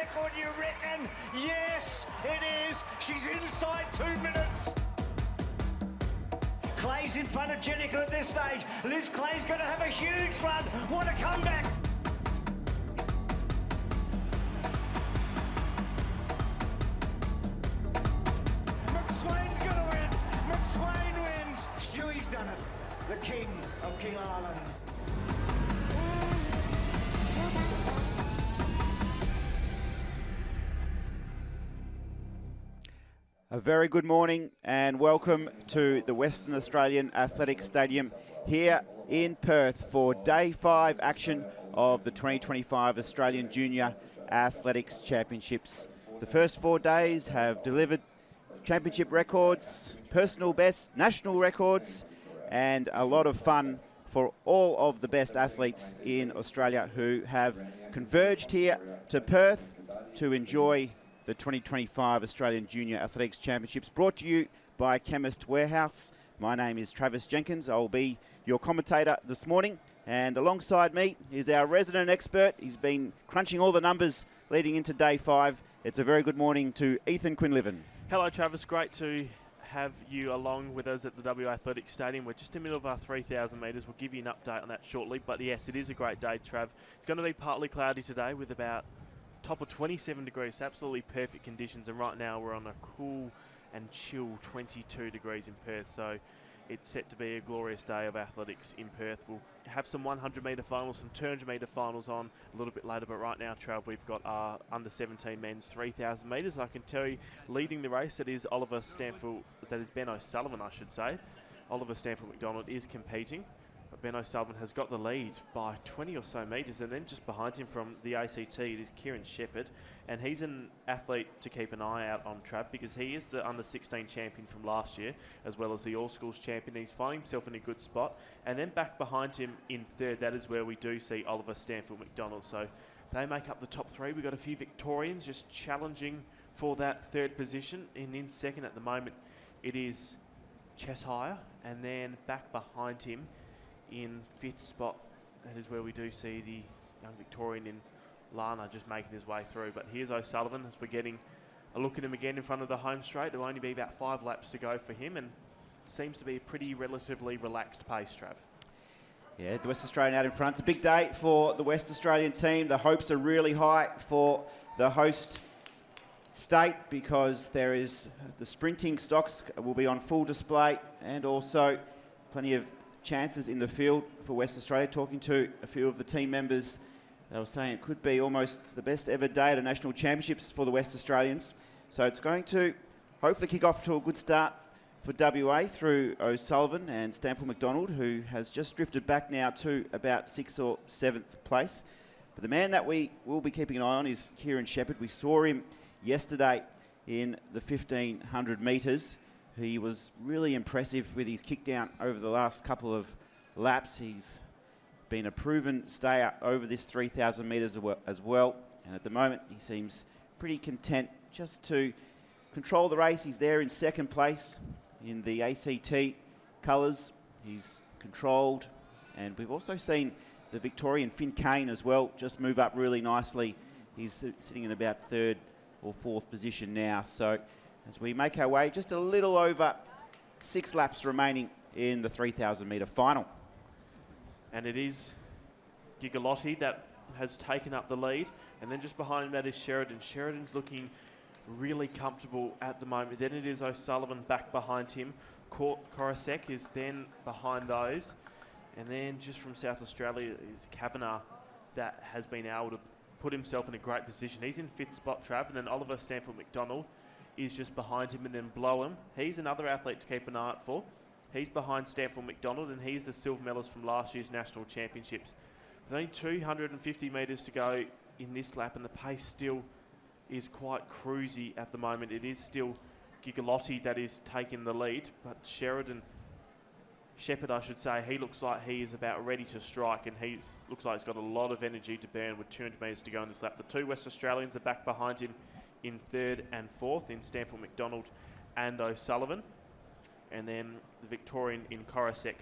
record, you reckon? Yes, it is. She's inside 2 minutes. Clay's in front of Jenica at this stage. Liz Clay's going to have a huge run. What a comeback. McSwain's going to win. McSwain wins. Stewie's done it. The king of King Island. A very good morning and welcome to the Western Australian Athletics Stadium here in Perth for Day 5 action of the 2025 Australian Junior Athletics Championships. The first 4 days have delivered championship records, personal bests, national records, and a lot of fun for all of the best athletes in Australia who have converged here to Perth to enjoy the 2025 Australian Junior Athletics Championships, brought to you by Chemist Warehouse. My name is Travis Jenkins. I'll be your commentator this morning, and alongside me is our resident expert. He's been crunching all the numbers leading into Day 5. It's a very good morning to Ethan Quinlivan. Hello Travis, great to have you along with us at the WA Athletics Stadium. We're just in the middle of our 3,000 metres. We'll give you an update on that shortly, but yes, it is a great day, Trav. It's going to be partly cloudy today with about top of 27 degrees, absolutely perfect conditions, and right now we're on a cool and chill 22 degrees in Perth, so it's set to be a glorious day of athletics in Perth. We'll have some 100 metre finals, some 200 metre finals on a little bit later, but right now, Trav, we've got our under 17 men's 3,000 metres. I can tell you, leading the race, that is Ben O'Sullivan, I should say. Oliver Stanfield McDonald is competing. Ben O'Sullivan has got the lead by 20 or so metres, and then just behind him from the ACT it is Kieran Shepherd, and he's an athlete to keep an eye out on, Trav, because he is the under-16 champion from last year as well as the all-schools champion. He's finding himself in a good spot, and then back behind him in third, that is where we do see Oliver Stanfield McDonald. So they make up the top three. We've got a few Victorians just challenging for that third position, and in second at the moment it is Cheshire, and then back behind him in fifth spot, that is where we do see the young Victorian in Lana just making his way through. But here's O'Sullivan as we're getting a look at him again in front of the home straight. There'll only be about 5 laps to go for him, and it seems to be a pretty relatively relaxed pace, Trav. Yeah, the West Australian out in front. It's a big day for the West Australian team. The hopes are really high for the host state because there is the sprinting stocks will be on full display, and also plenty of chances in the field for West Australia. Talking to a few of the team members, they were saying it could be almost the best ever day at the national championships for the West Australians. So it's going to hopefully kick off to a good start for WA through O'Sullivan and Stanfield McDonald, who has just drifted back now to about 6th or 7th place. But the man that we will be keeping an eye on is Kieran Shepherd. We saw him yesterday in the 1,500 metres. He was really impressive with his kick down over the last couple of laps. He's been a proven stayer over this 3,000 metres as well. And at the moment, he seems pretty content just to control the race. He's there in second place in the ACT colours. He's controlled. And we've also seen the Victorian Finn Kane as well just move up really nicely. He's sitting in about third or fourth position now. So as we make our way, just a little over 6 laps remaining in the 3,000 metre final. And it is Gigalotti that has taken up the lead, and then just behind him that is Sheridan. Sheridan's looking really comfortable at the moment. Then it is O'Sullivan back behind him. Korosek is then behind those, and then just from South Australia is Kavanagh that has been able to put himself in a great position. He's in 5th spot, Trav, and then Oliver Stanfield McDonald is just behind him, and then Blowham. He's another athlete to keep an eye out for. He's behind Stanfield McDonald, and he's the silver medalist from last year's national championships. There's only 250 metres to go in this lap, and the pace still is quite cruisy at the moment. It is still Gigalotti that is taking the lead, but Shepherd, I should say, he looks like he is about ready to strike, and he looks like he's got a lot of energy to burn with 200 metres to go in this lap. The 2 West Australians are back behind him in 3rd and 4th in Stanfield McDonald and O'Sullivan. And then the Victorian in Korosek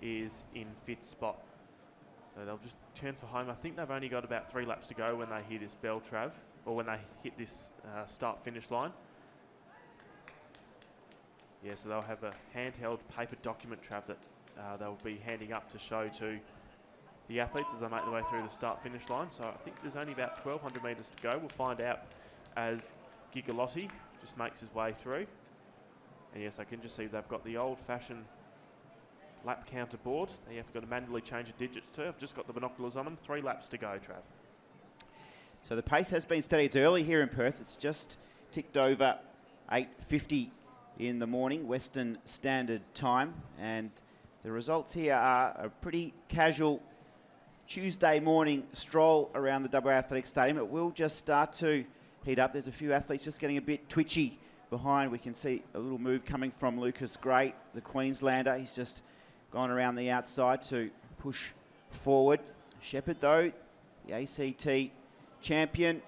is in 5th spot. So they'll just turn for home. I think they've only got about 3 laps to go when they hear this bell, Trav. or when they hit this start-finish line. Yeah, so they'll have a handheld paper document, Trav, that they'll be handing up to show to the athletes as they make their way through the start-finish line. So I think there's only about 1,200 metres to go. We'll find out as Gigalotti just makes his way through. And yes, I can just see they've got the old-fashioned lap counter board. They have got to manually change the digits to. I've just got the binoculars on them. 3 laps to go, Trav. So the pace has been steady. It's early here in Perth. It's just ticked over 8:50 in the morning, Western Standard Time. And the results here are a pretty casual Tuesday morning stroll around the WA Athletics Stadium. It will just start to heat up. There's a few athletes just getting a bit twitchy behind. We can see a little move coming from Lucas Gray, the Queenslander. He's just gone around the outside to push forward. Shepherd, though, the ACT champion,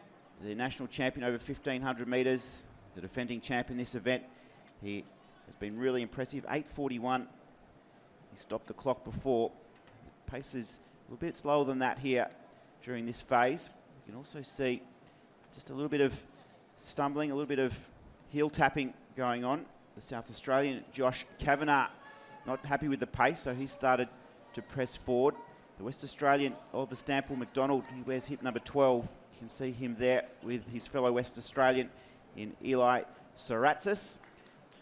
the national champion over 1,500 metres, the defending champion this event. He has been really impressive. 8:41. He stopped the clock before. The pace is a little bit slower than that here during this phase. You can also see just a little bit of stumbling, a little bit of heel tapping going on. The South Australian, Josh Kavanagh, not happy with the pace, so he started to press forward. The West Australian, Oliver Stanfield McDonald, he wears hip number 12. You can see him there with his fellow West Australian in Eli Soratsis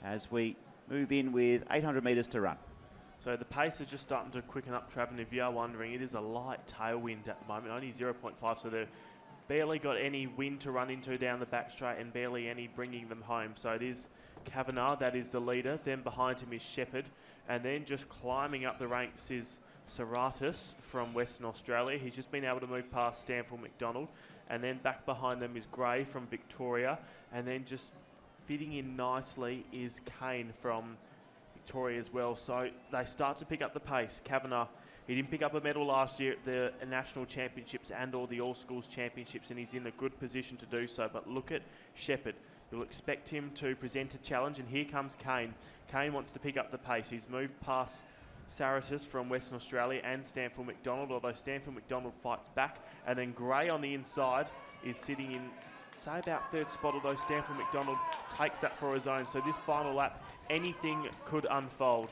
as we move in with 800 metres to run. So the pace is just starting to quicken up, Trav, and if you are wondering, it is a light tailwind at the moment, only 0.5, so they've barely got any wind to run into down the back straight and barely any bringing them home. So it is Kavanagh, that is the leader. Then behind him is Shepherd, and then just climbing up the ranks is Soratis from Western Australia. He's just been able to move past Stanfield McDonald, and then back behind them is Gray from Victoria, and then just fitting in nicely is Kane from Victoria as well. So they start to pick up the pace. Kavanagh, he didn't pick up a medal last year at the National Championships and or the All Schools Championships, and he's in a good position to do so. But look at Shepherd. You'll expect him to present a challenge, and here comes Kane. Kane wants to pick up the pace. He's moved past Saratis from Western Australia and Stanfield McDonald, although Stanfield McDonald fights back. And then Gray on the inside is sitting in, say, about 3rd spot, although Stanfield McDonald takes that for his own. So this final lap, anything could unfold.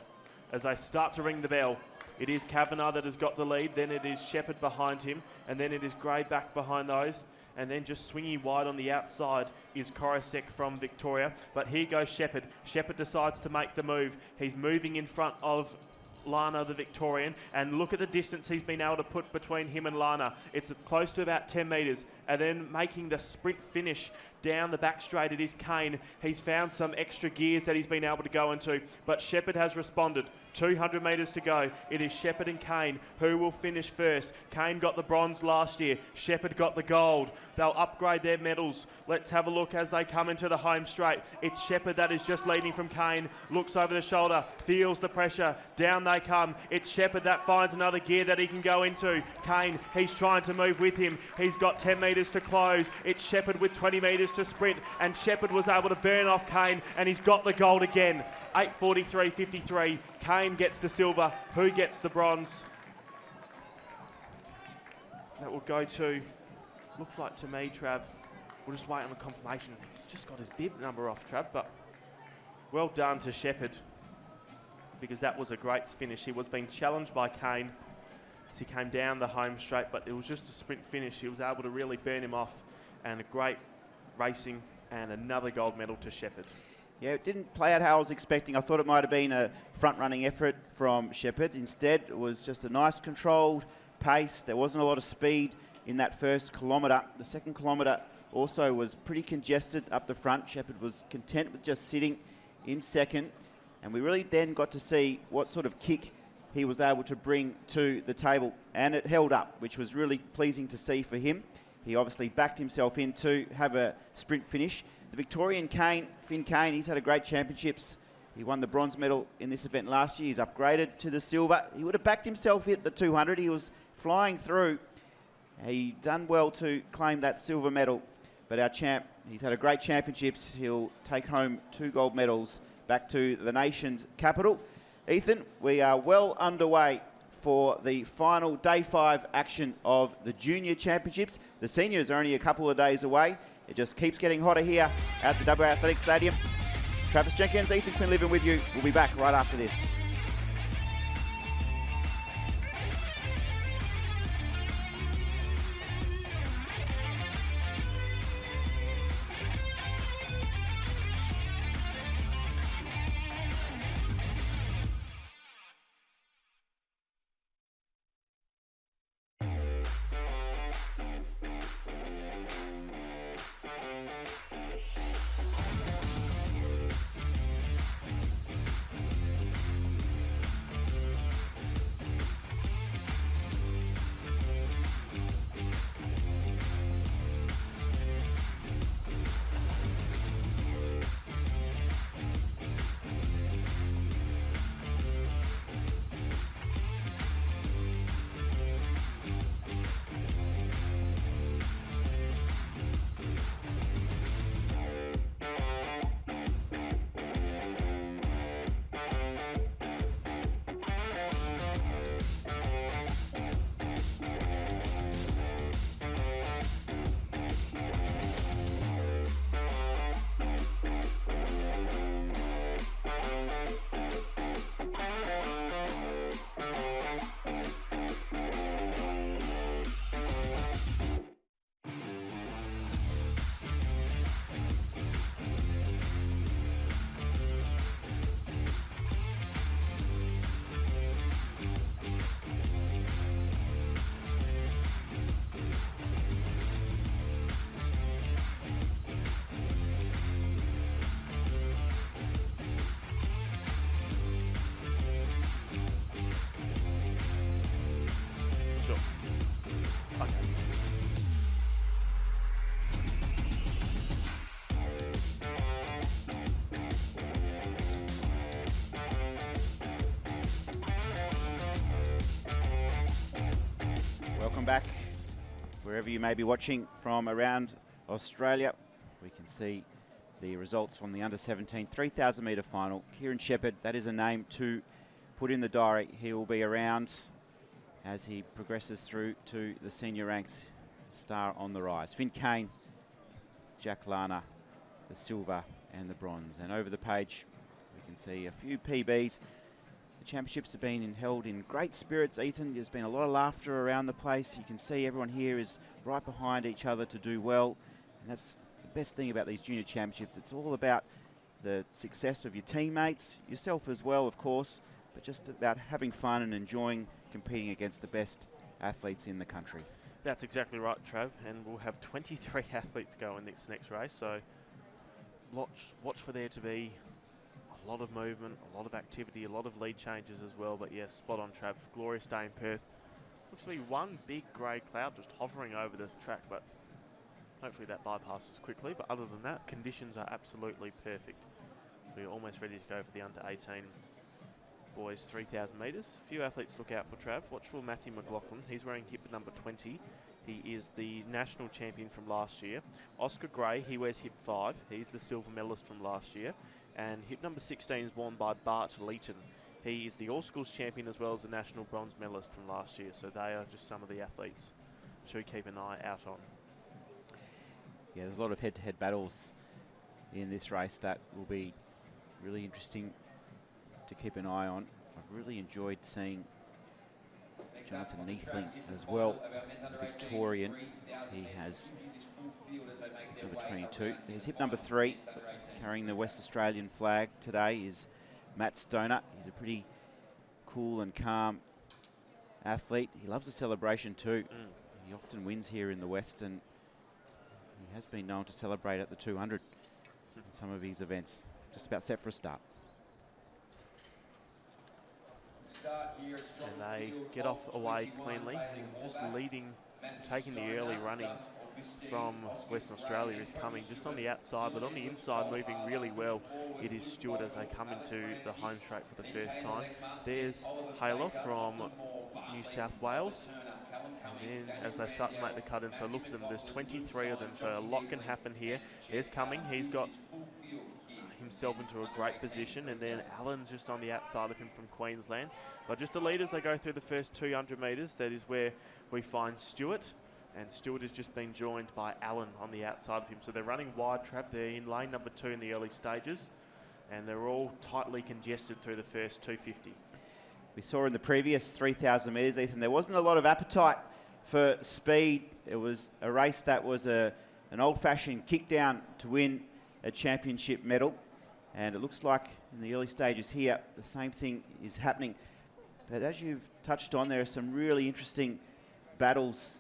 As they start to ring the bell, it is Kavanagh that has got the lead, then it is Shepherd behind him, and then it is Gray back behind those. And then just swinging wide on the outside is Korosek from Victoria. But here goes Shepherd. Shepherd decides to make the move. He's moving in front of Lana, the Victorian, and look at the distance he's been able to put between him and Lana. It's close to about 10 metres, and then making the sprint finish down the back straight, it is Kane. He's found some extra gears that he's been able to go into, but Shepherd has responded. 200 metres to go. It is Shepherd and Kane who will finish first. Kane got the bronze last year. Shepherd got the gold. They'll upgrade their medals. Let's have a look as they come into the home straight. It's Shepherd that is just leading from Kane. Looks over the shoulder, feels the pressure. Down they come. It's Shepherd that finds another gear that he can go into. Kane, he's trying to move with him. He's got 10 metres to close. It's Shepherd with 20 metres to sprint, and Shepherd was able to burn off Kane, and he's got the gold again. 8:43.53. Kane gets the silver. Who gets the bronze? That will go to, looks like to me, Trav. We'll just wait on the confirmation. He's just got his bib number off, Trav, but well done to Shepherd, because that was a great finish. He was being challenged by Kane as he came down the home straight, but it was just a sprint finish. He was able to really burn him off, and a great racing and another gold medal to Shepherd. Yeah, it didn't play out how I was expecting. I thought it might have been a front-running effort from Shepherd. Instead, it was just a nice controlled pace. There wasn't a lot of speed in that first kilometre. The second kilometre also was pretty congested up the front. Shepherd was content with just sitting in second. And we really then got to see what sort of kick he was able to bring to the table. And it held up, which was really pleasing to see for him. He obviously backed himself in to have a sprint finish. The Victorian Kane, Finn Kane, he's had a great championships. He won the bronze medal in this event last year. He's upgraded to the silver. He would have backed himself at the 200. He was flying through. He done well to claim that silver medal. But our champ, he's had a great championships. He'll take home 2 gold medals back to the nation's capital. Ethan, we are well underway for the final day 5 action of the junior championships. The seniors are only a couple of days away. It just keeps getting hotter here at the WA Athletic Stadium. Travis Jenkins, Ethan Quinlivan with you. We'll be back right after this. Welcome back, wherever you may be watching from around Australia. We can see the results from the under-17 3,000 metre final. Kieran Shepherd, that is a name to put in the diary. He will be around as he progresses through to the senior ranks. Star on the rise. Finn Kane, Jack Lana, the silver and the bronze. And over the page, we can see a few PBs. The championships have been held in great spirits, Ethan. There's been a lot of laughter around the place. You can see everyone here is right behind each other to do well. And that's the best thing about these junior championships. It's all about the success of your teammates, yourself as well, of course, but just about having fun and enjoying competing against the best athletes in the country. That's exactly right, Trav. And we'll have 23 athletes go in this next race. So watch for there to be a lot of movement, a lot of activity, a lot of lead changes as well. But yes, spot on, Trav. Glorious day in Perth. Looks to be one big grey cloud just hovering over the track, but hopefully that bypasses quickly. But other than that, conditions are absolutely perfect. We're almost ready to go for the under-18 boys 3,000 metres. A few athletes look out for Trav. Watch for Matthew McLaughlin. He's wearing hip number 20. He is the national champion from last year. Oscar Gray, he wears hip 5. He's the silver medalist from last year. And hip number 16 is worn by Bart Leeton. He is the all-schools champion as well as the national bronze medalist from last year. So they are just some of the athletes to keep an eye out on. Yeah, there's a lot of head-to-head battles in this race that will be really interesting to keep an eye on. I've really enjoyed seeing Jonathan Neathling as well, the Victorian. He has number 22. There's hip number 3, carrying the West Australian flag today is Matt Stoner. He's a pretty cool and calm athlete. He loves the celebration too. He often wins here in the West, and he has been known to celebrate at the 200 in some of his events. Just about set for a start. And they get off away cleanly, and just leading, taking the early running from Western Australia is coming just on the outside, but on the inside moving really well. It is Stewart as they come into the home straight for the first time. There's Haler from New South Wales. And then as they start to make the cut in, so look at them, there's 23 of them, so a lot can happen here. There's Cumming, he's got himself into a great position, and then Allen's just on the outside of him from Queensland. But just the leaders, they go through the first 200 metres. That is where we find Stewart And Stewart has just been joined by Allen on the outside of him. So they're running wide, Trav. They're in lane number 2 in the early stages, and they're all tightly congested through the first 250. We saw in the previous 3,000 metres, Ethan, there wasn't a lot of appetite for speed. It was a race that was an old-fashioned kick down to win a championship medal. And it looks like in the early stages here, the same thing is happening. But as you've touched on, there are some really interesting battles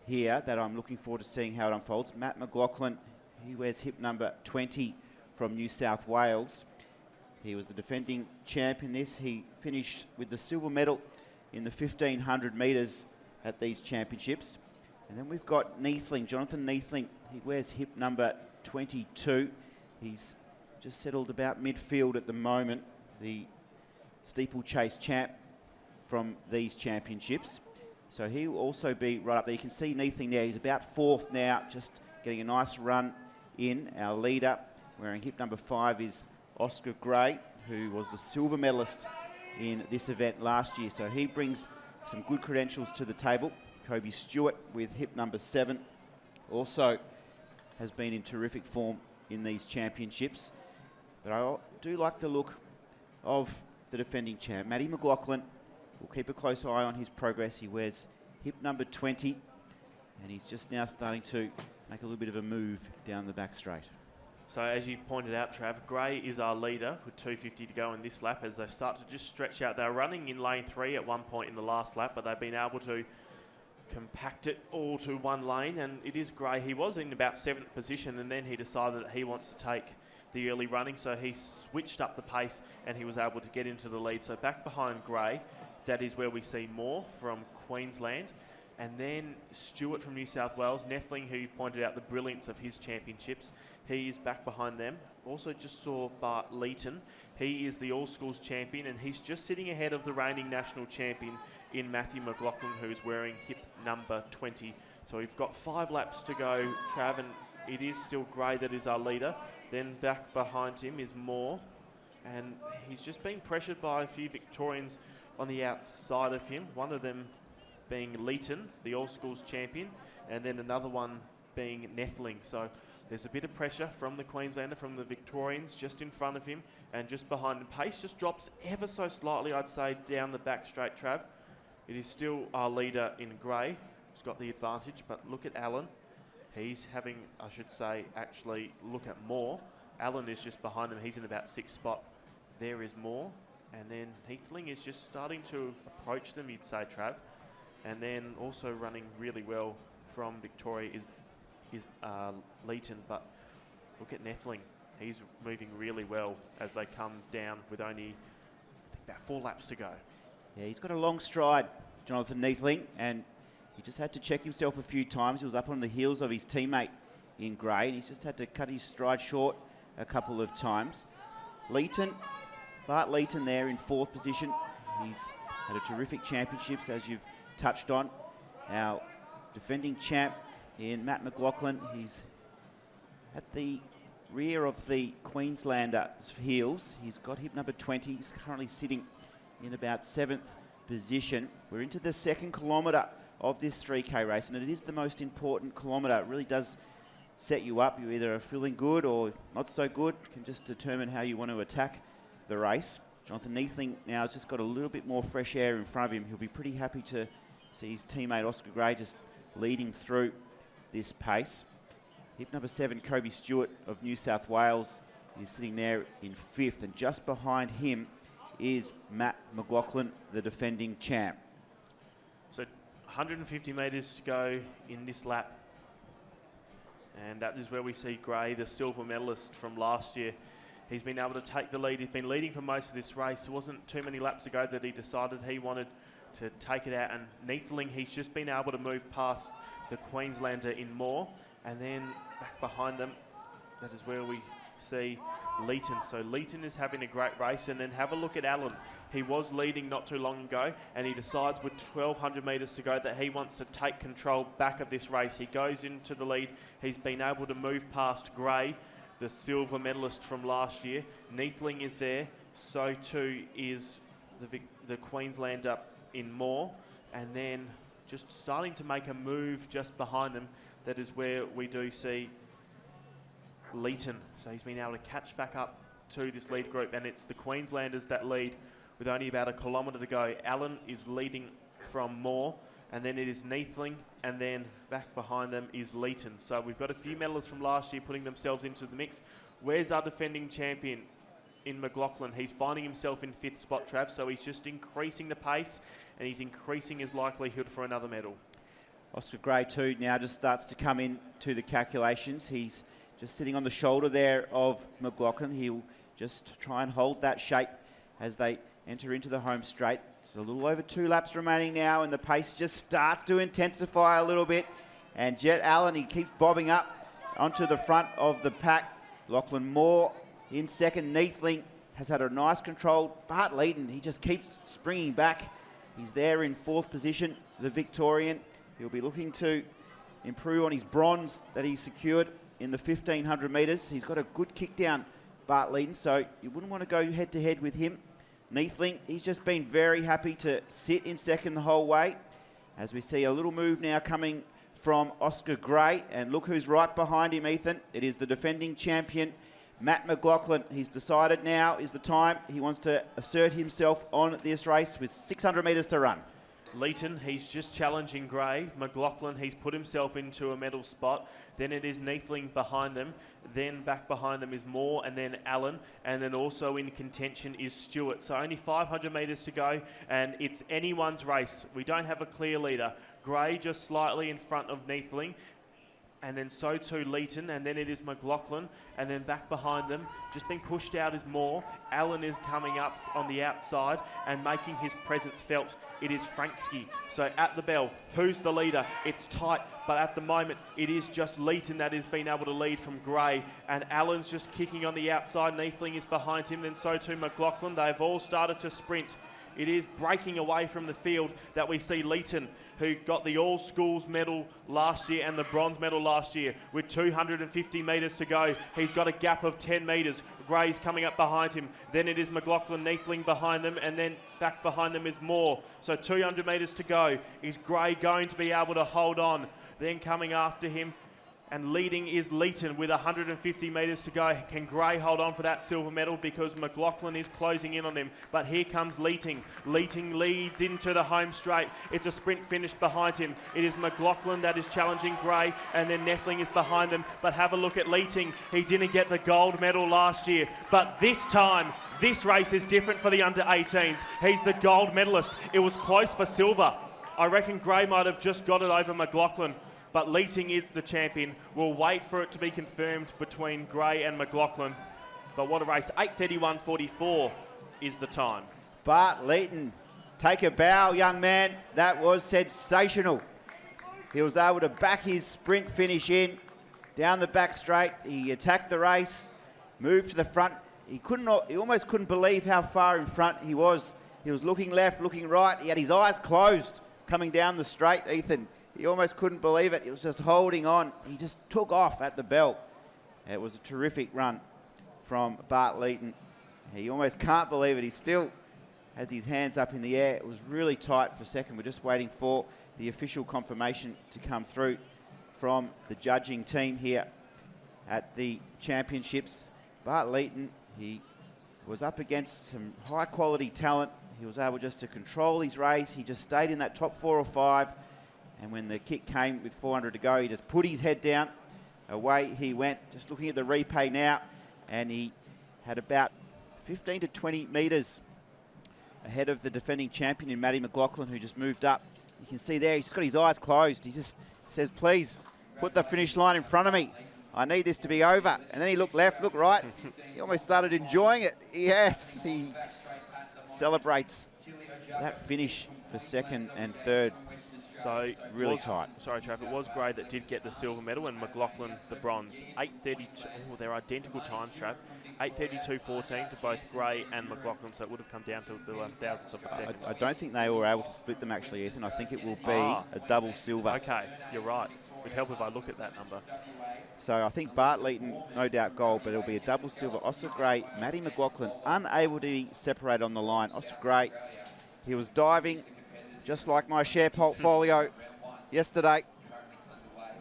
here that I'm looking forward to seeing how it unfolds. Matt McLaughlin, he wears hip number 20 from New South Wales. He was the defending champ in this. He finished with the silver medal in the 1,500 metres at these championships. And then we've got Neethling, Jonathan Neethling. He wears hip number 22. He's just settled about midfield at the moment, the steeplechase champ from these championships. So he will also be right up there. You can see Neethling there. He's about 4th now, just getting a nice run in. Our leader, wearing hip number 5, is Oscar Gray, who was the silver medalist in this event last year. So he brings some good credentials to the table. Kobe Stewart with hip number 7 also has been in terrific form in these championships. But I do like the look of the defending champ, Matty McLaughlin. We'll keep a close eye on his progress. He wears hip number 20, and he's just now starting to make a little bit of a move down the back straight. So as you pointed out, Trav, Gray is our leader with 250 to go in this lap as they start to just stretch out. They were running in lane 3 at one point in the last lap, but they've been able to compact it all to one lane, and it is Gray. He was in about 7th position, and then he decided that he wants to take the early running, so he switched up the pace and he was able to get into the lead. So back behind Gray, that is where we see Moore from Queensland, and then Stewart from New South Wales, Neethling, who you've pointed out the brilliance of his championships. He is back behind them. Also just saw Bart Leeton. He is the All-Schools champion, and he's just sitting ahead of the reigning national champion in Matthew McLaughlin, who's wearing hip number 20. So we've got 5 laps to go, Trav, and it is still Gray that is our leader. Then back behind him is Moore, and he's just been pressured by a few Victorians on the outside of him, one of them being Leeton, the All-Schools champion, and then another one being Neethling. So there's a bit of pressure from the Queenslander, from the Victorians just in front of him and just behind him. Pace just drops ever so slightly, I'd say, down the back straight, Trav. It is still our leader in Gray who's got the advantage, but look at Allen. He's having, I should say, actually look at Moore. Allen is just behind them. He's in about 6th spot. There is Moore. And then Heathling is just starting to approach them, you'd say, Trav. And then also running really well from Victoria is Leeton. But look at Neethling. He's moving really well as they come down with only, I think, about 4 laps to go. Yeah, he's got a long stride, Jonathan Neethling, and he just had to check himself a few times. He was up on the heels of his teammate in Gray, and he's just had to cut his stride short a couple of times. Leeton, Bart Leeton there in 4th position. He's had a terrific championships, as you've touched on. Our defending champ in Matt McLaughlin, he's at the rear of the Queenslander's heels. He's got hip number 20. He's currently sitting in about 7th position. We're into the 2nd kilometre of this 3K race, and it is the most important kilometre. It really does set you up. You either are feeling good or not so good. You can just determine how you want to attack the race. Jonathan Neethling now has just got a little bit more fresh air in front of him. He'll be pretty happy to see his teammate Oscar Gray just leading through this pace. Hip number 7, Kobe Stewart of New South Wales, is sitting there in 5th, and just behind him is Matt McLaughlin, the defending champ. So 150 metres to go in this lap. And that is where we see Gray, the silver medalist from last year. He's been able to take the lead. He's been leading for most of this race. It wasn't too many laps ago that he decided he wanted to take it out. And Neethling, he's just been able to move past the Queenslander in Moore. And then back behind them, that is where we see Leeton. So Leeton is having a great race. And then have a look at Allen. He was leading not too long ago, and he decides with 1,200 metres to go that he wants to take control back of this race. He goes into the lead. He's been able to move past Gray, the silver medalist from last year. Neethling is there. So too is the Queenslander in Moore. And then just starting to make a move just behind them. That is where we do see Leeton. So he's been able to catch back up to this lead group, and it's the Queenslanders that lead with only about a kilometre to go. Allen is leading from Moore, and then it is Neathling, and then back behind them is Leeton. So we've got a few medalists from last year putting themselves into the mix. Where's our defending champion in McLaughlin? He's finding himself in 5th spot, Trav, so he's just increasing the pace, and he's increasing his likelihood for another medal. Oscar Gray too now just starts to come in to the calculations. He's just sitting on the shoulder there of McLaughlin. He'll just try and hold that shape as they enter into the home straight. It's a little over 2 laps remaining now, and the pace just starts to intensify a little bit. And Jet Allen, he keeps bobbing up onto the front of the pack. Lachlan Moore in second. Neathling has had a nice control. Bart Leeton, he just keeps springing back. He's there in 4th position, the Victorian. He'll be looking to improve on his bronze that he secured in the 1,500 metres. He's got a good kick down, Bart Leeton, so you wouldn't want to go head-to-head with him. Neathling, he's just been very happy to sit in second the whole way. As we see a little move now coming from Oscar Gray, and look who's right behind him, Ethan. It is the defending champion, Matt McLaughlin. He's decided now is the time. He wants to assert himself on this race with 600 metres to run. Leeton, he's just challenging Gray. McLaughlin, he's put himself into a medal spot. Then it is Neathling behind them. Then back behind them is Moore, and then Allen. And then also in contention is Stewart. So only 500 metres to go, and it's anyone's race. We don't have a clear leader. Gray just slightly in front of Neathling. And then so too Leeton, and then it is McLaughlin, and then back behind them, just being pushed out is Moore. Allen is coming up on the outside and making his presence felt. It is Franksky. So at the bell, who's the leader? It's tight, but at the moment, it is just Leeton that has been able to lead from Gray, and Allen's just kicking on the outside. Neathling is behind him, then so too McLaughlin. They've all started to sprint. It is breaking away from the field that we see Leeton, who got the All Schools medal last year and the bronze medal last year, with 250 metres to go. He's got a gap of 10 metres. Gray's coming up behind him. Then it is McLaughlin, Neathling behind them, and then back behind them is Moore. So 200 metres to go. Is Gray going to be able to hold on? Then coming after him and leading is Leeton with 150 metres to go. Can Gray hold on for that silver medal, because McLaughlin is closing in on him? But here comes Leeton. Leeton leads into the home straight. It's a sprint finish behind him. It is McLaughlin that is challenging Gray, and then Neathling is behind them. But have a look at Leeton. He didn't get the gold medal last year, but this time, this race is different for the under-18s. He's the gold medalist. It was close for silver. I reckon Gray might have just got it over McLaughlin, but Leeton is the champion. We'll wait for it to be confirmed between Gray and McLaughlin. But what a race. 8:31.44 is the time. Bart Leeton, take a bow, young man. That was sensational. He was able to back his sprint finish in, down the back straight. He attacked the race, moved to the front. He almost couldn't believe how far in front he was. He was looking left, looking right. He had his eyes closed coming down the straight, Ethan. He almost couldn't believe it. He was just holding on. He just took off at the bell. It was a terrific run from Bart Leeton. He almost can't believe it. He still has his hands up in the air. It was really tight for a second. We're just waiting for the official confirmation to come through from the judging team here at the championships. Bart Leeton, he was up against some high quality talent. He was able just to control his race. He just stayed in that top 4 or 5. And when the kick came with 400 to go, he just put his head down. Away he went. Just looking at the replay now, and he had about 15 to 20 metres ahead of the defending champion in Matty McLaughlin, who just moved up. You can see there, he's got his eyes closed. He just says, please, put the finish line in front of me. I need this to be over. And then he looked left, looked right. He almost started enjoying it. Yes, he celebrates that finish for second and third. So really tight. Sorry, Trav. It was Gray that did get the silver medal, and McLaughlin the bronze. 8:32. Oh, they're identical times, Trav. 8:32.14 to both Gray and McLaughlin. So it would have come down to the thousandths of a second. I don't think they were able to split them actually, Ethan. I think it will be a double silver. Okay, you're right. It would help if I look at that number. So I think Bart Leeton, no doubt gold, but it'll be a double silver. Oscar Gray, Matty McLaughlin, unable to be separated on the line. Oscar Gray, he was diving, just like my share portfolio yesterday.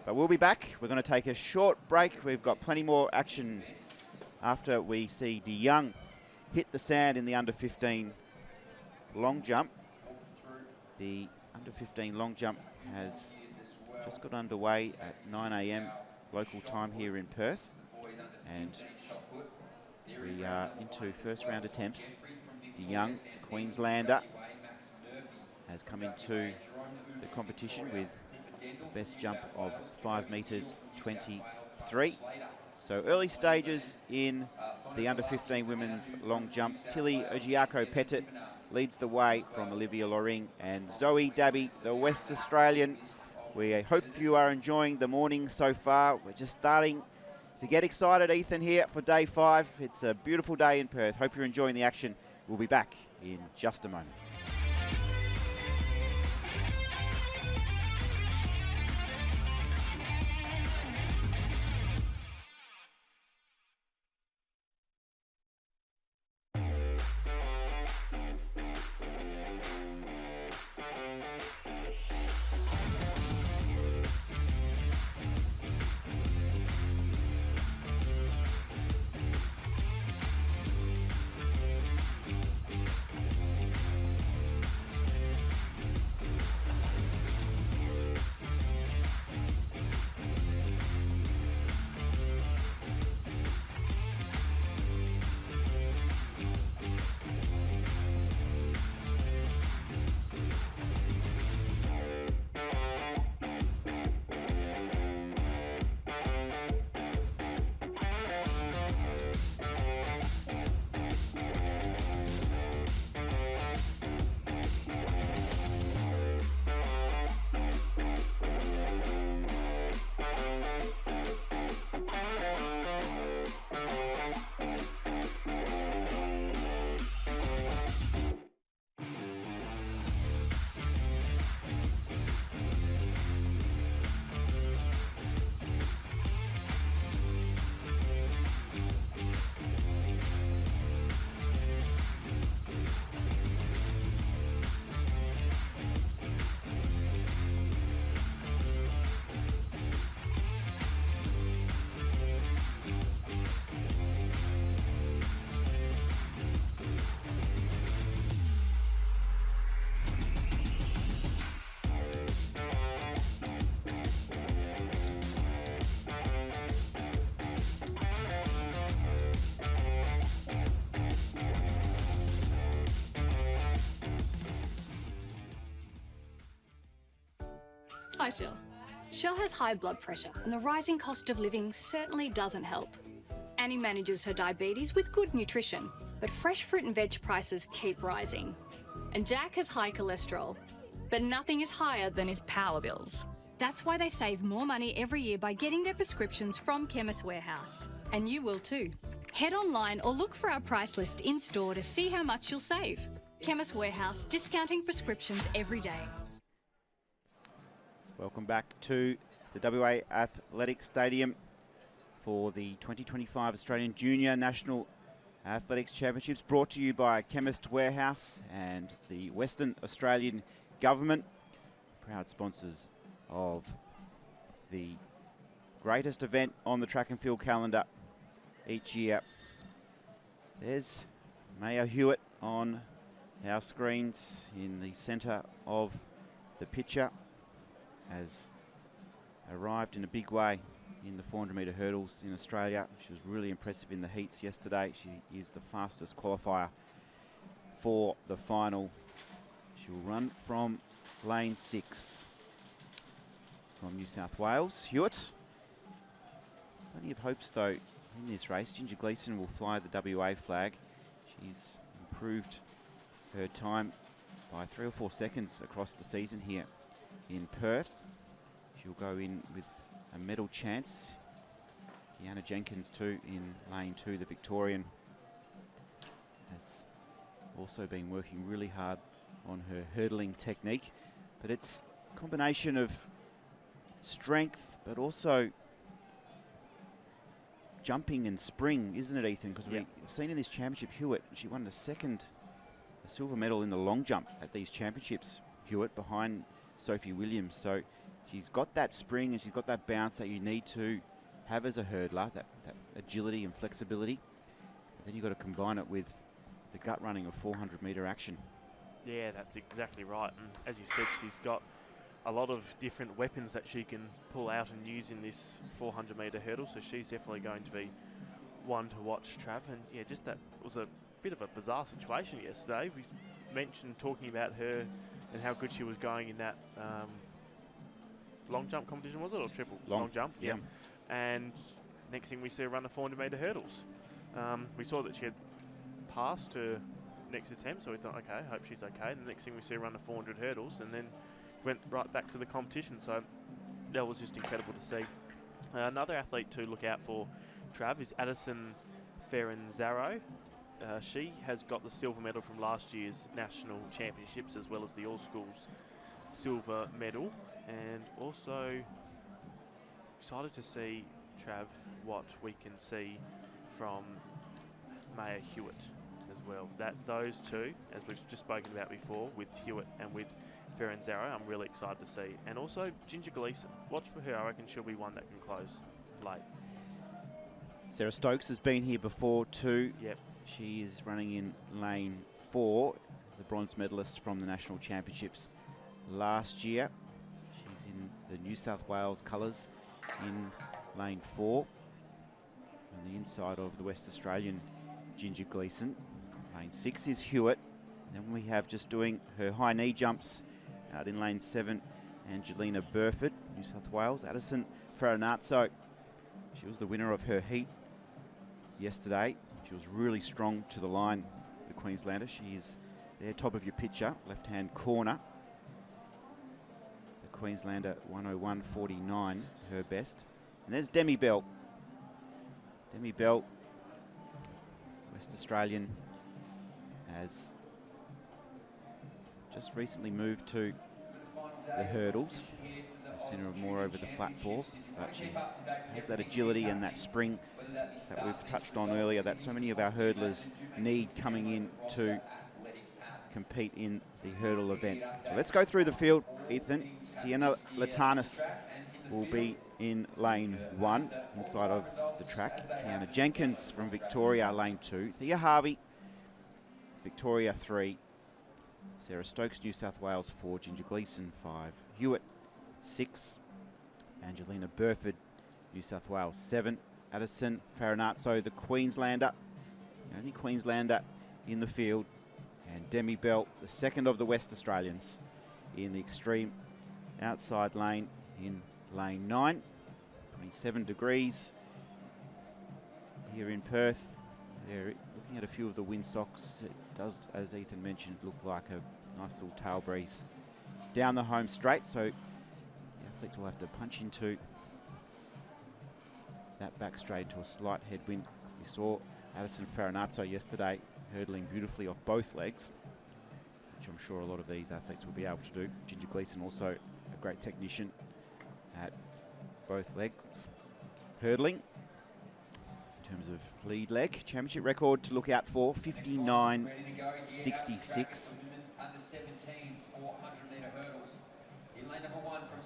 But we'll be back. We're going to take a short break. We've got plenty more action after we see De Young hit the sand in the under-15 long jump. The under-15 long jump has just got underway at 9 a.m. local time here in Perth. And we are into first round attempts. De Young, Queenslander, has come into the competition with the best jump of 5 metres 23. So early stages in the under-15 women's long jump. Tilly Ogiako-Pettit leads the way from Olivia Loring and Zoe Dabby, the West Australian. We hope you are enjoying the morning so far. We're just starting to get excited, Ethan, here for day 5. It's a beautiful day in Perth. Hope you're enjoying the action. We'll be back in just a moment. Hi, Shell. Shell has high blood pressure, and the rising cost of living certainly doesn't help. Annie manages her diabetes with good nutrition, but fresh fruit and veg prices keep rising. And Jack has high cholesterol, but nothing is higher than his power bills. That's why they save more money every year by getting their prescriptions from Chemist Warehouse. And you will too. Head online or look for our price list in-store to see how much you'll save. Chemist Warehouse, discounting prescriptions every day. Welcome back to the WA Athletic Stadium for the 2025 Australian Junior National Athletics Championships, brought to you by Chemist Warehouse and the Western Australian Government, proud sponsors of the greatest event on the track and field calendar each year. There's Mayor Hewitt on our screens in the centre of the picture. Has arrived in a big way in the 400-metre hurdles in Australia. She was really impressive in the heats yesterday. She is the fastest qualifier for the final. She will run from lane 6 from New South Wales. Hewitt. Plenty of hopes, though, in this race. Ginger Gleeson will fly the WA flag. She's improved her time by 3 or 4 seconds across the season here in Perth. She'll go in with a medal chance. Deanna Jenkins too in lane 2, the Victorian, has also been working really hard on her hurdling technique, but it's a combination of strength but also jumping and spring, isn't it, Ethan? Because we've seen in this championship, Hewitt, she won a silver medal in the long jump at these championships Hewitt behind Sophie Williams. So she's got that spring and she's got that bounce that you need to have as a hurdler, that agility and flexibility. But then you've got to combine it with the gut running of 400-metre action. Yeah, that's exactly right. And as you said, she's got a lot of different weapons that she can pull out and use in this 400-metre hurdle. So she's definitely going to be one to watch, Trav. And yeah, just that was a bit of a bizarre situation yesterday. We mentioned talking about her and how good she was going in that long jump competition, was it, or triple? Long jump, yeah. And next thing we see her run the 400-metre hurdles. We saw that she had passed her next attempt, so we thought, okay, I hope she's okay. And the next thing we see her run the 400 hurdles, and then went right back to the competition. So that was just incredible to see. Another athlete to look out for, Trav, is Addison Ferenzaro. She has got the silver medal from last year's national championships, as well as the all-schools silver medal. And also excited to see, Trav, what we can see from Maya Hewitt as well. Those two, as we've just spoken about before, with Hewitt and with Ferenzaro, I'm really excited to see. And also Ginger Gleeson. Watch for her. I reckon she'll be one that can close late. Sarah Stokes has been here before too. Yep. She is running in lane 4, the bronze medalist from the national championships last year. She's in the New South Wales colours in lane 4. On the inside of the West Australian Ginger Gleeson. Lane 6 is Hewitt. Then we have just doing her high knee jumps out in lane 7, Angelina Burford, New South Wales. Addison Farinazzo, she was the winner of her heat yesterday. She was really strong to the line, the Queenslander. She is there, top of your picture, left-hand corner. The Queenslander 101.49, her best. And there's Demi Bell. Demi Bell, West Australian, has just recently moved to the hurdles. I've seen her more over the flat 4, but she has that agility and that spring that we've touched on earlier that so many of our hurdlers need coming in to compete in the hurdle event. So let's go through the field, Ethan. Sienna Latanis will be in lane 1 inside of the track. Kiana Jenkins from Victoria, lane 2. Thea Harvey, Victoria 3. Sarah Stokes, New South Wales 4. Ginger Gleeson 5. Hewitt 6. Angelina Burford, New South Wales 7. Addison Farinazzo, the Queenslander, the only Queenslander in the field. And Demi Bell, the second of the West Australians, in the extreme outside lane in lane 9. 27 degrees here in Perth. They're looking at a few of the windstocks. It does, as Ethan mentioned, look like a nice little tail breeze down the home straight. So the athletes will have to punch into that back straight to a slight headwind. We saw Addison Farinazzo yesterday hurdling beautifully off both legs, which I'm sure a lot of these athletes will be able to do. Ginger Gleeson also a great technician at both legs hurdling. In terms of lead leg, championship record to look out for, 59.66.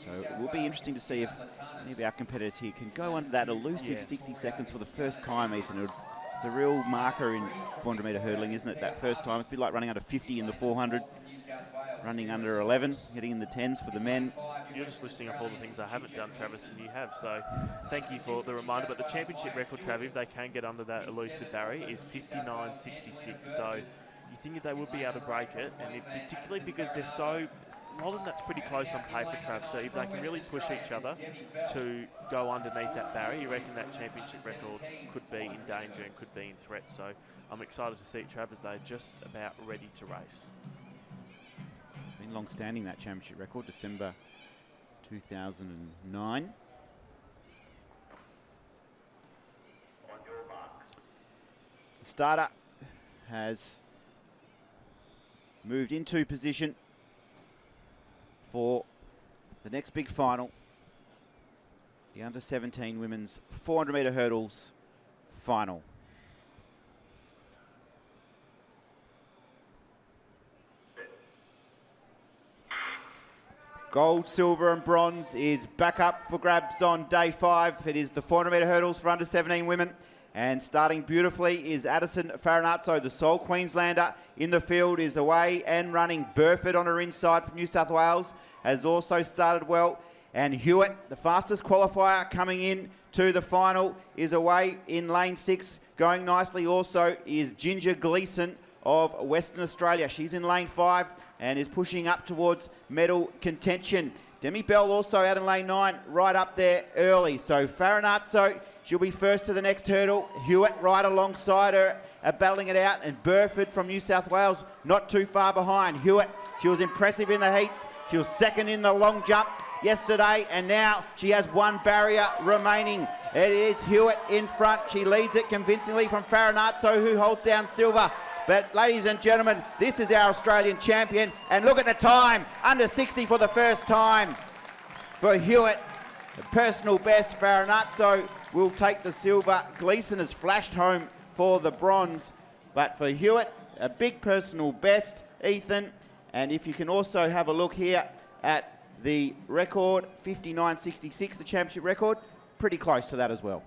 So it will be interesting to see if any of our competitors here can go under that elusive 60 seconds for the first time, Ethan. It's a real marker in 400-metre hurdling, isn't it? That first time. It's a bit like running under 50 in the 400, running under 11, getting in the 10s for the men. You're just listing off all the things I haven't done, Travis, and you have. So thank you for the reminder. But the championship record, Trav, if they can get under that elusive barrier, is 59.66. So you think that they would be able to break it, and particularly because they're so... Holland, that's pretty close on paper, Trav. So if they can really push each other to go underneath that barrier, you reckon that championship record could be in danger and could be in threat. So I'm excited to see it, Trav, as they're just about ready to race. It's been long-standing, that championship record, December 2009. The starter has moved into position for the next big final, the under-17 women's 400-metre hurdles final. Gold, silver and bronze is back up for grabs on day 5. It is the 400-metre hurdles for under 17 women. And starting beautifully is Addison Farinazzo, the sole Queenslander in the field, is away and running. Burford on her inside from New South Wales has also started well. And Hewitt, the fastest qualifier coming in to the final, is away in lane 6. Going nicely also is Ginger Gleeson of Western Australia. She's in lane 5 and is pushing up towards medal contention. Demi Bell also out in lane 9, right up there early. So Farinazzo, she'll be first to the next hurdle. Hewitt right alongside her, battling it out. And Burford from New South Wales not too far behind. Hewitt, she was impressive in the heats. She was second in the long jump yesterday, and now she has one barrier remaining. It is Hewitt in front. She leads it convincingly from Farinazzo, who holds down silver. But ladies and gentlemen, this is our Australian champion, and look at the time, under 60 for the first time for Hewitt. The personal best. Farinazzo will take the silver. Gleeson has flashed home for the bronze, but for Hewitt, a big personal best, Ethan. And if you can also have a look here at the record, 59.66, the championship record, pretty close to that as well.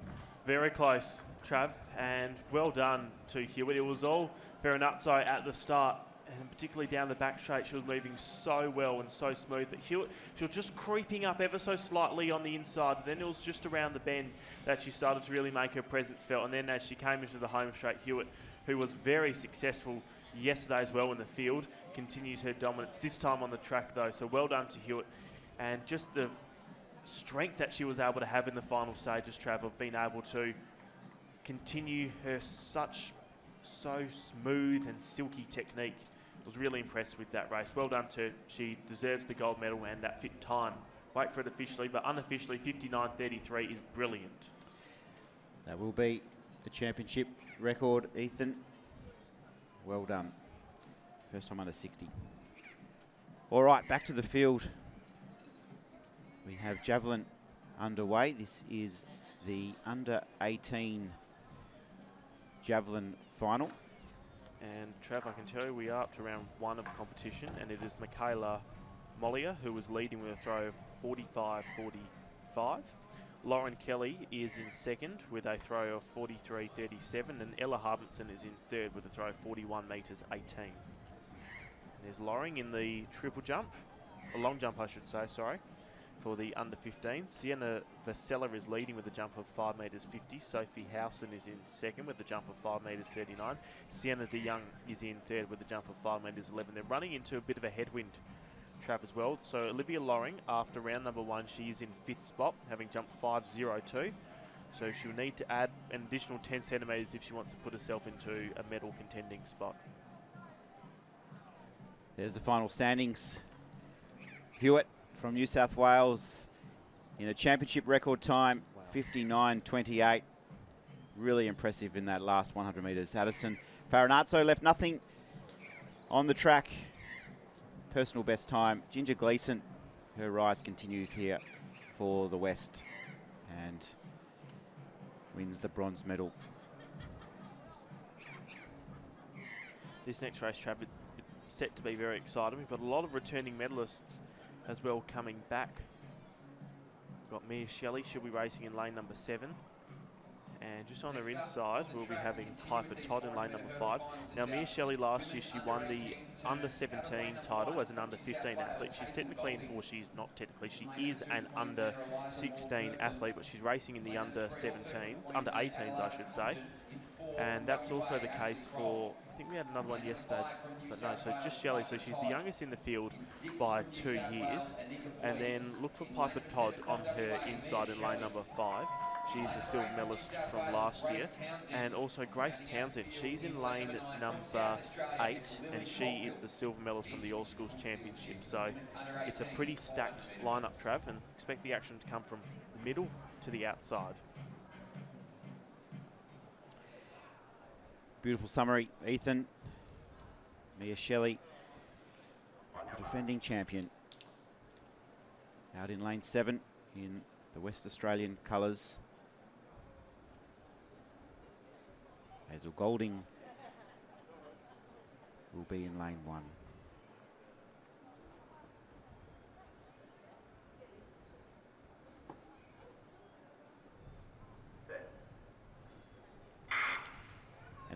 Very close, Trav, and well done to Hewitt. It was all Farinazzo at the start, and particularly down the back straight, she was moving so well and so smooth. But Hewitt, she was just creeping up ever so slightly on the inside. Then it was just around the bend that she started to really make her presence felt. And then as she came into the home straight, Hewitt, who was very successful yesterday as well in the field, continues her dominance, this time on the track though. So well done to Hewitt. And just the strength that she was able to have in the final stages, Trav, of being able to continue her so smooth and silky technique. I was really impressed with that race. Well done to her. She deserves the gold medal and that fit time. Wait for it officially, but unofficially 59.33 is brilliant. That will be a championship record, Ethan. Well done. First time under 60. All right, back to the field. We have javelin underway. This is the under 18 javelin final. And Trav, I can tell you we are up to round 1 of competition, and it is Michaela Mollier who was leading with a throw of 45.45. Lauren Kelly is in second with a throw of 43.37, and Ella Harbinson is in third with a throw of 41 metres 18. And there's Lauren in the triple jump, a long jump I should say, sorry, for the under 15. Sienna Vasella is leading with a jump of 5 metres 50. Sophie Howson is in second with a jump of 5 metres 39. Sienna De Young is in third with a jump of 5 metres 11. They're running into a bit of a headwind, Trav, as well. So Olivia Loring, after round number 1, she is in 5th spot, having jumped 5.02. So she'll need to add an additional 10 centimetres if she wants to put herself into a medal contending spot. There's the final standings. Hewitt from New South Wales in a championship record time, 59.28. Really impressive in that last 100 metres. Addison Farinazzo left nothing on the track. Personal best time. Ginger Gleeson, her rise continues here for the West and wins the bronze medal. This next race, Trav, it's set to be very exciting. We've got a lot of returning medalists as well coming back. We've got Mia Shelley, she'll be racing in lane number 7. And just on her inside, we'll be having Piper Todd in lane number 5. Now, Mia Shelley last year, she won the under 17 title as an under 15 athlete. She's technically, or she's not technically, she is an under 16 athlete, but she's racing in the under 17s, under 18s, I should say. And that's also the case for, I think we had another one yesterday, but no, so just Shelley. So she's the youngest in the field by 2 years. And then look for Piper Todd on her inside in lane number 5. She's a silver medalist from last year. And also Grace Townsend, she's in lane number 8, and she is the silver medalist from the All Schools Championship. So it's a pretty stacked lineup, Trav, and expect the action to come from the middle to the outside. Beautiful summary, Ethan. Mia Shelley, the defending champion, out in lane 7 in the West Australian colours. Hazel Golding will be in lane 1.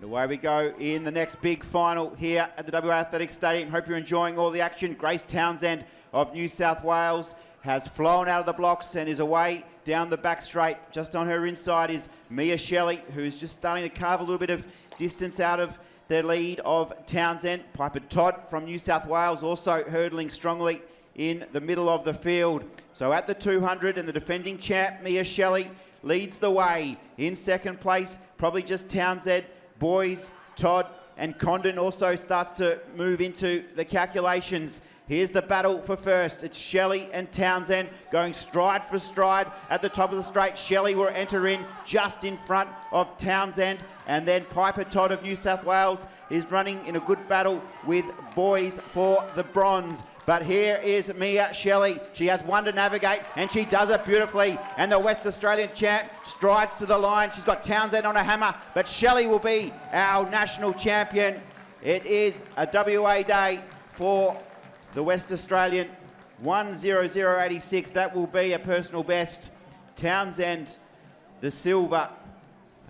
away we go in the next big final here at the WA Athletics Stadium. Hope you're enjoying all the action. Grace Townsend of New South Wales has flown out of the blocks and is away down the back straight. Just on her inside is Mia Shelley, who's just starting to carve a little bit of distance out of the lead of Townsend. Piper Todd from New South Wales also hurdling strongly in the middle of the field. So at the 200, and the defending champ, Mia Shelley, leads the way. In second place, probably just Townsend. Boys, Todd and Condon also starts to move into the calculations. Here's the battle for first. It's Shelley and Townsend going stride for stride at the top of the straight. Shelley will enter in just in front of Townsend. And then Piper Todd of New South Wales is running in a good battle with Boys for the bronze. But here is Mia Shelley. She has one to navigate, and she does it beautifully. And the West Australian champ strides to the line. She's got Townsend on a hammer, but Shelley will be our national champion. It is a WA day for the West Australian. 1:00.86. That will be a personal best. Townsend, the silver.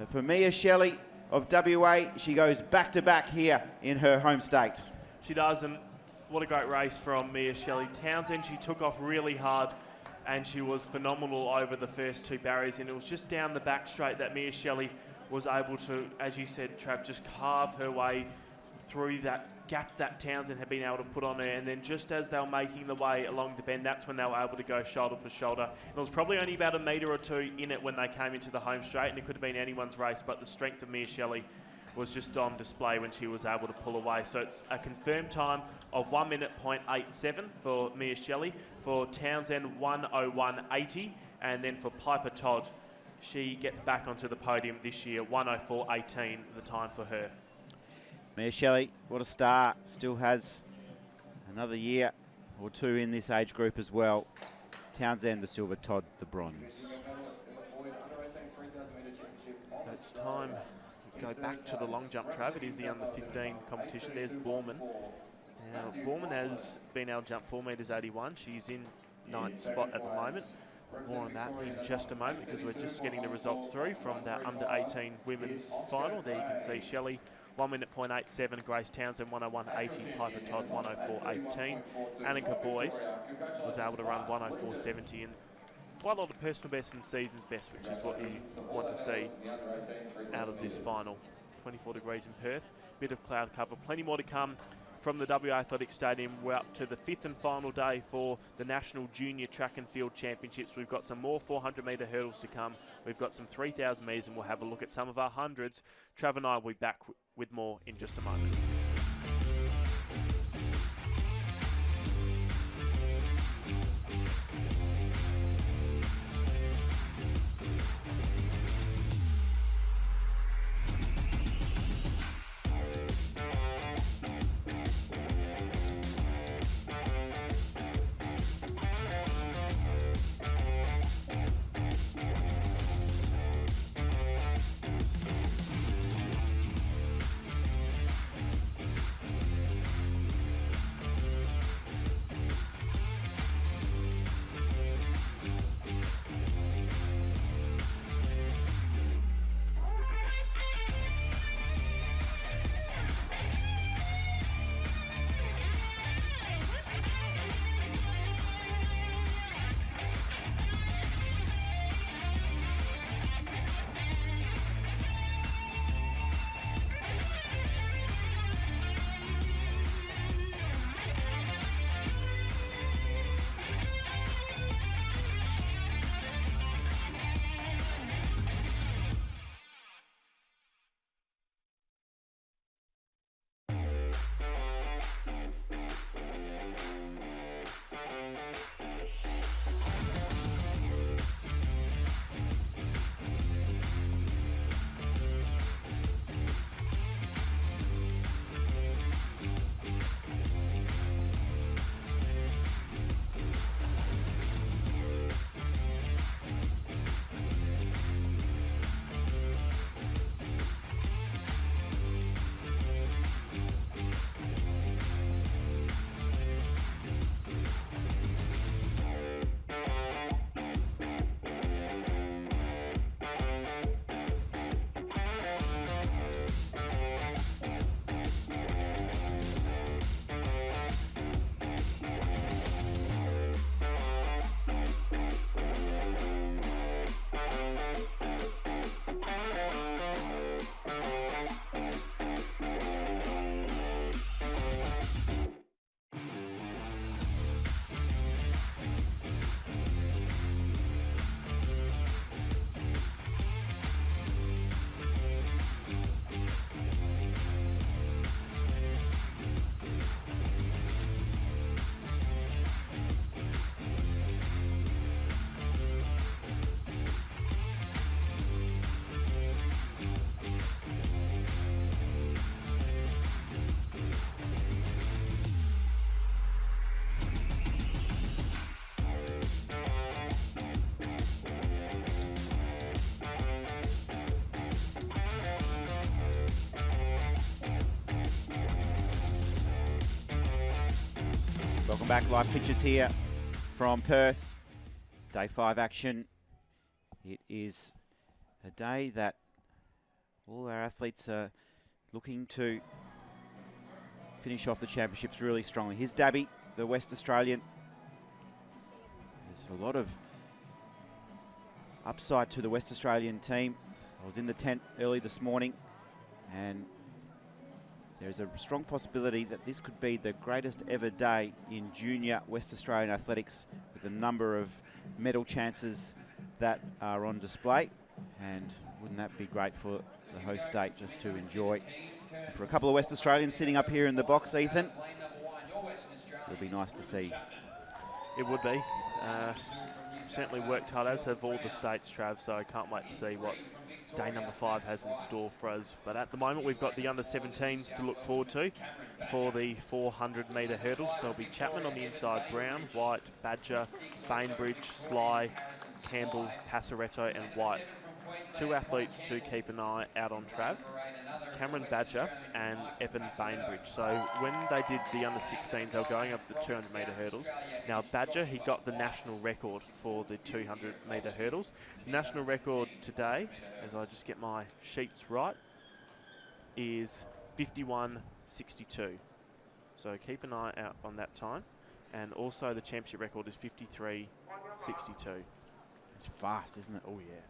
For Mia Shelley of WA, she goes back to back here in her home state. She does, and what a great race from Mia Shelley. Townsend, she took off really hard and she was phenomenal over the first two barriers, and it was just down the back straight that Mia Shelley was able to, as you said, Trav, just carve her way through that gap that Townsend had been able to put on her. And then just as they were making the way along the bend, that's when they were able to go shoulder for shoulder. And it was probably only about a metre or two in it when they came into the home straight, and it could have been anyone's race, but the strength of Mia Shelley was just on display when she was able to pull away. So it's a confirmed time of 1:87 for Mia Shelley. For Townsend, 1:01.80. And then for Piper Todd, she gets back onto the podium this year, 1:04.18, the time for her. Mia Shelley, what a star. Still has another year or two in this age group as well. Townsend, the silver, Todd, the bronze. It's time to go back to the long jump, Trav. It is the under-15 competition. There's Borman. Now, Borman has been able to jump 4.81 metres. She's in 9th spot at the moment. More on that in just a moment, because we're just getting the results through from that under-18 women's final. There you can see Shelley, 1:87, Grace Townsend, 1:01.80, Piper Todd, 1:04.18. Annika Boyce was able to run 1:04.70, and quite a lot of personal bests and season's best, which is what you want to see out of this final. 24 degrees in Perth, bit of cloud cover, plenty more to come from the WA Athletics Stadium. We're up to the 5th and final day for the National Junior Track and Field Championships. We've got some more 400-metre hurdles to come. We've got some 3,000 metres, and we'll have a look at some of our hundreds. Trav and I will be back with more in just a moment. Welcome back, live pitches here from Perth. Day 5 action. It is a day that all our athletes are looking to finish off the championships really strongly. Here's Dabby, the West Australian. There's a lot of upside to the West Australian team. I was in the tent early this morning, and there's a strong possibility that this could be the greatest ever day in junior West Australian athletics, with the number of medal chances that are on display. And wouldn't that be great for the host state just to enjoy? And for a couple of West Australians sitting up here in the box, Ethan, it'll be nice to see. It would be. Certainly worked hard, as have all the states, Trav, so I can't wait to see what day number 5 has in store for us. But at the moment, we've got the under-17s to look forward to for the 400-metre hurdles. So it'll be Chapman on the inside, Brown, White, Badger, Bainbridge, Sly, Campbell, Passaretto and White. 2 athletes to keep an eye out on, Trav. Cameron Badger and Evan Bainbridge. So when they did the under-16s, they were going up the 200-metre hurdles. Now Badger, he got the national record for the 200-metre hurdles. The national record today, as I just get my sheets right, is 51.62. So keep an eye out on that time. And also the championship record is 53.62. It's fast, isn't it? Oh, yeah.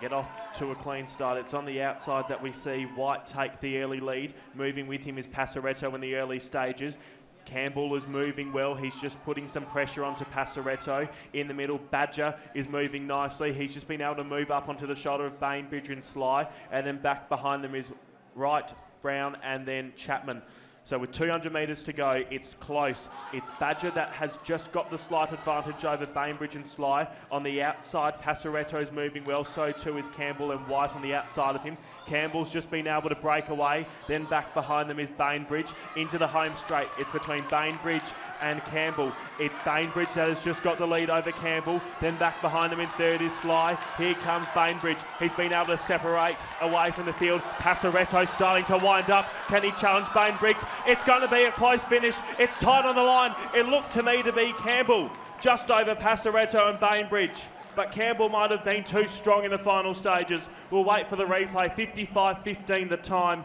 Get off to a clean start. It's on the outside that we see White take the early lead. Moving with him is Passaretto in the early stages. Campbell is moving well. He's just putting some pressure onto Passaretto. In the middle, Badger is moving nicely. He's just been able to move up onto the shoulder of Bainbridge and Sly. And then back behind them is Wright, Brown, and then Chapman. So with 200 metres to go, it's close. It's Badger that has just got the slight advantage over Bainbridge and Sly. On the outside, Passaretto's moving well, so too is Campbell and White on the outside of him. Campbell's just been able to break away. Then back behind them is Bainbridge. Into the home straight. It's between Bainbridge and Campbell. It's Bainbridge that has just got the lead over Campbell. Then back behind them in third is Sly. Here comes Bainbridge. He's been able to separate away from the field. Passaretto starting to wind up. Can he challenge Bainbridge? It's going to be a close finish. It's tight on the line. It looked to me to be Campbell just over Passaretto and Bainbridge. But Campbell might have been too strong in the final stages. We'll wait for the replay. 55.15 the time.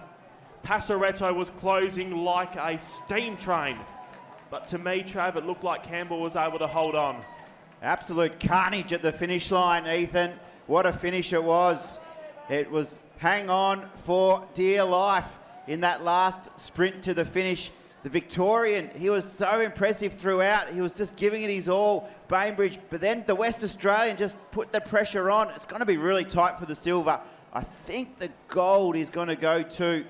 Passaretto was closing like a steam train. But to me, Trav, it looked like Campbell was able to hold on. Absolute carnage at the finish line, Ethan. What a finish it was. It was hang on for dear life in that last sprint to the finish. The Victorian, he was so impressive throughout. He was just giving it his all, Bainbridge. But then the West Australian just put the pressure on. It's going to be really tight for the silver. I think the gold is going to go to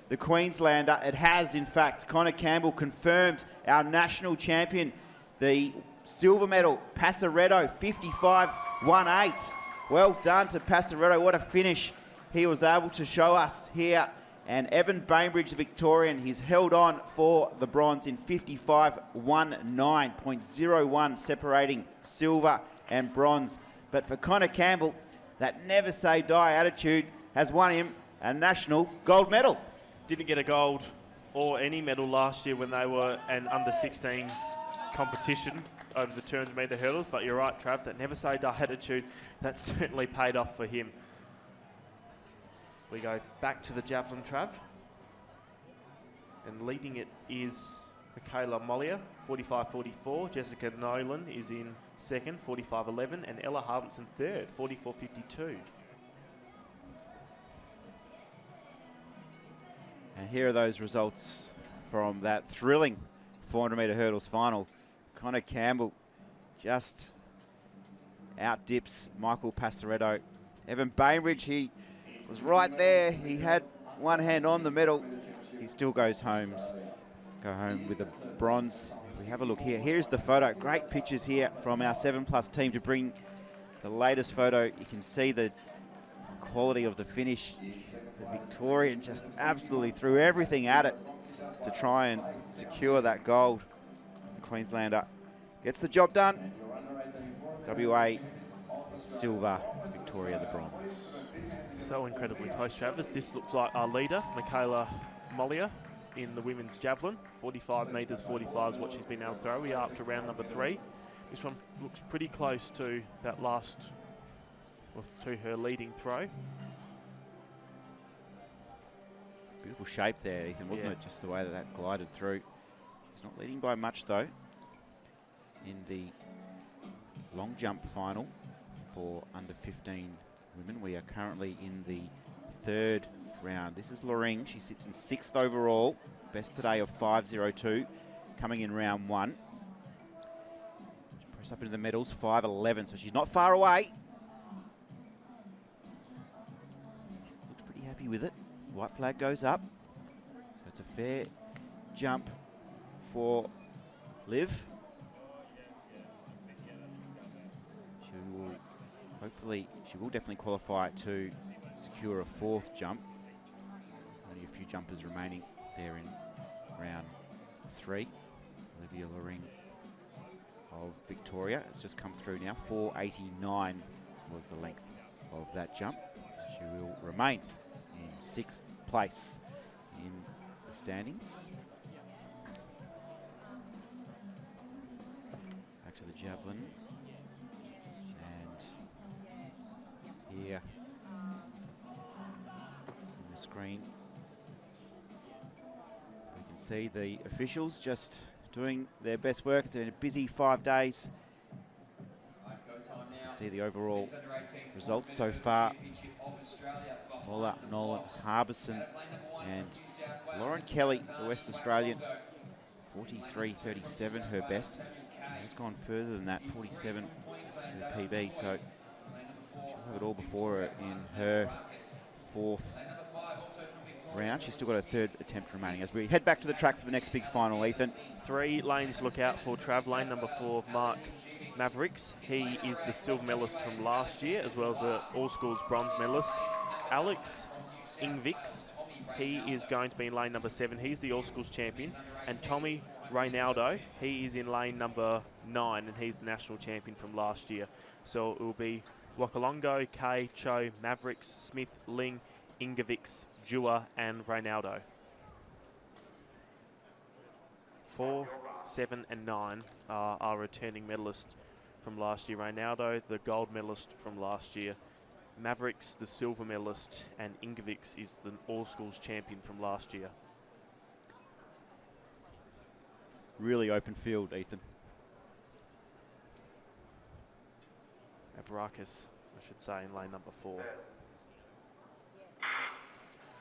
the Queenslander. It has, in fact. Connor Campbell confirmed our national champion. The silver medal, Passaretto, 55.18. Well done to Passaretto. What a finish he was able to show us here. And Evan Bainbridge, the Victorian, he's held on for the bronze in 55.19.01, separating silver and bronze. But for Connor Campbell, that never say die attitude has won him a national gold medal. Didn't get a gold or any medal last year when they were an under-16 competition over the 200-metre hurdles. But you're right, Trav, that never say die attitude, that certainly paid off for him. We go back to the javelin, Trav. And leading it is Michaela Mollier, 45.44. Jessica Nolan is in second, 45.11. And Ella Harbinson third, 44.52. And here are those results from that thrilling 400-metre hurdles final. Connor Campbell just outdips Michael Passaretto. Evan Bainbridge, he was right there. He had one hand on the medal. He still goes home with the bronze. If we have a look here, here's the photo. Great pictures here from our 7+ team to bring the latest photo, you can see the quality of the finish. The Victorian just absolutely threw everything at it to try and secure that gold. The Queenslander gets the job done. WA silver, Victoria the bronze. So incredibly close, Travis. This looks like our leader, Michaela Mollier, in the women's javelin. 45 metres 45 is what she's been able to throw. We are up to round number 3. This one looks pretty close to that last, or to her leading throw. Beautiful shape there, Ethan, wasn't it? Just the way that that glided through. He's not leading by much, though, in the long jump final for under 15 women. We are currently in the 3rd round. This is Loring. She sits in 6th overall. Best today of 5.02, coming in round 1. She press up into the medals, 5.11, so she's not far away. Looks pretty happy with it. White flag goes up. So it's a fair jump for Liv. She will definitely qualify to secure a 4th jump. Only a few jumpers remaining there in round 3. Olivia Loring of Victoria has just come through now. 4.89 was the length of that jump. She will remain in 6th place in the standings. Back to the javelin. And here on the screen, we can see the officials just doing their best work. It's been a busy 5 days. You can see the overall results so far. Mola, Nolan, Harbison and Lauren Kelly, the West Australian, 43.37 her best. She has gone further than that, 47 her PB, so she'll have it all before her in her 4th round. She's still got a 3rd attempt remaining as we head back to the track for the next big final, Ethan. 3 lanes look out for Trav. Lane number 4, Mark Mavericks. He is the silver medalist from last year, as well as the All Schools bronze medalist. Alex Ingvix, he is going to be in lane number 7. He's the All Schools champion. And Tommy Reynaldo, he is in lane number 9, and he's the national champion from last year. So it will be Wakalongo, Kay, Cho, Mavericks, Smith, Ling, Ingvix, Jua, and Reynaldo. 4, 7, and 9 are our returning medalists from last year. Reynaldo, the gold medalist from last year. Mavericks, the silver medalist, and Ingvix is the All Schools champion from last year. Really open field, Ethan. Mavrakis, I should say, in lane number 4.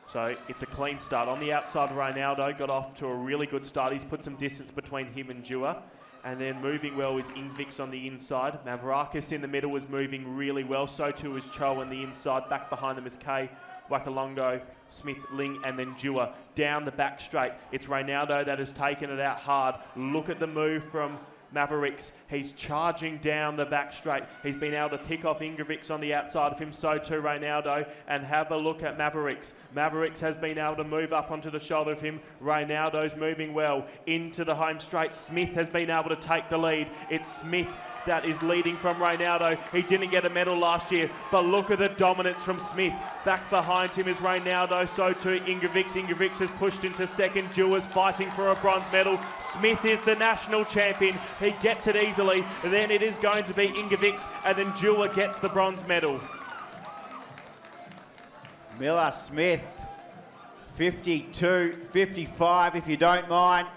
So it's a clean start. On the outside, Reynaldo got off to a really good start. He's put some distance between him and Jua. And then moving well is Ingvix on the inside. Mavrakis in the middle was moving really well. So too is Cho on the inside. Back behind them is Kay, Wakalongo, Smith, Ling, and then Jua. Down the back straight, it's Reynaldo that has taken it out hard. Look at the move from Mavericks. He's charging down the back straight. He's been able to pick off Ingvix on the outside of him, so too Reynaldo. And have a look at Mavericks. Mavericks has been able to move up onto the shoulder of him. Reynaldo's moving well into the home straight. Smith has been able to take the lead. It's Smith that is leading from Reynaldo. He didn't get a medal last year, but look at the dominance from Smith. Back behind him is Reynaldo, so too Ingvix. Ingvix has pushed into second. Jua's fighting for a bronze medal. Smith is the national champion. He gets it easily. Then it is going to be Ingvix, and then Jua gets the bronze medal. Miller Smith, 52.55 if you don't mind.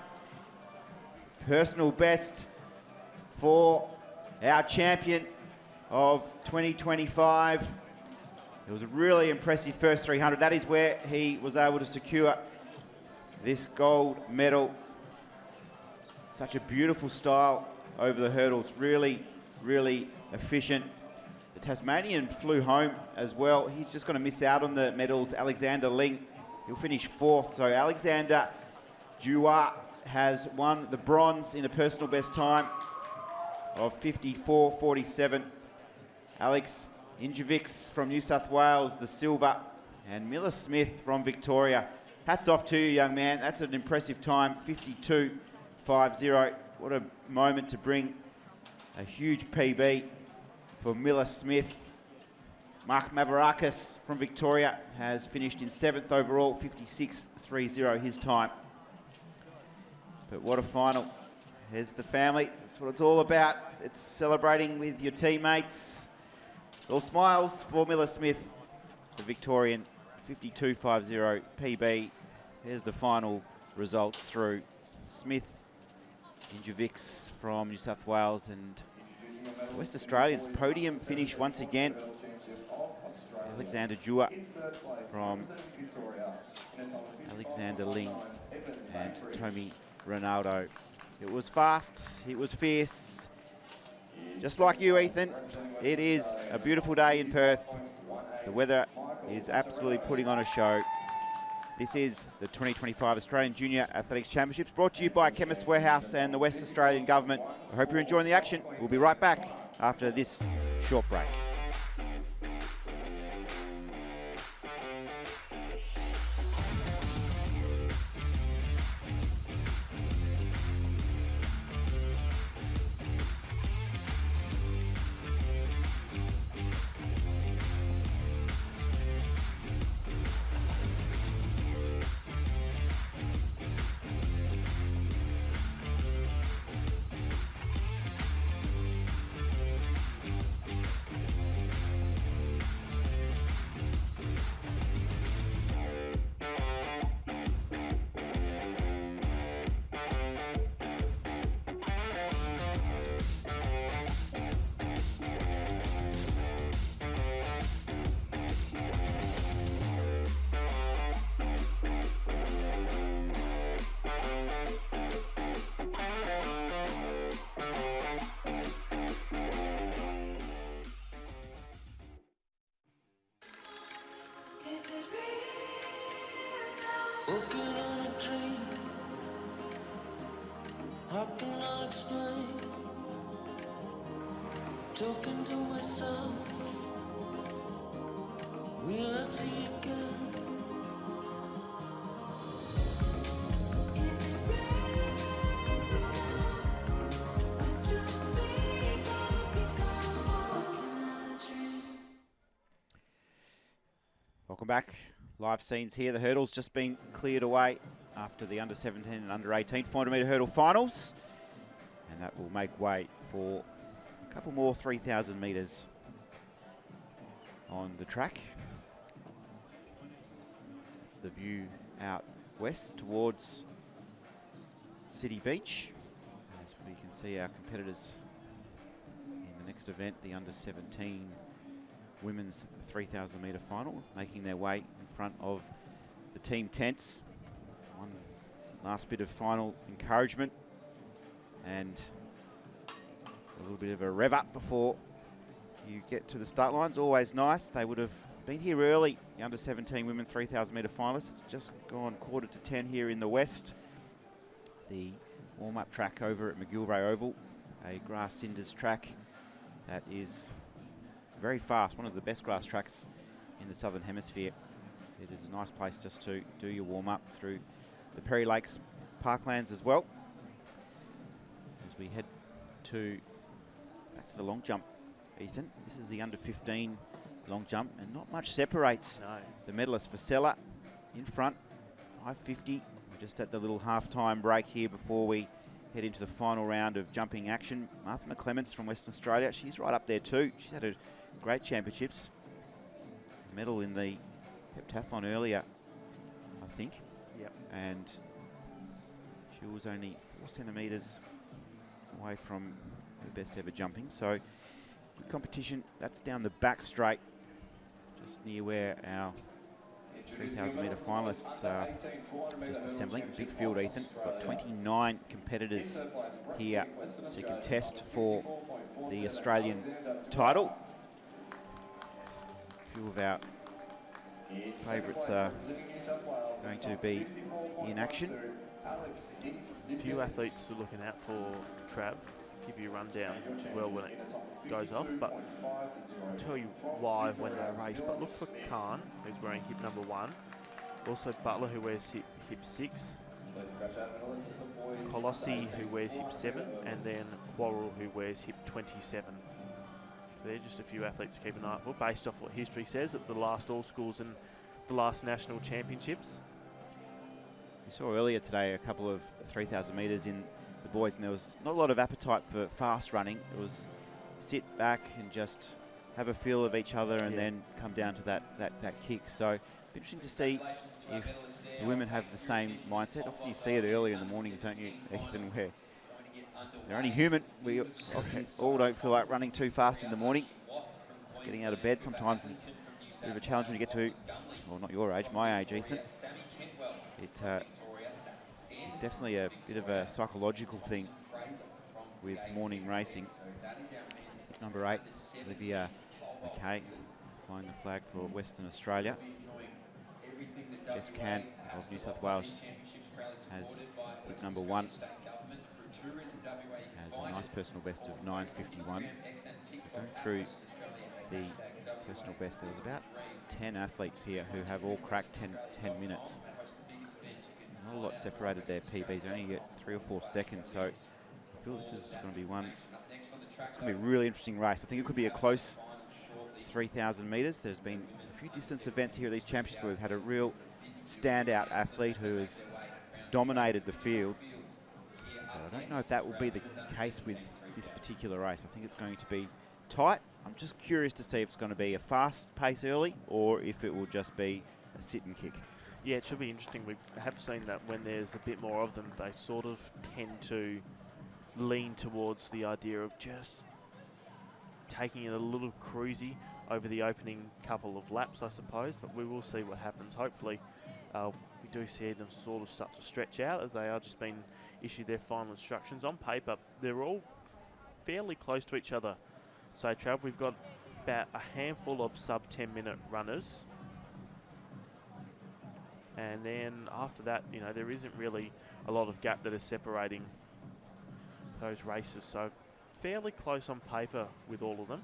Personal best for our champion of 2025. It was a really impressive first 300. That is where he was able to secure this gold medal. Such a beautiful style over the hurdles. Really, really efficient. The Tasmanian flew home as well. He's just going to miss out on the medals. Alexander Ling, he'll finish 4th. So Alexander Jua has won the bronze in a personal best time of 54.47. Alex Injovics from New South Wales, the silver, and Miller Smith from Victoria. Hats off to you, young man. That's an impressive time, 52.50. What a moment to bring a huge PB for Miller Smith. Mark Mavarakis from Victoria has finished in 7th overall, 56.30 his time. But what a final. Here's the family. That's what it's all about. It's celebrating with your teammates. It's all smiles for Miller Smith, the Victorian, 52.50 PB. Here's the final results through Smith, Injovics from New South Wales, and West Australians podium finish once again. Alexander Jua from Alexander Ling and Tommy Ronaldo. It was fast, it was fierce. Just like you, Ethan, it is a beautiful day in Perth. The weather is absolutely putting on a show. This is the 2025 Australian Junior Athletics Championships, brought to you by Chemist Warehouse and the West Australian Government. I hope you're enjoying the action. We'll be right back after this short break. Walking on a dream, how can I explain? Talking to myself, will I see again? Is it real? Would you think I become walking on a dream? Welcome back. Live scenes here. The hurdle's just been cleared away after the under 17 and under 18 400 metre hurdle finals. And that will make way for a couple more 3,000 metres on the track. That's the view out west towards City Beach. As we can see our competitors in the next event, the under 17 women's 3,000 metre final, making their way in front of the team tents. One last bit of final encouragement and a little bit of a rev up before you get to the start lines. Always nice. They would have been here early, the under 17 women 3,000 metre finalists. It's just gone 9:45 here in the west. The warm-up track over at McGilvray Oval, a grass cinders track that is very fast, one of the best grass tracks in the Southern Hemisphere. It is a nice place just to do your warm-up through the Perry Lakes parklands as well. As we head back to the long jump, Ethan, this is the under 15 long jump, and not much separates the medalist. Vasella in front, 5:50. We're just at the little half-time break here before we head into the final round of jumping action. Martha McClements from Western Australia, she's right up there too. She's had a great championships. Medal in the heptathlon earlier, I think. Yep. And she was only 4 centimetres away from her best ever jumping. So good competition. That's down the back straight, just near where our 3,000 metre finalists are just assembling. Big field, Ethan. We've got 29 competitors here to contest for the Australian title. A few of our favourites are going to be in action. A few athletes to looking out for, Trav. give you a rundown well when it goes off, but I'll tell you why when they race. But look for Khan, who's wearing hip number 1. Also Butler, who wears hip 6. Colossi, who wears hip 7. And then Quarrel, who wears hip 27. They're just a few athletes to keep an eye out for, based off what history says at the last All Schools and the last National Championships. We saw earlier today a couple of 3,000 metres in the boys, and there was not a lot of appetite for fast running. It was sit back and just have a feel of each other and then come down to that kick. So it'd be interesting to see if the women have the same mindset. Often you see it earlier in the morning, don't you, Ethan, where they're only human. We often all don't feel like running too fast in the morning. Just getting out of bed sometimes is a bit of a challenge when you get to, well, not your age, my age, Ethan. It's definitely a bit of a psychological thing with morning racing. Number 8, Leah O'Brien, flying the flag for Western Australia. Jess Can of New South Wales has hip number 1. Has a nice personal best of 9:51. Going through the personal best, there was about 10 athletes here who have all cracked 10 minutes. Not a lot separated their PBs, only get 3 or 4 seconds, so I feel this is going to be one. It's going to be a really interesting race. I think it could be a close 3,000 metres. There's been a few distance events here at these championships where we've had a real standout athlete who has dominated the field. But I don't know if that will be the case with this particular race. I think it's going to be tight. I'm just curious to see if it's going to be a fast pace early or if it will just be a sit and kick. Yeah, it should be interesting. We have seen that when there's a bit more of them, they sort of tend to lean towards the idea of just taking it a little cruisy over the opening couple of laps, I suppose, but we will see what happens. Hopefully we do see them sort of start to stretch out as they are just being issued their final instructions. On paper, they're all fairly close to each other. So, Trav, we've got about a handful of sub 10-minute runners. And then after that, you know, there isn't really a lot of gap that is separating those races. So fairly close on paper with all of them.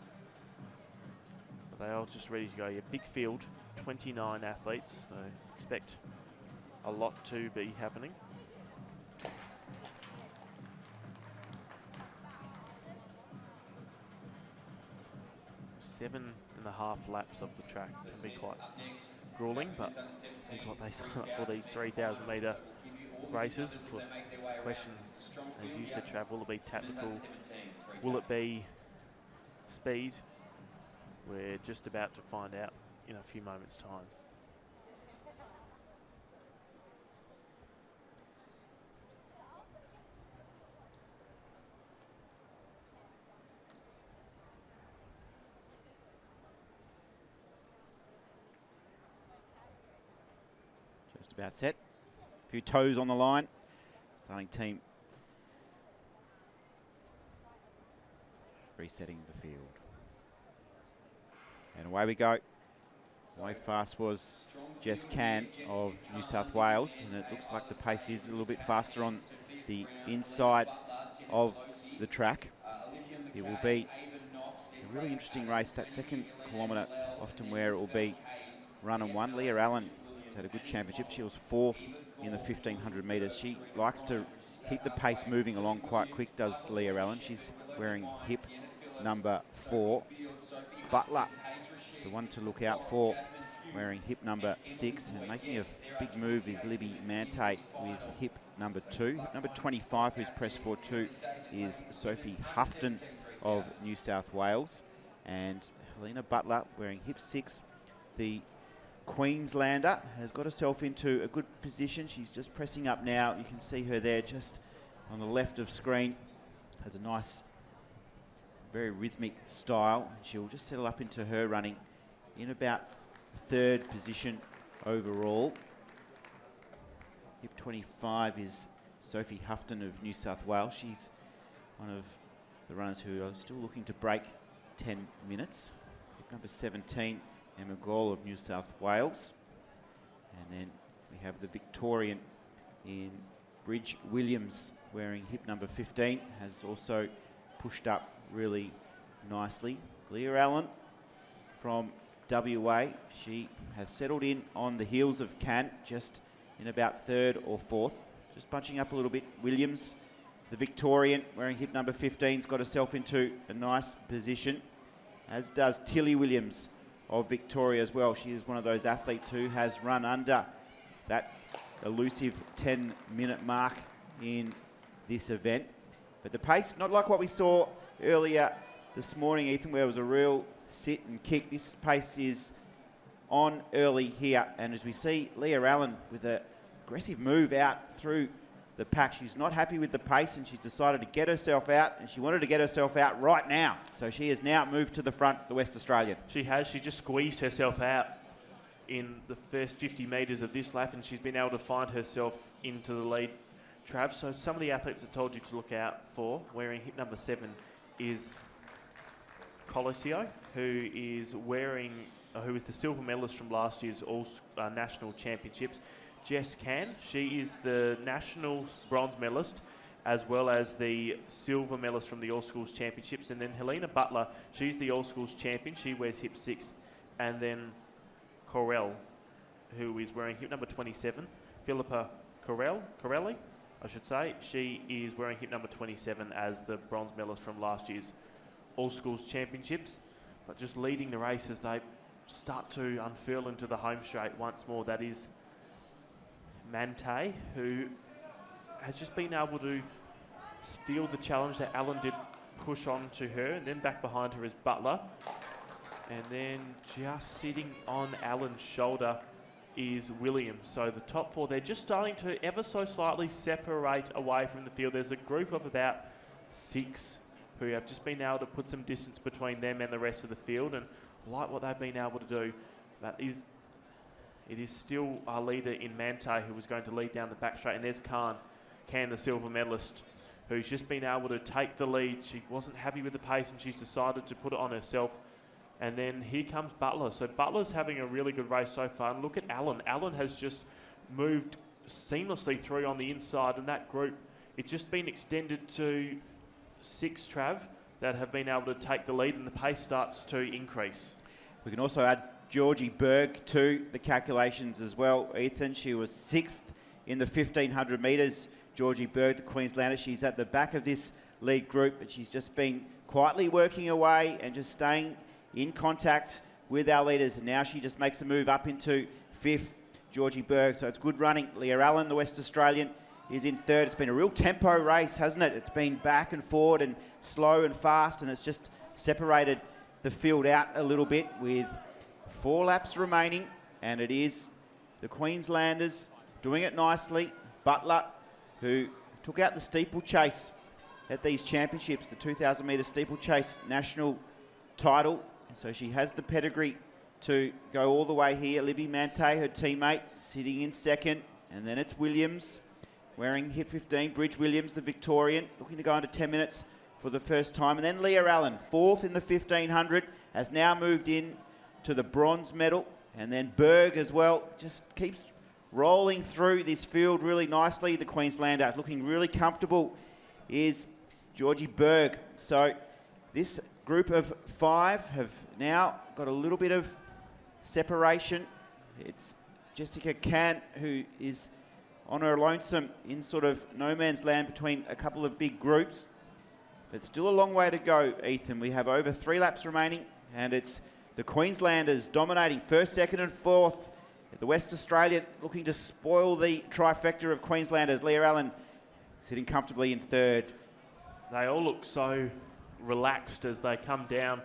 But they are just ready to go. Yeah, big field, 29 athletes. So expect a lot to be happening. Seven and a half laps of the track can be quite grueling, but is what they sign up for these 3,000 metre races. Question, as you said, Trav, will it be tactical? Will it be speed? We're just about to find out in a few moments' time. Just about set. A few toes on the line. Starting team resetting the field. And away we go. Way fast was Jess Can of New South Wales, and it looks like the pace is a little bit faster on the inside of the track. It will be a really interesting race, that second kilometre, often where it will be run and one. Leah Allen has had a good championship. She was 4th in the 1,500 metres. She likes to keep the pace moving along quite quick, does Leah Allen. She's wearing hip number 4. Butler, the one to look out for, wearing hip number 6, and making a big move is Libby Mante with hip number 2. Hip number 25, who's pressed for 2, is Sophie Houghton of New South Wales, and Helena Butler wearing hip 6. The Queenslander has got herself into a good position. She's just pressing up now. You can see her there just on the left of screen. Has a nice, very rhythmic style. She'll just settle up into her running in about 3rd position overall. Hip 25 is Sophie Houghton of New South Wales. She's one of the runners who are still looking to break 10 minutes. Hip number 17, Emma Gall of New South Wales. And then we have the Victorian in Bridge Williams wearing hip number 15, has also pushed up really nicely. Leah Allen from WA, she has settled in on the heels of Can, just in about third or fourth. Just bunching up a little bit. Williams, the Victorian, wearing hip number 15, has got herself into a nice position, as does Tilly Williams of Victoria as well. She is one of those athletes who has run under that elusive 10-minute mark in this event. But the pace, not like what we saw earlier this morning, Ethan, where it was a real sit and kick. This pace is on early here. And as we see Leah Allen with an aggressive move out through the pack, she's not happy with the pace and she's decided to get herself out, and she wanted to get herself out right now. So she has now moved to the front, the West Australian. She has. She just squeezed herself out in the first 50 metres of this lap, and she's been able to find herself into the lead, Trav. So some of the athletes I told you to look out for, wearing hip number 7, is Coliseo, who is the silver medalist from last year's national championships. Jess Can, she is the national bronze medalist, as well as the silver medalist from the All Schools Championships. And then Helena Butler, she's the All Schools champion. She wears hip 6. And then Corell, who is wearing hip number 27. Philippa Corelli, I should say. She is wearing hip number 27 as the bronze medalist from last year's All Schools Championships. But just leading the race as they start to unfurl into the home straight once more. That is Mante, who has just been able to feel the challenge that Allen did push on to her, and then back behind her is Butler. And then just sitting on Allen's shoulder is Williams. So the top 4, they're just starting to ever so slightly separate away from the field. There's a group of about 6 who have just been able to put some distance between them and the rest of the field, and like what they've been able to do. It is still our leader in Mante who was going to lead down the back straight, and there's Can, the silver medalist, who's just been able to take the lead. She wasn't happy with the pace and she's decided to put it on herself. And then here comes Butler. So Butler's having a really good race so far. And look at Allen. Allen has just moved seamlessly through on the inside, and that group, it's just been extended to 6, Trav, that have been able to take the lead, and the pace starts to increase. We can also add Georgie Berg to the calculations as well, Ethan. She was 6th in the 1,500 metres. Georgie Berg, the Queenslander, she's at the back of this lead group, but she's just been quietly working away and just staying in contact with our leaders. And now she just makes a move up into 5th, Georgie Berg. So it's good running. Leah Allen, the West Australian, is in 3rd. It's been a real tempo race, hasn't it? It's been back and forward and slow and fast, and it's just separated the field out a little bit with 4 laps remaining, and it is the Queenslanders doing it nicely. Butler, who took out the steeplechase at these championships, the 2,000 metre steeplechase national title. So she has the pedigree to go all the way here. Libby Mante, her teammate, sitting in 2nd. And then it's Williams, wearing hip 15. Bridge Williams, the Victorian, looking to go into 10 minutes for the first time. And then Leah Allen, 4th in the 1,500, has now moved in to the bronze medal. And then Berg as well, just keeps rolling through this field really nicely. The Queenslander looking really comfortable is Georgie Berg. So this group of 5 have now got a little bit of separation. It's Jessica Can, who is on her lonesome in sort of no man's land between a couple of big groups. But still a long way to go, Ethan. We have over 3 laps remaining, and it's the Queenslanders dominating 1st, 2nd and 4th. The West Australian looking to spoil the trifecta of Queenslanders. Leah Allen sitting comfortably in 3rd. They all look so relaxed as they come down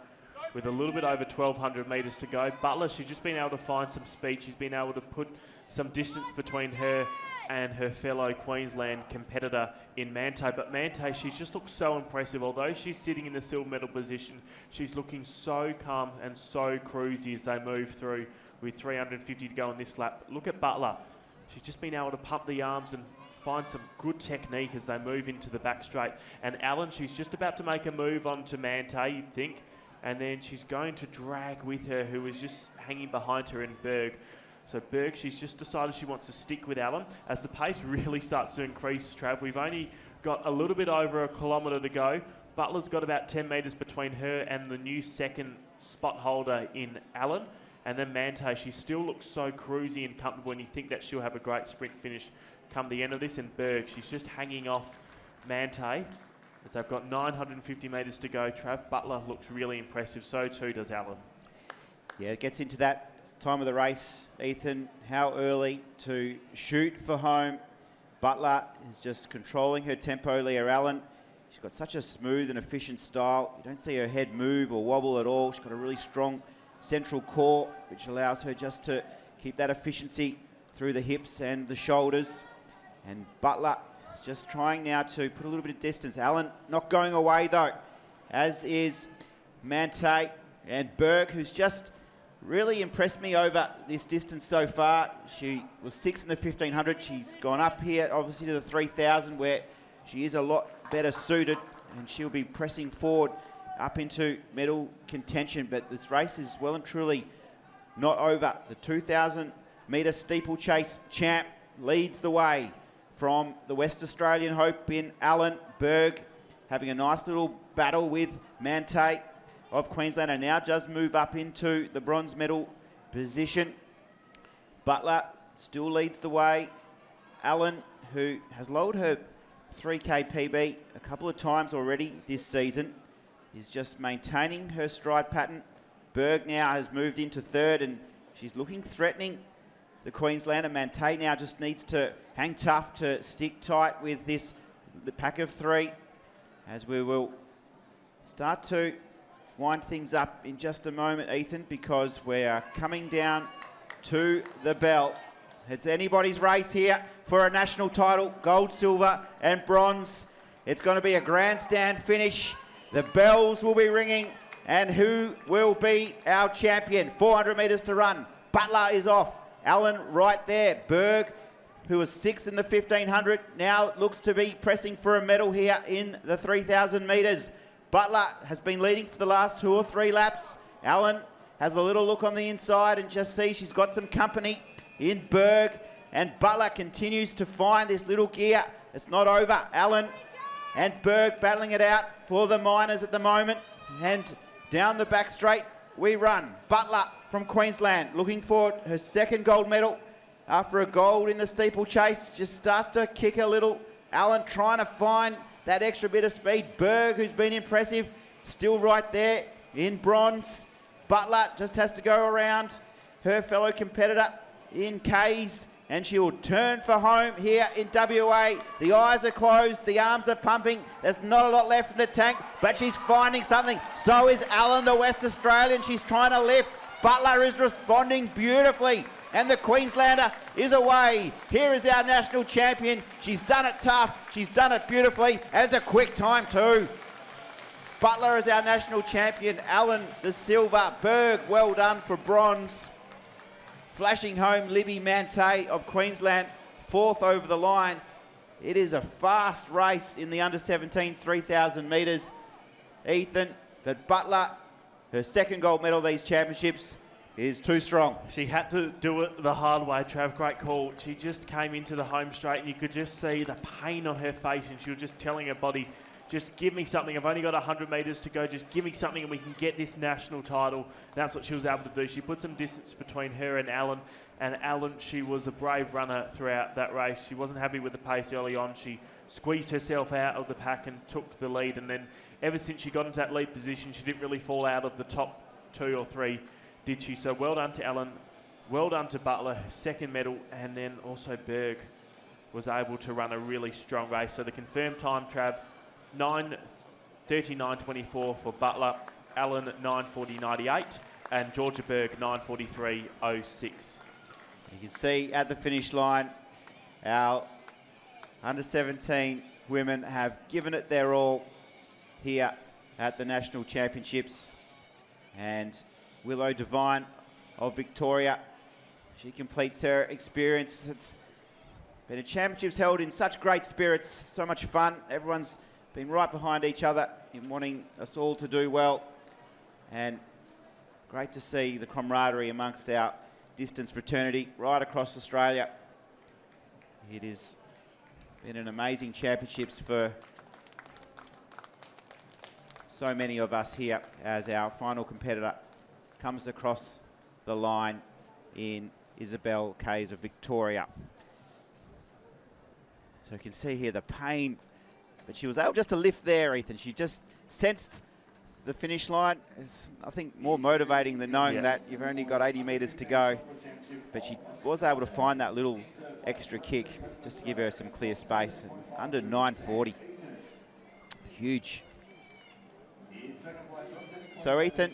with a little bit over 1,200 metres to go. Butler, she's just been able to find some speed. She's been able to put some distance between her and her fellow Queensland competitor in Mante. But Mante, she's just looked so impressive. Although she's sitting in the silver medal position, she's looking so calm and so cruisy as they move through with 350 to go in this lap. Look at Butler. She's just been able to pump the arms and find some good technique as they move into the back straight. And Allen, she's just about to make a move onto Mante, you'd think. And then she's going to drag with her, who is just hanging behind her in Berg. So Berg, she's just decided she wants to stick with Allen. As the pace really starts to increase, Trav, we've only got a little bit over 1 kilometre to go. Butler's got about 10 metres between her and the new second spot holder in Allen. And then Mante, she still looks so cruisy and comfortable, and you think that she'll have a great sprint finish come the end of this. And Berg, she's just hanging off Mante as they've got 950 metres to go. Trav, Butler looks really impressive, so too does Allen. Yeah, it gets into that time of the race, Ethan, how early to shoot for home. Butler is just controlling her tempo. Leah Allen, she's got such a smooth and efficient style. You don't see her head move or wobble at all. She's got a really strong central core, which allows her just to keep that efficiency through the hips and the shoulders. And Butler is just trying now to put a little bit of distance. Allen not going away though, as is Mante. And Berg, who's just really impressed me over this distance so far. She was 6th in the 1500. She's gone up here, obviously, to the 3000, where she is a lot better suited, and she'll be pressing forward up into medal contention. But this race is well and truly not over. The 2,000 metre steeplechase champ leads the way from the West Australian hope in Allen. Berg having a nice little battle with Mante of Queensland, and now does move up into the bronze medal position. Butler still leads the way. Allen, who has lowered her 3K PB a couple of times already this season, is just maintaining her stride pattern. Berg now has moved into third, and she's looking threatening, the Queenslander. Mante now just needs to hang tough to stick tight with the pack of three, as we will start to wind things up in just a moment, Ethan, because we are coming down to the bell. It's anybody's race here for a national title, gold, silver and bronze. It's going to be a grandstand finish. The bells will be ringing, and who will be our champion? 400 metres to run. Butler is off. Allen right there. Berg, who was 6th in the 1500, now looks to be pressing for a medal here in the 3000 metres. Butler has been leading for the last 2 or 3 laps. Allen has a little look on the inside and just see she's got some company in Berg. And Butler continues to find this little gear. It's not over. Allen and Berg battling it out for the minors at the moment. And down the back straight we run. Butler from Queensland looking for her second gold medal after a gold in the steeplechase. Just starts to kick a little. Allen trying to find that extra bit of speed. Berg, who's been impressive, still right there in bronze. Butler just has to go around her fellow competitor in K's, and she will turn for home here in WA. The eyes are closed, the arms are pumping. There's not a lot left in the tank, but she's finding something. So is Allen, the West Australian. She's trying to lift. Butler is responding beautifully, and the Queenslander is away. Here is our national champion. She's done it tough. She's done it beautifully, and it's a quick time too. Butler is our national champion. Allen, the silver. Berg, well done for bronze. Flashing home Libby Mante of Queensland, 4th over the line. It is a fast race in the under-17 3,000 metres, Ethan. But Butler, her second gold medal of these championships, is too strong. She had to do it the hard way, Trav. Great call. She just came into the home straight, and you could just see the pain on her face, and she was just telling her body, just give me something. I've only got 100 metres to go. Just give me something and we can get this national title. That's what she was able to do. She put some distance between her and Allen. And Allen, she was a brave runner throughout that race. She wasn't happy with the pace early on. She squeezed herself out of the pack and took the lead. And then ever since she got into that lead position, she didn't really fall out of the top 2 or 3, did she? So well done to Allen. Well done to Butler, second medal. And then also Berg was able to run a really strong race. So the confirmed time, Trav, 9:39.24 for Butler, Allen 9:40.98, and Georgia Berg 9:43.06. You can see at the finish line, our under-17 women have given it their all here at the National Championships. And Willow Devine of Victoria, she completes her experience. It's been a championships held in such great spirits, so much fun. Everyone's been right behind each other in wanting us all to do well, and great to see the camaraderie amongst our distance fraternity right across Australia. It has been an amazing championships for so many of us here as our final competitor comes across the line in Isabel Kays of Victoria. So you can see here the pain, but she was able just to lift there, Ethan. She just sensed the finish line. It's, I think, more motivating than knowing that you've only got 80 metres to go. But she was able to find that little extra kick just to give her some clear space. And under 9:40. Huge. So, Ethan,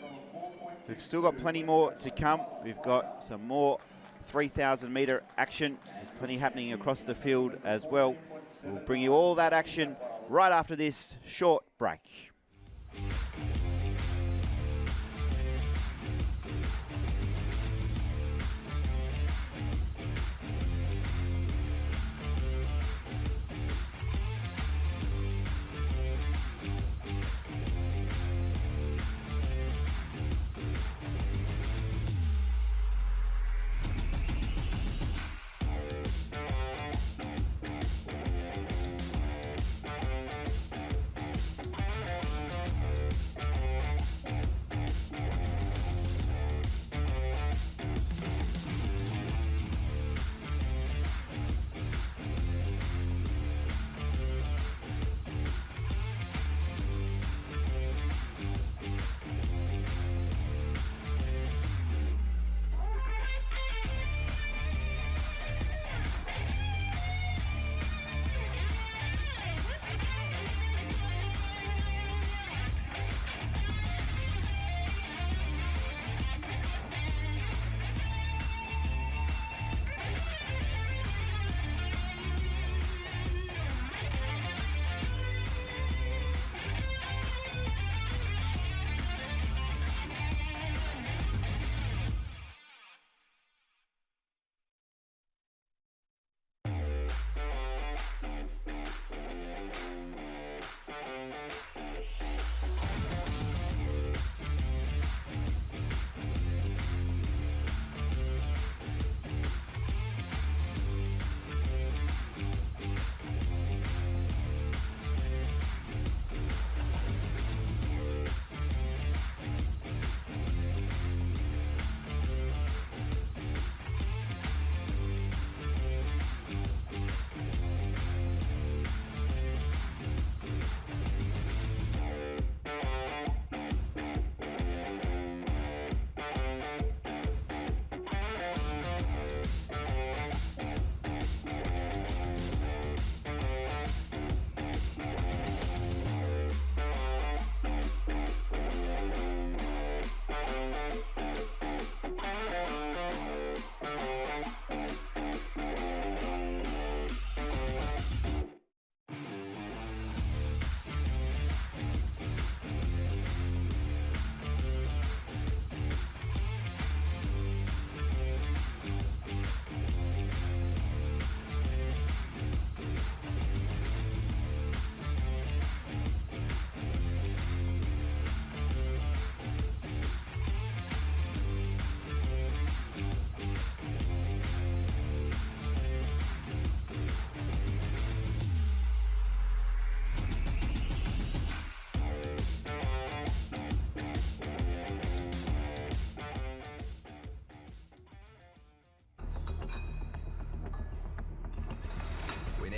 we've still got plenty more to come. We've got some more 3,000 metre action. There's plenty happening across the field as well. We'll bring you all that action right after this short break.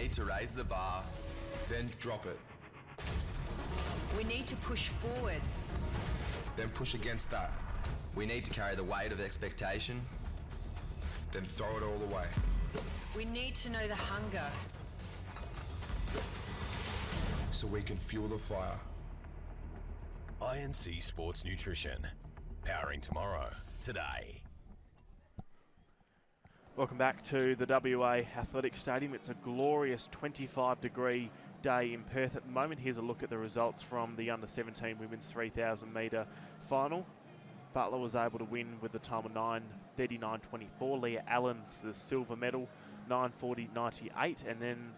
need to raise the bar, then drop it. We need to push forward. Then push against that. We need to carry the weight of expectation. Then throw it all away. We need to know the hunger. So we can fuel the fire. INC Sports Nutrition. Powering tomorrow, today. Welcome back to the WA Athletic Stadium. It's a glorious 25-degree day in Perth at the moment. Here's a look at the results from the under-17 women's 3,000 metre final. Butler was able to win with a time of 9:39.24. Leah Allen's the silver medal, 9:40.98, and then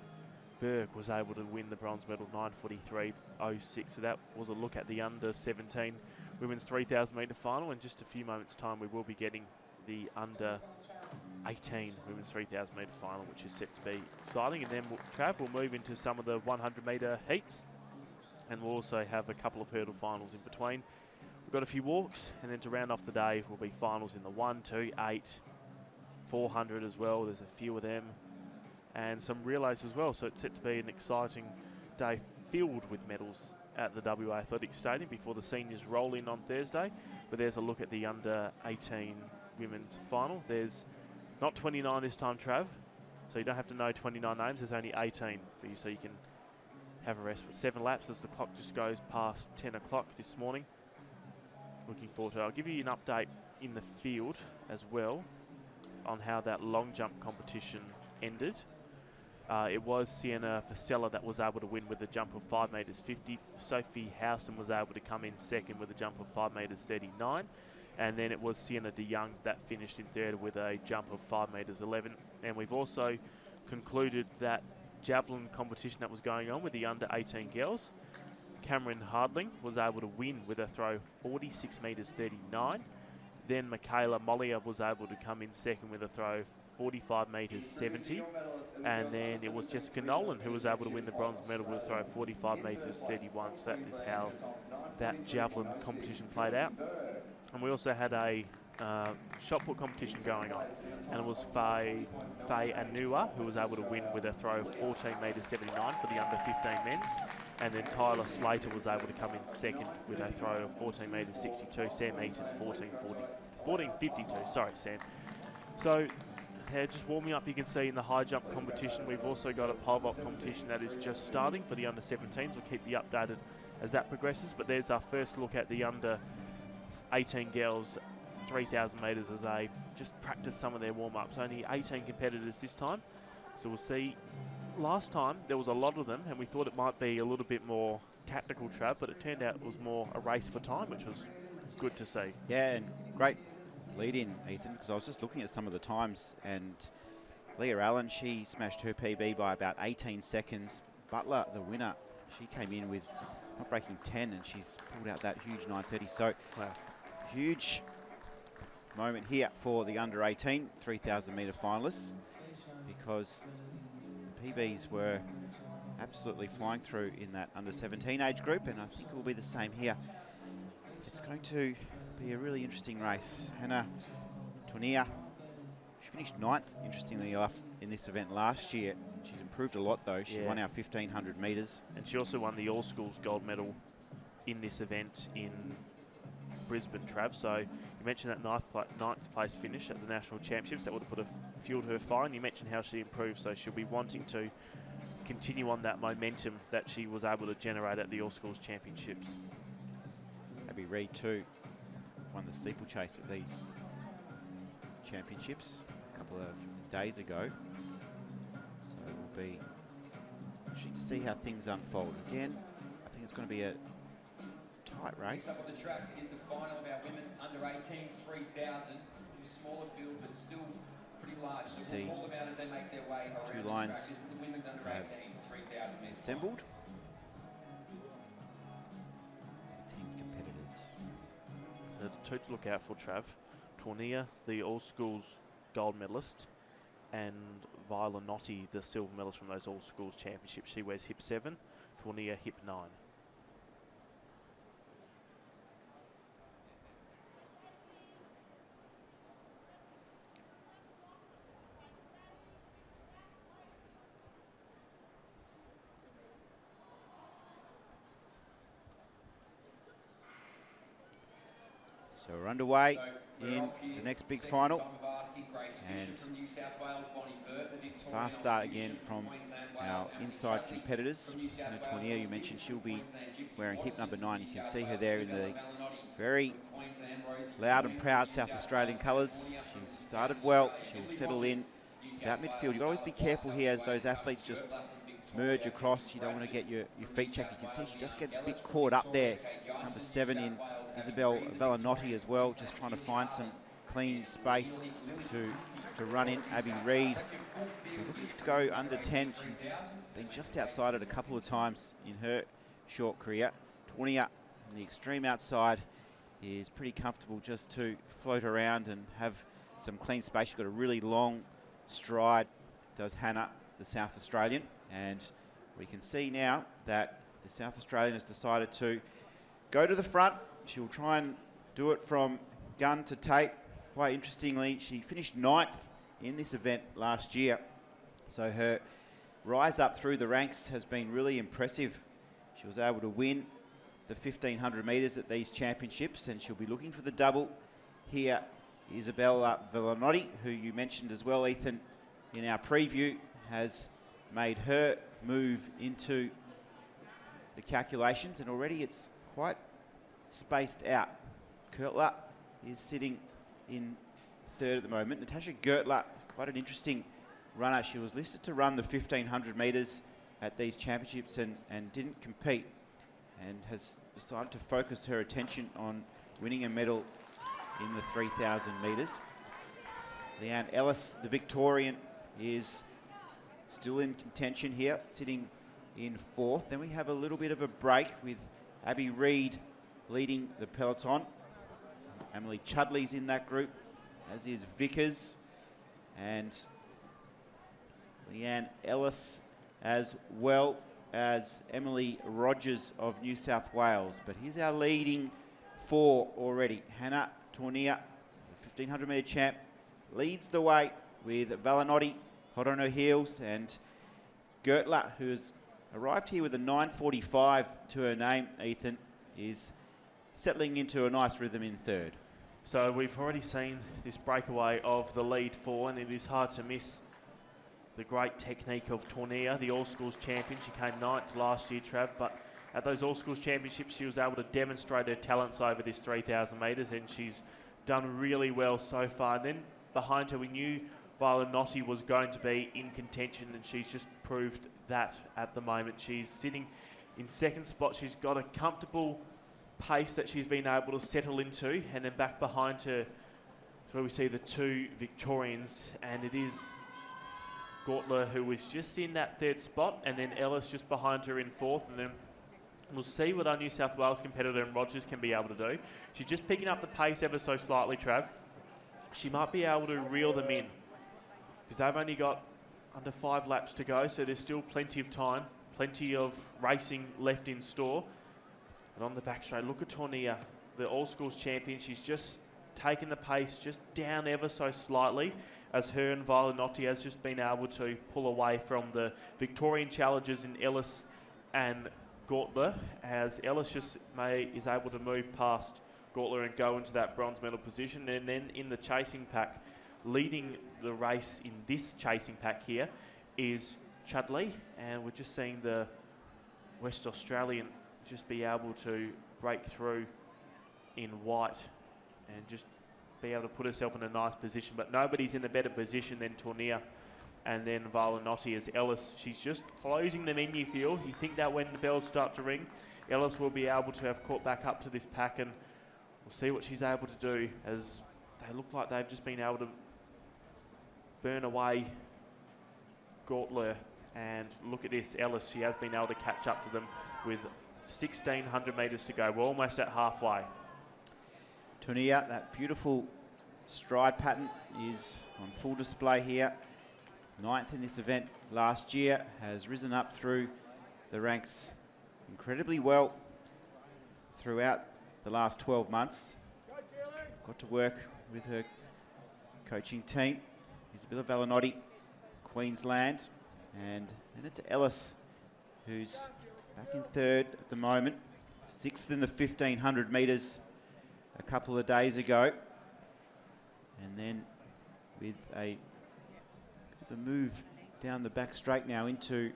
Burke was able to win the bronze medal, 9:43.06. So that was a look at the under-17 women's 3,000 metre final. In just a few moments' time, we will be getting the under-18 women's 3,000 metre final, which is set to be exciting. And then Trav will move into some of the 100 metre heats. and we'll also have a couple of hurdle finals in between. We've got a few walks, and then to round off the day will be finals in the 1, 2, 8, 400 as well. There's a few of them, and some relays as well. So it's set to be an exciting day filled with medals at the WA Athletics Stadium before the seniors roll in on Thursday. But there's a look at the under 18 women's final. There's not 29 this time, Trav, so you don't have to know 29 names. There's only 18 for you, so you can have a rest for 7 laps as the clock just goes past 10 o'clock this morning. Looking forward to it. I'll give you an update in the field as well on how that long jump competition ended. It was Sienna Fasella that was able to win with a jump of 5 metres 50. Sophie Howson was able to come in second with a jump of 5 metres 39. And then it was Sienna de Young that finished in third with a jump of 5 metres 11. And we've also concluded that javelin competition that was going on with the under 18 girls. Cameron Hardling was able to win with a throw 46 metres 39. Then Michaela Mollier was able to come in second with a throw 45 metres 70. And then it was Jessica Nolan who was able to win the bronze medal with a throw 45 metres 31. So that is how that javelin competition played out. And we also had a shot put competition going on, and it was Faye Anua who was able to win with a throw of 14 metres 79 for the under 15 men's, and then Tyler Slater was able to come in second with a throw of 14 metres 62. Sam Eaton 14.52. Sorry, Sam. So they're just warming up. You can see in the high jump competition. We've also got a pole vault competition that is just starting for the under 17s. We'll keep you updated as that progresses. But there's our first look at the under 18 girls 3,000 metres as they just practice some of their warm-ups. Only 18 competitors this time, so we'll see. Last time there was a lot of them, and we thought it might be a little bit more tactical, Trav, but it turned out it was more a race for time, which was good to see. Yeah, and great lead in, Ethan, because I was just looking at some of the times, and Leah Allen, she smashed her PB by about 18 seconds. Butler, the winner, she came in with not breaking 10, and she's pulled out that huge 9:30. So, wow, huge moment here for the under 18 3,000 metre finalists, because PBs were absolutely flying through in that under 17 age group, and I think it will be the same here. It's going to be a really interesting race. Hannah Tonia, she finished 9th, interestingly enough, in this event last year. She's improved a lot though. She won our 1,500 metres. And she also won the All Schools gold medal in this event in Brisbane, Trav. So you mentioned that ninth place finish at the National Championships. That would have fueled her fine. You mentioned how she improved, so she'll be wanting to continue on that momentum that she was able to generate at the All Schools Championships. Abby Reid too won the steeplechase at these championships a couple of days ago. So it will be interesting to see how things unfold. Again, I think it's going to be a tight race. Up on the track is the final of our women's under 18 3,000. A smaller field, but still pretty large. So we'll call them out as they make their way around two the lines track. This is the women's under 18 3,000 meters. Assembled. 18 competitors. The two to look out for, Trav. Tornia, the All Schools gold medalist, and Viola Notti, the silver medalist from those All Schools Championships. She wears hip 7, Tornia hip 9. So we're underway in the next big final, and fast start again from our inside competitors. Hannah Tournier, you mentioned she'll be wearing hip number 9. You can see her there in the very loud and proud South Australian colours. She's started well. She'll settle in about midfield. You've always be careful here as those athletes just merge across. You don't want to get your feet checked. You can see she just gets a bit caught up there. Number 7 in Isabel Vellanotti as well, just trying to find some clean space to run in. Abby Reid looking to go under 10. She's been just outside it a couple of times in her short career. Tournier on the extreme outside is pretty comfortable just to float around and have some clean space. She's got a really long stride, does Hannah, the South Australian. And we can see now that the South Australian has decided to go to the front. She'll try and do it from gun to tape. Quite interestingly, she finished 9th in this event last year. So her rise up through the ranks has been really impressive. She was able to win the 1500 metres at these championships, and she'll be looking for the double here. Isabella Villanotti, who you mentioned as well, Ethan, in our preview, has made her move into the calculations, and already it's quite spaced out. Gertler is sitting in 3rd at the moment. Natasha Gertler, quite an interesting runner. She was listed to run the 1500 metres at these championships and didn't compete, and has decided to focus her attention on winning a medal in the 3000 metres. Leanne Ellis, the Victorian, is still in contention here, sitting in 4th. Then we have a little bit of a break with Abby Reid leading the peloton. Emily Chudley's in that group, as is Vickers, and Leanne Ellis, as well as Emily Rogers of New South Wales. But here's our leading 4 already. Hannah Tournier, the 1500 metre champ, leads the way with Villanotti hot on her heels, and Gertler, who's arrived here with a 9:45 to her name, Ethan, is settling into a nice rhythm in 3rd. So we've already seen this breakaway of the lead 4, and it is hard to miss the great technique of Tournier, the All-Schools champion. She came 9th last year, Trav, but at those All-Schools championships, she was able to demonstrate her talents over this 3,000 metres, and she's done really well so far. And then behind her, we knew Villanotti was going to be in contention, and she's just proved that at the moment. She's sitting in 2nd spot. She's got a comfortable pace that she's been able to settle into, and then back behind her is where we see the 2 Victorians, and it is Gortler who is just in that 3rd spot, and then Ellis just behind her in 4th, and then we'll see what our New South Wales competitor and Rogers can be able to do. She's just picking up the pace ever so slightly, Trav. She might be able to reel them in, because they've only got under 5 laps to go, so there's still plenty of time, plenty of racing left in store. And on the back straight, look at Tournier, the All-Schools champion. She's just taken the pace just down ever so slightly, as her and Villanotti has just been able to pull away from the Victorian challengers in Ellis and Gortler, as Ellis just is able to move past Gortler and go into that bronze medal position. And then in the chasing pack, leading the race in this chasing pack here is Chudley, and we're just seeing the West Australian just be able to break through in white and just be able to put herself in a nice position. But nobody's in a better position than Tournier and then Villanotti, as Ellis, she's just closing them in, you feel. You think that when the bells start to ring, Ellis will be able to have caught back up to this pack, and we'll see what she's able to do, as they look like they've just been able to burn away Gortler. And look at this, Ellis, she has been able to catch up to them with 1,600 metres to go. We're almost at halfway. Tournier, that beautiful stride pattern is on full display here. 9th in this event last year, has risen up through the ranks incredibly well throughout the last 12 months. Got to work with her coaching team. Isabella Villanotti, Queensland, and then it's Ellis, who's back in 3rd at the moment, 6th in the 1,500 metres a couple of days ago. And then with a move down the back straight now into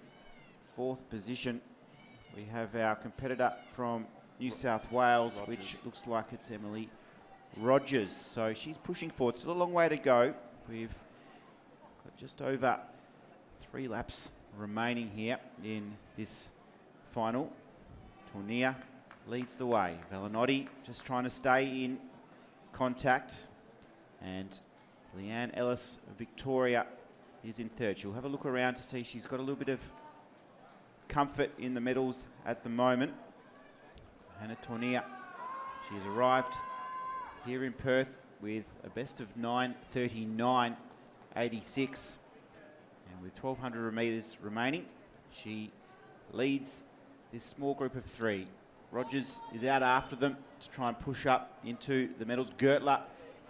4th position, we have our competitor from New South Wales, Rogers, which looks like it's Emily Rogers. So she's pushing forward. Still a long way to go. We've got just over 3 laps remaining here in this final. Tournier leads the way. Villanotti just trying to stay in contact. And Leanne Ellis, Victoria, is in 3rd. She'll have a look around to see she's got a little bit of comfort in the medals at the moment. Hannah Tournier, she's arrived here in Perth with a best of 9:39.86. And with 1,200 metres remaining, she leads this small group of three. Rogers is out after them to try and push up into the medals. Gertler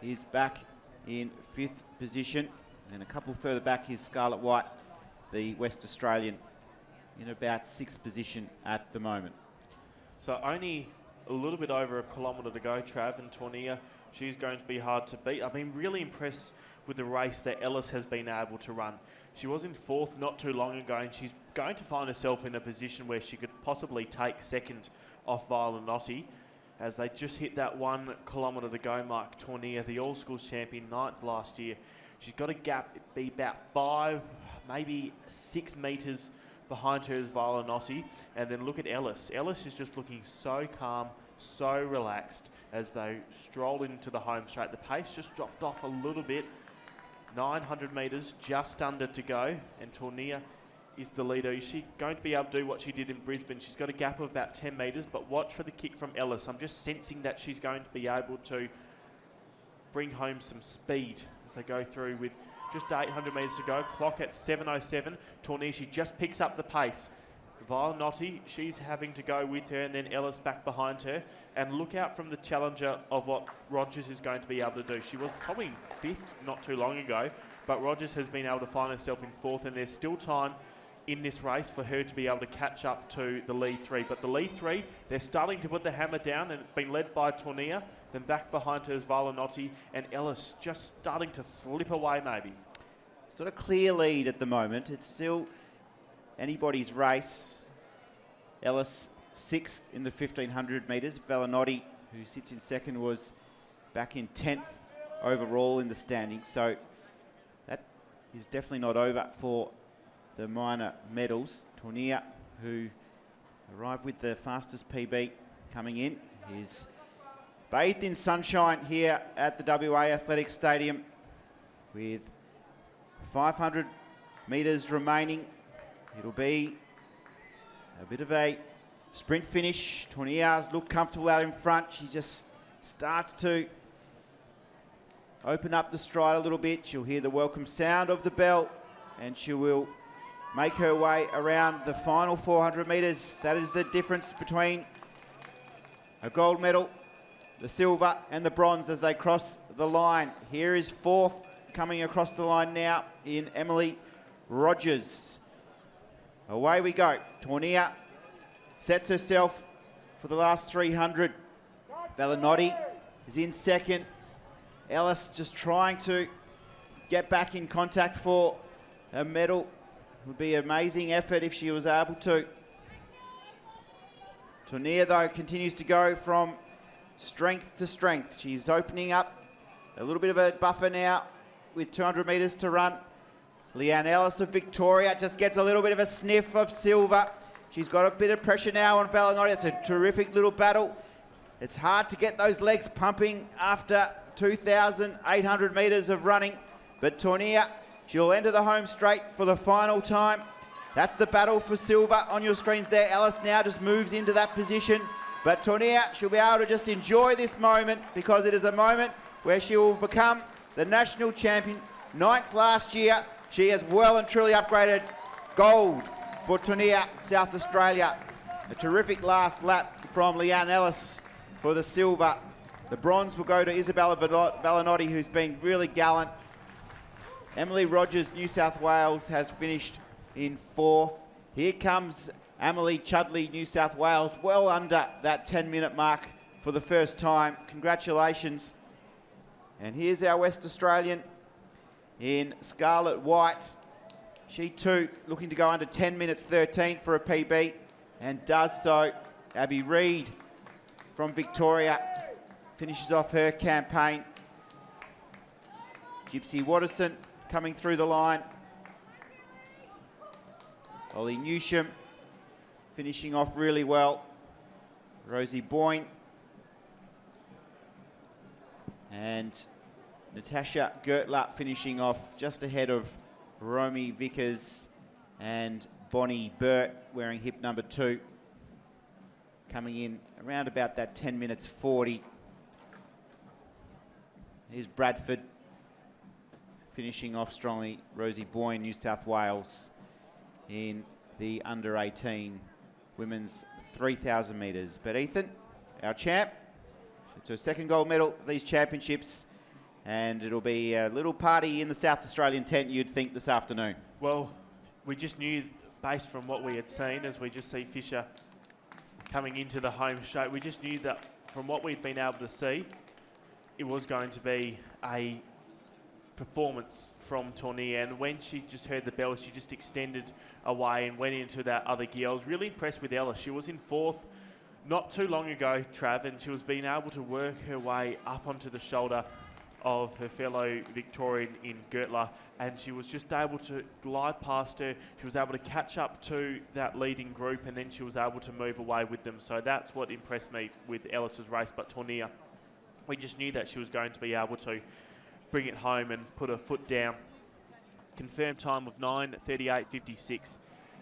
is back in 5th position. And a couple further back is Scarlett White, the West Australian, in about 6th position at the moment. So only a little bit over a kilometre to go, Trav, and Tornia, she's going to be hard to beat. I've been really impressed with the race that Ellis has been able to run. She was in 4th not too long ago, and she's going to find herself in a position where she could possibly take 2nd off Violinotti as they just hit that 1 kilometre to go mark. Tornia, the All-Schools champion, 9th last year. She's got a gap, be about 5, maybe 6 metres behind her is Violinotti. And then look at Ellis. Ellis is just looking so calm, so relaxed as they stroll into the home straight. The pace just dropped off a little bit. 900 metres, just under to go. And Tornia is the leader. Is she going to be able to do what she did in Brisbane? She's got a gap of about 10 metres, but watch for the kick from Ellis. I'm just sensing that she's going to be able to bring home some speed as they go through with just 800 metres to go. Clock at 7:07. Tornia, she just picks up the pace. Violinotti, she's having to go with her, and then Ellis back behind her. And look out from the challenger of what Rogers is going to be able to do. She was probably 5th not too long ago, but Rogers has been able to find herself in 4th, and there's still time in this race for her to be able to catch up to the lead 3. But the lead 3, they're starting to put the hammer down, and it's been led by Tornia. Then back behind her is Violinotti, and Ellis just starting to slip away maybe. It's not a clear lead at the moment. It's still anybody's race. Ellis 6th in the 1500 metres. Violinotti, who sits in 2nd, was back in 10th overall in the standings. So that is definitely not over for the minor medals. Tornia, who arrived with the fastest PB coming in, is bathed in sunshine here at the WA Athletics Stadium with 500 metres remaining. It'll be a bit of a sprint finish. Tornia's look comfortable out in front. She just starts to open up the stride a little bit. She'll hear the welcome sound of the bell, and she will make her way around the final 400 metres. That is the difference between a gold medal, the silver and the bronze as they cross the line. Here is 4th coming across the line now in Emily Rogers. Away we go. Tornia sets herself for the last 300. Violinotti is in 2nd. Ellis just trying to get back in contact for a medal. Would be an amazing effort if she was able to. Tornia, though, continues to go from strength to strength. She's opening up a little bit of a buffer now with 200 metres to run. Leanne Ellis of Victoria just gets a little bit of a sniff of silver. She's got a bit of pressure now on Violinotti. It's a terrific little battle. It's hard to get those legs pumping after 2,800 metres of running. But Tornia, she'll enter the home straight for the final time. That's the battle for silver on your screens there. Ellis now just moves into that position. But Tornia, she'll be able to just enjoy this moment because it is a moment where she will become the national champion. 9th last year. She has well and truly upgraded. Gold for Tornia, South Australia. A terrific last lap from Leanne Ellis for the silver. The bronze will go to Isabella Violinotti, who's been really gallant. Emily Rogers, New South Wales, has finished in 4th. Here comes Emily Chudley, New South Wales, well under that 10-minute mark for the first time. Congratulations. And here's our West Australian in Scarlett White. She too looking to go under 10 minutes 13 for a PB, and does so. Abby Reid from Victoria finishes off her campaign. Gypsy Watterson coming through the line. Ollie Newsham finishing off really well. Rosie Boyne and Natasha Gertler finishing off just ahead of Romy Vickers and Bonnie Burt wearing hip number 2. Coming in around about that 10 minutes 40. Here's Bradford finishing off strongly. Rosie Boyne, New South Wales, in the under 18 women's 3,000 metres. But Ethan, our champ, it's her second gold medal at these championships, and it'll be a little party in the South Australian tent, you'd think, this afternoon. Well, we just knew, based from what we had seen, as we just see Fisher coming into the home straight, we just knew that from what we'd been able to see, it was going to be a performance from Tornia. And when she just heard the bell, she just extended away and went into that other gear. I was really impressed with Ella. She was in fourth not too long ago, Trav, and she was being able to work her way up onto the shoulder of her fellow Victorian in Gertler, and she was just able to glide past her. She was able to catch up to that leading group, and then she was able to move away with them. So that's what impressed me with Ellis's race. But Tornia, we just knew that she was going to be able to bring it home and put her foot down. Confirmed time of 9:38.56.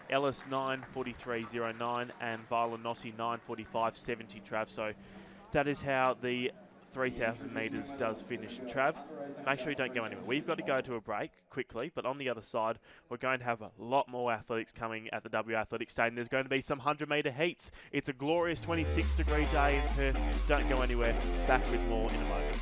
Ellis 9:43.09 and Viola Nossi 9:45.70, Trav. So that is how the 3,000 metres does finish. Trav, make sure you don't go anywhere. We've got to go to a break quickly, but on the other side, we're going to have a lot more athletics coming at the WA Athletics Stadium. There's going to be some 100-metre heats. It's a glorious 26-degree day in Perth. Don't go anywhere. Back with more in a moment.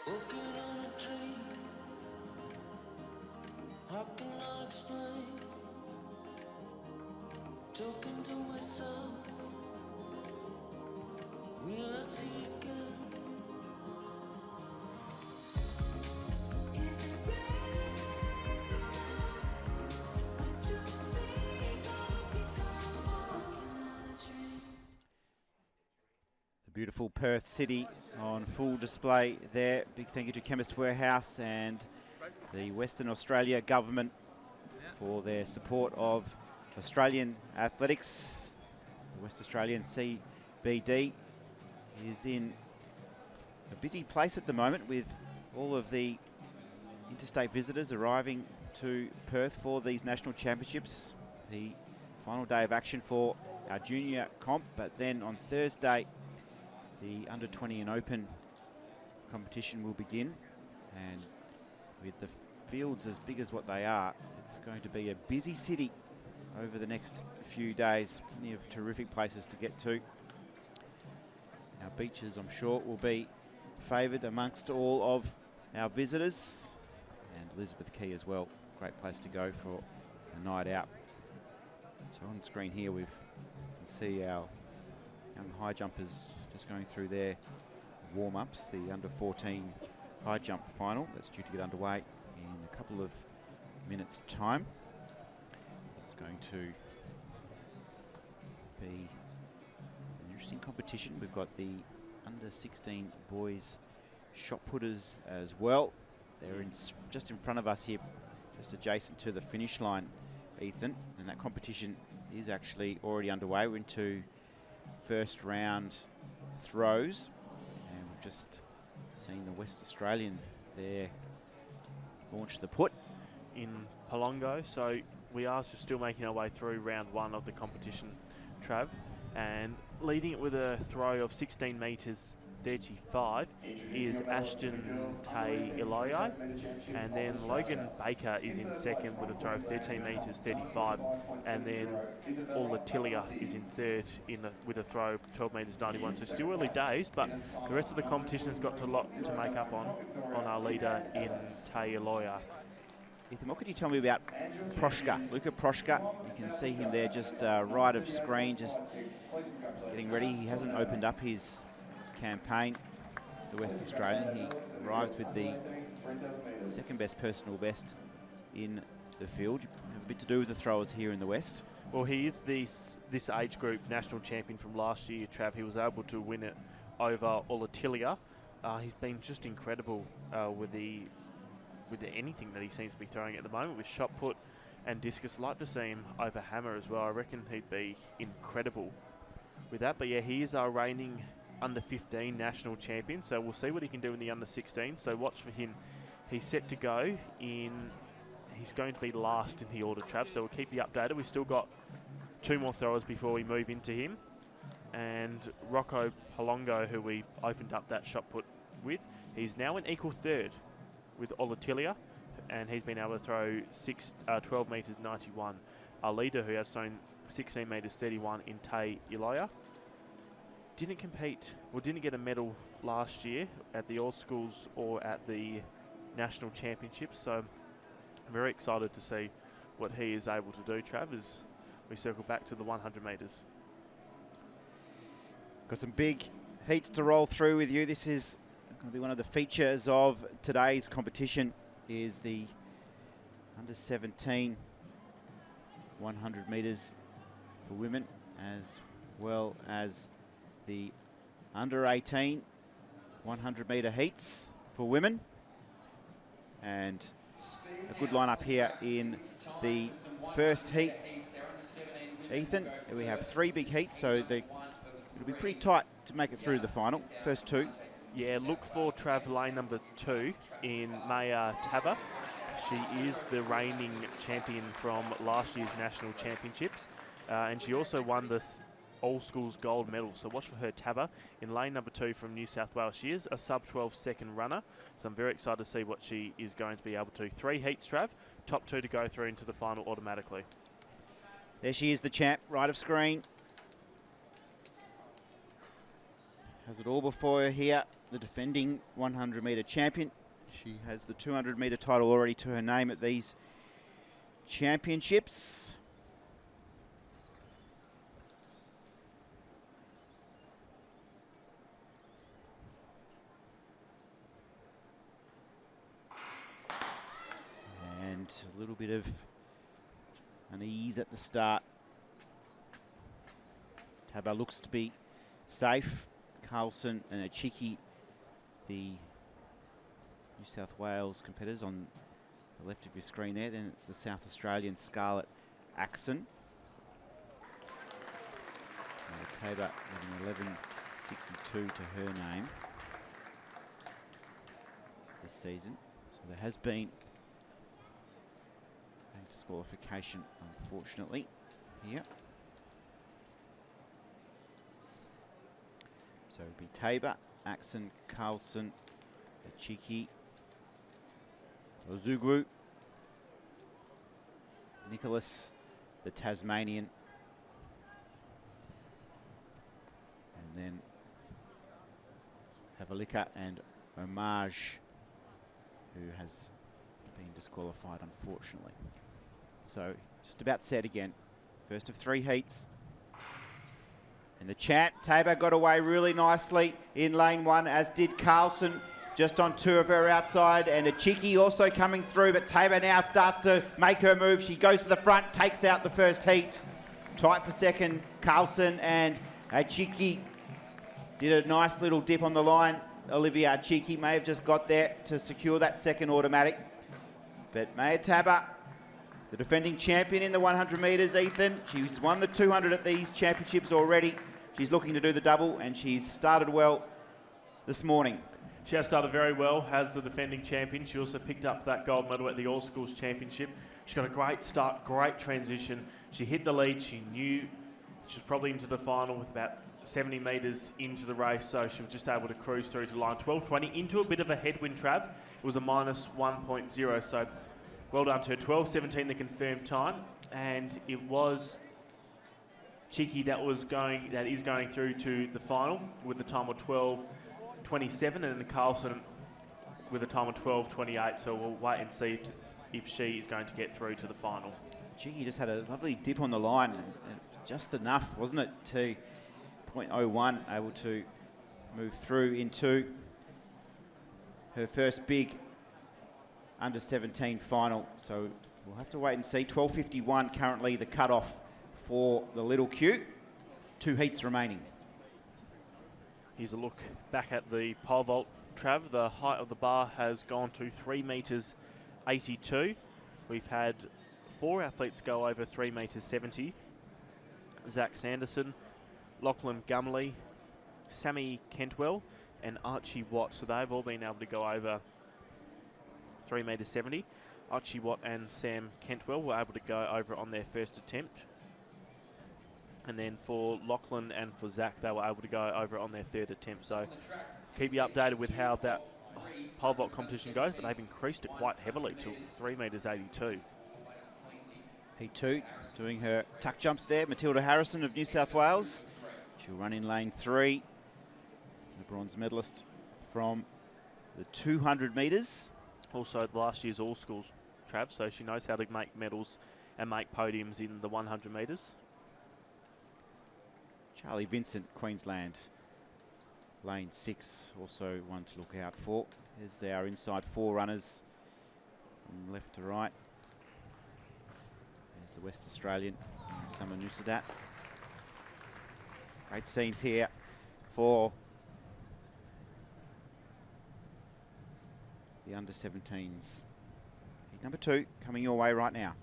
Walking on a dream, how can I explain? Talking to myself, will I see again? Is it real? Would you think I'll become walking on a dream? The beautiful Perth City on full display there. Big thank you to Chemist Warehouse and the Western Australia government for their support of Australian athletics. The West Australian CBD is in a busy place at the moment with all of the interstate visitors arriving to Perth for these national championships. The final day of action for our junior comp, but then on Thursday the under 20 and open competition will begin, and with the fields as big as what they are, it's going to be a busy city over the next few days. Plenty of terrific places to get to. Our beaches, I'm sure, will be favoured amongst all of our visitors, and Elizabeth Quay as well. Great place to go for a night out. So on screen here we can see our young high jumpers just going through their warm-ups. The under 14 high jump final that's due to get underway in a couple of minutes time. It's going to be an interesting competition. We've got the under 16 boys shot putters as well. They're just in front of us here, just adjacent to the finish line, Ethan, and that competition is actually already underway. We're into first round throws, and we've just seen the West Australian there launch the put in Palongo. So we are still making our way through round one of the competition, Trav, and leading it with a throw of 16 metres 35 is Ashton Tay Iloyi, and then Logan Baker is in second with a throw of 13 metres 35, and then Olatilia is in third with a throw of 12 metres 91. So still early days, but the rest of the competition has got a lot to make up on our leader in Tay Iloyi. Ethan, what could you tell me about Proshka, Luka Proshka? You can see him there just right of screen, just getting ready. He hasn't opened up his campaign, the West Australian. He arrives with the second best personal best in the field. Have a bit to do with the throwers here in the West. Well, he is this age group national champion from last year, Trav. He was able to win it over Olatilia. He's been just incredible with anything that he seems to be throwing at the moment, with shot put and discus. Like to see him over hammer as well. I reckon he'd be incredible with that. But yeah, he is our reigning under 15 national champion, so we'll see what he can do in the under 16. So watch for him. He's set to go in. He's going to be last in the order, Trav, so we'll keep you updated. We've still got two more throwers before we move into him, and Rocco Palongo, who we opened up that shot put with, he's now in equal third with Olatilia, and he's been able to throw 12 metres 91. Our leader, who has thrown 16 metres 31 in Tay Iloyi, didn't get a medal last year at the All Schools or at the National Championships, so I'm very excited to see what he is able to do, Trav, as we circle back to the 100 metres. Got some big heats to roll through with you. This is going to be one of the features of today's competition, is the under 17 100 metres for women, as well as the under 18 100 metre heats for women, and a good lineup here in the first heat. Ethan, we have three big heats, so it'll be pretty tight to make it through the final, first two. Yeah, look for Trav lane number 2 in Maya Taba. She is the reigning champion from last year's national championships, and she also won this All Schools gold medal, so watch for her, Taba, in lane number 2 from New South Wales. She is a sub-12 second runner, so I'm very excited to see what she is going to be able to. 3 heats, Trav, top 2 to go through into the final automatically. There she is, the champ, right of screen. Has it all before her here, the defending 100 metre champion. She has the 200 metre title already to her name at these championships. And a little bit of unease at the start. Taba looks to be safe. Carlson and Achiki, the New South Wales competitors on the left of your screen there. Then it's the South Australian Scarlett Axon. Tabor with an 11.62 to her name this season. So there has been a disqualification, unfortunately, here. So it would be Tabor, Axon, Carlson, Chiki, Ozugwu, Nicholas, the Tasmanian, and then Havalika and Homage, who has been disqualified, unfortunately. So just about set again. First of 3 heats. And the champ, Tabor, got away really nicely in lane 1, as did Carlson, just on 2 of her outside, and a Chiki also coming through, but Tabor now starts to make her move. She goes to the front, takes out the first heat. Tight for second, Carlson, and Chiki did a nice little dip on the line. Olivia Chiki may have just got there to secure that second automatic. But Maya Tabor, the defending champion in the 100 metres, Ethan. She's won the 200 at these championships already. She's looking to do the double, and she's started well this morning. She has started very well as the defending champion. She also picked up that gold medal at the All Schools Championship. She's got a great start, great transition. She hit the lead. She knew she was probably into the final with about 70 metres into the race, so she was just able to cruise through to line 12.20 into a bit of a headwind, Trav. It was a minus 1.0, so well done to her. 12.17 the confirmed time, and it was Chiki that is going through to the final with the time of 12.27, and then Carlson with a time of 12.28. So we'll wait and see if she is going to get through to the final. Chiki just had a lovely dip on the line, and just enough, wasn't it, to 0.01, able to move through into her first big under 17 final. So we'll have to wait and see. 12.51 currently the cutoff for the Little Q. 2 heats remaining. Here's a look back at the pole vault, Trav. The height of the bar has gone to 3 metres 82. We've had 4 athletes go over 3 metres 70. Zach Sanderson, Lachlan Gumley, Sammy Kentwell, and Archie Watt. So they've all been able to go over 3 metres 70. Archie Watt and Sam Kentwell were able to go over on their first attempt. And then for Lachlan and for Zach, they were able to go over on their third attempt. So keep you updated with how that pole vault competition goes, but they've increased it quite heavily to 3 metres 82. Heat 2, doing her tuck jumps there. Matilda Harrison of New South Wales. She'll run in lane 3. The bronze medalist from the 200 metres. Also last year's All Schools, Trav, so she knows how to make medals and make podiums in the 100 metres. Charlie Vincent, Queensland, lane 6, also one to look out for. Here's our inside 4 runners from left to right. There's the West Australian, Summer Nusadat. Great scenes here for the under 17s. Heat number 2 coming your way right now.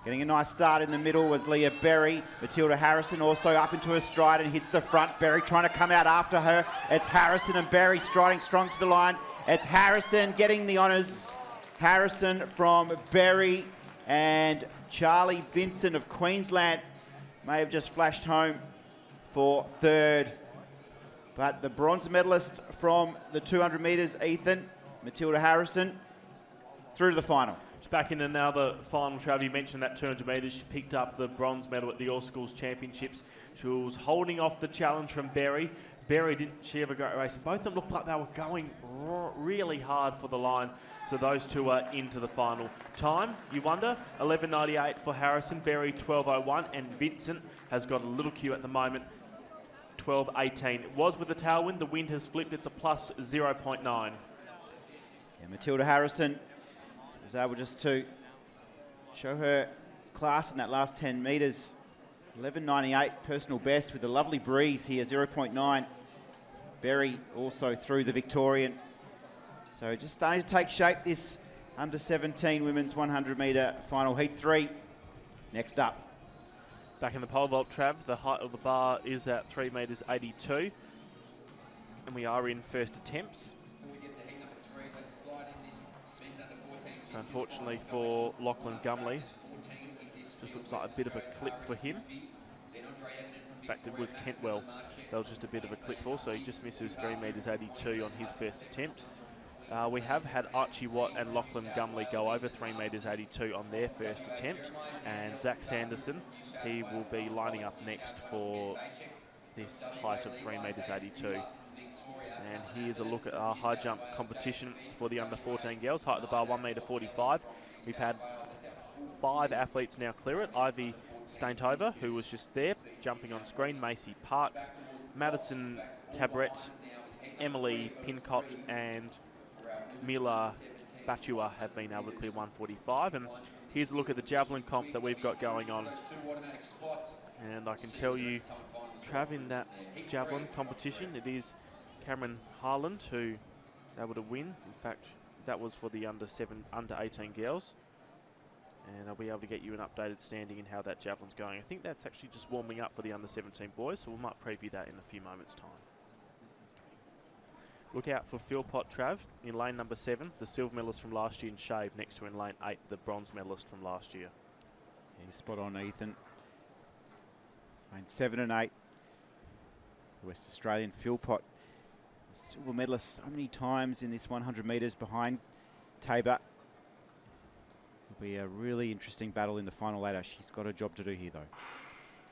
Getting a nice start in the middle was Leah Berry. Matilda Harrison also up into her stride and hits the front. Berry trying to come out after her. It's Harrison and Berry striding strong to the line. It's Harrison getting the honours. Harrison from Berry, and Charlie Vincent of Queensland may have just flashed home for third. But the bronze medalist from the 200 metres, Ethan, Matilda Harrison, through to the final. She's back in another final, Trav. You mentioned that 200 metres. She picked up the bronze medal at the All Schools Championships. She was holding off the challenge from Berry. Berry didn't have a great race. Both of them looked like they were going really hard for the line. So those two are into the final. Time, you wonder, 11.98 for Harrison, Berry 12.01, and Vincent has got a little queue at the moment, 12.18. It was with the tailwind. The wind has flipped. It's a plus 0.9. Yeah, Matilda Harrison was able just to show her class in that last 10 metres. 11.98 personal best with a lovely breeze here, 0.9. Berry also through the Victorian. So just starting to take shape, this under 17 women's 100 metre final heat 3. Next up. Back in the pole vault, Trav, the height of the bar is at 3 metres 82. And we are in first attempts. So unfortunately for Lachlan Gumley, just looks like a bit of a clip for him. In fact, it was Kentwell. That was just a bit of a clip for, so he just misses 3 metres 82 on his first attempt. We have had Archie Watt and Lachlan Gumley go over 3 metres 82 on their first attempt, and Zach Sanderson, he will be lining up next for this height of 3 metres 82. And here's a look at our high jump competition for the under 14 girls. Height of the bar 1 metre 45. We've had 5 athletes now clear it. Ivy Stainthover, who was just there, jumping on screen. Macy Parks, Madison Tabrett, Emily Pincott and Mila Batua have been able to clear 145. And here's a look at the javelin comp that we've got going on. And I can tell you, Trav, in that javelin competition, it is Cameron Harland who is able to win. In fact, that was for the under 18 girls. And I'll be able to get you an updated standing in how that javelin's going. I think that's actually just warming up for the under 17 boys, so we might preview that in a few moments' time. Look out for Philpott, Trav, in lane number 7, the silver medalist from last year in shave, next to in lane 8, the bronze medalist from last year. Yeah, spot on, Ethan. Lane 7 and 8. The West Australian Philpott, silver medalist so many times in this 100 metres behind Tabor. It'll be a really interesting battle in the final ladder. She's got a job to do here, though.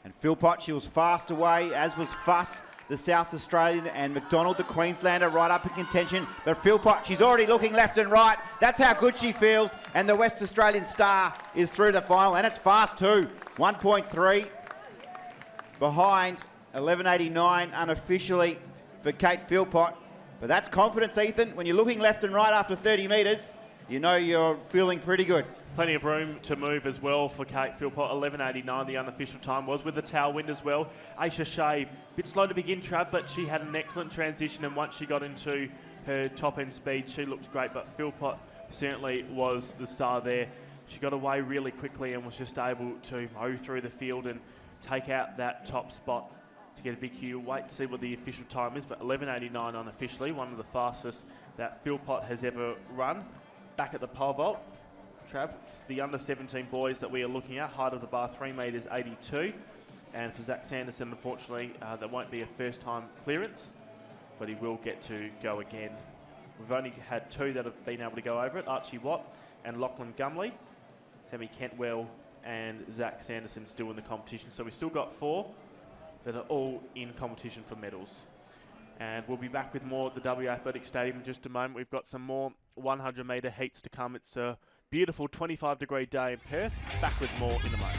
And Philpott, she was fast away, as was Fuss, the South Australian, and McDonald, the Queenslander, right up in contention. But Philpott, she's already looking left and right. That's how good she feels. And the West Australian star is through the final, and it's fast too. 1.3 behind 11.89 unofficially for Kate Philpott. But that's confidence, Ethan. When you're looking left and right after 30 metres, you know you're feeling pretty good. Plenty of room to move as well for Kate Philpott. 11.89 the unofficial time was, with the tailwind as well. Aisha Shave, a bit slow to begin, Trav, but she had an excellent transition, and once she got into her top end speed, she looked great. But Philpott certainly was the star there. She got away really quickly and was just able to mow through the field and take out that top spot to get a big Q. Wait to see what the official time is, but 11.89 unofficially, one of the fastest that Philpott has ever run. Back at the pole vault, Trav, it's the under 17 boys that we are looking at. Height of the bar 3 metres 82, and for Zach Sanderson, unfortunately, that won't be a first time clearance, but he will get to go again. We've only had 2 that have been able to go over it, Archie Watt and Lachlan Gumley. Sammy Kentwell and Zach Sanderson still in the competition, so we've still got 4 that are all in competition for medals. And we'll be back with more at the WA Athletic Stadium in just a moment. We've got some more 100 metre heats to come. It's a beautiful 25-degree day in Perth. Back with more in a moment.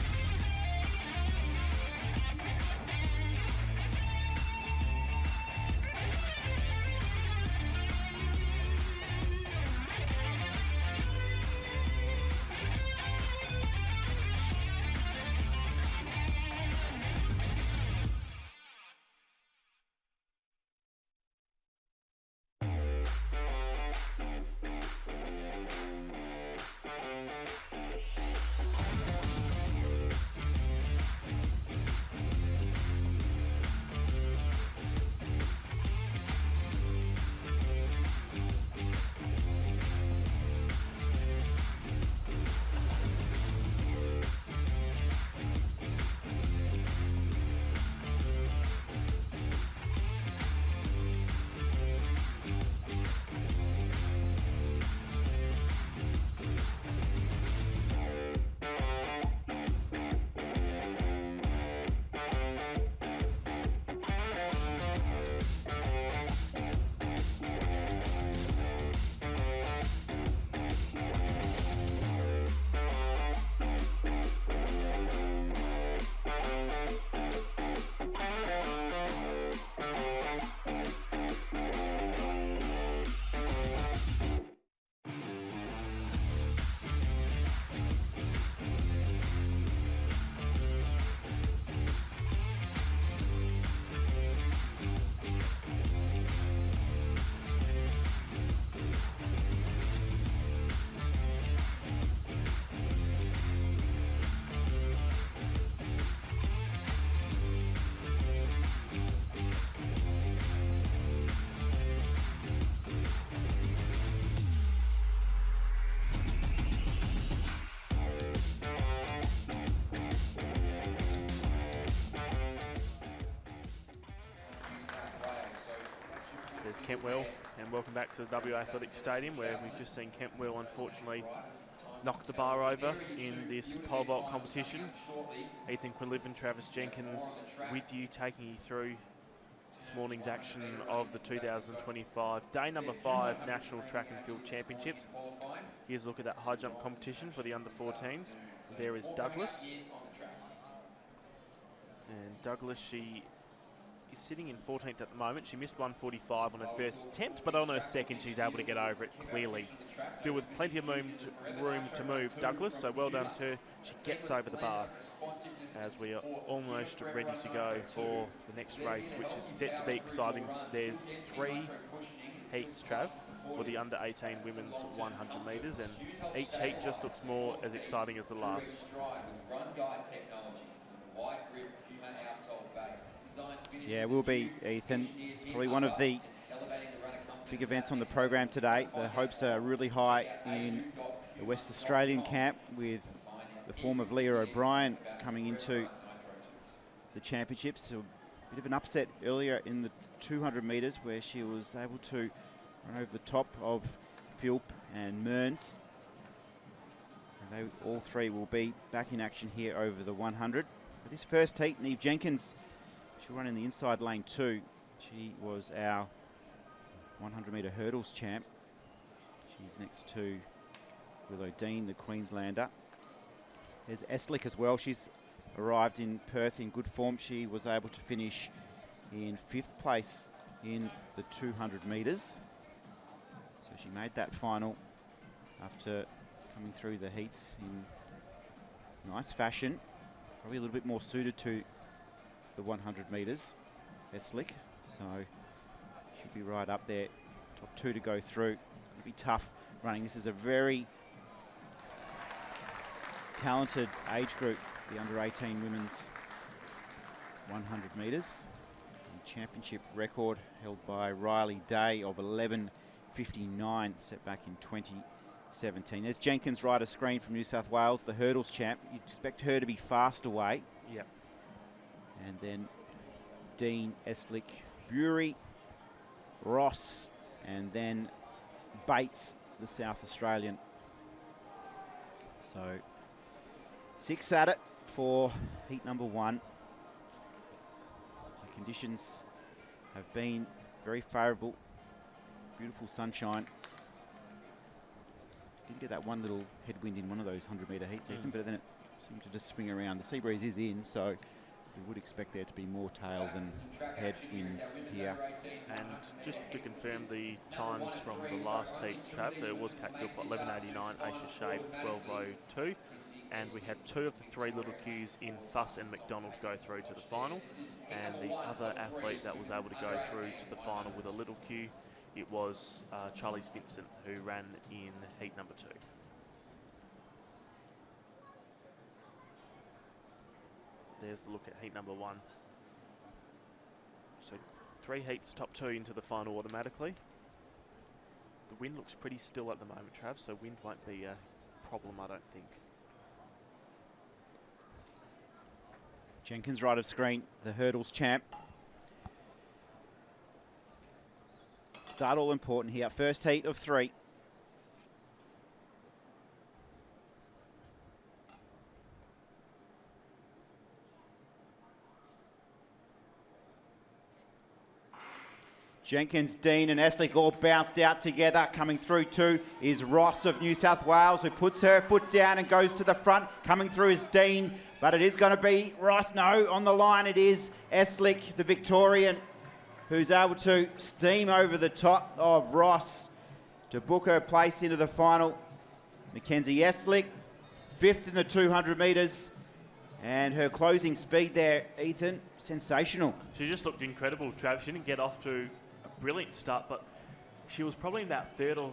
There's Kentwell, and welcome back to the WA Athletic Stadium, where we've just seen Kentwell unfortunately knock the bar over in this pole vault competition. Ethan Quinlivan, Travis Jenkins with you, taking you through this morning's action of the 2025 day number 5 National Track and Field Championships. Here's a look at that high jump competition for the under 14s. There is Douglas. And Douglas, she is sitting in 14th at the moment. She missed 145 on her first attempt, but on her second she's able to get over it clearly. Still with plenty of room to move, Douglas, so well done to her. She gets over the bar as we are almost ready to go for the next race, which is set to be exciting. There's 3 heats, Trav, for the under 18 women's 100 metres, and each heat just looks more as exciting as the last. Yeah, will be, Ethan. It's probably one of the big events on the program today. The hopes are really high in the West Australian camp, with the form of Leah O'Brien coming into the championships. So a bit of an upset earlier in the 200 metres, where she was able to run over the top of Philp and Mearns. And they all 3 will be back in action here over the 100. But this first heat, Neve Jenkins, she'll run in the inside lane 2. She was our 100 metre hurdles champ. She's next to Willow Dean, the Queenslander. There's Eslick as well. She's arrived in Perth in good form. She was able to finish in 5th place in the 200 metres. So she made that final after coming through the heats in nice fashion. Probably a little bit more suited to the 100 metres, Eslick. So should be right up there. Top 2 to go through. It's going to be tough running. This is a very talented age group, the under 18 women's 100 metres. Championship record held by Riley Day of 11:59, set back in 2017. There's Jenkins right a screen from New South Wales, the hurdles champ. You'd expect her to be fast away. Yep. And then Dean, Eslick, Bury, Ross, and then Bates, the South Australian. So 6 at it for heat number 1. The conditions have been very favourable. Beautiful sunshine. Did get that one little headwind in one of those 100 metre heats, Ethan, but then it seemed to just swing around. The sea breeze is in, so we would expect there to be more tail than headwinds here. And just to confirm the times from the last heat, Trav, there was Kate Philpott 11:89, Aisha Shave 12:02, and we had 2 of the 3 little Qs in Fuss and McDonald go through to the final, and the other athlete that was able to go through to the final with a little Q, it was Charlize Vincent, who ran in heat number 2. There's the look at heat number 1. So 3 heats, top 2 into the final automatically. The wind looks pretty still at the moment, Trav, so wind won't be a problem, I don't think. Jenkins right of screen, the hurdles champ. Start all important here. First heat of 3. Jenkins, Dean and Eslick all bounced out together. Coming through 2 is Ross of New South Wales, who puts her foot down and goes to the front. Coming through is Dean, but it is going to be Ross. No, on the line it is Eslick, the Victorian, who's able to steam over the top of Ross to book her place into the final. Mackenzie Eslick, 5th in the 200 metres, and her closing speed there, Ethan, sensational. She just looked incredible, Trav. She didn't get off to a brilliant start, but she was probably about third or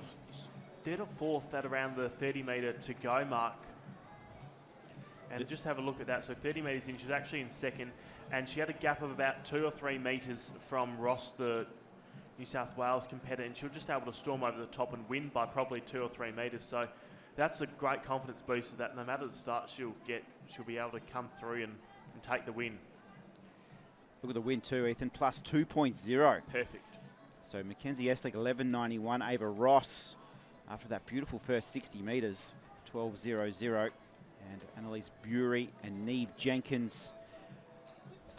fourth at around the 30 metre to go mark. And just have a look at that. So 30 metres in, she was actually in second, and she had a gap of about 2 or 3 metres from Ross, the New South Wales competitor, and she was just able to storm over the top and win by probably 2 or 3 metres. So that's a great confidence booster that no matter the start she'll be able to come through and take the win. Look at the win too, Ethan, plus 2.0. Perfect. So Mackenzie Eslick, 11.91. Ava Ross, after that beautiful first 60 metres, 12.00. And Annalise Bury and Neve Jenkins,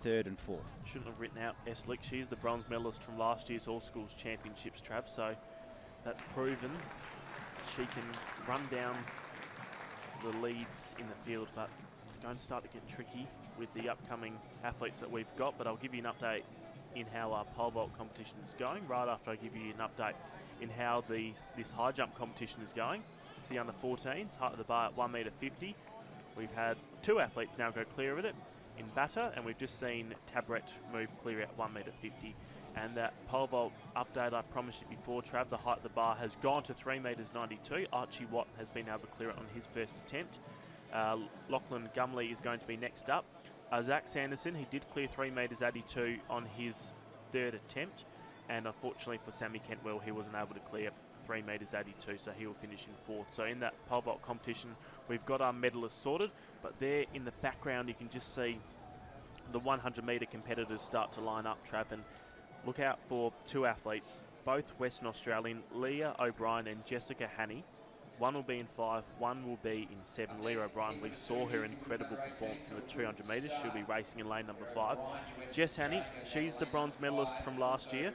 3rd and 4th. Shouldn't have written out Eslick. She's the bronze medalist from last year's All Schools Championships, Trav. So that's proven she can run down the leads in the field, but it's going to start to get tricky with the upcoming athletes that we've got. But I'll give you an update in how our pole vault competition is going right after I give you an update in how this high jump competition is going. It's the under 14s, height of the bar at 1.50 metre. We've had 2 athletes now go clear of it in batter, and we've just seen Tabret move clear at 1.50 metre. And that pole vault update, I promised you before, Trav, the height of the bar has gone to 3.92 metres. Archie Watt has been able to clear it on his first attempt. Lachlan Gumley is going to be next up. Zach Sanderson, he did clear 3.82 metres on his 3rd attempt, and unfortunately for Sammy Kentwell, he wasn't able to clear 3.82 metres, so he will finish in 4th. So in that pole vault competition, we've got our medalists sorted, but there in the background you can just see the 100 metre competitors start to line up, Trav, and look out for 2 athletes, both Western Australian, Leah O'Brien and Jessica Hanney. One will be in 5, one will be in 7. Leah O'Brien, we saw her incredible performance in the 200 metres. She'll be racing in lane number 5. Jess Hanney, she's the bronze medalist from last year.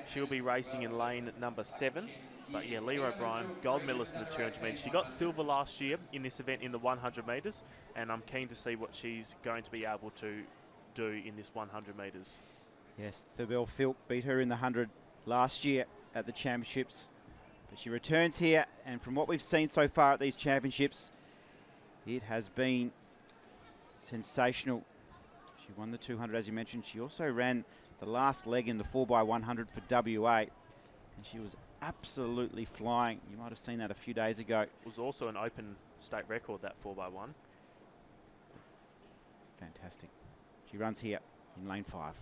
She'll be racing in lane number 7. But yeah, Leah O'Brien, gold medalist in the 200 metres. She got silver last year in this event in the 100 metres, and I'm keen to see what she's going to be able to do in this 100 metres. Yes, Thurbell Philp beat her in the 100 last year at the championships. But she returns here, and from what we've seen so far at these championships, it has been sensational. She won the 200, as you mentioned. She also ran the last leg in the 4x100 for WA, and she was absolutely flying. You might have seen that a few days ago. It was also an open state record, that 4x1. Fantastic. She runs here in lane 5.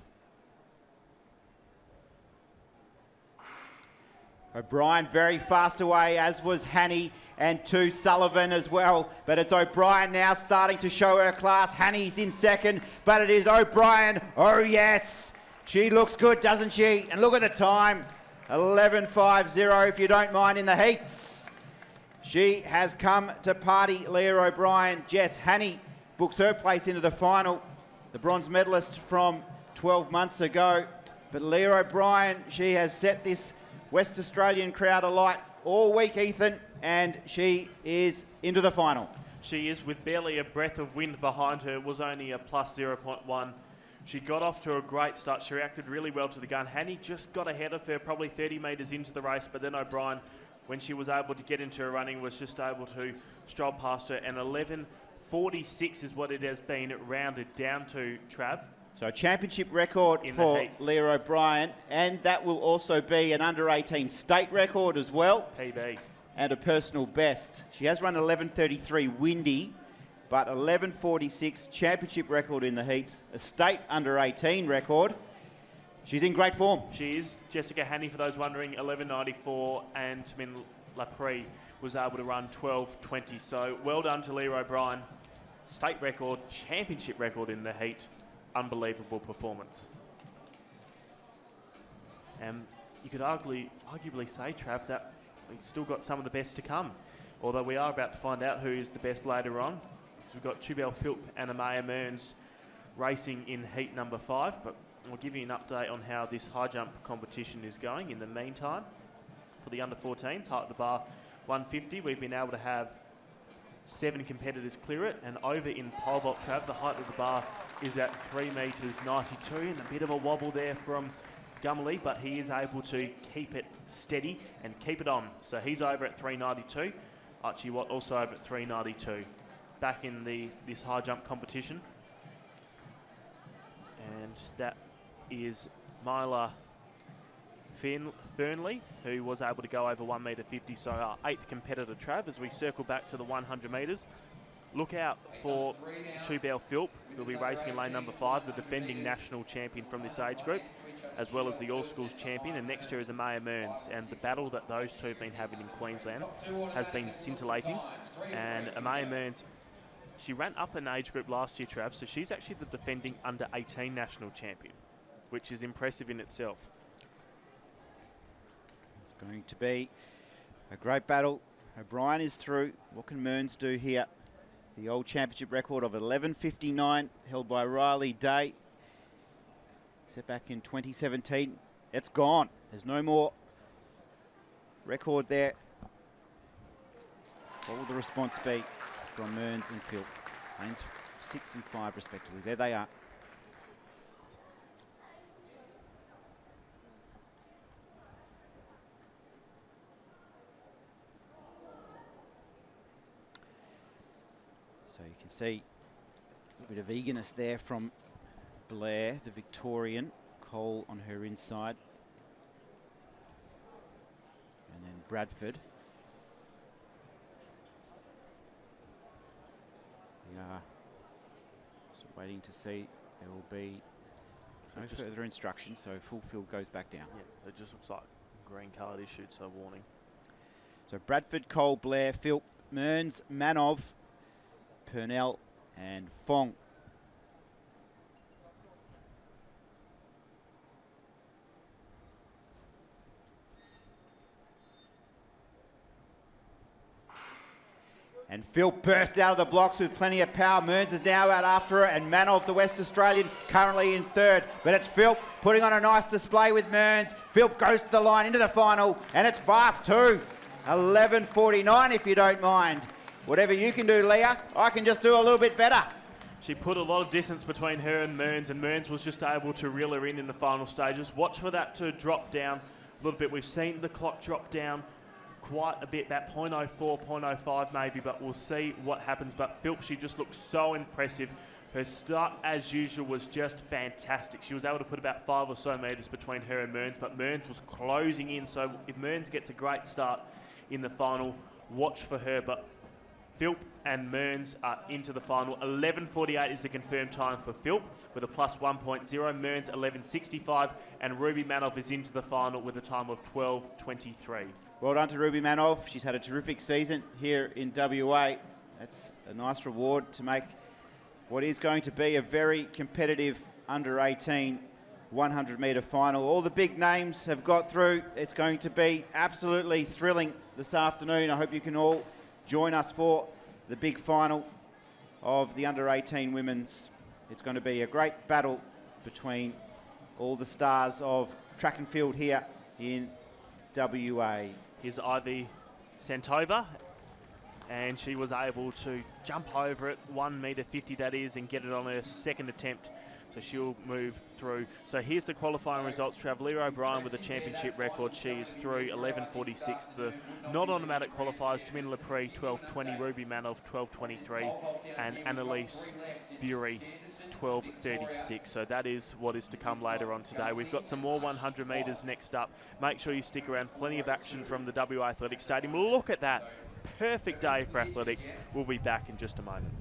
O'Brien very fast away, as was Hanney, and 2 Sullivan as well. But it's O'Brien now starting to show her class. Hanney's in 2nd, but it is O'Brien. Oh yes, she looks good, doesn't she? And look at the time, 11.50 if you don't mind in the heats. She has come to party, Leah O'Brien. Jess Hanney books her place into the final, the bronze medalist from 12 months ago. But Leah O'Brien, she has set this West Australian crowd alight all week, Ethan, and she is into the final. She is, with barely a breath of wind behind her. It was only a plus 0.1. She got off to a great start. She reacted really well to the gun. Hanney just got ahead of her, probably 30 metres into the race, but then O'Brien, when she was able to get into her running, was just able to stroll past her, and 11.46 is what it has been rounded down to, Trav. So a championship record for Leah O'Brien, and that will also be an under-18 state record as well. PB. And a personal best. She has run 11.33 windy, but 11.46 championship record in the heats, a state under-18 record. She's in great form. She is. Jessica Hanney, for those wondering, 11.94, and Tamin Lapre was able to run 12.20. So well done to Leah O'Brien. State record, championship record in the heat. Unbelievable performance. And you could arguably say, Trav, that we've still got some of the best to come. Although we are about to find out who is the best later on. So we've got Tubel Philp and Amaya Mearns racing in heat number 5. But we'll give you an update on how this high jump competition is going. In the meantime, for the under 14s, height of the bar 150, we've been able to have 7 competitors clear it, and over in pole vault, Trav, the height of the bar is at 3.92 metres, and a bit of a wobble there from Gumley, but he is able to keep it steady and keep it on. So he's over at 3.92. Archie Watt also over at 3.92. Back in this high jump competition. And that is Myla Fernley, who was able to go over 1.50 metre. So our 8th competitor, Trav, as we circle back to the 100 metres. Look out for Tubel Philp, who'll be racing in lane number 5, the defending national champion from this age group, as well as the All Schools champion. And next to her is Amaya Mearns. And the battle that those two have been having in Queensland has been scintillating. And Amaya Mearns, she ran up an age group last year, Trav, so she's actually the defending under 18 national champion, which is impressive in itself. Going to be a great battle. O'Brien is through. What can Mearns do here? The old championship record of 11.59 held by Riley Day. Set back in 2017. It's gone. There's no more record there. What will the response be from Mearns and Phil? Lanes 6 and 5 respectively. There they are. So you can see a bit of eagerness there from Blair, the Victorian. Cole on her inside. And then Bradford. We are still waiting to see. There will be no further instructions, so full field goes back down. Yeah, it just looks like green card issued, so warning. So Bradford, Cole, Blair, Philp, Mearns, Manov, Purnell and Fong. And Phil bursts out of the blocks with plenty of power. Mearns is now out after her, and Manov, the West Australian, currently in third. But it's Phil putting on a nice display with Mearns. Phil goes to the line into the final, and it's fast too. 11.49 if you don't mind. Whatever you can do, Leah, I can just do a little bit better. She put a lot of distance between her and Mearns was just able to reel her in the final stages. Watch for that to drop down a little bit. We've seen the clock drop down quite a bit, about 0.04, 0.05 maybe, but we'll see what happens. But Philp, she just looks so impressive. Her start, as usual, was just fantastic. She was able to put about 5 or so metres between her and Mearns, but Mearns was closing in. So if Mearns gets a great start in the final, watch for her. But Philp and Mearns are into the final. 11.48 is the confirmed time for Philp with a plus 1.0. Mearns 11.65, and Ruby Manov is into the final with a time of 12.23. Well done to Ruby Manov. She's had a terrific season here in WA. That's a nice reward to make what is going to be a very competitive under-18 100-metre final. All the big names have got through. It's going to be absolutely thrilling this afternoon. I hope you can all join us for the big final of the under-18 women's. It's going to be a great battle between all the stars of track and field here in WA. Here's Ivy Santova, and she was able to jump over it, 1.50 metre that is, and get it on her second attempt. So she'll move through. So here's the qualifying results. Leah O'Brien with a championship record. She is through 11.46. The non-automatic qualifiers, Jamina Lepre, 12.20. Ruby Manov, 12.23. And Annalise Bury, 12.36. So that is what is to come later on today. We've got some more 100 metres next up. Make sure you stick around. Plenty of action from the WA Athletics Stadium. Look at that. Perfect day for athletics. We'll be back in just a moment.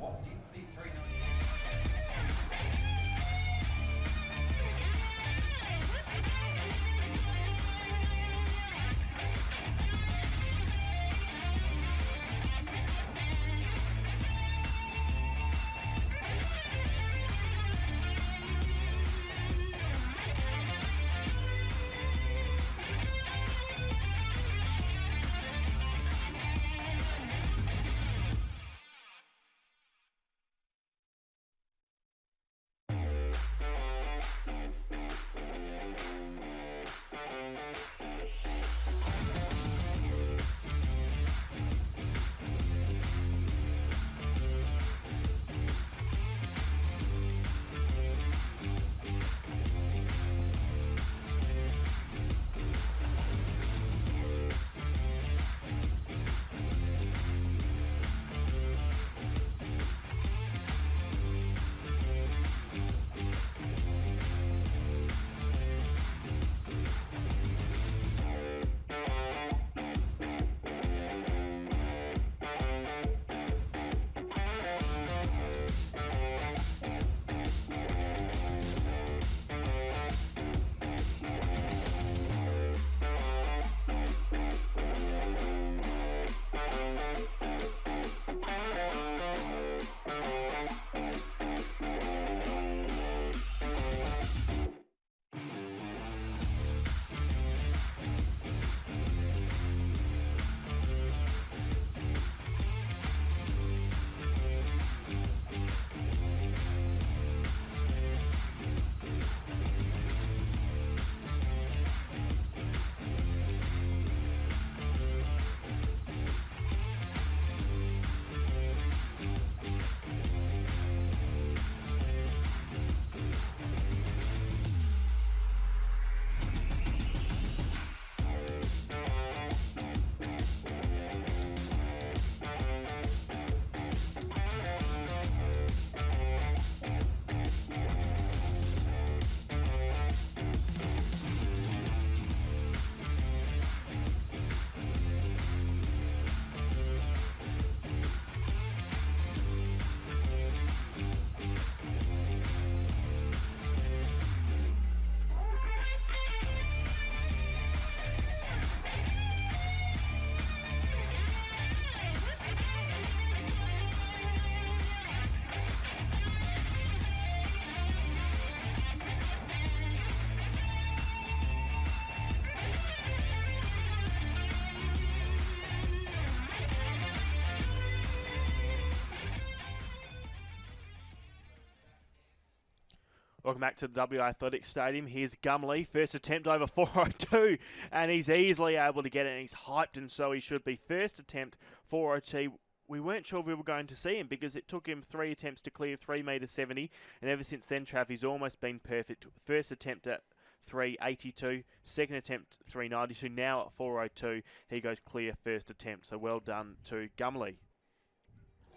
Welcome back to the WA Athletics Stadium. Here's Gumley, first attempt over 402, and he's easily able to get it, and he's hyped, and so he should be. First attempt 402. We weren't sure if we were going to see him because it took him 3 attempts to clear 3.70 m, and ever since then, Trav, he's almost been perfect. First attempt at 3.82, second attempt 3.92, now at 4.02, he goes clear first attempt. So well done to Gumley.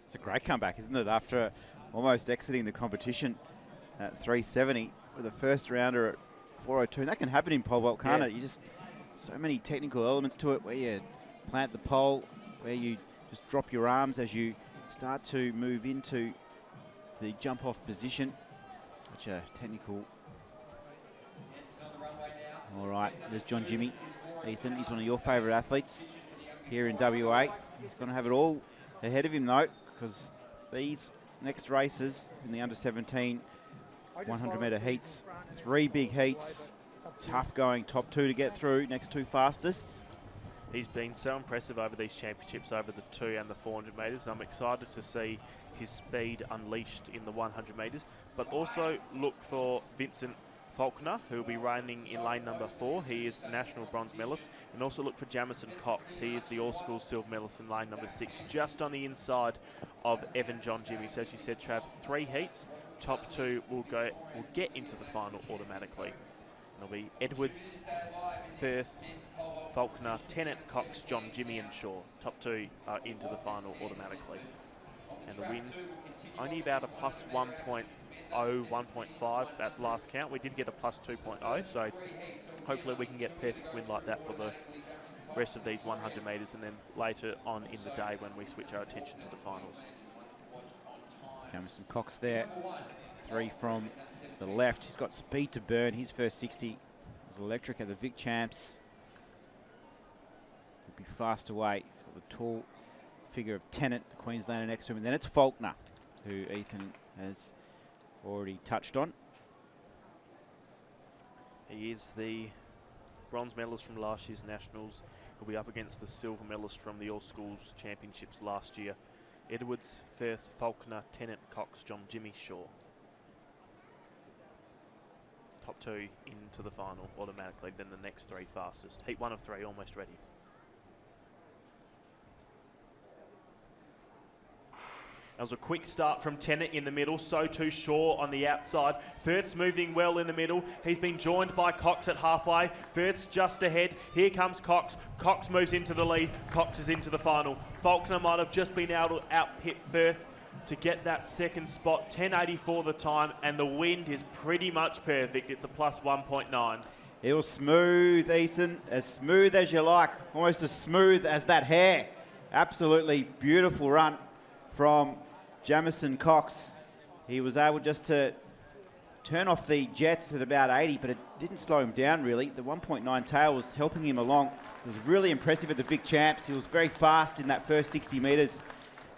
It's a great comeback, isn't it? After almost exiting the competition at 3.70 with a first rounder at 4.02. And that can happen in pole vault, can't it? You just, so many technical elements to it where you plant the pole, where you just drop your arms as you start to move into the jump off position. Such a technical. All right, there's John Jimmy. Ethan, he's one of your favourite athletes here in WA. He's going to have it all ahead of him though, because these next races in the under 17 100 metre heats, 3 big heats, tough going, top 2 to get through, next 2 fastest. He's been so impressive over these championships, over the 2 and the 400 metres. I'm excited to see his speed unleashed in the 100 metres, but also look for Vincent Faulkner, who will be reigning in lane number 4. He is the national bronze medalist. And also look for Jamison Cox. He is the all-school silver medalist in lane number 6, just on the inside of Evan John Jimmy. So as you said, Trav, 3 heats. Top 2 will get into the final automatically. It'll be Edwards, Firth, Faulkner, Tennant, Cox, John, Jimmy and Shaw. Top 2 are into the final automatically. And the win, only about a plus 1.0, 1.5 at last count. We did get a plus 2.0, so hopefully we can get a perfect win like that for the rest of these 100 metres, and then later on in the day when we switch our attention to the finals. Jamison Cox there, 3 from the left. He's got speed to burn. His first 60 was electric at the Vic Champs. He'll be fast away. He's got the tall figure of Tennant, the Queenslander next to him. And then it's Faulkner, who Ethan has already touched on. He is the bronze medalist from last year's Nationals. He'll be up against the silver medalist from the All Schools Championships last year. Edwards, Firth, Faulkner, Tennant, Cox, John, Jimmy, Shaw. Top 2 into the final automatically, then the next 3 fastest. Heat 1 of 3 almost ready. That was a quick start from Tennant in the middle, so too Shaw on the outside. Firth's moving well in the middle. He's been joined by Cox at halfway. Firth's just ahead. Here comes Cox. Cox moves into the lead. Cox is into the final. Faulkner might have just been able to out-pit Firth to get that second spot. 10.84 the time, and the wind is pretty much perfect. It's a plus 1.9. It was smooth, Ethan, as smooth as you like, almost as smooth as that hair. Absolutely beautiful run from Jamison Cox. He was able just to turn off the jets at about 80, but it didn't slow him down really. The 1.9 tail was helping him along. It was really impressive at the Vic Champs. He was very fast in that first 60 metres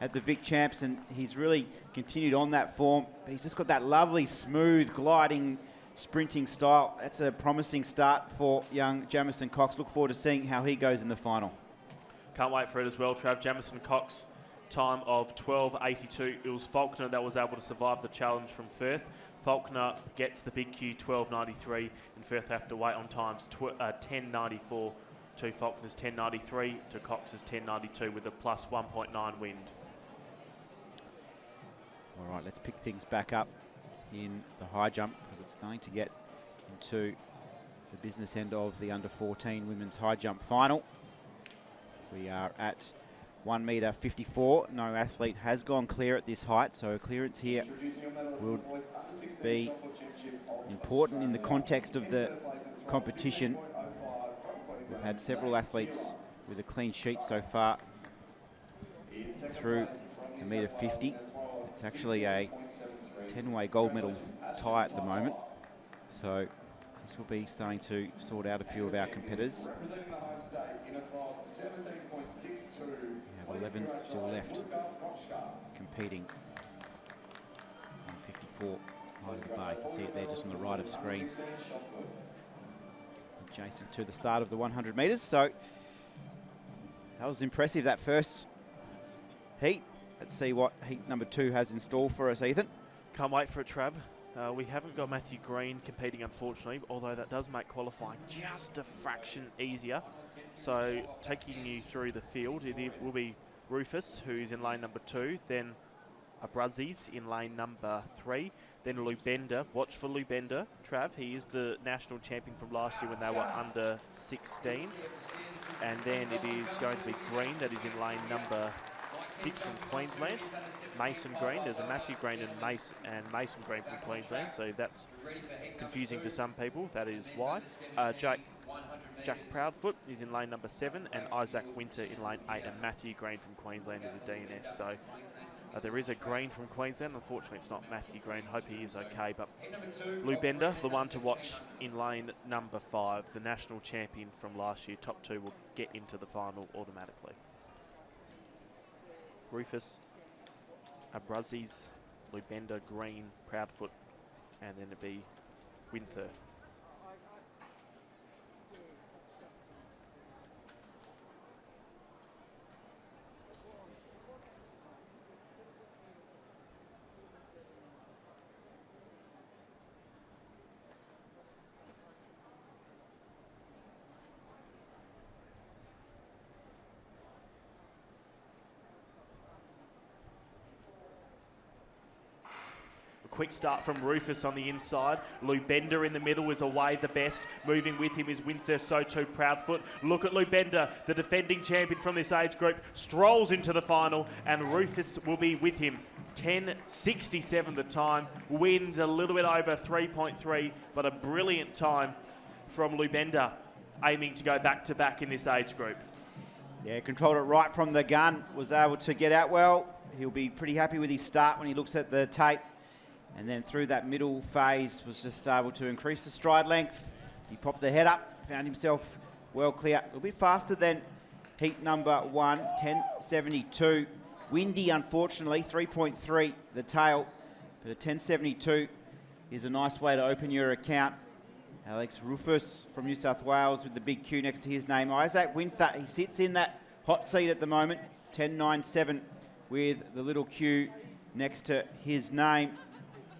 at the Vic Champs, and he's really continued on that form. But he's just got that lovely, smooth, gliding, sprinting style. That's a promising start for young Jamison Cox. Look forward to seeing how he goes in the final. Can't wait for it as well, Trav. Jamison Cox, time of 12.82. It was Faulkner that was able to survive the challenge from Firth. Faulkner gets the big Q, 12.93, and Firth have to wait on times 10.94 to Faulkner's 10.93 to Cox's 10.92 with a plus 1.9 wind. All right, let's pick things back up in the high jump because it's starting to get into the business end of the under 14 women's high jump final. We are at 1.54 m. No athlete has gone clear at this height, so clearance here will be important in the context of the competition. We've had several athletes with a clean sheet so far through 1.50 m. It's actually a 10-way gold medal tie at the moment, so this will be starting to sort out a few of our competitors. We have 11 still left competing. 154 behind the bar. You can see it there just on the right of screen, adjacent to the start of the 100 metres. So that was impressive, that first heat. Let's see what heat number 2 has in store for us, Ethan. Can't wait for it, Trav. We haven't got Matthew Green competing, unfortunately, although that does make qualifying just a fraction easier. So taking you through the field, it will be Rufus, who's in lane number 2, then Abruzzi's in lane number 3, then Lubenda. Watch for Lubenda, Trav. He is the national champion from last year when they were under 16s. And then it is going to be Green that is in lane number 6 from Queensland. Mason Green. There's a Matthew Green and Mason Green from Queensland. So that's confusing to some people. That is why. Jack Proudfoot is in lane number 7, and Isaac Winter in lane 8, and Matthew Green from Queensland is a DNS. So there is a Green from Queensland. Unfortunately, it's not Matthew Green. Hope he is okay. But Lubenda, the one to watch in lane number 5, the national champion from last year. Top 2 will get into the final automatically. Rufus, Abruzzi's, Lubenda, Green, Proudfoot, and then it'd be Winther. Quick start from Rufus on the inside. Lubenda in the middle is away the best. Moving with him is Winther, so too Proudfoot. Look at Lubenda, the defending champion from this age group, strolls into the final, and Rufus will be with him. 10.67 the time. Wind a little bit over 3.3, but a brilliant time from Lubenda, aiming to go back-to-back in this age group. Yeah, controlled it right from the gun, was able to get out well. He'll be pretty happy with his start when he looks at the tape. And then through that middle phase was just able to increase the stride length. He popped the head up, found himself well clear. A little bit faster than heat number 1, 10.72. Windy, unfortunately, 3.3 the tail. But a 10.72 is a nice way to open your account. Alex Rufus from New South Wales with the big Q next to his name. Isaac Winther, he sits in that hot seat at the moment. 10.97 with the little Q next to his name.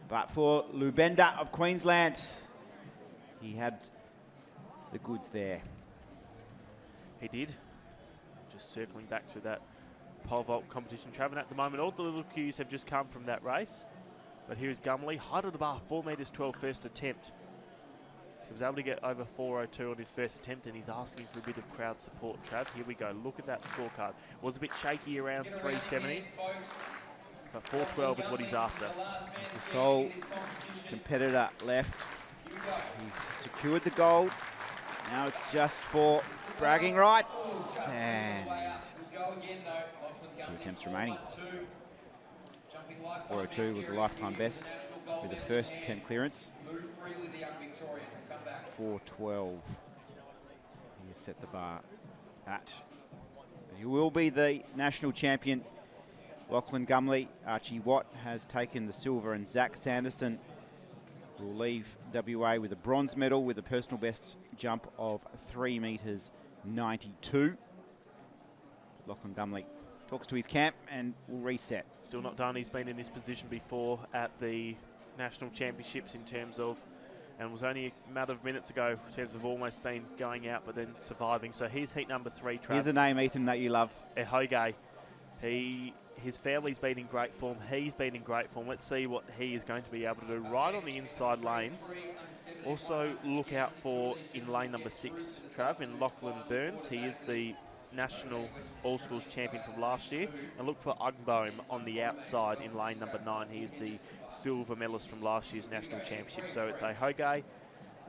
But for Lubenda of Queensland, he had the goods there. He did. Just circling back to that pole vault competition, Trav. At the moment, all the little Qs have just come from that race. But here's Gumley, height of the bar, 4 metres 12 first attempt. He was able to get over 4.02 on his first attempt, and he's asking for a bit of crowd support, Trav. Here we go. Look at that scorecard. Was a bit shaky around 370. But 4.12 is what he's after. The sole competitor left. He's secured the gold. Now it's just for bragging rights. And 2 attempts remaining. 4.02 was the lifetime best with the first attempt clearance. 4.12 he has set the bar at. But he will be the national champion. Lachlan Gumley, Archie Watt has taken the silver, and Zach Sanderson will leave WA with a bronze medal with a personal best jump of 3 metres 92. Lachlan Gumley talks to his camp and will reset. Still not done. He's been in this position before at the national championships in terms of, and was only a matter of minutes ago in terms of almost been going out but then surviving. So here's heat number 3. Here's a name, Ethan, that you love. Ehoge. His family's been in great form. He's been in great form. Let's see what he is going to be able to do right on the inside lanes. Also look out for in lane number 6, Trav, in Lachlan Burns. He is the national all-schools champion from last year. And look for Ugbohm on the outside in lane number 9. He is the silver medalist from last year's national championship. So it's Ehoge,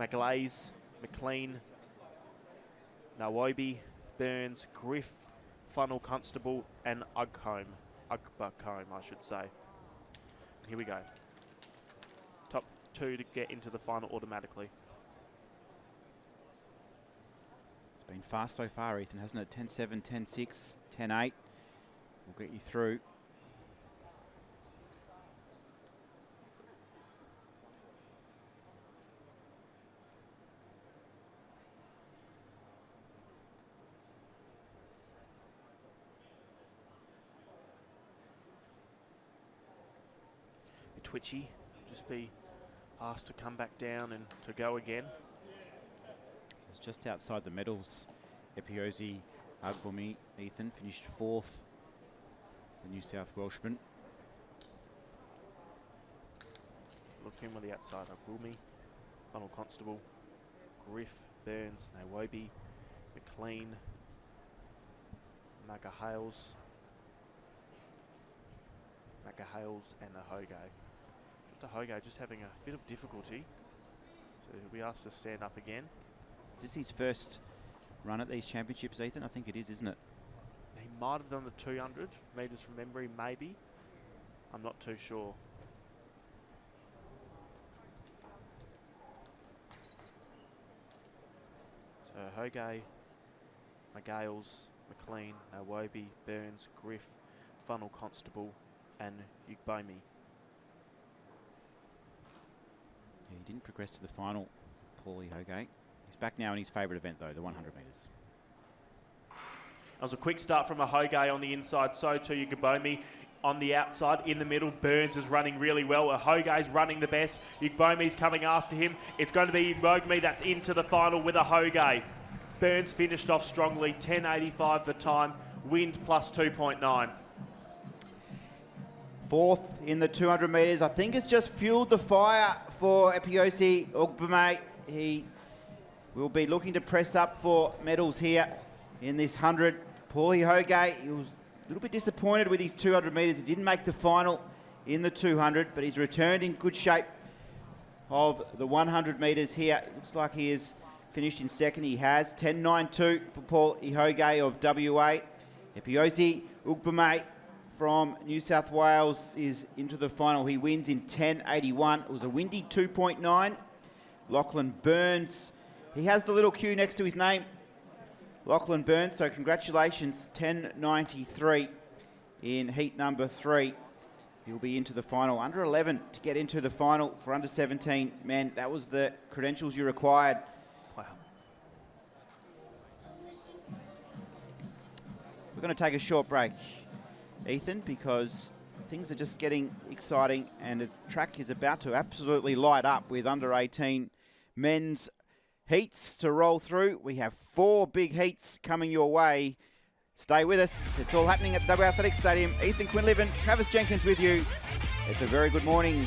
McLeys, McLean, Nawobi, Burns, Griff, Funnel Constable, and Ugbohm, I should say. Here we go. Top 2 to get into the final automatically. It's been fast so far, Ethan, hasn't it? 10.7, 10.6, 10.8. We'll get you through. Twitchy, just be asked to come back down and to go again. It was just outside the medals. Epiosi Agbumi, Ethan, finished 4th. The New South Welshman. Look him on the outside. Agbumi, Funnel Constable, Griff, Burns, Nawobi, McLean, Macahales, and the Hoge. Just a Hoge just having a bit of difficulty. So he'll be asked to stand up again. Is this his first run at these championships, Ethan? I think it is, isn't it? He might have done the 200 metres from memory, maybe. I'm not too sure. So Hoge, McGales, McLean, Nawobi, Burns, Griff, Funnel Constable, and Ugbomi. Yeah, he didn't progress to the final, Paulie Hoge. He's back now in his favourite event, though, the 100 metres. That was a quick start from a Hoge on the inside, so too Ugbomi. On the outside, in the middle, Burns is running really well. Hoge's running the best. Ugbomi's coming after him. It's going to be Ugbomi that's into the final with a Hoge. Burns finished off strongly, 10.85 the time, wind plus 2.9. 4th in the 200 metres. I think it's just fueled the fire for Epiosi Ogbame. He will be looking to press up for medals here in this 100. Paulie Hoge, he was a little bit disappointed with his 200 metres. He didn't make the final in the 200, but he's returned in good shape of the 100 metres here. It looks like he is finished in second. He has 10.92 for Paul Ihoge of WA. Epiosi Ogbame from New South Wales is into the final. He wins in 10.81. It was a windy 2.9. Lachlan Burns, he has the little Q next to his name. Lachlan Burns, so congratulations, 10.93 in heat number 3. He'll be into the final. Under 11 to get into the final for under 17 men. That was the credentials you required. Wow. We're going to take a short break, Ethan, because things are just getting exciting and the track is about to absolutely light up with under 18 men's heats to roll through. We have 4 big heats coming your way. Stay with us. It's all happening at the WA Athletics Stadium. Ethan Quinlivan, Travis Jenkins with you. It's a very good morning.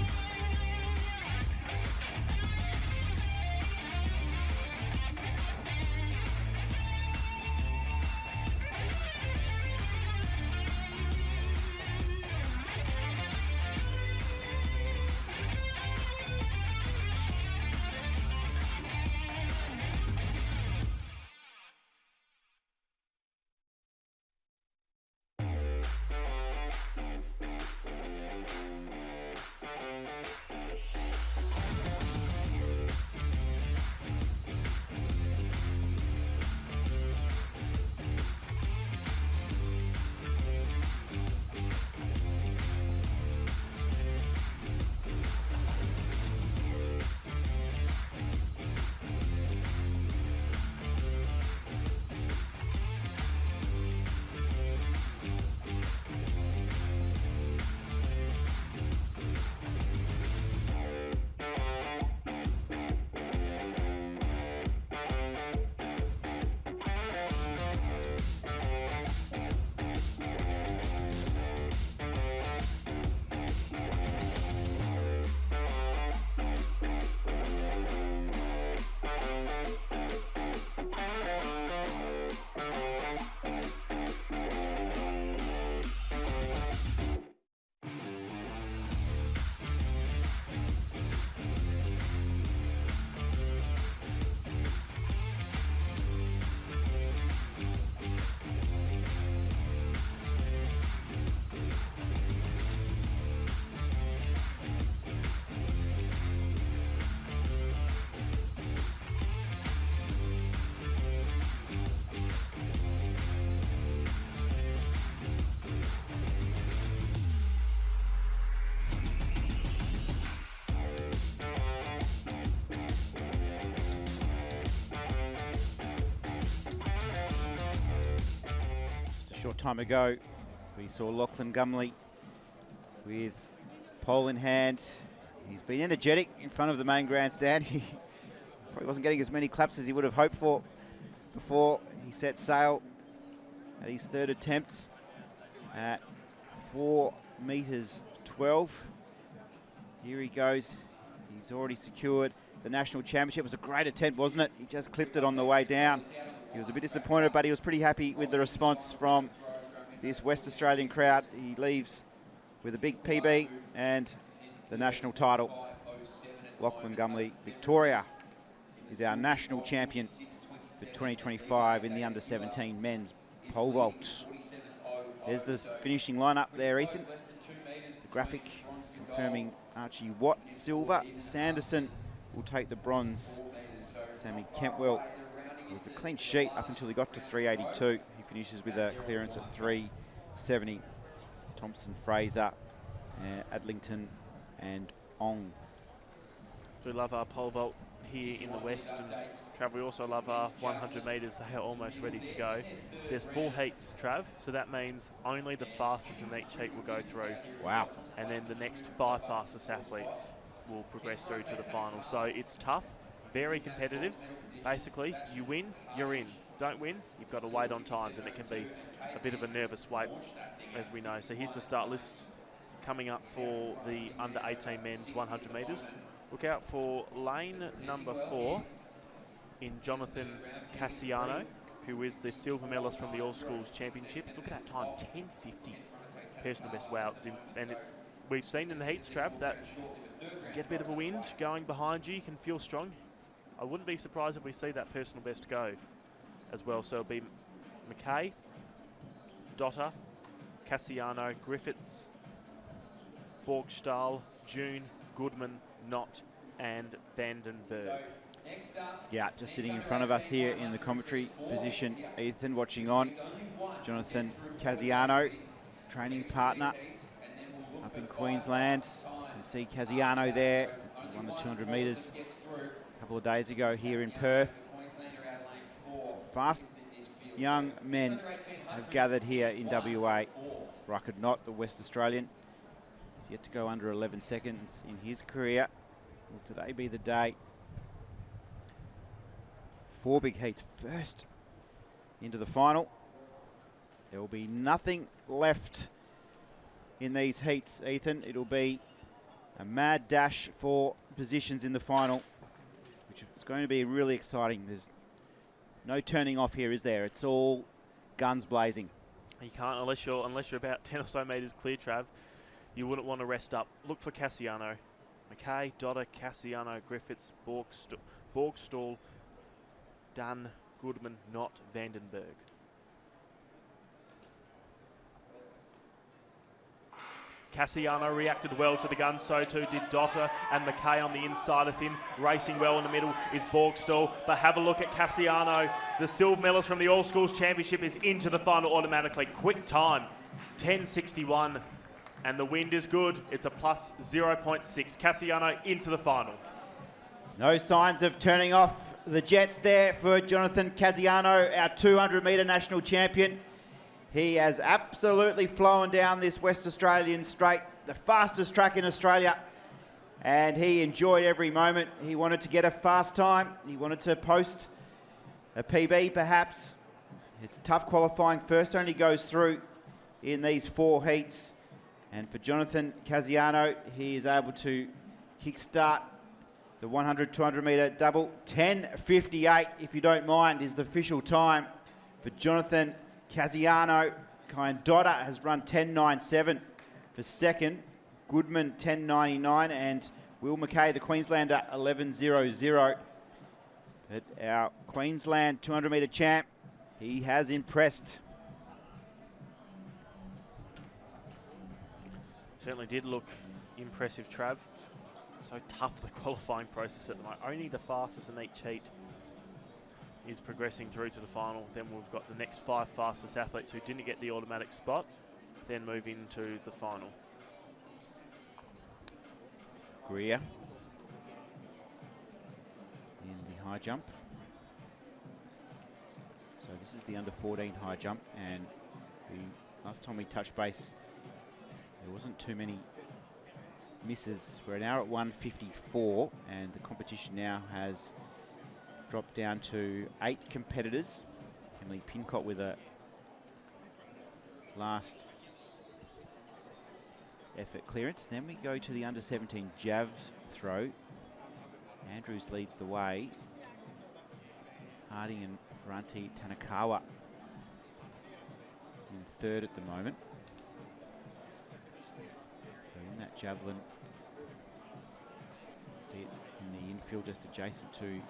Short time ago, we saw Lachlan Gumley with pole in hand. He's been energetic in front of the main grandstand. He probably wasn't getting as many claps as he would have hoped for before he set sail at his third attempt at 4 meters 12. Here he goes. He's already secured the national championship. It was a great attempt, wasn't it? He just clipped it on the way down. He was a bit disappointed, but he was pretty happy with the response from this West Australian crowd. He leaves with a big PB and the national title. Lachlan Gumley, Victoria, is our national champion for 2025 in the under-17 men's pole vault. There's the finishing lineup there, Ethan. The graphic confirming Archie Watt, silver. Sanderson will take the bronze. Sammy Kentwell was a clean sheet up until he got to 382. He finishes with a clearance at 370. Thompson, Fraser, Adlington and Ong. We love our pole vault here in the West, and Trav, we also love our 100 metres. They are almost ready to go. There's 4 heats, Trav, so that means only the fastest in each heat will go through. Wow. And then the next 5 fastest athletes will progress through to the final. So it's tough, very competitive. Basically, you win, you're in. Don't win, you've got to wait on times, and it can be a bit of a nervous wait, as we know. So here's the start list coming up for the under-18 men's 100 metres. Look out for lane number 4 in Jonathan Cassiano, who is the silver medalist from the All Schools Championships. Look at that time, 10:50 personal best. Wow, we've seen in the heats, Trav, that you get a bit of a wind going behind you. You can feel strong. I wouldn't be surprised if we see that personal best go as well. So it'll be McKay, Dotter, Cassiano, Griffiths, Borgstahl, June, Goodman, Knott and Vandenberg. Yeah, just sitting in front of us here in the commentary position, Ethan, watching on. Jonathan Cassiano, training partner up in Queensland. You see Cassiano there, he won the 200 metres a couple of days ago here in Perth. Some fast young men have gathered here in WA. Ruckert Knott, the West Australian, has yet to go under 11 seconds in his career. Will today be the day? 4 big heats first into the final. There will be nothing left in these heats, Ethan. It'll be a mad dash for positions in the final, which is going to be really exciting. There's no turning off here, is there? It's all guns blazing. You can't unless you're about 10 or so metres clear, Trav. You wouldn't want to rest up. Look for Cassiano. McKay, Dotter, Cassiano, Griffiths, Borgstall, Dunn, Goodman, Knott, Vandenberg. Cassiano reacted well to the gun, so too did Dotter, and McKay on the inside of him. Racing well in the middle is Borgstall, but have a look at Cassiano. The silver medalist from the All Schools Championship is into the final automatically. Quick time, 10:61, and the wind is good. It's a plus 0.6. Cassiano into the final. No signs of turning off the jets there for Jonathan Cassiano, our 200-metre national champion. He has absolutely flown down this West Australian straight, the fastest track in Australia, and he enjoyed every moment. He wanted to get a fast time. He wanted to post a PB perhaps. It's tough qualifying. First only goes through in these 4 heats. And for Jonathan Cassiano, he is able to kickstart the 100, 200 metre double. 10:58, if you don't mind, is the official time for Jonathan Cassiano. Kyan Dotter has run 10:97 for second. Goodman 10:99 and Will McKay, the Queenslander, 11:00. But our Queensland 200 metre champ, he has impressed. Certainly did look impressive, Trav. So tough, the qualifying process at the moment. Only the fastest in each heat is progressing through to the final. Then we've got the next 5 fastest athletes who didn't get the automatic spot, then move into the final. Greer in the high jump. So this is the under 14 high jump, and last time we touched base, there wasn't too many misses. We're now at 154, and the competition now has dropped down to 8 competitors. Emily Pincott with a last effort clearance. Then we go to the under-17 jav throw. Andrews leads the way. Harding and Ferranti Tanakawa in third at the moment. So in that javelin, see it in the infield just adjacent to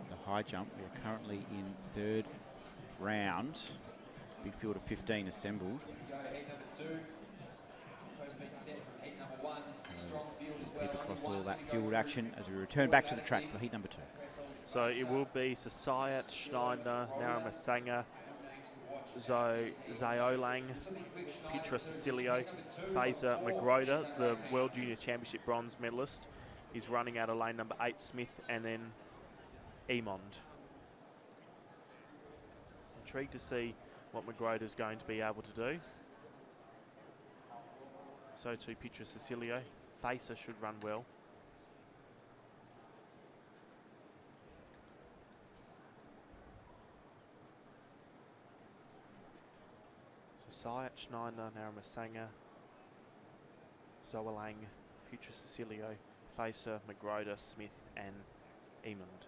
the high jump. We are currently in third round. Big field of 15 assembled. Go to heat number 2. Post been set from heat number 1. This is a strong field as well. Keep across all that field action as we return back to the track for heat number 2. So it will be Sasayat, Schneider, Naramasanga, Zaolang, Petra Cecilio, Fazer Magroda, the World Junior Championship bronze medalist, is running out of lane number 8, Smith, and then Emond. Intrigued to see what Magroda is going to be able to do. So too Petra Cecilio. Facer should run well. Sayat, Schneider, Naramasanga, Zoalang, Petra Cecilio, Facer, Magroda, Smith, and Emond.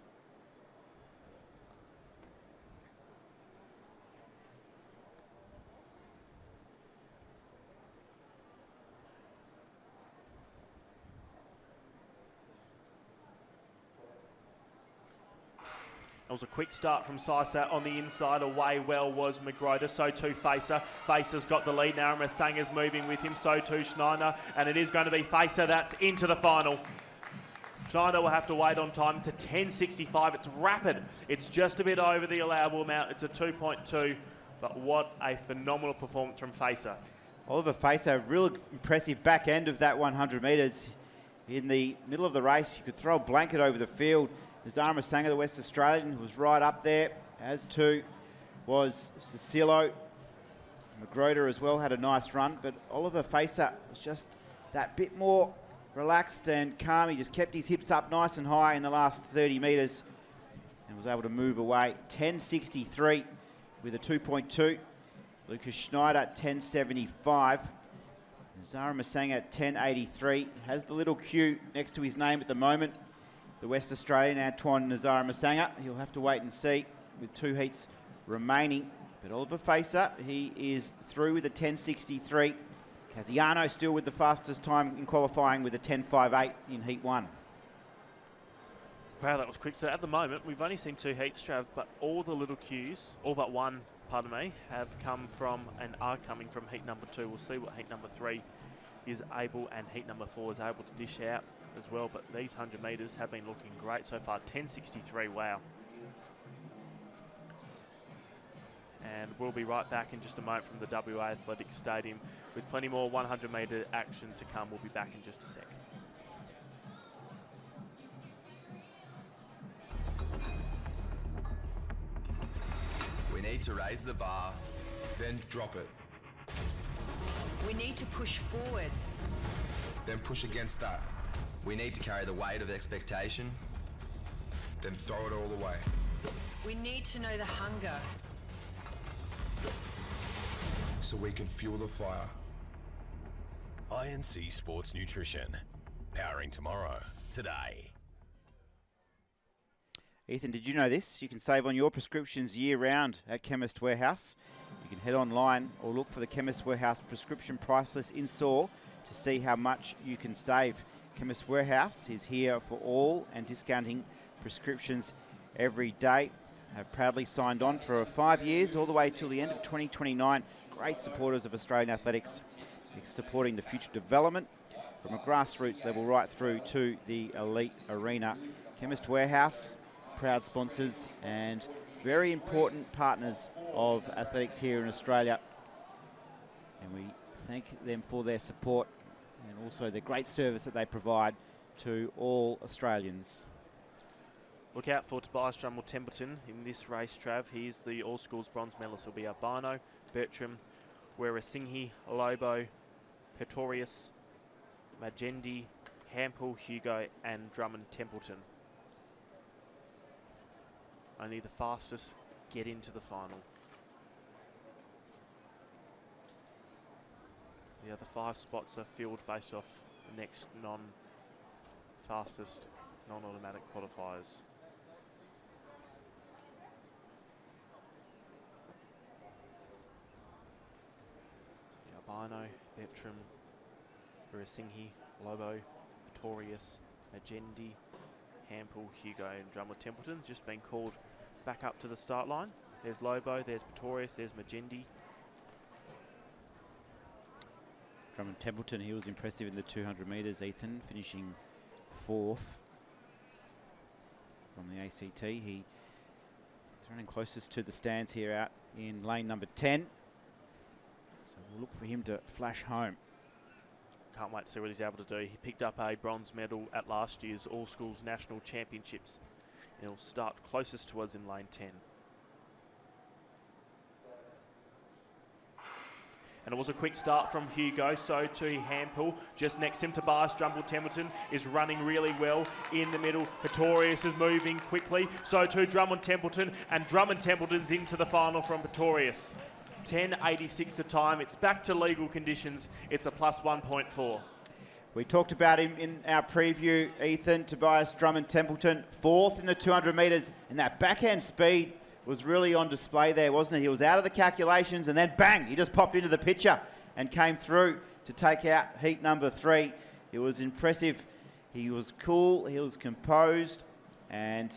It was a quick start from Sisa on the inside. Away well was Magroda, so too Facer. Facer's got the lead now. Masanga's moving with him, so too Schneider. And it is going to be Facer that's into the final. Schneider will have to wait on time. It's a 10.65. It's rapid. It's just a bit over the allowable amount. It's a 2.2. But what a phenomenal performance from Facer. Oliver Facer, real impressive back end of that 100 metres. In the middle of the race, you could throw a blanket over the field. Zara Masanga, the West Australian, was right up there, as too was Cecilo. Magroda as well had a nice run, but Oliver Facer was just that bit more relaxed and calm. He just kept his hips up nice and high in the last 30 metres and was able to move away. 10.63 with a 2.2. Lucas Schneider, 10.75. Zara Masanga, 10.83. Has the little Q next to his name at the moment. The West Australian, Antoine Nazara Masanga. He'll have to wait and see with 2 heats remaining. But Oliver Facer, he is through with a 10.63. Casiano still with the fastest time in qualifying with a 10.58 in heat 1. Wow, that was quick. So at the moment, we've only seen 2 heats, Trav, but all the little Qs, all but one, pardon me, have come from and are coming from heat number 2. We'll see what heat number 3 is able and heat number 4 is able to dish out as well, but these 100 metres have been looking great so far. 10.63, wow. And we'll be right back in just a moment from the WA Athletics Stadium with plenty more 100 metre action to come. We'll be back in just a sec. We need to raise the bar, Then drop it. We need to push forward. Then push against that. we need to carry the weight of expectation. Then throw it all away. We need to know the hunger. So we can fuel the fire. INC Sports Nutrition. Powering tomorrow, today. Ethan, did you know this? You can save on your prescriptions year-round at Chemist Warehouse. You can head online or look for the Chemist Warehouse prescription price list in store to see how much you can save. Chemist Warehouse is here for all and discounting prescriptions every day. Have proudly signed on for 5 years, all the way till the end of 2029. Great supporters of Australian athletics, supporting the future development from a grassroots level right through to the elite arena. Chemist Warehouse, proud sponsors and very important partners of athletics here in Australia. And we thank them for their support and also the great service that they provide to all Australians. Look out for Tobias Drummond Templeton in this race, Trav. He's the All Schools bronze medalist. He'll be Albino, Bertram, Weerasinghe, Lobo, Pretorius, Majendi, Hampel, Hugo and Drummond Templeton. Only the fastest get into the final. The other 5 spots are filled based off the next fastest non-automatic qualifiers. The Albino, Bertram, Burasinghi, Lobo, Pretorius, Magendi, Hampel, Hugo and Drummond Templeton just been called back up to the start line. There's Lobo, there's Pretorius, there's Magendi. Drummond Templeton, he was impressive in the 200 metres, Ethan, finishing 4th from the ACT. He's running closest to the stands here out in lane number 10. So we'll look for him to flash home. Can't wait to see what he's able to do. He picked up a bronze medal at last year's All Schools National Championships. And he'll start closest to us in lane 10. And it was a quick start from Hugo, so too Hampel. Just next to him, Tobias Drummond-Templeton is running really well in the middle. Pretorius is moving quickly, so too Drummond-Templeton, and Drummond-Templeton's into the final from Pretorius. 10.86 the time. It's back to legal conditions. It's a plus 1.4. We talked about him in our preview, Ethan. Tobias Drummond-Templeton, 4th in the 200 metres, and that backhand speed was really on display there, wasn't it? He was out of the calculations, and then bang, he just popped into the picture and came through to take out heat number 3. It was impressive. He was cool, he was composed, and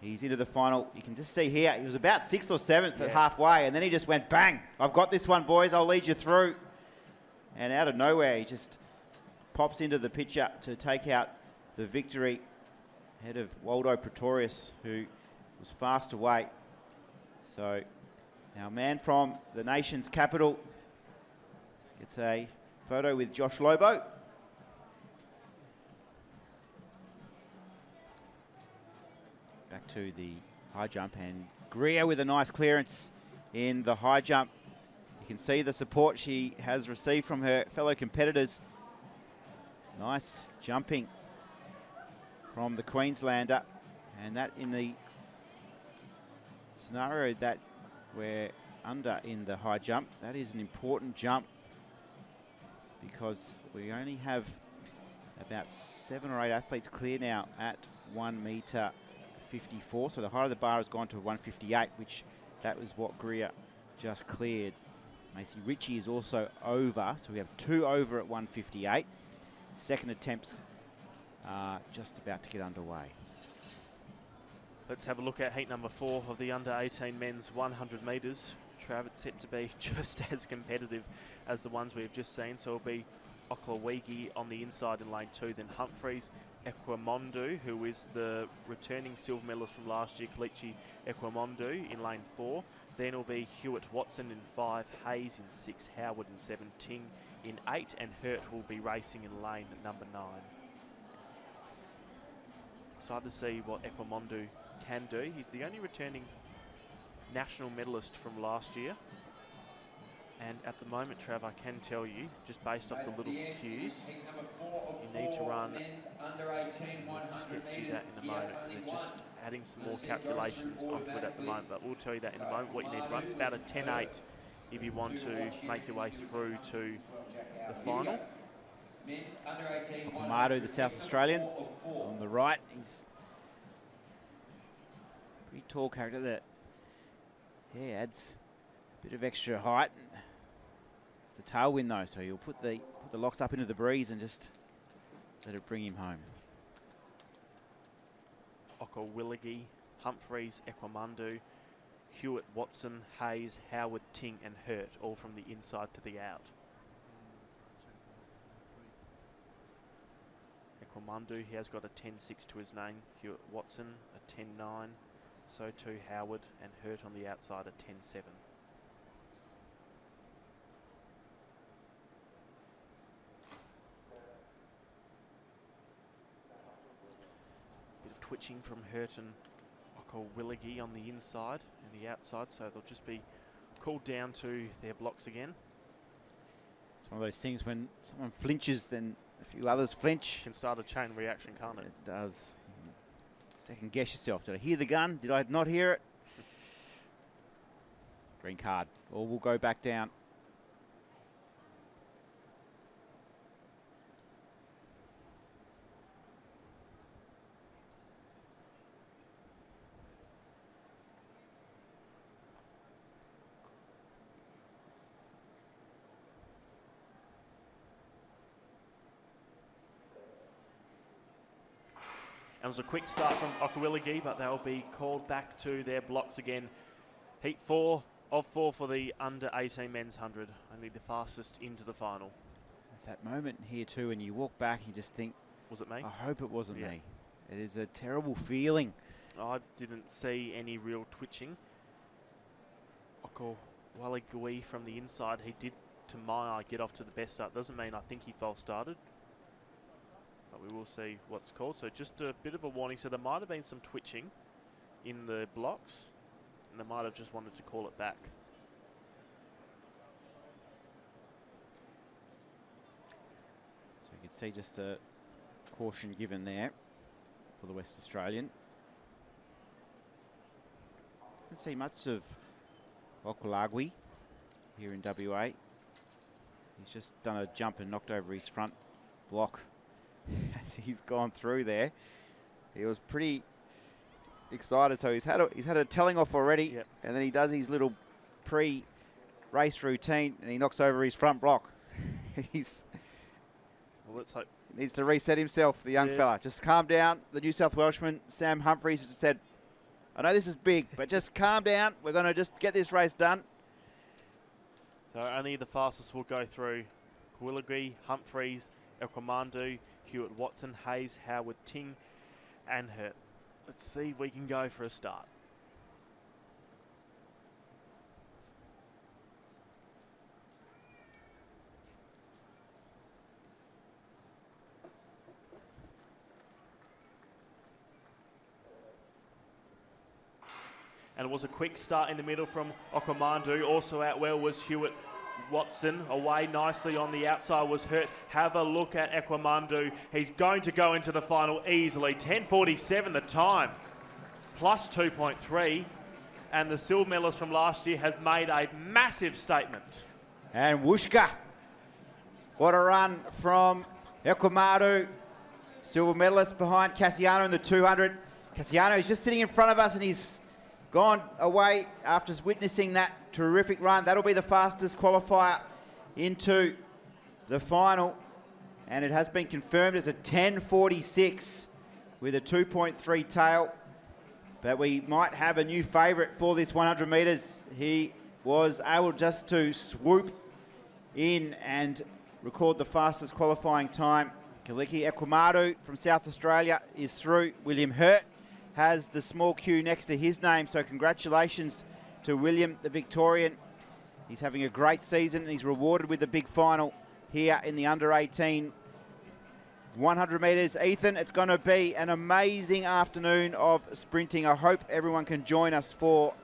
he's into the final. You can just see here, he was about 6th or 7th at halfway, and then he just went bang. I've got this one, boys. I'll lead you through. And out of nowhere, he just pops into the picture to take out the victory ahead of Waldo Pretorius, who was fast away. So our man from the nation's capital gets a photo with Josh Lobo. Back to the high jump, and Greer with a nice clearance in the high jump. You can see the support she has received from her fellow competitors. Nice jumping from the Queenslander, and that in the scenario that we're under in the high jump, that is an important jump because we only have about 7 or 8 athletes clear now at 1 metre 54. So the height of the bar has gone to 158, which that was what Greer just cleared. Macy Ritchie is also over, so we have 2 over at 158. Second attempts are just about to get underway. Let's have a look at heat number 4 of the under-18 men's 100 metres. Trav, it's set to be just as competitive as the ones we've just seen. So it'll be Oklawiki on the inside in lane 2, then Humphreys, Ekwamondu, who is the returning silver medalist from last year, Kalichi Ekwamondu in lane 4. Then it'll be Hewitt Watson in 5, Hayes in 6, Howard in 7, Ting in 8, and Hurt will be racing in lane number 9. Excited to see what Ekwamondu can do. He's the only returning national medalist from last year. And at the moment, Trav, I can tell you, just based off the little cues, you need to run, just get to that in a moment, because they're just adding some more calculations onto it at the moment, but we'll tell you that in a moment, what you need to run. It's about a 10.8 if you want to make your way through to the final. Kamado, the South Australian, on the right. He's a pretty tall character that adds a bit of extra height. It's a tailwind though, so you'll put the locks up into the breeze and just let it bring him home. Okawiligi, Humphreys, Ekwamondu, Hewitt, Watson, Hayes, Howard, Ting and Hurt, all from the inside to the out. Ekwamondu, he has got a 10.6 to his name. Hewitt Watson, a 10.9. So too Howard, and Hurt on the outside, a 10.7. Bit of twitching from Hurt and Okawiligi on the inside and the outside, so they'll just be called down to their blocks again. It's one of those things when someone flinches, then A few others flinch. Can start a chain reaction, can't it? It does. Second guess yourself. Did I hear the gun? Did I not hear it? Green card. Or we'll go back down. And it was a quick start from Okawiligi, but they'll be called back to their blocks again. Heat 4 of 4 for the under-18 men's 100. Only the fastest into the final. There's that moment here too, and you walk back, you just think, was it me? I hope it wasn't me. It is a terrible feeling. I didn't see any real twitching. Okawiligi from the inside, he did, to my eye, get off to the best start. Doesn't mean I think he false started. But we will see what's called. So just a bit of a warning. So there might have been some twitching in the blocks, and they might have just wanted to call it back. So you can see just a caution given there for the West Australian. Didn't see much of Okawiligi here in WA. He's just done a jump and knocked over his front block as he's gone through there. He was pretty excited, so he's had a telling off already, and then he does his little pre-race routine and he knocks over his front block. Well, let's hope. Needs to reset himself, the young fella. Just calm down. The New South Welshman, Sam Humphries, just said, I know this is big, but just calm down. We're going to just get this race done. So only the fastest will go through. Okawiligi, Humphries, Elkamandu, Hewitt, Watson, Hayes, Howard, Ting, and Hurt. Let's see if we can go for a start. And it was a quick start in the middle from Okamandu. Also out well was Hewitt. Watson away nicely on the outside was Hurt. Have a look at Ekwamandu. He's going to go into the final easily. 10:47 the time, plus 2.3. And the silver medalist from last year has made a massive statement. And Wooshka. What a run from Ekwamandu. Silver medalist behind Cassiano in the 200. Cassiano is just sitting in front of us and he's gone away after witnessing that terrific run. That'll be the fastest qualifier into the final. And it has been confirmed as a 10:46 with a 2.3 tail. But we might have a new favourite for this 100 metres. He was able just to swoop in and record the fastest qualifying time. Kaliki Ekwamadu from South Australia is through. William Hurt has the small Q next to his name, so congratulations to William, the Victorian. He's having a great season and he's rewarded with the big final here in the under-18 100 metres. Ethan, it's going to be an amazing afternoon of sprinting. I hope everyone can join us for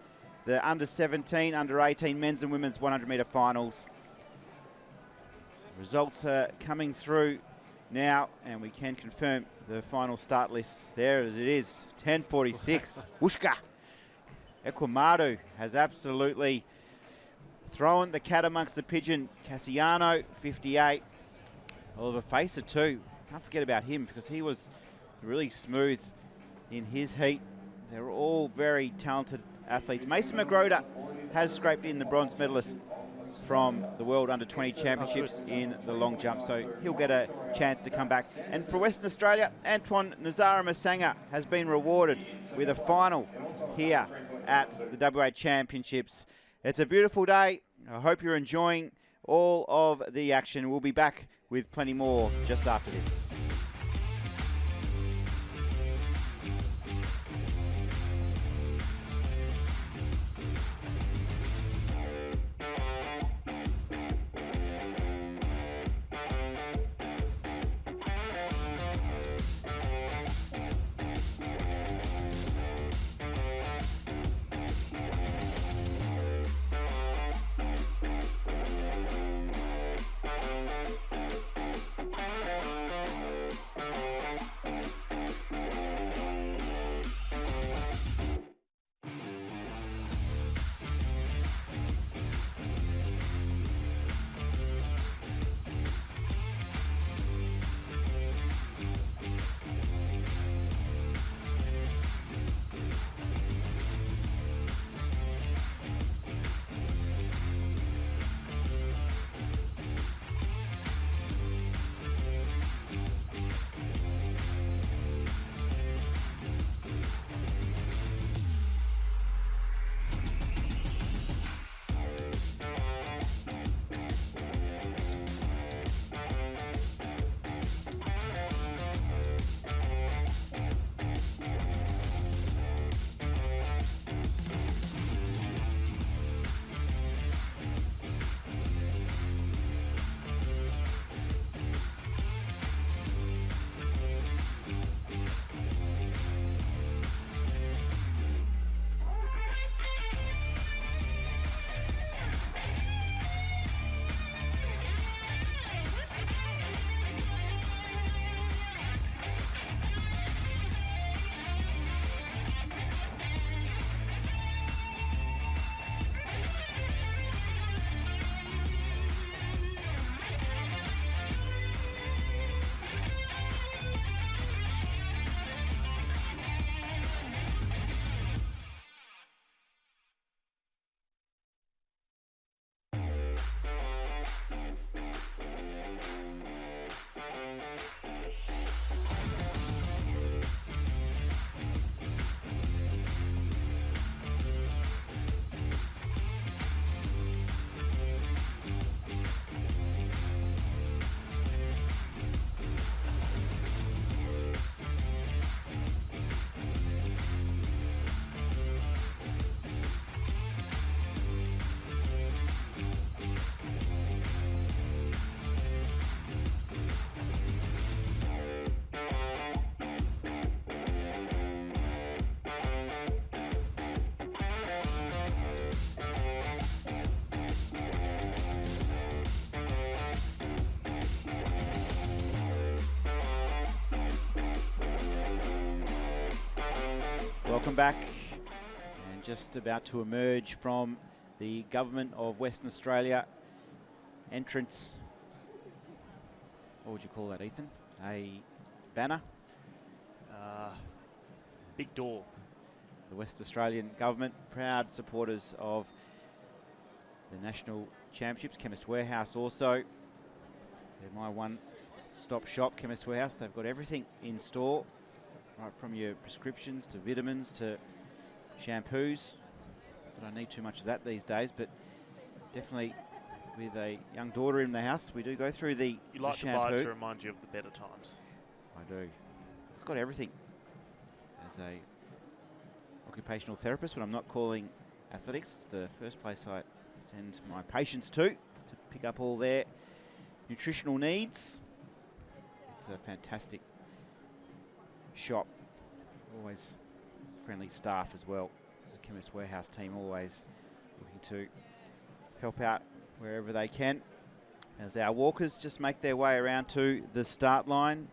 the under-17, under-18 men's and women's 100 metre finals. Results are coming through now, and we can confirm the final start list there as it is. 10:46. Wooshka. Ekwamadu has absolutely thrown the cat amongst the pigeon. Cassiano, 58. Oliver Facer too. Can't forget about him because he was really smooth in his heat. They're all very talented athletes. Mason McGroder has scraped in the bronze medalist from the World Under-20 Championships in the long jump, so he'll get a chance to come back. And for Western Australia, Antoine Nazara Masanga has been rewarded with a final here at the WA Championships. It's a beautiful day. I hope you're enjoying all of the action. We'll be back with plenty more just after this. welcome back. And just about to emerge from the Government of Western Australia entrance. What would you call that, Ethan? A banner? Big door. The West Australian Government, proud supporters of the National Championships. Chemist Warehouse also. They're my one-stop shop, Chemist Warehouse. They've got everything in store, right from your prescriptions to vitamins to shampoos. I don't need too much of that these days, but definitely with a young daughter in the house, we do go through the You like shampoo. to buy it to remind you of the better times. I do. It's got everything. As a occupational therapist, but I'm not calling athletics. It's the first place I send my patients to pick up all their nutritional needs. It's a fantastic shop. Always friendly staff as well. The Chemist Warehouse team always looking to help out wherever they can. As our walkers just make their way around to the start line.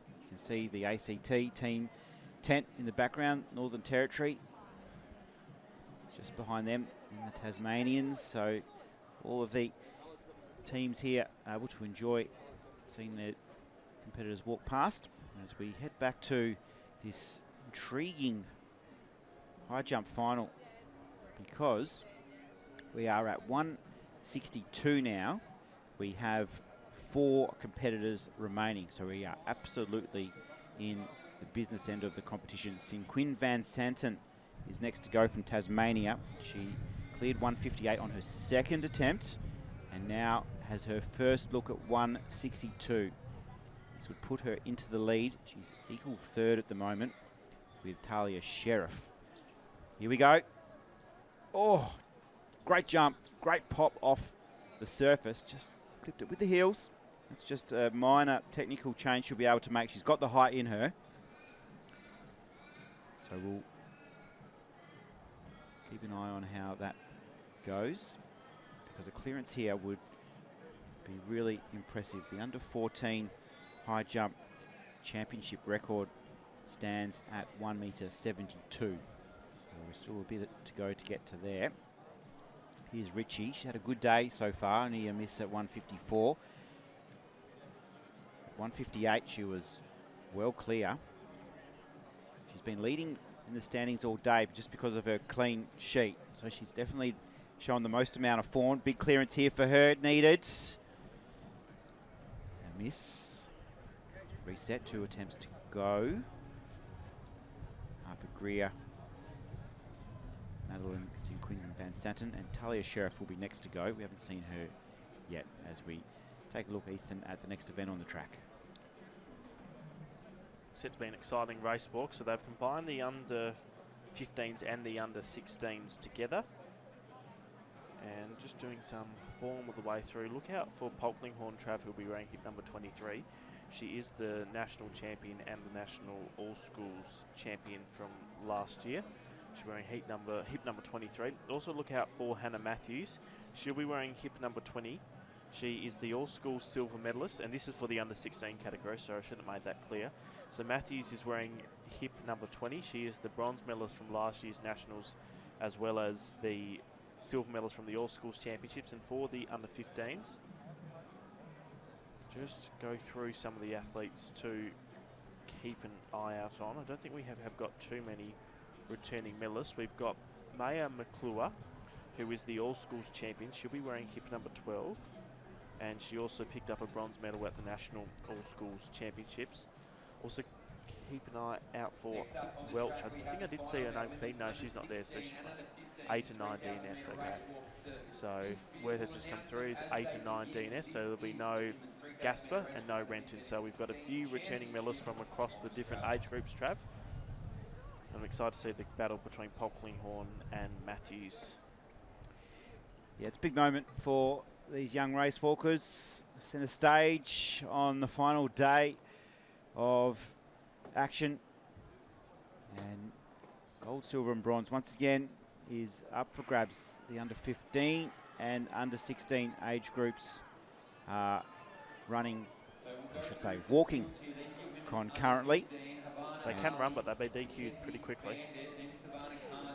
You can see the ACT team tent in the background, Northern Territory. Just behind them, in the Tasmanians. So all of the teams here are able to enjoy seeing their competitors walk past. As we head back to this intriguing high jump final, because we are at 162 now. We have 4 competitors remaining, so we are absolutely in the business end of the competition. Sinquin Van Santen is next to go from Tasmania. She cleared 158 on her second attempt and now has her first look at 162. This would put her into the lead. She's equal third at the moment with Talia Sheriff. Here we go. Oh, great jump, great pop off the surface. Just clipped it with the heels. It's just a minor technical change she'll be able to make. She's got the height in her. So we'll keep an eye on how that goes, because a clearance here would be really impressive. The under 14 high jump championship record stands at 1.72 metre. So we're still a bit to go to get to there. Here's Richie. She had a good day so far, only a miss at 154. At 158 she was well clear. She's been leading in the standings all day just because of her clean sheet. So she's definitely shown the most amount of form. Big clearance here for her needed. A miss. Reset, 2 attempts to go. Harper Greer, Madeline Sinquin Van Santen, and Talia Sheriff will be next to go. We haven't seen her yet as we take a look, Ethan, at the next event on the track. Set to be an exciting race walk. So they've combined the under 15s and the under 16s together. And just doing some form of the way through. Look out for Polklinghorn Trav, who'll be wearing hip number 23. She is the national champion and the national all schools champion from last year. She's wearing hip number 23. Also look out for Hannah Matthews. She'll be wearing hip number 20. She is the all school silver medalist, and this is for the under 16 category, so I should have made that clear. So Matthews is wearing hip number 20. She is the bronze medalist from last year's nationals, as well as the silver medalist from the all schools championships. And for the under 15s, just go through some of the athletes to keep an eye out on. I don't think we have got too many returning medalists. We've got Maya McClure, who is the all schools champion. She'll be wearing hip number 12, and she also picked up a bronze medal at the national all schools championships. Also keep an eye out for Welch. I think I did see her name compete. No, she's not there, so she's 8 and 9 DNS. Okay. So where they've just come through is 8 and 9 DNS, so there'll be no Gasper and no Renton. So we've got a few returning medalists from across the different age groups, Trav. I'm excited to see the battle between Polklinghorn and Matthews. Yeah, it's a big moment for these young race walkers. Centre stage on the final day of action. And gold, silver and bronze once again is up for grabs. The under 15 and under 16 age groups are running, I should say, walking concurrently. They can run, but they'll be DQ'd pretty quickly.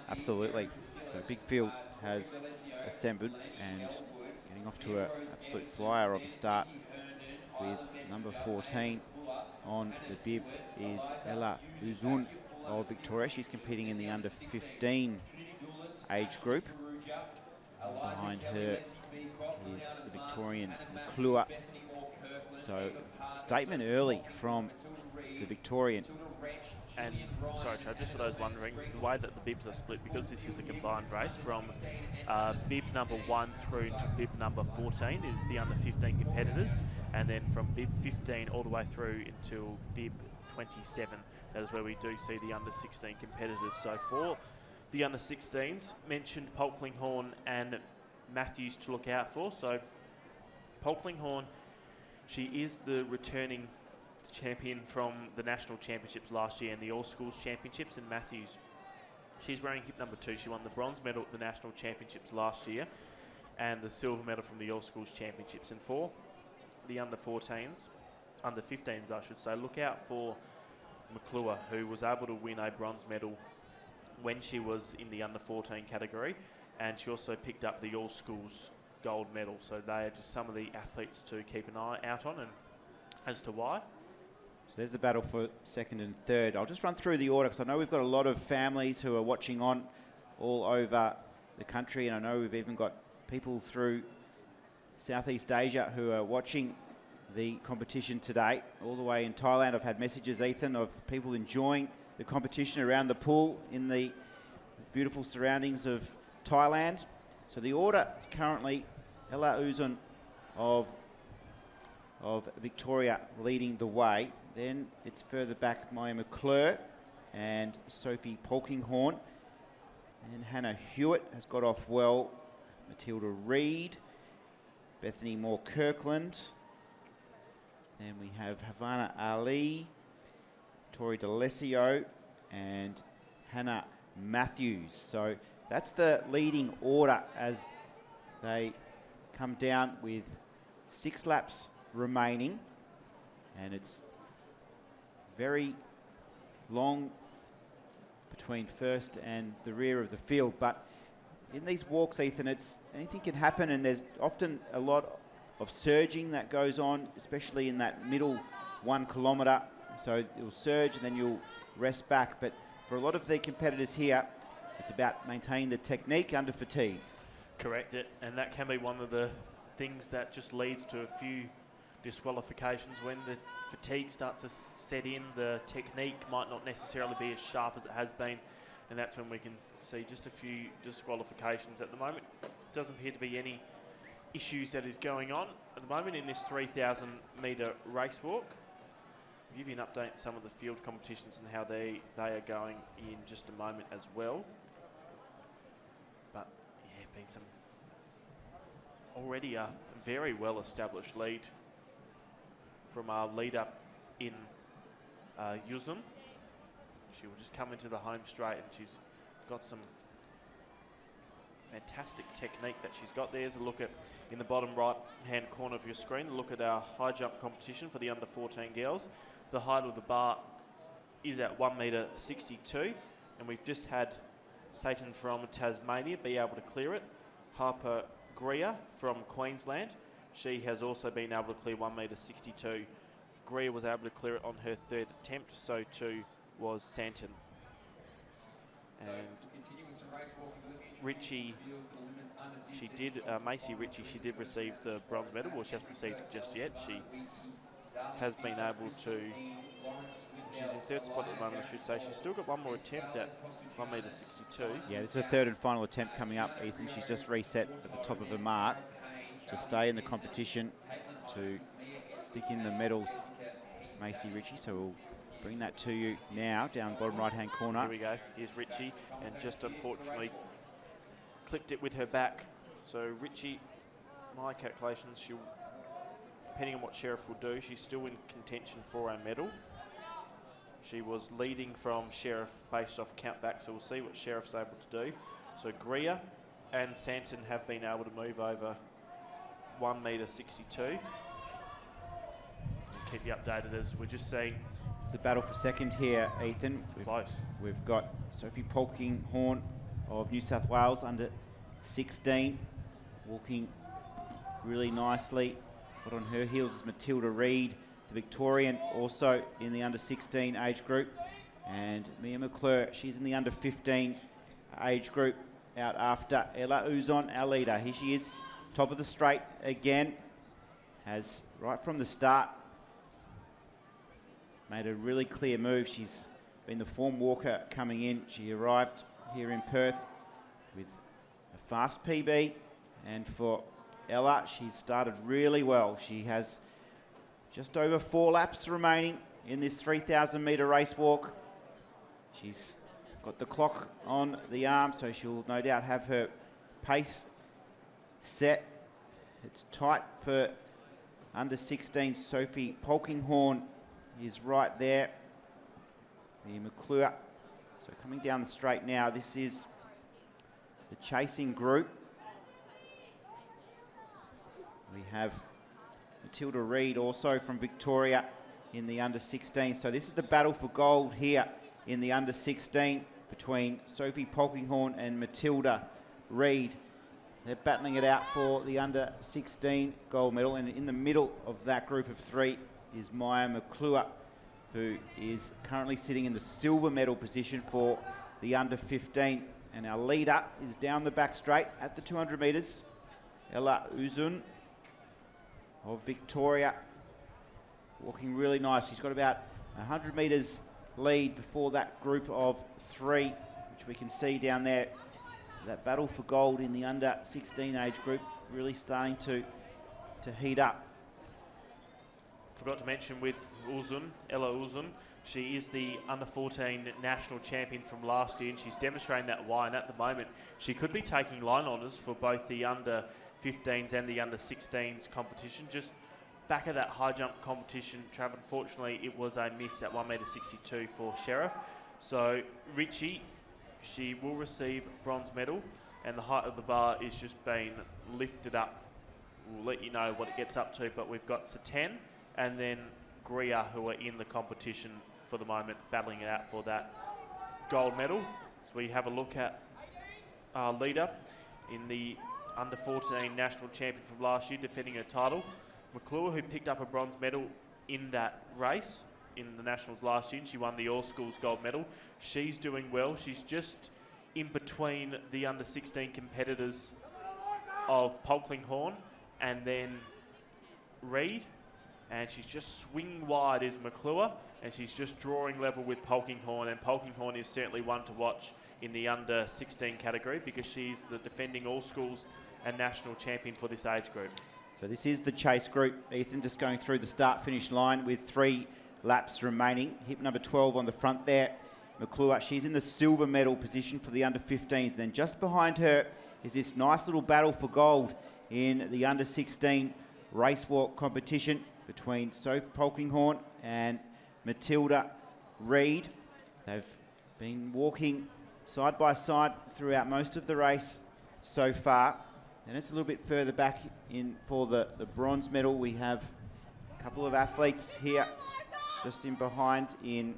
Absolutely. So Big Field has assembled and getting off to an absolute flyer of a start with number 14 on the bib is Ella Uzun of Victoria. She's competing in the under 15 age group. Behind her is the Victorian McClure. So statement early from the Victorian. And sorry, Trav, just for those wondering, the way that the bibs are split, because this is a combined race, from bib number 1 through to bib number 14 is the under 15 competitors, and then from bib 15 all the way through until bib 27, that is where we do see the under 16 competitors. So for the under 16s, mentioned Polklinghorn and Matthews to look out for. So Polklinghorn, she is the returning champion from the national championships last year and the all schools championships. And Matthews, she's wearing hip number 2. She won the bronze medal at the national championships last year and the silver medal from the all schools championships. And for the under 14s, under 15s I should say, look out for McClure, who was able to win a bronze medal when she was in the under 14 category, and she also picked up the all schools gold medal. So they are just some of the athletes to keep an eye out on. And as to why, so there's the battle for second and third. I'll just run through the order because I know we've got a lot of families who are watching on all over the country, and I know we've even got people through Southeast Asia who are watching the competition today. All the way in Thailand, I've had messages, Ethan, of people enjoying the competition around the pool in the beautiful surroundings of Thailand. So the order currently, Ella Uzun of Victoria leading the way. Then it's further back Maya McClure and Sophie Polkinghorn. And Hannah Hewitt has got off well. Matilda Reid, Bethany Moore Kirkland. Then we have Havana Ali, Tori D'Alessio and Hannah Matthews. So that's the leading order as they come down with 6 laps remaining, and it's very long between first and the rear of the field. But in these walks, Ethan, anything can happen, and there's often a lot of surging that goes on, especially in that middle 1 kilometre. So you'll surge and then you'll rest back. But for a lot of the competitors here, it's about maintaining the technique under fatigue. correct it, and that can be one of the things that just leads to a few disqualifications. When the fatigue starts to set in, the technique might not necessarily be as sharp as it has been, and that's when we can see just a few disqualifications. At the moment, doesn't appear to be any issues that is going on at the moment in this 3,000 metre race walk. I'll give you an update on some of the field competitions and how they are going in just a moment as well. But yeah, been some already a very well established lead from our leader in Yuzum. She will just come into the home straight, and she's got some fantastic technique that she's got there. There's a look at, in the bottom right hand corner of your screen, a look at our high jump competition for the under 14 girls. The height of the bar is at 1.62 m, and we've just had Satan from Tasmania be able to clear it. Harper Greer from Queensland, she has also been able to clear 1.62 m. Greer was able to clear it on her third attempt, so too was Santon. And Ritchie, she did, Macy Ritchie, she did receive the bronze medal. Well, she hasn't received it just yet. She has been able to, she's in third spot at the moment, I should say. She's still got one more attempt at 1.62 m. Yeah, this is her third and final attempt coming up, Ethan. She's just reset at the top of her mark to stay in the competition, to stick in the medals, Macy Ritchie. So we'll bring that to you now, down bottom right-hand corner. Here we go. Here's Ritchie, and just unfortunately clipped it with her back. So Ritchie, my calculations, she'll, depending on what Sheriff will do, she's still in contention for a medal. She was leading from Sheriff based off count back, so we'll see what Sheriff's able to do. So Greer and Santon have been able to move over 1.62 m. Keep you updated as we're just seeing the battle for second here, Ethan. Close. We've got Sophie Polkinghorne of New South Wales under 16, walking really nicely. But on her heels is Matilda Reid, the Victorian, also in the under 16 age group. And Mia McClure, she's in the under 15 age group, out after Ella Uzon, our leader. Here she is, top of the straight again. Has, right from the start, made a really clear move. She's been the form walker coming in. She arrived here in Perth with a fast PB. And for Ella, she started really well. She has just over 4 laps remaining in this 3,000 metre race walk. She's got the clock on the arm, so she'll no doubt have her pace set. It's tight for under 16. Sophie Polkinghorne is right there. The McClure. So coming down the straight now, this is the chasing group. We have Matilda Reid also from Victoria in the under 16. So this is the battle for gold here in the under 16 between Sophie Polkinghorne and Matilda Reid. They're battling it out for the under 16 gold medal, and in the middle of that group of 3 is Maya McClure, who is currently sitting in the silver medal position for the under 15. And our leader is down the back straight at the 200 metres, Ella Uzun of Victoria, walking really nice. She's got about 100 metres lead before that group of 3, which we can see down there. That battle for gold in the under 16 age group really starting to heat up. Forgot to mention with Uzun, Ella Uzun, she is the under 14 national champion from last year, and she's demonstrating that why. And at the moment, she could be taking line honours for both the under 15s and the under 16s competition. Just back of that high jump competition, Trav, unfortunately, it was a miss at 1.62 metre for Sheriff. So Richie, she will receive bronze medal, and the height of the bar is just being lifted up. We'll let you know what it gets up to, but we've got Satan and then Greer, who are in the competition for the moment, battling it out for that gold medal. So we have a look at our leader in the under 14 national champion from last year, defending her title, McClure, who picked up a bronze medal in that race in the Nationals last year, and she won the All Schools gold medal. She's doing well. She's just in between the under 16 competitors of Polkinghorne and then Reid, and she's just swinging wide is McClure, and she's just drawing level with Polkinghorne, and Polkinghorne is certainly one to watch in the under 16 category because she's the defending All Schools and national champion for this age group. So this is the chase group, Ethan, just going through the start-finish line with 3 laps remaining. Hip number 12 on the front there, McClure. She's in the silver medal position for the under 15s. And then just behind her is this nice little battle for gold in the under 16 race walk competition between Sophie Polkinghorne and Matilda Reid. They've been walking side by side throughout most of the race so far. And it's a little bit further back in for the bronze medal. We have a couple of athletes here just in behind in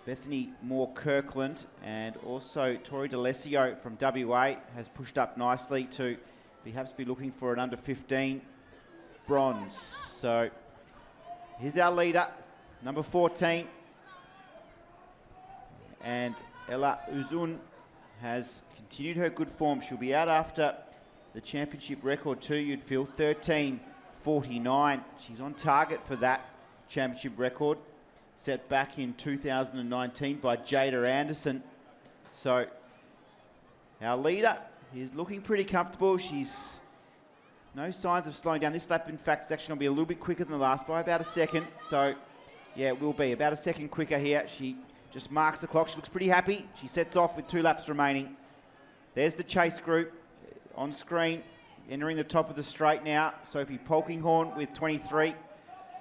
Bethany Moore-Kirkland, and also Tori D'Alessio from WA has pushed up nicely to perhaps be looking for an under 15 bronze. So here's our leader, number 14. And Ella Uzun has continued her good form. She'll be out after the championship record too, you'd feel, 13:49. She's on target for that championship record set back in 2019 by Jada Anderson. So our leader is looking pretty comfortable. She's no signs of slowing down. This lap, in fact, is actually going to be a little bit quicker than the last by about a second. So yeah, it will be about a second quicker here. She just marks the clock. She looks pretty happy. She sets off with 2 laps remaining. There's the chase group on screen, entering the top of the straight now. Sophie Polkinghorne with 23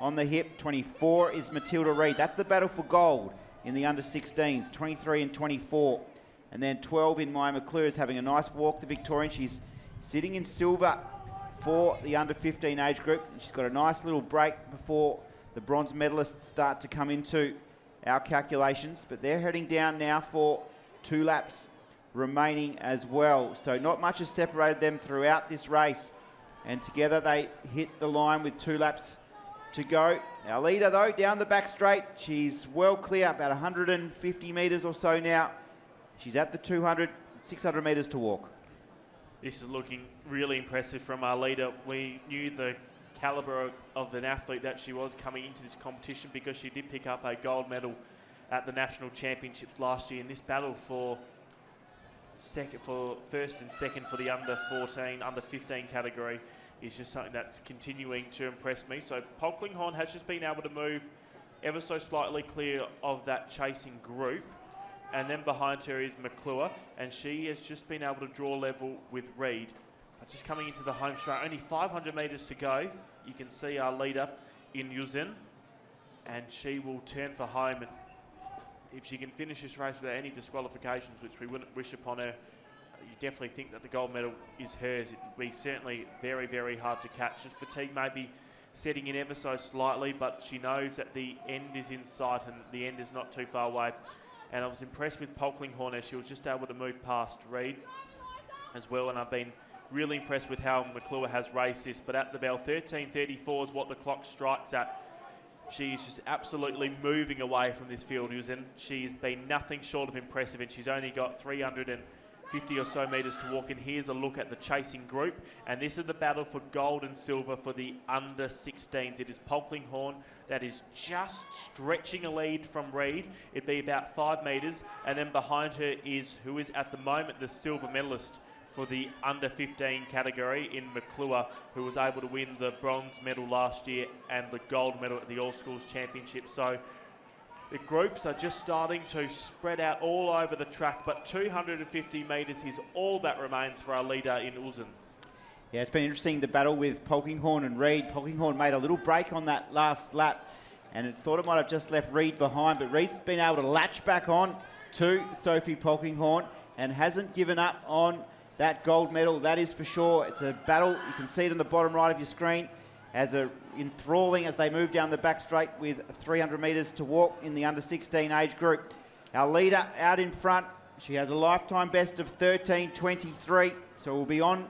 on the hip. 24 is Matilda Reid. That's the battle for gold in the under 16s, 23 and 24. And then 12 in Maya McClure is having a nice walk, the Victorian. She's sitting in silver for the under 15 age group. She's got a nice little break before the bronze medalists start to come into our calculations, but they're heading down now for 2 laps remaining as well. So not much has separated them throughout this race, and together they hit the line with 2 laps to go. Our leader though, down the back straight, she's well clear, about 150 metres or so now. She's at the 200, 600 metres to walk. This is looking really impressive from our leader. We knew the calibre of an athlete that she was coming into this competition because she did pick up a gold medal at the national championships last year in this battle for first and second for the under 14, under 15 category is just something that's continuing to impress me. So Polkinghorne has just been able to move ever so slightly clear of that chasing group. And then behind her is McClure, and she has just been able to draw level with Reed. But just coming into the home straight, only 500 metres to go. You can see our leader in Yuzin, and she will turn for home. And if she can finish this race without any disqualifications, which we wouldn't wish upon her, you definitely think that the gold medal is hers. It would be certainly very, very hard to catch. Just fatigue may be setting in ever so slightly, but she knows that the end is in sight and the end is not too far away. And I was impressed with Polkinghorne as she was just able to move past Reed as well. And I've been really impressed with how McClure has raced this. But at the bell, 13:34 is what the clock strikes at. She's just absolutely moving away from this field. She's been nothing short of impressive, and she's only got 350 or so metres to walk. And here's a look at the chasing group. And this is the battle for gold and silver for the under 16s. It is Polkinghorne that is just stretching a lead from Reed. It'd be about 5 metres. And then behind her is who is at the moment the silver medalist for the under 15 category in McClure, who was able to win the bronze medal last year and the gold medal at the All Schools Championship. So the groups are just starting to spread out all over the track, but 250 metres is all that remains for our leader in Uzun. Yeah, it's been interesting, the battle with Polkinghorne and Reed. Polkinghorne made a little break on that last lap, and it thought it might have just left Reed behind, but Reed's been able to latch back on to Sophie Polkinghorne and hasn't given up on that gold medal, that is for sure. It's a battle, you can see it on the bottom right of your screen, as a enthralling as they move down the back straight with 300 metres to walk in the under 16 age group. Our leader out in front, she has a lifetime best of 13:23, so we'll be on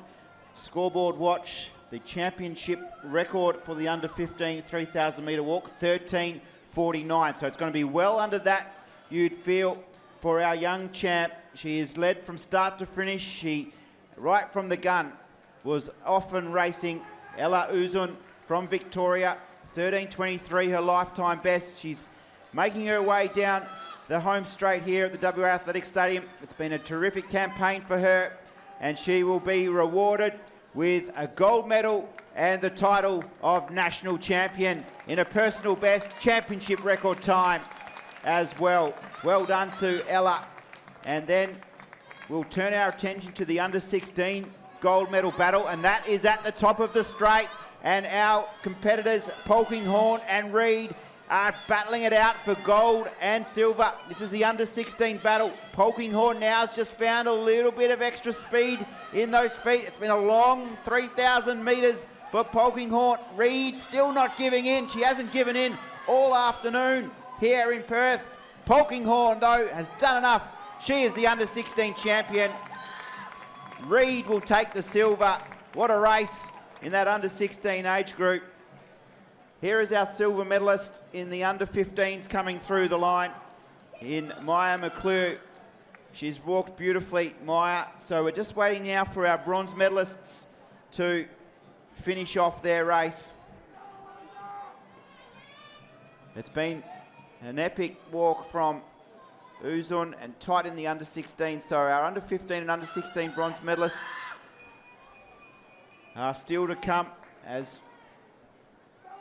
scoreboard watch. The championship record for the under 15 3,000 metre walk, 13:49, so it's going to be well under that, you'd feel, for our young champ. She is led from start to finish. She, right from the gun, was often racing. Ella Uzun from Victoria, 13:23, her lifetime best. She's making her way down the home straight here at the WA Athletic Stadium. It's been a terrific campaign for her, and she will be rewarded with a gold medal and the title of national champion in a personal best championship record time as well. Well done to Ella. And then we'll turn our attention to the under 16 gold medal battle, and that is at the top of the straight. And our competitors, Polkinghorne and Reed, are battling it out for gold and silver. This is the under 16 battle. Polkinghorne now has just found a little bit of extra speed in those feet. It's been a long 3,000 metres for Polkinghorne. Reed still not giving in. She hasn't given in all afternoon here in Perth. Polkinghorne, though, has done enough. She is the under 16 champion. Reed will take the silver. What a race in that under 16 age group. Here is our silver medalist in the under 15s coming through the line in Maya McClure. She's walked beautifully, Maya. So we're just waiting now for our bronze medalists to finish off their race. It's been an epic walk from Uzun and tight in the under 16. So our under 15 and under 16 bronze medalists are still to come as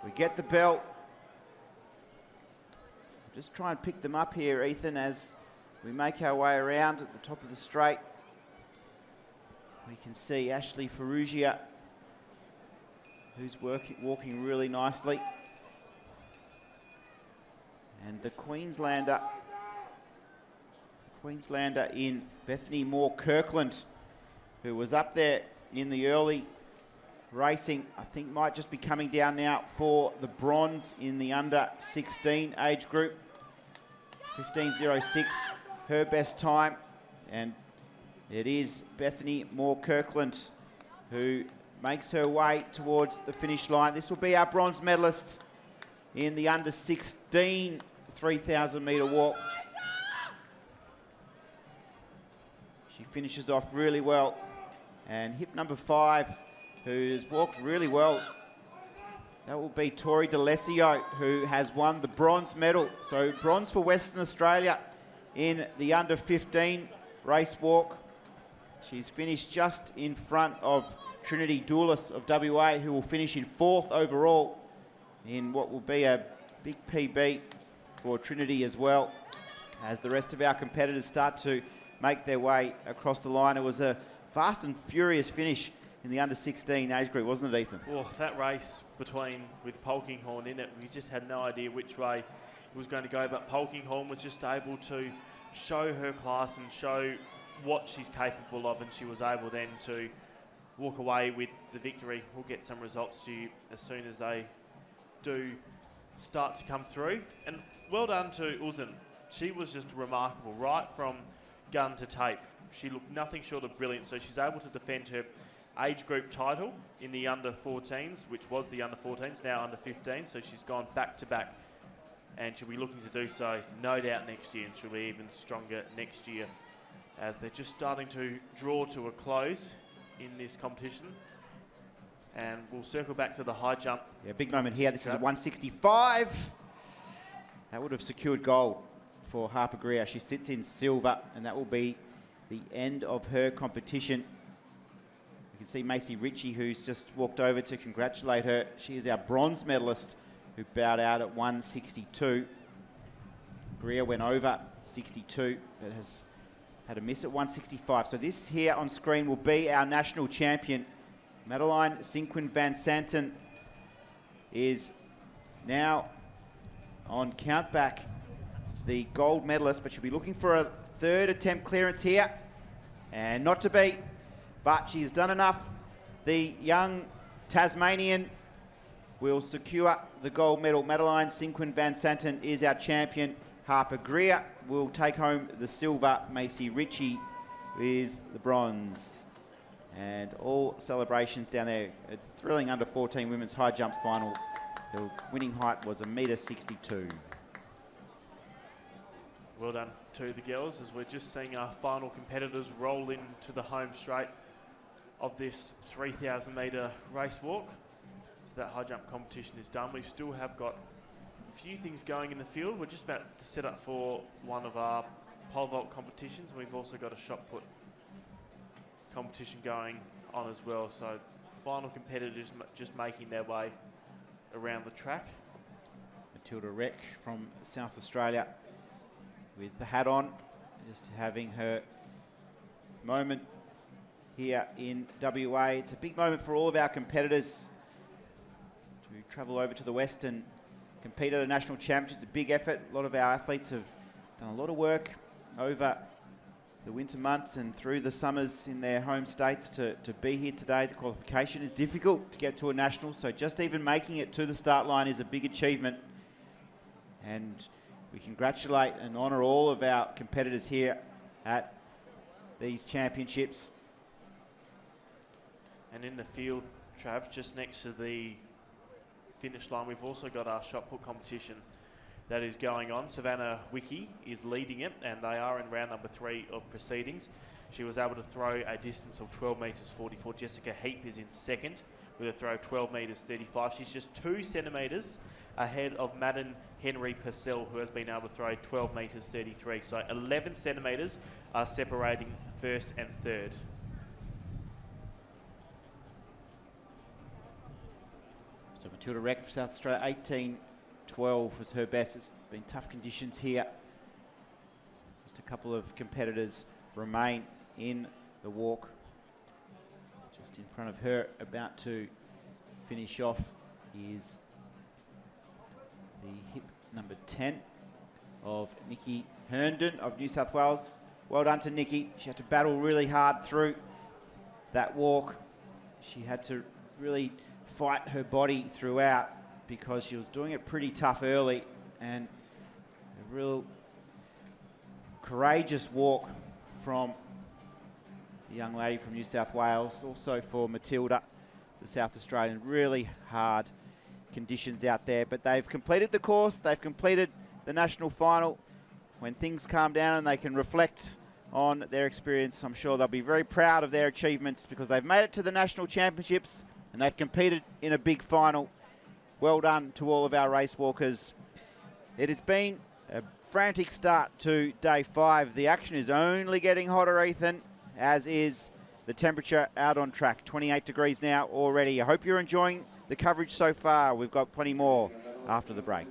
we get the bell. Just try and pick them up here, Ethan, as we make our way around at the top of the straight. We can see Ashley Ferrugia, who's walking really nicely. And the Queenslander in Bethany Moore Kirkland, who was up there in the early racing, I think, might just be coming down now for the bronze in the under 16 age group. 15.06, her best time. And it is Bethany Moore-Kirkland who makes her way towards the finish line. This will be our bronze medalist in the under 16 3,000 metre walk. She finishes off really well. And hip number 5, who's walked really well, that will be Tori D'Alessio, who has won the bronze medal. So bronze for Western Australia in the under 15 race walk. She's finished just in front of Trinity Doulis of WA, who will finish in 4th overall in what will be a big PB for Trinity as well, as the rest of our competitors start to make their way across the line. It was a fast and furious finish in the under 16 age group, wasn't it, Ethan? Oh, that race with Polkinghorne in it, we just had no idea which way it was going to go, but Polkinghorne was just able to show her class and show what she's capable of, and she was able then to walk away with the victory. We'll get some results to you as soon as they do start to come through. And well done to Uzun. She was just remarkable, right from gun to tape. She looked nothing short of brilliant, so she's able to defend her age group title in the under 14s, which was the under 14s, now under 15, so she's gone back to back, and she'll be looking to do so no doubt next year, and she'll be even stronger next year as they're just starting to draw to a close in this competition. And we'll circle back to the high jump. Yeah, big moment here. This is a 165. That would have secured gold for Harper Greer. She sits in silver, and that will be the end of her competition. You can see Macy Ritchie, who's just walked over to congratulate her. She is our bronze medalist who bowed out at 162. Greer went over 62, but has had a miss at 165. So this here on screen will be our national champion. Madeline Sinquin Van Santen is now on countback, the gold medalist, but she'll be looking for a 3rd attempt clearance here, and not to be, but she's done enough. The young Tasmanian will secure the gold medal. Madeline Sinquin Van Santen is our champion. Harper Greer will take home the silver. Macy Ritchie is the bronze. And all celebrations down there. A thrilling under 14 women's high jump final. The winning height was 1.62 m. Well done to the girls, as we're just seeing our final competitors roll into the home straight of this 3,000 metre race walk. So that high jump competition is done. We still have got a few things going in the field. We're just about to set up for one of our pole vault competitions. We've also got a shot put competition going on as well. So final competitors just making their way around the track. Matilda Reck from South Australia with the hat on, just having her moment here in WA. It's a big moment for all of our competitors to travel over to the West and compete at a national championship. It's a big effort. A lot of our athletes have done a lot of work over the winter months and through the summers in their home states to be here today. The qualification is difficult to get to a national, so just even making it to the start line is a big achievement. And we congratulate and honour all of our competitors here at these championships. And in the field, Trav, just next to the finish line, we've also got our shot put competition that is going on. Savannah Wiki is leading it, and they are in round number 3 of proceedings. She was able to throw a distance of 12 metres 44. Jessica Heap is in second with a throw of 12 metres 35. She's just 2 centimetres ahead of Madden Henry Purcell, who has been able to throw 12 metres 33. So 11 centimetres are separating first and third. So Matilda Reck from South Australia, 18.12 was her best. It's been tough conditions here. Just a couple of competitors remain in the walk. Just in front of her, about to finish off, is the hip number 10 of Nikki Herndon of New South Wales. Well done to Nikki. She had to battle really hard through that walk. She had to really fight her body throughout because she was doing it pretty tough early, and a real courageous walk from the young lady from New South Wales. Also for Matilda, the South Australian. Really hard conditions out there, but they've completed the course. They've completed the national final. When things calm down and they can reflect on their experience, I'm sure they'll be very proud of their achievements because they've made it to the national championships and they've competed in a big final. Well done to all of our race walkers. It has been a frantic start to day 5. The action is only getting hotter, Ethan, as is the temperature out on track. 28 degrees now already. I hope you're enjoying the coverage so far. We've got plenty more after the break.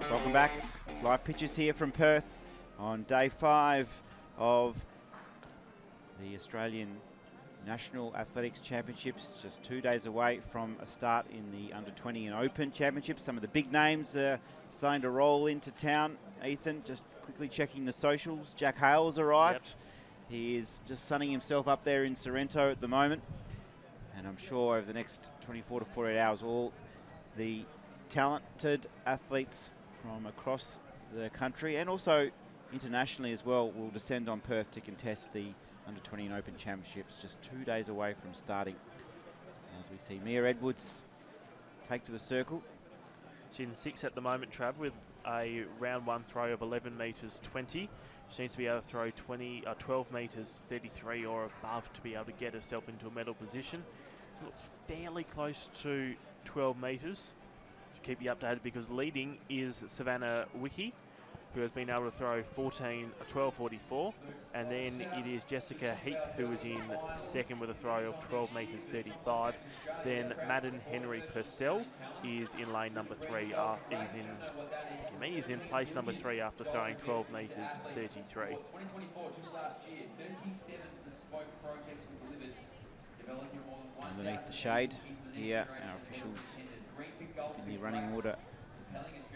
Welcome back. Live pictures here from Perth on day 5 of the Australian National Athletics Championships. Just 2 days away from a start in the Under-20 and Open Championships. Some of the big names are starting to roll into town. Ethan, just quickly checking the socials. Jack Hale has arrived. Yep. He is just sunning himself up there in Sorrento at the moment. And I'm sure over the next 24 to 48 hours, all the talented athletes from across the country and also internationally as well will descend on Perth to contest the Under-20 and Open Championships, just 2 days away from starting. As we see Mia Edwards take to the circle. She's in 6 at the moment, Trav, with a round 1 throw of 11 metres 20. She needs to be able to throw 12 metres 33 or above to be able to get herself into a medal position. She looks fairly close to 12 metres. Keep you updated because leading is Savannah Wiki, who has been able to throw 12.44, and then it is Jessica Heap, who is in second with a throw of 12 metres 35. Then Madden Henry Purcell is in lane number 3. He's in place number 3 after throwing 12 metres 33. 2024, just last year, 37 bespoke projects were delivered. Developing more than 1,000 Underneath the shade here, our officials in the running order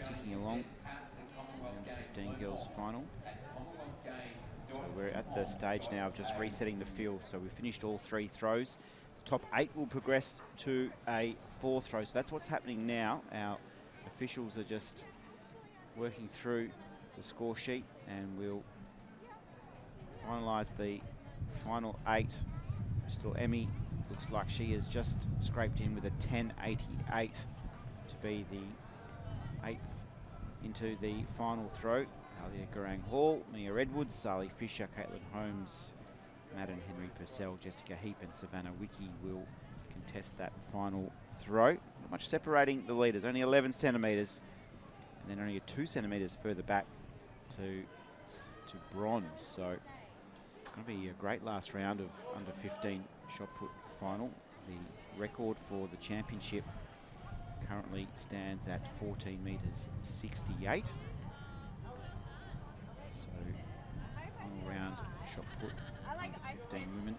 ticking along. Under 15 girls final. So we're at the stage now of just resetting the field. So we finished all 3 throws. The top 8 will progress to a 4th throw. So that's what's happening now. Our officials are just working through the score sheet, and we'll finalise the final 8. Still, Emmy looks like she has just scraped in with a 10.88 to be the 8th into the final throw. Alia Garang Hall, Mia Edwards, Sally Fisher, Caitlin Holmes, Madden Henry Purcell, Jessica Heap and Savannah Wiki will contest that final throw. Not much separating the leaders, only 11 centimetres, and then only 2 centimetres further back to bronze. So it's going to be a great last round of under 15 shot put final. The record for the championship currently stands at 14 metres 68. So final round shot put under 15 women,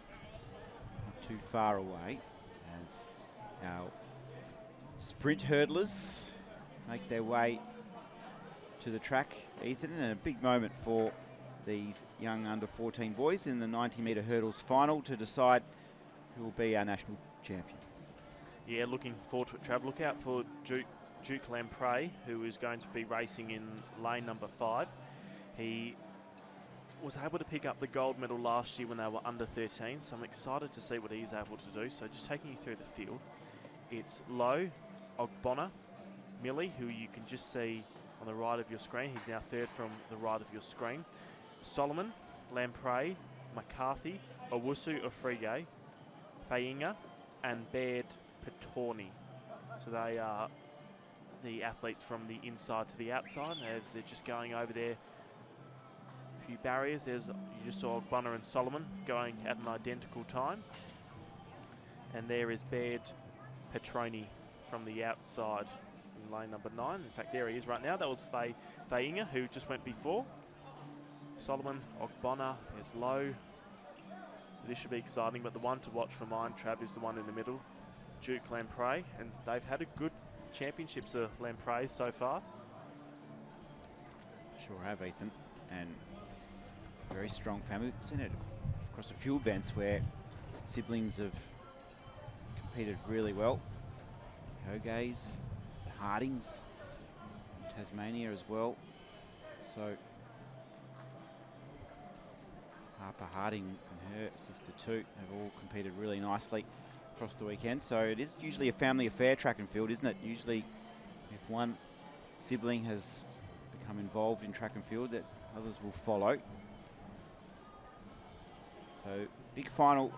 not too far away as our sprint hurdlers make their way to the track, Ethan, and a big moment for these young under 14 boys in the 90-metre hurdles final to decide who will be our national champion. Yeah, looking forward to it, Trav. Look out for Duke Lamprey, who is going to be racing in lane number 5. He was able to pick up the gold medal last year when they were under 13, so I'm excited to see what he's able to do. So just taking you through the field, it's Lowe, Ogbonna, Millie, who you can just see on the right of your screen. He's now 3rd from the right of your screen. Solomon, Lamprey, McCarthy, Owusu Ofrige, Fainga, and Baird Petorni. So they are the athletes from the inside to the outside as they're just going over there. A few barriers. You just saw Ogbonna and Solomon going at an identical time. And there is Baird Petroni from the outside in lane number 9. In fact, there he is right now. That was Fainga, who just went before. Solomon, Ogbonna, there's Lowe. This should be exciting, but the one to watch for mine, Trav, is the one in the middle, Duke Lamprey, and they've had a good championships of Lamprey so far. Sure have, Ethan, and very strong family. We've seen it across a few events where siblings have competed really well. Hogays, the Hardings, Tasmania as well. So Harper Harding and her sister too have all competed really nicely across the weekend. So it is usually a family affair, track and field, isn't it? Usually if one sibling has become involved in track and field, that others will follow. So big final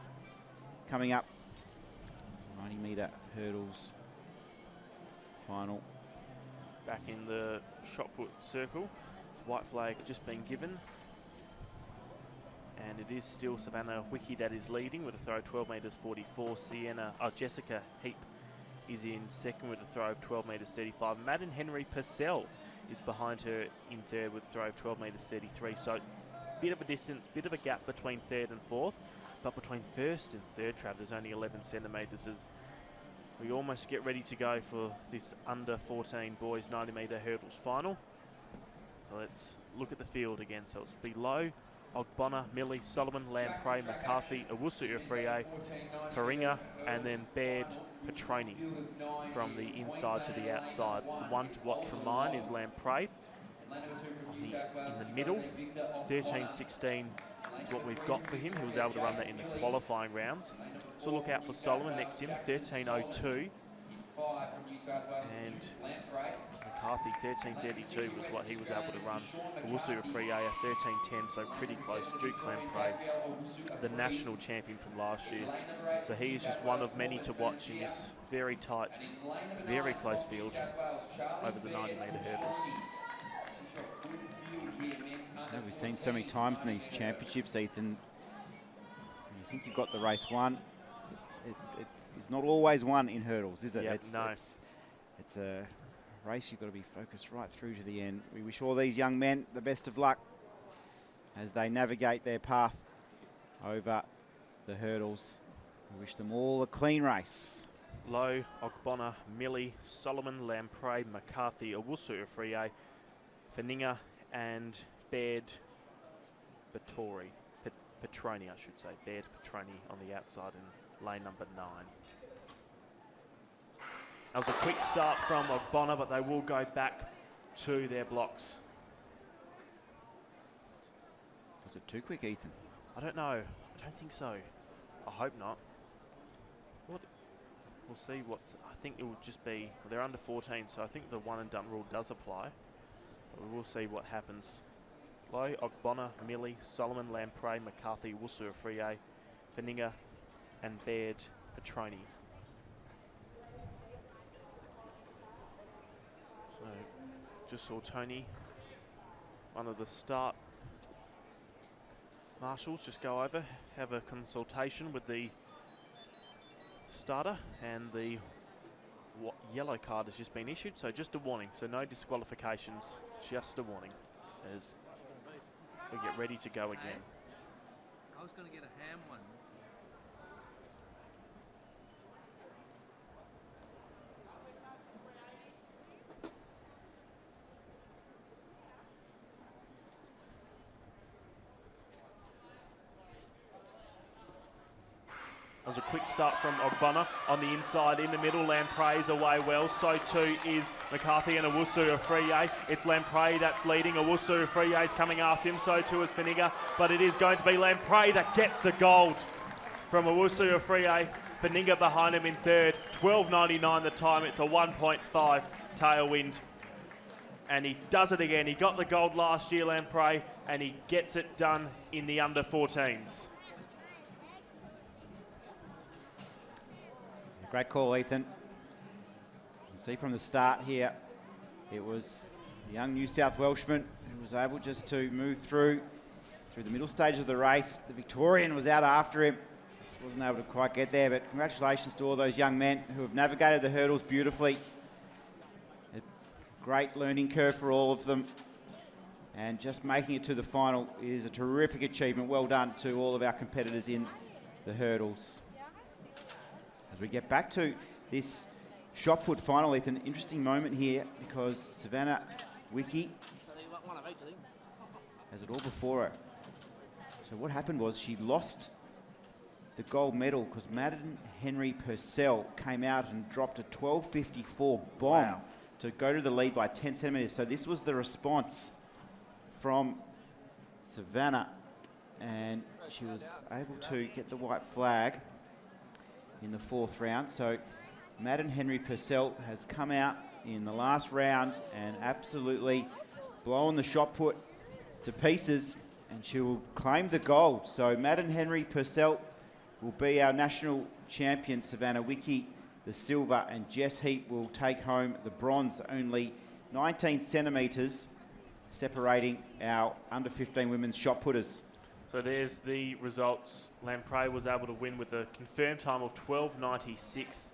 coming up, 90-metre hurdles final. Back in the shot put circle, white flag just been given. And it is still Savannah Wiki that is leading with a throw of 12 metres 44. Jessica Heap is in second with a throw of 12 metres 35. Madden Henry Purcell is behind her in 3rd with a throw of 12 metres 33. So it's a bit of a distance, bit of a gap between 3rd and 4th. But between 1st and 3rd, Trav, there's only 11 centimetres as we almost get ready to go for this under 14 boys 90-metre hurdles final. So let's look at the field again. So it's below Ogbonna, Millie, Solomon, Lamprey, McCarthy, Owusu Ofrige, Faringa, and then Baird Petroni from the inside to the outside. The one to watch from mine is Lamprey. In the middle, 13.16 is what we've got for him. He was able to run that in the qualifying rounds. So look out for Solomon next to him, 13.02. And McCarthy, 13.32 was what he was able to run. Owusu Ofrige, 13.10, so pretty close. Duke Lamprey, the national champion from last year. So he is just one of many to watch in this very tight, very close field over the 90-metre hurdles. We've seen so many times in these championships, Ethan. When you think you've got the race won, it is not always won in hurdles, is it? Yep, no. It's a race you've got to be focused right through to the end. We wish all these young men the best of luck as they navigate their path over the hurdles. We wish them all a clean race. Lowe, Ogbonna, Millie, Solomon, Lamprey, McCarthy, Owusu, Afriyie, Feninga and Baird Petroni, I should say. Baird Petroni on the outside in lane number 9. That was a quick start from Ogbonna, but they will go back to their blocks. Was it too quick, Ethan? I don't know. I don't think so. I hope not. We'll see what. I think it will just be. Well, they're under 14, so I think the one and done rule does apply. But we will see what happens. Lowe, Ogbonna, Millie, Solomon, Lamprey, McCarthy, Wusu, Afriyie, Feninga, and Baird Petroni. So just saw Tony, one of the start marshals, just go over, have a consultation with the starter, and the yellow card has just been issued, so just a warning, so no disqualifications, just a warning as we get ready to go again. I was going to get a ham one. That was a quick start from Ogbonna on the inside, in the middle. Lamprey's away well. So too is McCarthy and Owusu Afriyie. It's Lamprey that's leading. Owusu Afriyie's coming after him. So too is Feninga. But it is going to be Lamprey that gets the gold from Owusu Afriyie. Feninga behind him in third. 12.99 the time. It's a 1.5 tailwind. And he does it again. He got the gold last year, Lamprey, and he gets it done in the under 14s. Great call, Ethan. You can see from the start here, it was the young New South Welshman who was able just to move through the middle stage of the race. The Victorian was out after him, just wasn't able to quite get there, but congratulations to all those young men who have navigated the hurdles beautifully. A great learning curve for all of them, and just making it to the final is a terrific achievement. Well done to all of our competitors in the hurdles. As we get back to this shot put final, it's an interesting moment here because Savannah Wiki has it all before her. So what happened was she lost the gold medal because Madden Henry Purcell came out and dropped a 12.54 bomb to go to the lead by 10 centimetres. So this was the response from Savannah, and she was able to get the white flag in the fourth round. So Madden Henry Purcell has come out in the last round and absolutely blown the shot put to pieces, and she will claim the gold. So Madden Henry Purcell will be our national champion. Savannah Wiki the silver, and Jess Heap will take home the bronze. Only 19 centimetres separating our under 15 women's shot putters. So there's the results. Lamprey was able to win with a confirmed time of 12.96,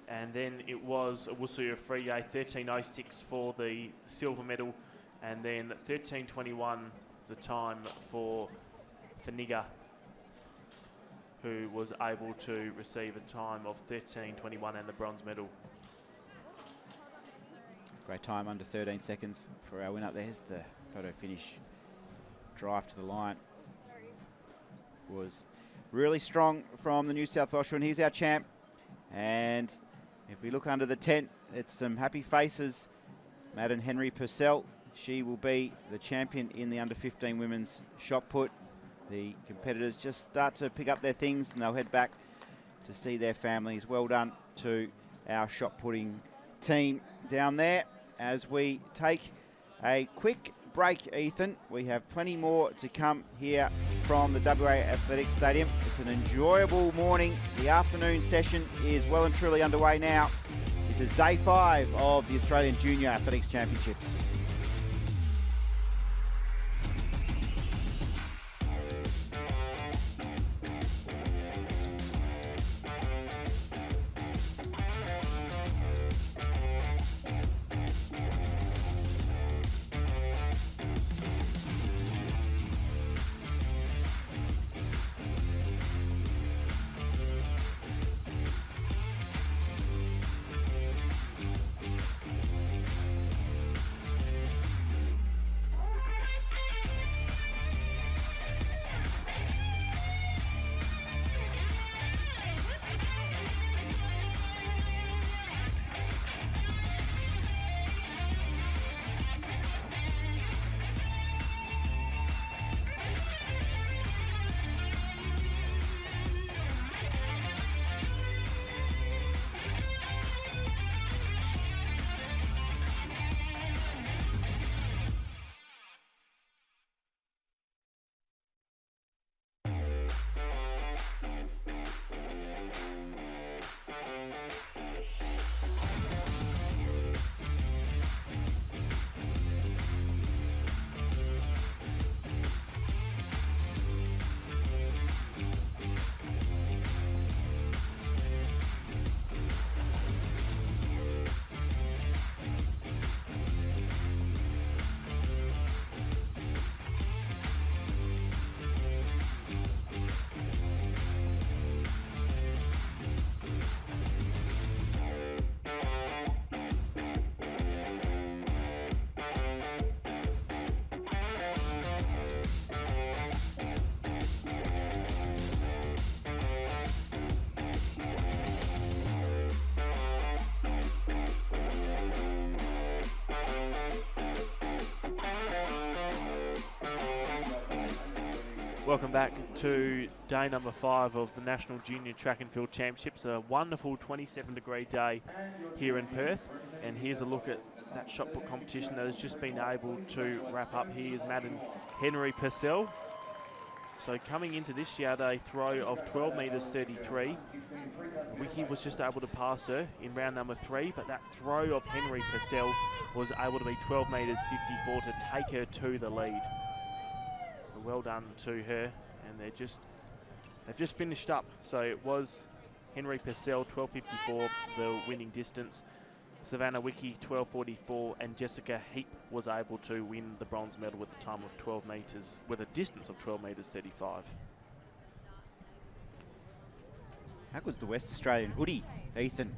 and then it was Owusu Afriyie 13.06 for the silver medal, and then 13.21 the time for Feninga, who was able to receive a time of 13.21 and the bronze medal. Great time, under 13 seconds for our winner. There's the photo finish. Drive to the line was really strong from the New South Welshman. He's our champ. And if we look under the tent, it's some happy faces. Madden Henry Purcell, she will be the champion in the under 15 women's shot put. The competitors just start to pick up their things and they'll head back to see their families. Well done to our shot putting team down there. As we take a quick break, Ethan, we have plenty more to come here from the WA Athletics Stadium. It's an enjoyable morning. The afternoon session is well and truly underway now. This is day 5 of the Australian Junior Athletics Championships. Welcome back to day number 5 of the National Junior Track and Field Championships. A wonderful 27-degree day here in Perth. And here's a look at that shot put competition that has just been able to wrap up. Here's Madden Henry Purcell. So coming into this, she had a throw of 12 metres 33. Wiki was just able to pass her in round number 3, but that throw of Henry Purcell was able to be 12 metres 54 to take her to the lead. Well done to her, and they've just finished up. So it was Henry Purcell 12.54 the winning distance, Savannah Wiki 12.44, and Jessica Heap was able to win the bronze medal with a time of 12 metres, with a distance of 12 metres 35. How good's the West Australian hoodie, Ethan?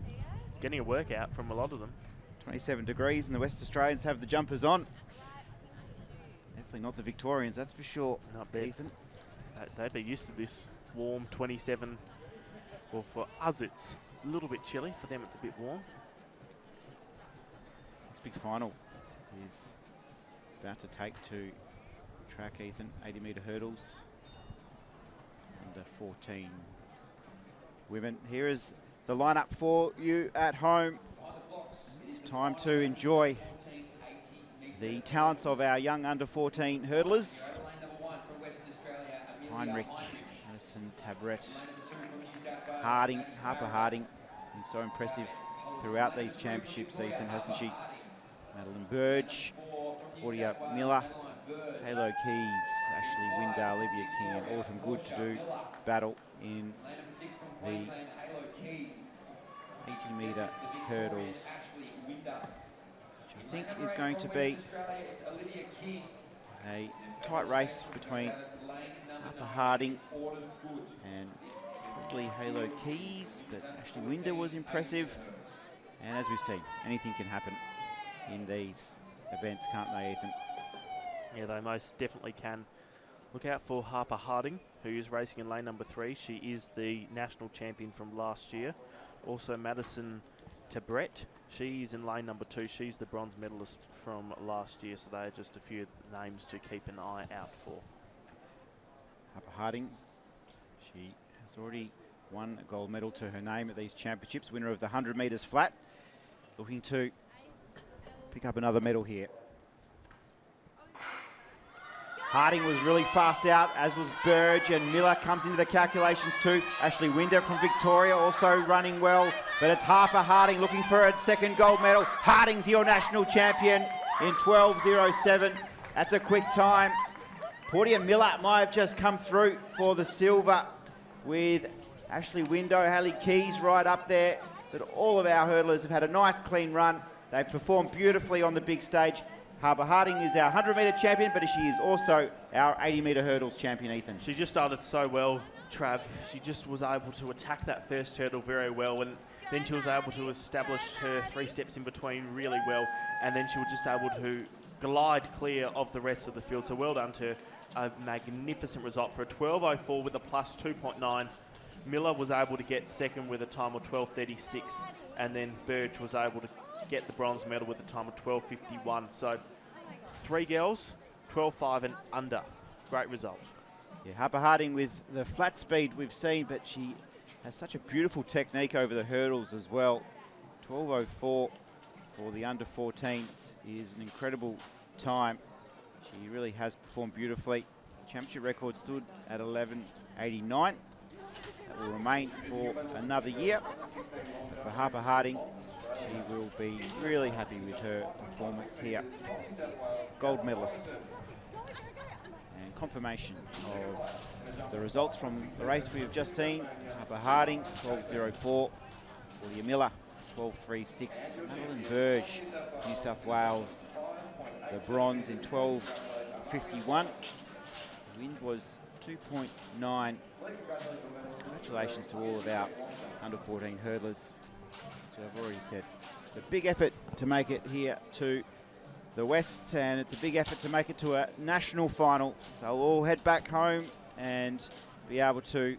It's getting a workout from a lot of them. 27 degrees and the West Australians have the jumpers on. Definitely not the Victorians, that's for sure. Not bad. Ethan. They'd be used to this warm 27. Well, for us it's a little bit chilly. For them it's a bit warm. This big final is about to take to track, Ethan. 80-metre hurdles. Under 14 women. Here is the lineup for you at home. It's time to enjoy the talents of our young under 14 hurdlers. Heinrich, Madison, Tabret, Harding, Harper Harding, been so impressive throughout these championships, Ethan, hasn't she? Madeline Burge, Claudia Miller, Halo Keys, Ashley Winder, Olivia King, and Autumn Good to do battle in the 80-metre hurdles, which I think is going to be a tight race between Harper Harding and probably Halo Keys, but Ashley Winder was impressive. And as we've seen, anything can happen in these events, can't they, Ethan? Yeah, they most definitely can. Look out for Harper Harding, who is racing in lane number 3. She is the national champion from last year. Also Madison Tabret, she's in lane number 2. She's the bronze medalist from last year, so they are just a few names to keep an eye out for. Harper Harding, she has already won a gold medal to her name at these championships, winner of the 100 metres flat, looking to pick up another medal here. Harding was really fast out, as was Burge, and Miller comes into the calculations too. Ashley Winder from Victoria also running well, but it's Harper Harding looking for a second gold medal. Harding's your national champion in 12.07. That's a quick time. Portia Miller might have just come through for the silver with Ashley Winder, Hallie Keys right up there. But all of our hurdlers have had a nice clean run. They've performed beautifully on the big stage. Harper Harding is our 100-metre champion, but she is also our 80-metre hurdles champion, Ethan. She just started so well, Trav. She just was able to attack that first hurdle very well, and then she was able to establish her 3 steps in between really well, and then she was just able to glide clear of the rest of the field. So well done to her. A magnificent result for a 12.04 with a plus 2.9. Miller was able to get second with a time of 12.36, and then Burge was able to get the bronze medal with a time of 12.51. So 3 girls, 12.5 and under. Great result. Yeah, Harper Harding with the flat speed we've seen, but she has such a beautiful technique over the hurdles as well. 12.04 for the under 14s is an incredible time. She really has performed beautifully. Championship record stood at 11.89. That will remain for another year. But for Harper Harding, she will be really happy with her performance here. Gold medalist. And confirmation of the results from the race we have just seen. Harper Harding, 12.04. Claudia Miller, 12.36. Madeline Burge, New South Wales, the bronze in 12.51. The wind was 2.9. Congratulations to all of our under 14 hurdlers. As I've already said, it's a big effort to make it here to the West, and it's a big effort to make it to a national final. They'll all head back home and be able to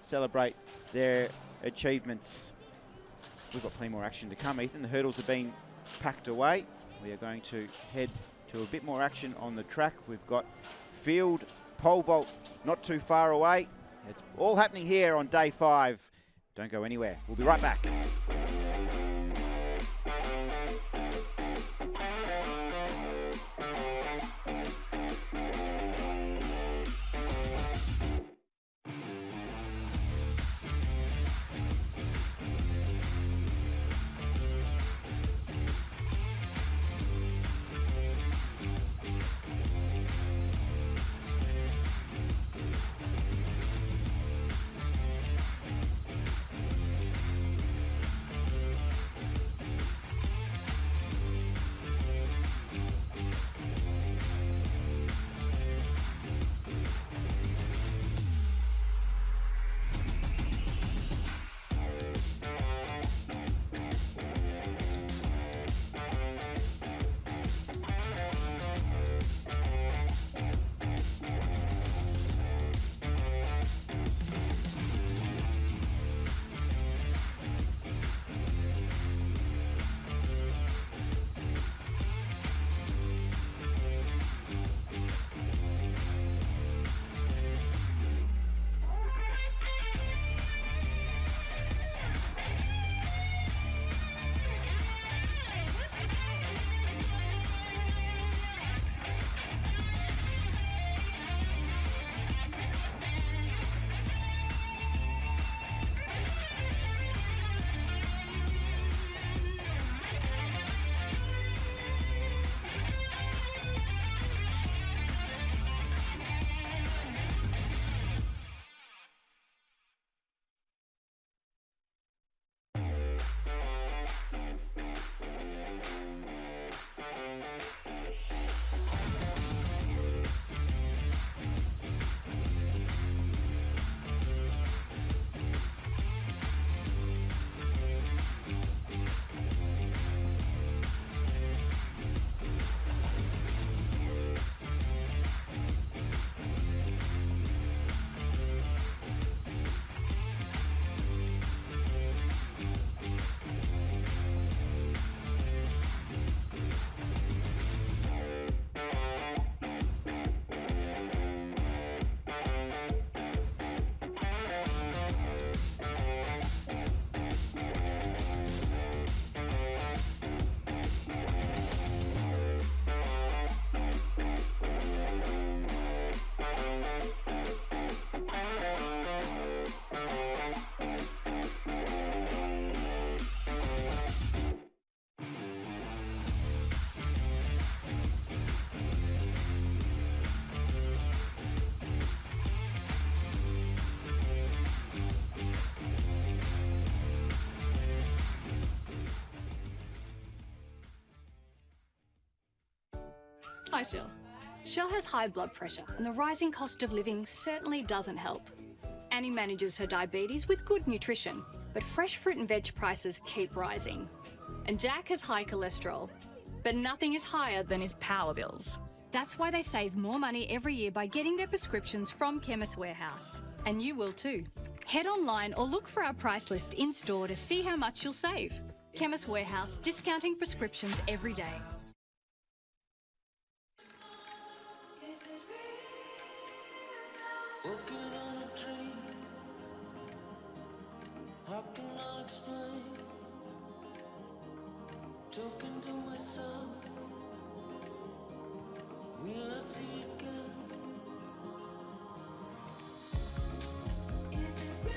celebrate their achievements. We've got plenty more action to come, Ethan. The hurdles have been packed away. We are going to head to a bit more action on the track. We've got field pole vault not too far away. It's all happening here on day 5. Don't go anywhere. We'll be right back. Hi, Shell. Shell has high blood pressure, and the rising cost of living certainly doesn't help. Annie manages her diabetes with good nutrition, but fresh fruit and veg prices keep rising. And Jack has high cholesterol, but nothing is higher than his power bills. That's why they save more money every year by getting their prescriptions from Chemist Warehouse. And you will too. Head online or look for our price list in store to see how much you'll save. Chemist Warehouse, discounting prescriptions every day. Walking on a dream. How can I explain? Talking to myself. Will I see again? Is it real?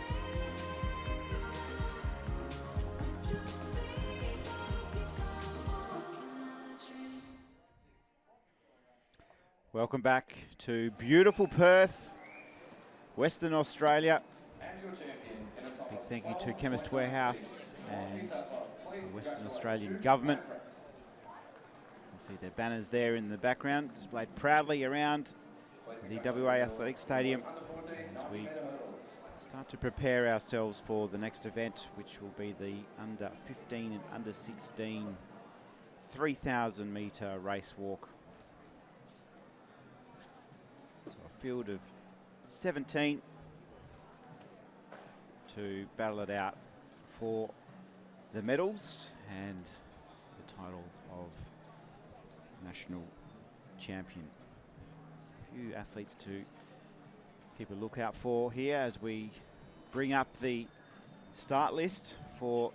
Could you be walking on a dream? Welcome back to beautiful Perth, Western Australia. Big thank you to Chemist Warehouse and the Western Australian Government. You can see their banners there in the background, displayed proudly around the WA Athletics Stadium as we start to prepare ourselves for the next event, which will be the under 15 and under 16 3,000 metre race walk. So a field of 17 to battle it out for the medals and the title of national champion. A few athletes to keep a lookout for here as we bring up the start list for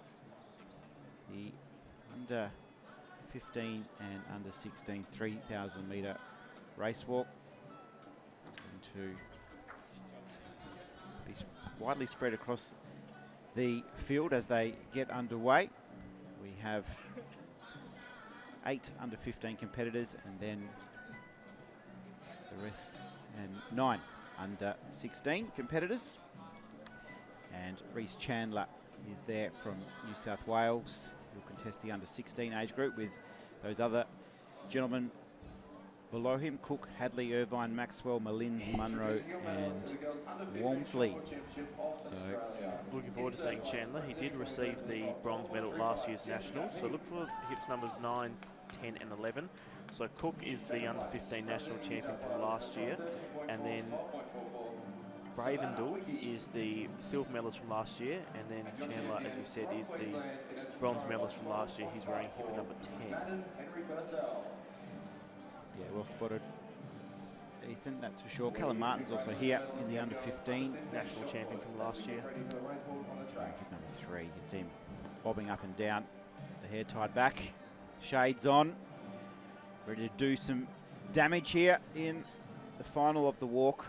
the under 15 and under 16 3,000 metre race walk. It's going to be widely spread across the field as they get underway. We have 8 under 15 competitors and then the rest, and 9 under 16 competitors. And Reece Chandler is there from New South Wales. He'll contest the under 16 age group with those other gentlemen below him: Cook, Hadley, Irvine, Maxwell, Mullins, Munro and Walmsley. So looking forward to seeing Chandler. He did receive the bronze medal at last year's Nationals, so look for hips numbers 9, 10 and 11. So Cook is the under 15 national champion from last year, and then Bravendale is the silver medalist from last year, and then Chandler, as you said, is the bronze medalist from last year. He's wearing hip number 10. Yeah, well spotted, Ethan, that's for sure. Callum Martin's also here in the under 15 national champion from last year. Hip number 3, you can see him bobbing up and down, the hair tied back, shades on, ready to do some damage here in the final of the walk.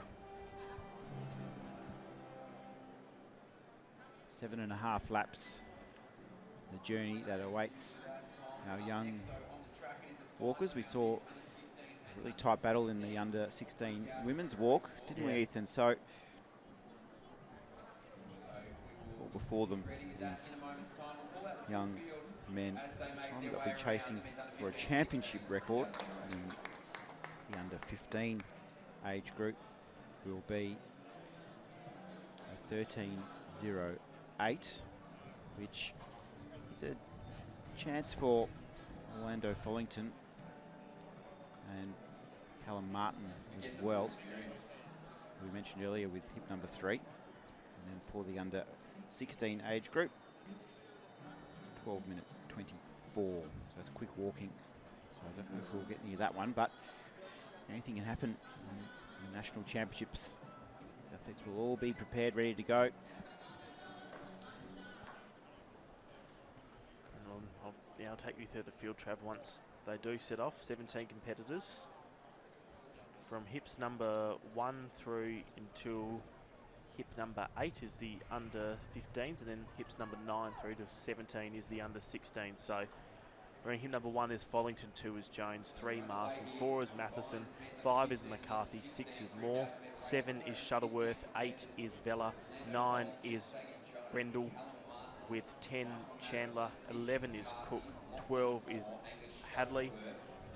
7.5 laps, the journey that awaits our young walkers. We saw a really tight battle in the under 16 women's walk, didn't we, Ethan? So all before them, these young men, time they'll be chasing for a championship record in the under 15 age group will be a 13.08, which is a chance for Orlando Follington and Callum Martin as well, who we mentioned earlier with hip number 3. And then for the under 16 age group, 12 minutes 24. So that's quick walking. So I don't know if we'll get near that one, but anything can happen in the national championships. These athletes will all be prepared, ready to go. I'll take you through the field, Trav, once they do set off. 17 competitors from hips number 1 through until hip number 8 is the under 15s, and then hips number 9 through to 17 is the under 16. So hip number 1 is Follington, 2 is Jones, 3 Martin, 4 is Matheson, 5 is McCarthy, 6 is Moore, 7 is Shuttleworth, 8 is Vella, 9 is Brendel, with 10 Chandler, 11 is Cook, 12 is Hadley,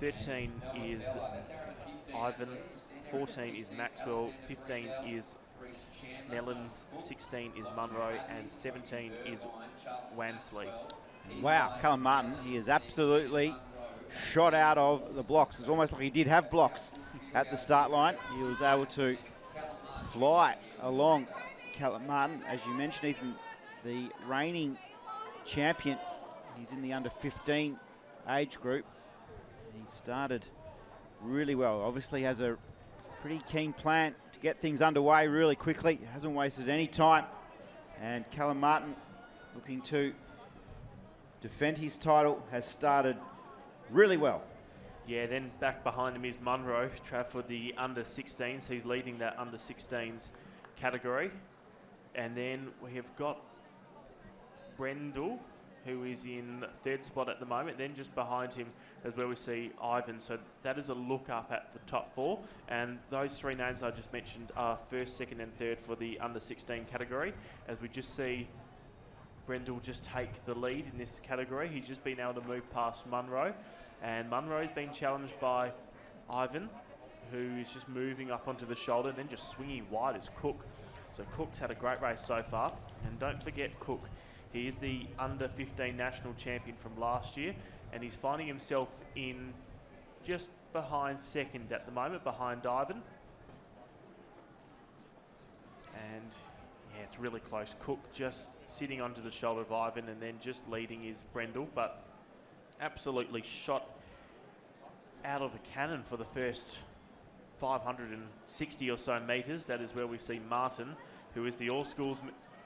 13 is Ivan, 14 is Maxwell, 15 is Mellons, 16 is Munro, and 17 is Wansley. Wow, Callum Martin, he is absolutely shot out of the blocks. It's almost like he did have blocks at the start line. He was able to fly along. Callum Martin, as you mentioned, Ethan, the reigning champion. He's in the under 15 age group. He started really well. Obviously has a pretty keen plan to get things underway really quickly. Hasn't wasted any time. And Callum Martin, looking to defend his title, has started really well. Yeah, then back behind him is Munro, Trav, for the under 16s. He's leading that under 16s category. And then we have got Brendel, who is in 3rd spot at the moment. Then just behind him is where we see Ivan. So that is a look up at the top 4. And those 3 names I just mentioned are 1st, 2nd and 3rd for the under 16 category. As we just see Brendel just take the lead in this category. He's just been able to move past Munro. And Munro's been challenged by Ivan, who is just moving up onto the shoulder, then just swinging wide as Cook. So Cook's had a great race so far. And don't forget Cook. He is the under 15 national champion from last year, and he's finding himself in just behind 2nd at the moment, behind Ivan. And yeah, it's really close. Cook just sitting onto the shoulder of Ivan, and then just leading is Brendel, but absolutely shot out of a cannon for the first 560 or so metres. That is where we see Martin, who is the all-schools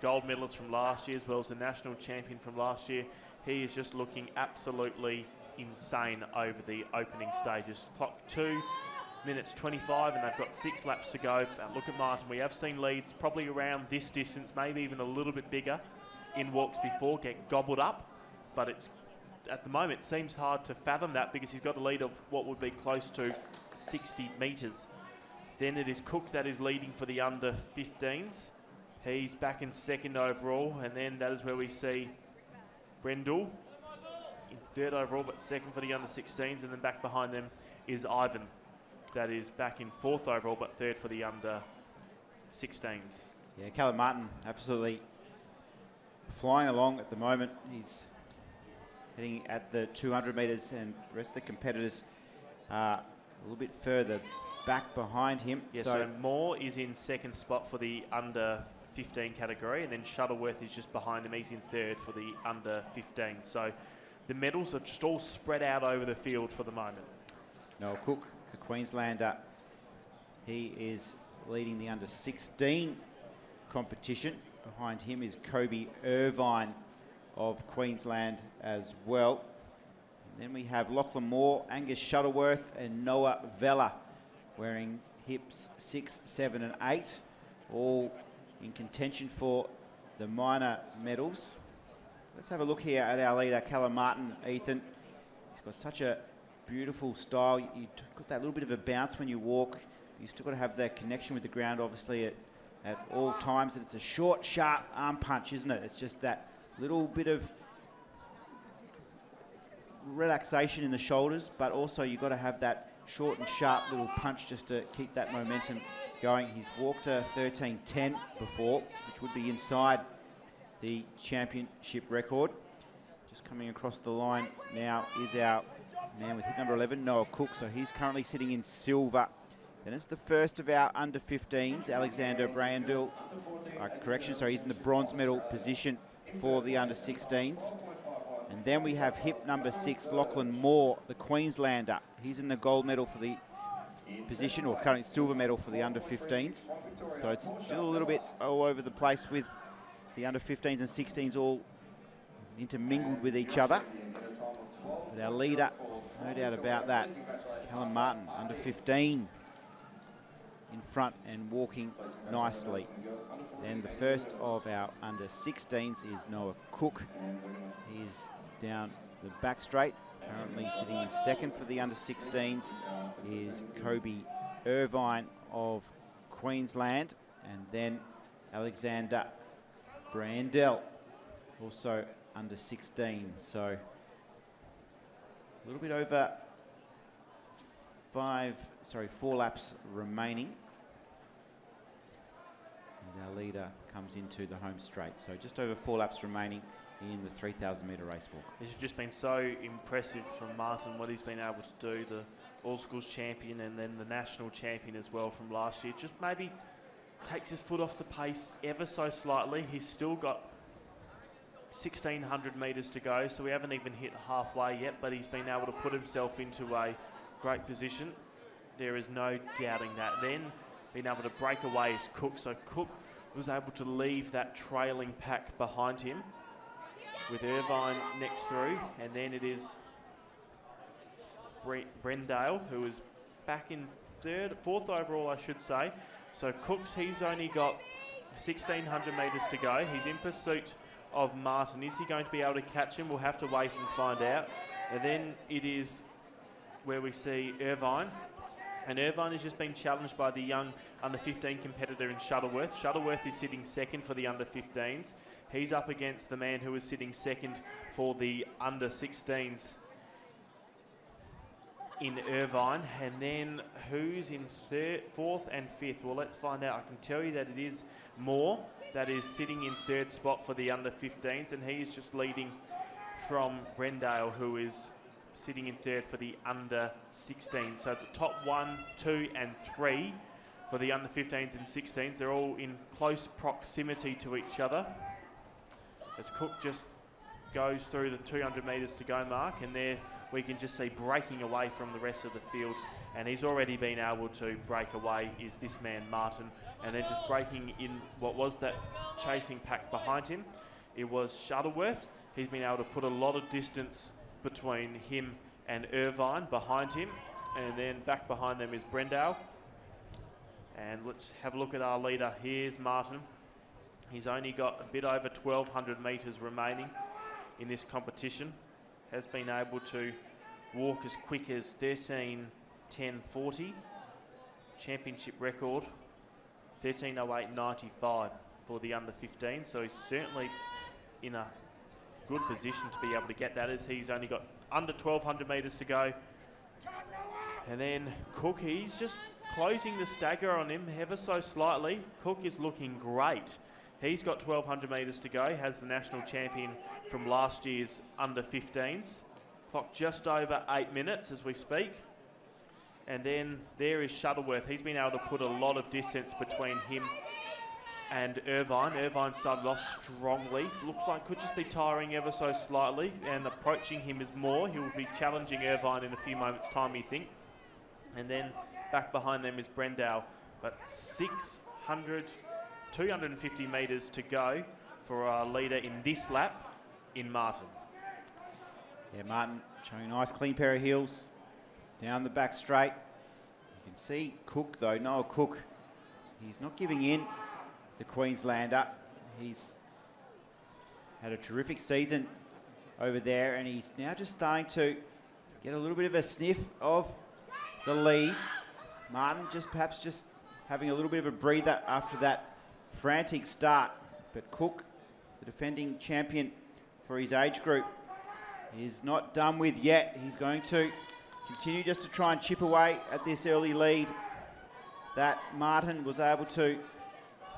gold medalist from last year, as well as the national champion from last year. He is just looking absolutely insane over the opening stages. Clock 2 minutes 25, and they've got 6 laps to go. Look at Martin. We have seen leads probably around this distance, maybe even a little bit bigger in walks before, get gobbled up, but it's at the moment it seems hard to fathom that because he's got a lead of what would be close to 60 metres. Then it is Cook that is leading for the under 15s. He's back in second overall, and then that is where we see Brendel in third overall, but second for the under 16s, and then back behind them is Ivan, that is back in fourth overall, but third for the under 16s. Yeah, Callum Martin absolutely flying along at the moment. He's heading at the 200 metres, and the rest of the competitors are a little bit further back behind him. Yeah, so Moore is in second spot for the under 15 category, and then Shuttleworth is just behind him. He's in third for the under 15. So the medals are just all spread out over the field for the moment. Noel Cook, the Queenslander, he is leading the under 16 competition. Behind him is Kobe Irvine of Queensland as well. And then we have Lachlan Moore, Angus Shuttleworth and Noah Vella wearing hips 6, 7 and 8, all in contention for the minor medals. Let's have a look here at our leader, Callum Martin, Ethan. He's got such a beautiful style. You've got that little bit of a bounce when you walk. You've still got to have that connection with the ground, obviously, at all times. And it's a short, sharp arm punch, isn't it? It's just that little bit of relaxation in the shoulders, but also you've got to have that short and sharp little punch just to keep that momentum going. He's walked a 13.10 before, which would be inside the championship record. Just coming across the line now is our man with hit number 11, Noah Cook. So he's currently sitting in silver. Then it's the first of our under 15s, Alexander Brandel. He's in the bronze medal position for the under 16s. And then we have hip number 6, Lachlan Moore, the Queenslander. He's in the gold medal for the position, or currently silver medal for the under 15s. So it's still a little bit all over the place with the under 15s and 16s all intermingled with each other. But our leader, no doubt about that, Callum Martin, under 15 in front and walking nicely. Then the first of our under 16s is Noah Cook. He's down the back straight, currently sitting in second for the under 16s is Kobe Irvine of Queensland, and then Alexander Brandel, also under 16. So a little bit over 4 laps remaining as our leader comes into the home straight. So just over 4 laps remaining in the 3,000 metre race walk. It's just been so impressive from Martin, what he's been able to do, the All-Schools champion and then the national champion as well from last year. Just maybe takes his foot off the pace ever so slightly. He's still got 1,600 metres to go, so we haven't even hit halfway yet, but he's been able to put himself into a great position. There is no doubting that. Then being able to break away is Cook. So Cook was able to leave that trailing pack behind him with Irvine next through, and then it is Brendale, who is back in fourth overall, I should say. So Cook's, he's only got 1,600 metres to go. He's in pursuit of Martin. Is he going to be able to catch him? We'll have to wait and find out. And then it is where we see Irvine. And Irvine has just been challenged by the young under 15 competitor in Shuttleworth. Shuttleworth is sitting second for the under 15s. He's up against the man who is sitting second for the under 16s in Irvine. And then who's in fourth and fifth? Well, let's find out. I can tell you that it is Moore that is sitting in third spot for the under 15s, and he is just leading from Brendale, who is sitting in third for the under 16s. So the top 1, 2 and 3 for the under 15s and 16s, they're all in close proximity to each other. As Cook just goes through the 200 metres to go mark, and there we can just see breaking away from the rest of the field and he's already been able to break away, is this man Martin, and then just breaking in what was that chasing pack behind him. It was Shuttleworth. He's been able to put a lot of distance between him and Irvine behind him, and then back behind them is Brendale. And let's have a look at our leader. Here's Martin. He's only got a bit over 1,200 metres remaining in this competition. Has been able to walk as quick as 13:10:40. Championship record 13:08:95 for the under 15. So he's certainly in a good position to be able to get that, as he's only got under 1,200 metres to go. And then Cook, he's just closing the stagger on him ever so slightly. Cook is looking great. He's got 1,200 metres to go, has the national champion from last year's under 15s. Clock just over 8 minutes as we speak. And then there is Shuttleworth. He's been able to put a lot of distance between him and Irvine. Irvine started off strongly. Looks like could just be tiring ever so slightly, and approaching him is more. He will be challenging Irvine in a few moments' time, we think. And then back behind them is Brendale. But 250 metres to go for our leader in this lap in Martin. Yeah, Martin showing a nice clean pair of heels down the back straight. You can see Cook though, Noah Cook, he's not giving in, the Queenslander. He's had a terrific season over there, and he's now just starting to get a little bit of a sniff of the lead. Martin perhaps just having a little bit of a breather after that frantic start. But Cook, the defending champion for his age group, is not done with yet. He's going to continue just to try and chip away at this early lead that Martin was able to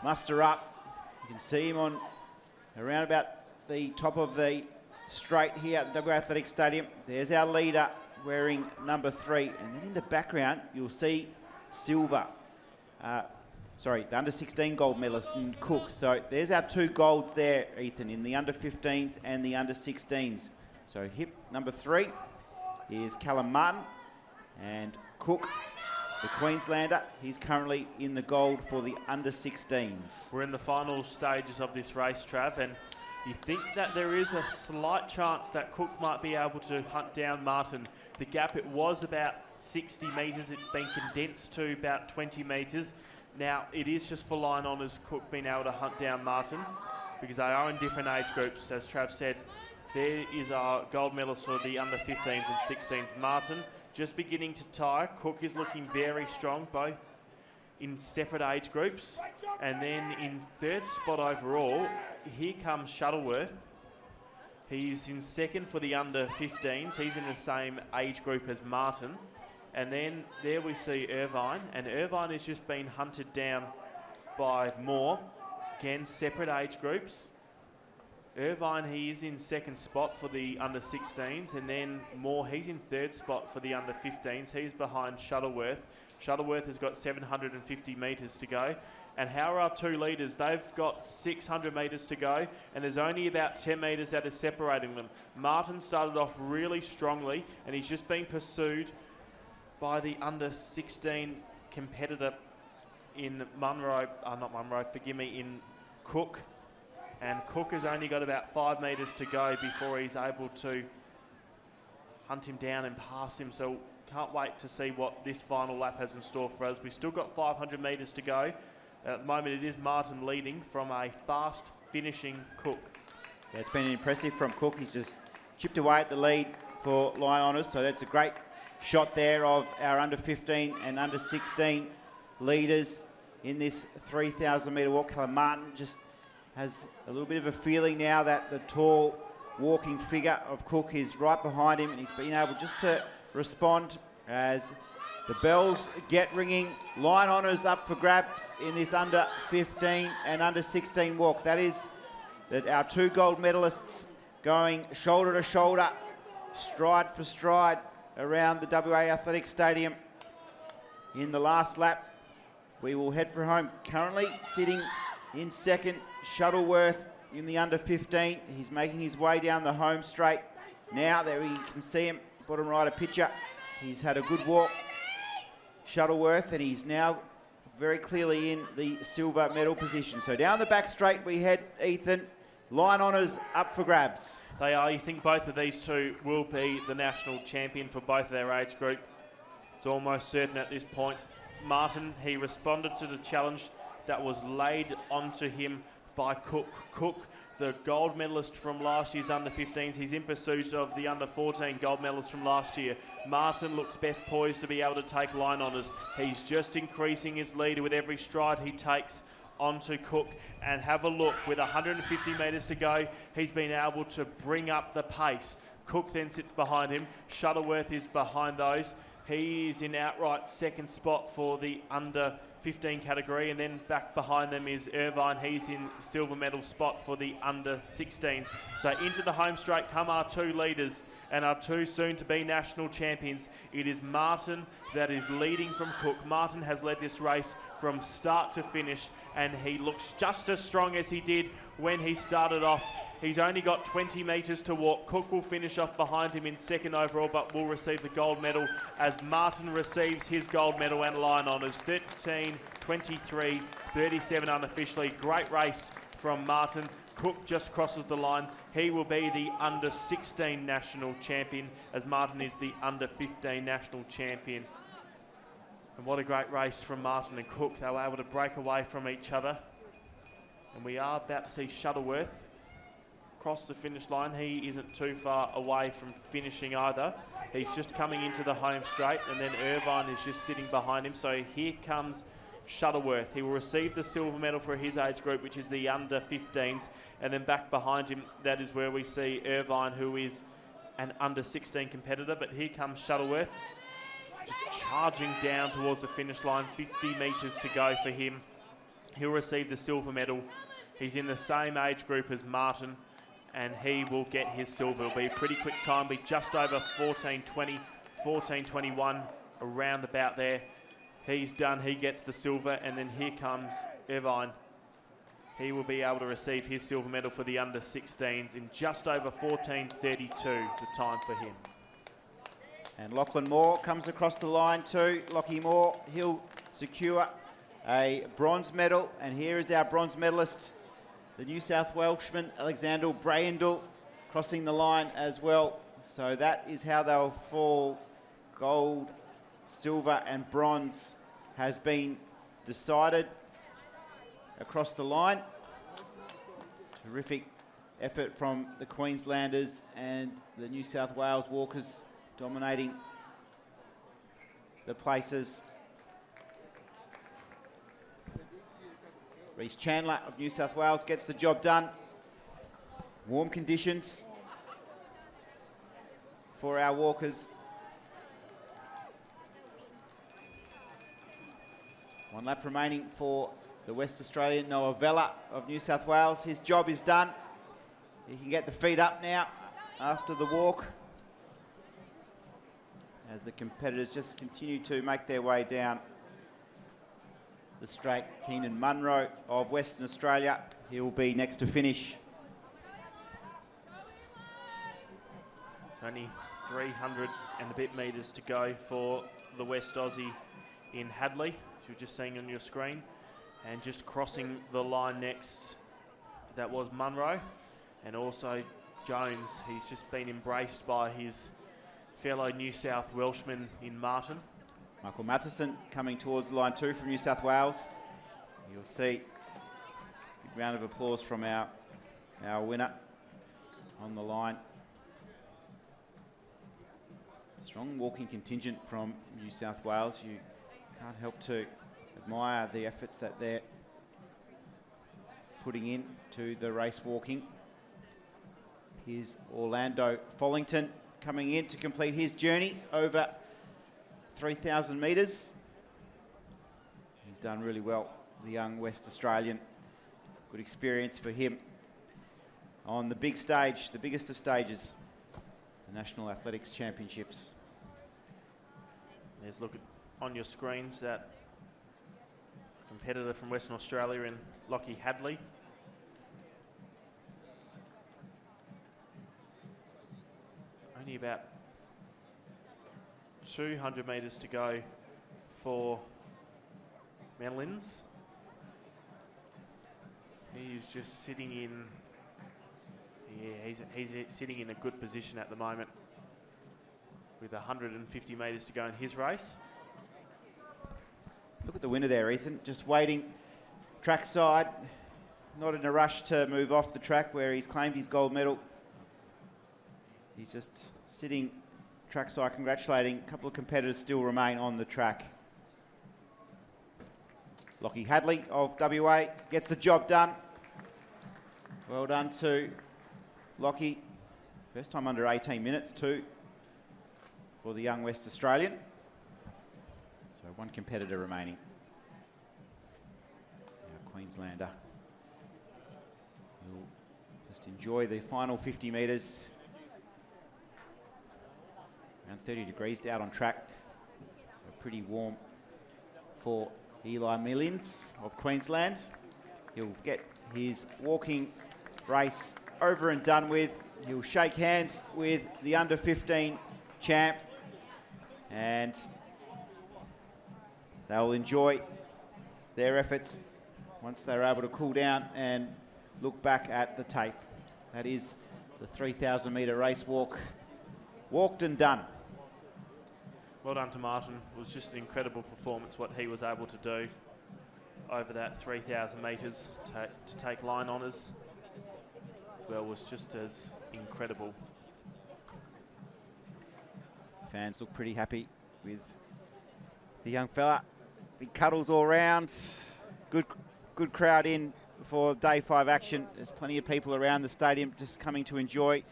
muster up. You can see him on around about the top of the straight here at the WA Athletic Stadium. There's our leader wearing number 3. And then in the background, you'll see silver. The under 16 gold medalist in Cook. So there's our 2 golds there, Ethan, in the under 15s and the under 16s. So hip number 3 is Callum Martin, and Cook, the Queenslander, he's currently in the gold for the under 16s. We're in the final stages of this race, Trav, and you think that there is a slight chance that Cook might be able to hunt down Martin. The gap, it was about 60 metres. It's been condensed to about 20 metres. Now, it is just for line honours, Cook being able to hunt down Martin, because they are in different age groups. As Trav said, there is our gold medalist for the under 15s and 16s. Martin just beginning to tire. Cook is looking very strong, both in separate age groups. And then in 3rd spot overall, here comes Shuttleworth. He's in 2nd for the under 15s. He's in the same age group as Martin. And then there we see Irvine. And Irvine has just been hunted down by Moore. Again, separate age groups. Irvine, he is in 2nd spot for the under 16s, and then Moore, he's in 3rd spot for the under 15s. He's behind Shuttleworth. Shuttleworth has got 750 metres to go. And how are our 2 leaders? They've got 600 metres to go, and there's only about 10 metres that is separating them. Martin started off really strongly, and he's just been pursued by the under 16 competitor in in Cook. And Cook has only got about 5 metres to go before he's able to hunt him down and pass him. So can't wait to see what this final lap has in store for us. We've still got 500 metres to go. At the moment, it is Martin leading from a fast finishing Cook. Yeah, it's been impressive from Cook. He's just chipped away at the lead for line honours. So that's a great shot there of our under 15 and under 16 leaders in this 3,000 metre walk. Callum Martin just has a little bit of a feeling now that the tall walking figure of Cook is right behind him, and he's been able just to respond as the bells get ringing. Line honours up for grabs in this under 15 and under 16 walk. That is that our 2 gold medalists going shoulder to shoulder, stride for stride around the WA Athletic Stadium in the last lap. We will head for home. Currently sitting in 2nd, Shuttleworth in the under 15. He's making his way down the home straight. Now there you can see him, bottom right a picture. He's had a good walk Shuttleworth, and he's now very clearly in the silver medal position. So down the back straight we head, Ethan. Line honours up for grabs. They are. You think both of these two will be the national champion for both of their age group. It's almost certain at this point. Martin, he responded to the challenge that was laid onto him by Cook. Cook, the gold medalist from last year's under-15s. He's in pursuit of the under-14 gold medalist from last year. Martin looks best poised to be able to take line honours. He's just increasing his lead with every stride he takes onto Cook. And have a look, with 150 metres to go, he's been able to bring up the pace. Cook then sits behind him. Shuttleworth is behind those. He is in outright second spot for the under-15 category, and then back behind them is Irvine. He's in silver medal spot for the under-16s. So into the home straight come our two leaders and our two soon-to-be national champions. It is Martin that is leading from Cook. Martin has led this race from start to finish, and he looks just as strong as he did when he started off. He's only got 20 metres to walk. Cook will finish off behind him in second overall, but will receive the gold medal as Martin receives his gold medal and line honours. 13, 23, 37 unofficially. Great race from Martin. Cook just crosses the line. He will be the under-16 national champion, as Martin is the under-15 national champion. And what a great race from Martin and Cook. They were able to break away from each other. And we are about to see Shuttleworth cross the finish line. He isn't too far away from finishing either. He's just coming into the home straight, and then Irvine is just sitting behind him. So here comes Shuttleworth. He will receive the silver medal for his age group, which is the under-15s. And then back behind him, that is where we see Irvine, who is an under-16 competitor. But here comes Shuttleworth, just charging down towards the finish line. 50 metres to go for him. He'll receive the silver medal. He's in the same age group as Martin, and he will get his silver. It'll be a pretty quick time, be just over 14:20, 14:21, around about there. He's done, he gets the silver, and then here comes Irvine. He will be able to receive his silver medal for the under-16s in just over 14:32, the time for him. And Lachlan Moore comes across the line too. Lockie Moore, he'll secure a bronze medal, and here is our bronze medalist, the New South Welshman Alexander Brayendle, crossing the line as well. So that is how they'll fall. Gold, silver and bronze has been decided across the line. Terrific effort from the Queenslanders and the New South Wales walkers dominating the places. Reece Chandler of New South Wales gets the job done. Warm conditions for our walkers. One lap remaining for the West Australian Noah Vella of New South Wales. His job is done. He can get the feet up now after the walk, as the competitors just continue to make their way down the straight. Keenan Munro of Western Australia, he will be next to finish. Only 300 and a bit metres to go for the West Aussie in Hadley, as you're just seeing on your screen. And just crossing the line next, that was Munro, and also Jones. He's just been embraced by his fellow New South Welshman in Martin. Michael Matheson coming towards the line too from New South Wales. You'll see a big round of applause from our winner on the line. Strong walking contingent from New South Wales. You can't help to admire the efforts that they're putting in to the race walking. Here's Orlando Follington coming in to complete his journey over 3,000 metres. He's done really well, the young West Australian. Good experience for him on the big stage, the biggest of stages, the National Athletics Championships. There's look on your screens that competitor from Western Australia in Lockie Hadley. Only about 200 metres to go for Melins. He's just sitting in. Yeah, he's sitting in a good position at the moment with 150 metres to go in his race. Look at the winner there, Ethan. Just waiting trackside. Not in a rush to move off the track where he's claimed his gold medal. He's just sitting trackside congratulating. A couple of competitors still remain on the track. Lockie Hadley of WA gets the job done. Well done to Lockie. First time under 18 minutes too for the young West Australian. So one competitor remaining. Now Queenslander will just enjoy the final 50 metres. Around 30 degrees out on track. So pretty warm for Eli Millins of Queensland. He'll get his walking race over and done with. He'll shake hands with the under 15 champ and they'll enjoy their efforts once they're able to cool down and look back at the tape. That is the 3,000 metre race walk, walked and done. Well done to Martin. It was just an incredible performance what he was able to do over that 3,000 metres to take line honours. Well, was just as incredible. Fans look pretty happy with the young fella. Big cuddles all round. Good crowd in for day 5 action. There's plenty of people around the stadium just coming to enjoy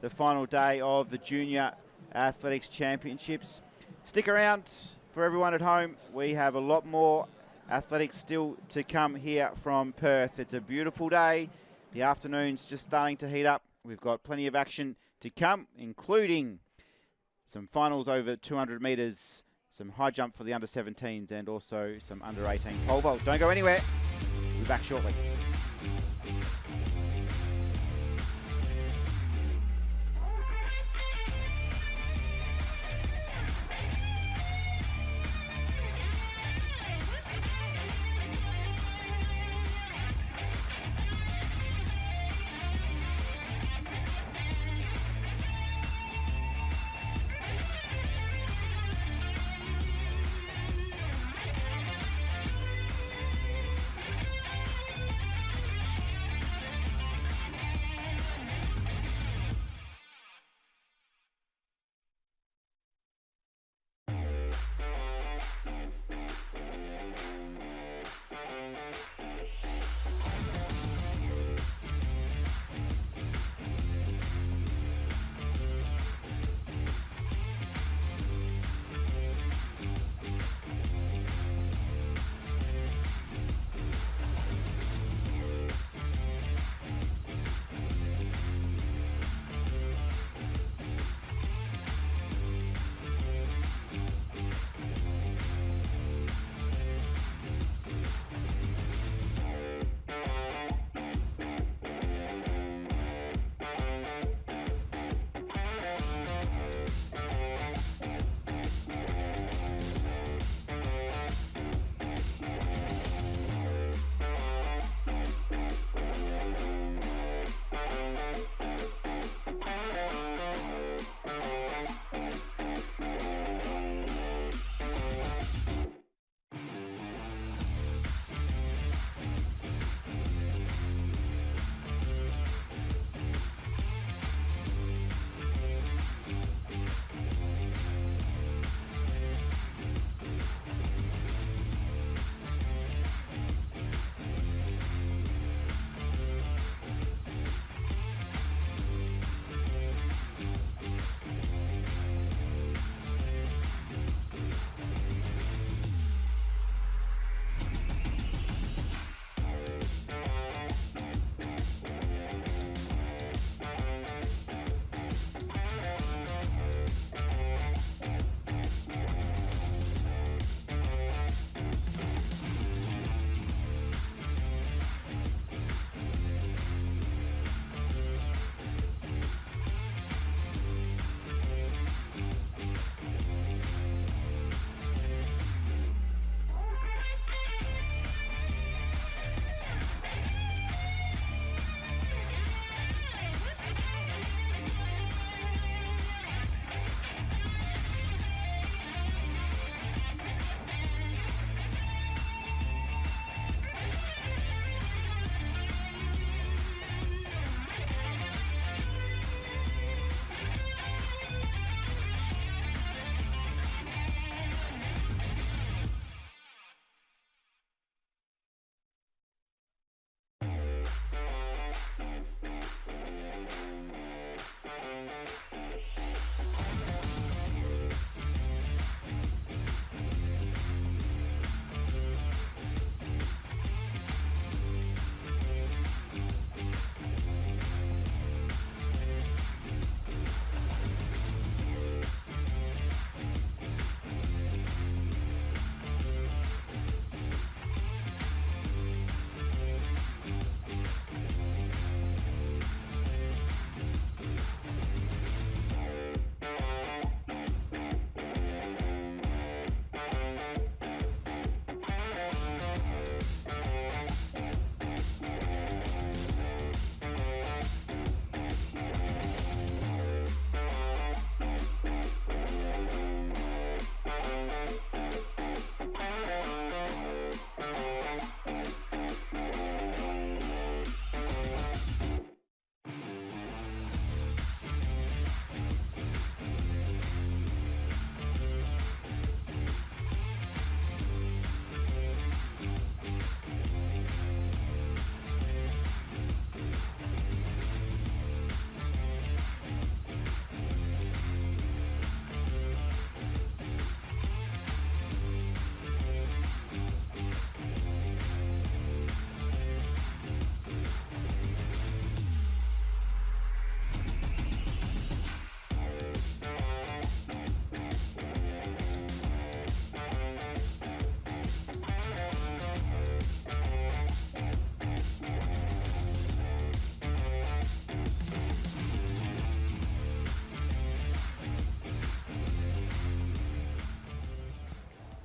the final day of the Junior Athletics Championships. Stick around for everyone at home. We have a lot more athletics still to come here from Perth. It's a beautiful day. The afternoon's just starting to heat up. We've got plenty of action to come, including some finals over 200 metres, some high jump for the under-17s, and also some under-18 pole vault. Don't go anywhere. We'll be back shortly.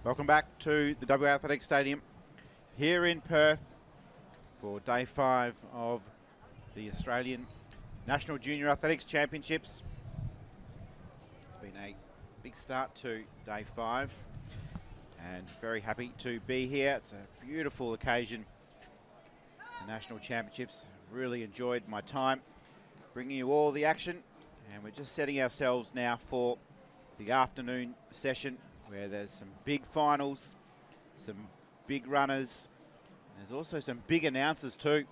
Welcome back to the WA Athletic Stadium here in Perth for day 5 of the Australian National Junior Athletics Championships. It's been a big start to day 5 and very happy to be here. It's a beautiful occasion, the National Championships. Really enjoyed my time bringing you all the action, and we're just setting ourselves now for the afternoon session where there's some big finals, some big runners. There's also some big announcers too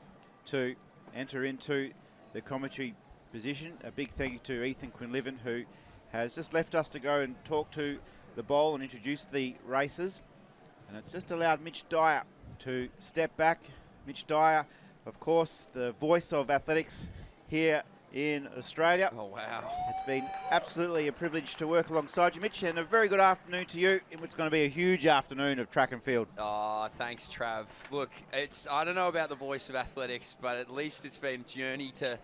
to enter into the commentary position. A big thank you to Ethan Quinlivan, who has just left us to go and talk to the bowl and introduce the races. And it's just allowed Mitch Dyer to step back. Mitch Dyer, of course, the voice of athletics here in Australia. Oh, wow. It's been absolutely a privilege to work alongside you, Mitch, and a very good afternoon to you in what's going to be a huge afternoon of track and field. Oh, thanks, Trav. Look, I don't know about the voice of athletics, but at least it's been a journey to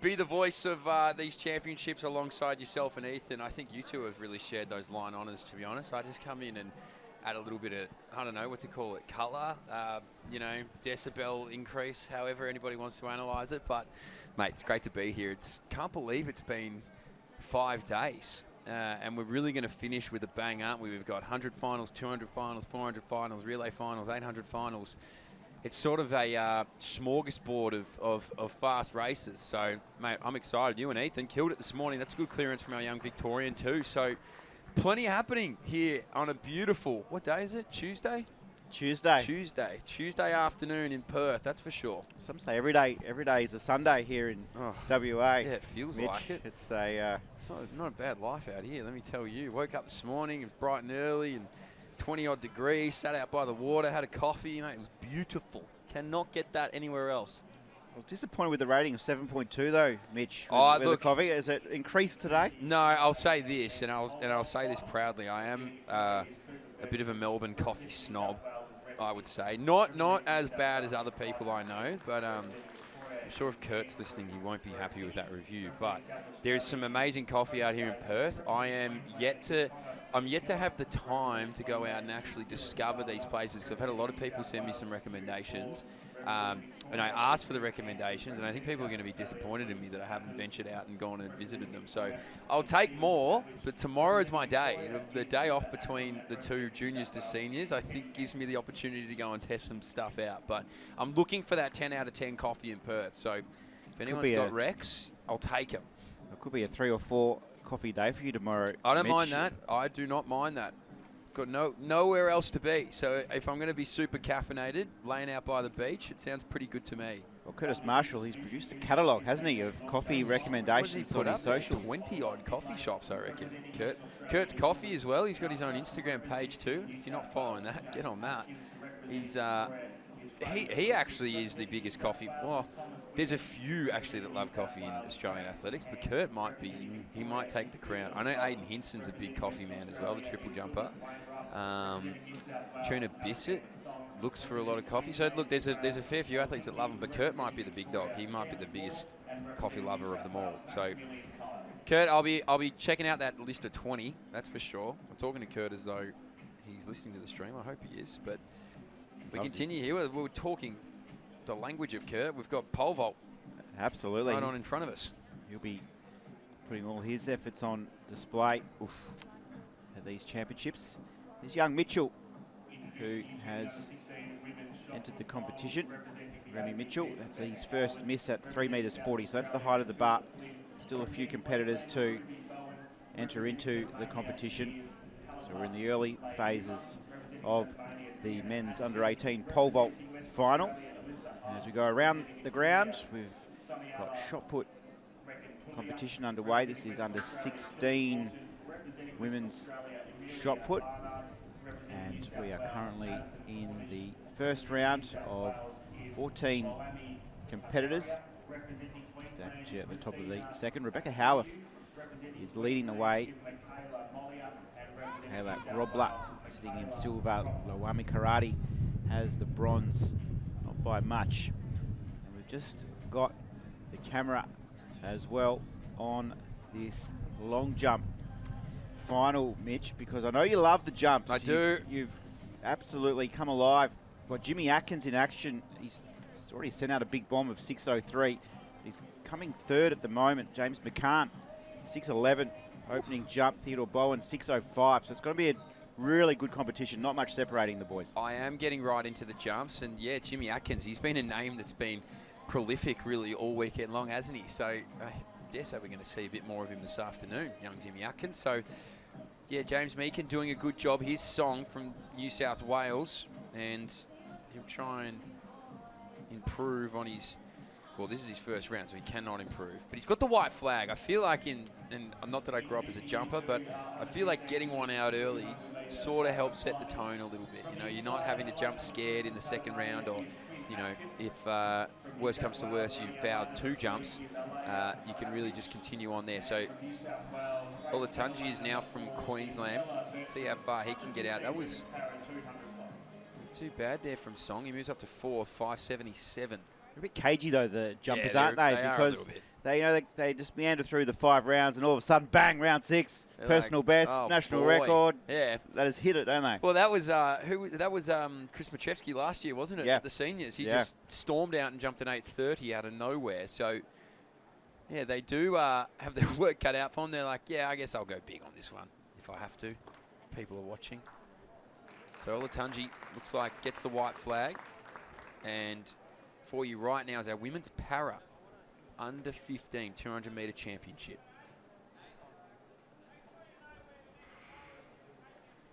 be the voice of these championships alongside yourself and Ethan. I think you two have really shared those line honours, to be honest. I just come in and add a little bit of, I don't know what to call it, colour, decibel increase, however anybody wants to analyse it. But, mate, it's great to be here. Can't believe it's been 5 days. And we're really going to finish with a bang, aren't we? We've got 100 finals, 200 finals, 400 finals, relay finals, 800 finals. It's sort of a smorgasbord of fast races. So, mate, I'm excited. You and Ethan killed it this morning. That's good clearance from our young Victorian too. So, plenty happening here on a beautiful, what day is it? Tuesday? Tuesday afternoon in Perth, that's for sure. Some say every day is a Sunday here in WA. Yeah, it feels Mitch, like it. It's not a bad life out here, let me tell you. Woke up this morning, it was bright and early and 20 odd degrees, sat out by the water, had a coffee, mate, it was beautiful. Cannot get that anywhere else. I was disappointed with the rating of 7.2 though, Mitch. With Look, the coffee, has it increased today? No, I'll say this, and I'll say this proudly. I am a bit of a Melbourne coffee snob, I would say. Not as bad as other people I know, but I'm sure if Kurt's listening, he won't be happy with that review. But there's some amazing coffee out here in Perth. I'm yet to have the time to go out and actually discover these places, because I've had a lot of people send me some recommendations. And I asked for the recommendations, and I think people are going to be disappointed in me that I haven't ventured out and gone and visited them. So I'll take more, but tomorrow's my day. The day off between the two juniors to seniors, I think, gives me the opportunity to go and test some stuff out. But I'm looking for that 10 out of 10 coffee in Perth. So if anyone's got Rex, I'll take them. It could be a 3 or 4 coffee day for you tomorrow, I don't Mitch. mind that. I do not mind that. Got nowhere else to be. So if I'm going to be super caffeinated, laying out by the beach, it sounds pretty good to me. Well, Curtis Marshall, he's produced a catalogue, hasn't he, of coffee recommendations on his socials. 20 odd coffee shops, I reckon. Kurt's Coffee as well. He's got his own Instagram page too. If you're not following that, get on that. He's he actually is the biggest coffee. Well, there's a few actually that love coffee in Australian athletics, but Kurt might be. He might take the crown. I know Aiden Hinson's a big coffee man as well, the triple jumper. Tuna Bissett looks for a lot of coffee. So look, there's a fair few athletes that love him, but Kurt might be the big dog. He might be the biggest coffee lover of them all. So Kurt, I'll be checking out that list of 20. That's for sure. I'm talking to Kurt as though he's listening to the stream. I hope he is. But we continue here. We're talking the language of Kurt. We've got pole vault. Absolutely. Right on in front of us. He'll be putting all his efforts on display at these championships. There's young Mitchell, who has entered the competition. Remy Mitchell, that's his first miss at 3 metres 40, so that's the height of the bar. Still a few competitors to enter into the competition. So we're in the early phases of the men's under-18 pole vault final. And as we go around the ground, we've got shot put competition underway. This is under 16 women's shot put. And we are currently in the first round of 14 competitors. Just actually at the top of the second. Rebecca Howarth is leading the way. Kayla Grobler sitting in silver. Lawami Karate has the bronze, not by much. And we've just got the camera as well on this long jump final, Mitch, because I know you love the jumps. I do. You've absolutely come alive. Got Jimmy Atkins in action. He's already sent out a big bomb of 6:03. He's coming third at the moment. James McCann, 6:11. Opening jump. Theodore Bowen, 6:05. So it's going to be a really good competition. Not much separating the boys. I am getting right into the jumps. And, yeah, Jimmy Atkins, he's been a name that's been prolific really all weekend long, hasn't he? So I dare say we're going to see a bit more of him this afternoon, young Jimmy Atkins. So, yeah, James Meakin doing a good job. His song from New South Wales, and he'll try and improve on his... Well, this is his first round, so he cannot improve. But he's got the white flag. I feel like and not that I grew up as a jumper, but I feel like getting one out early sort of helps set the tone a little bit. You know, you're not having to jump scared in the second round, or, you know, if worst comes to worst, you've fouled 2 jumps, you can really just continue on there. So Olatunji is now from Queensland. Let's see how far he can get out. That was not too bad there from Song. He moves up to 4th, 577. They're a bit cagey though, the jumpers, Yeah, aren't they? they are a Because little bit. they, you know, they just meander through the 5 rounds, and all of a sudden, bang! Round 6, They're personal like, best, oh national boy. record. Yeah. That has hit it, don't they? Well, that was That was Chris Machewski last year, wasn't it? Yeah. At the seniors, he Yeah. just stormed out and jumped an 8:30 out of nowhere. So, yeah, they do have their work cut out for them. They're like, yeah, I guess I'll go big on this one if I have to. People are watching. So Olatunji looks like gets the white flag, and for you right now is our women's para under 15 200-metre championship.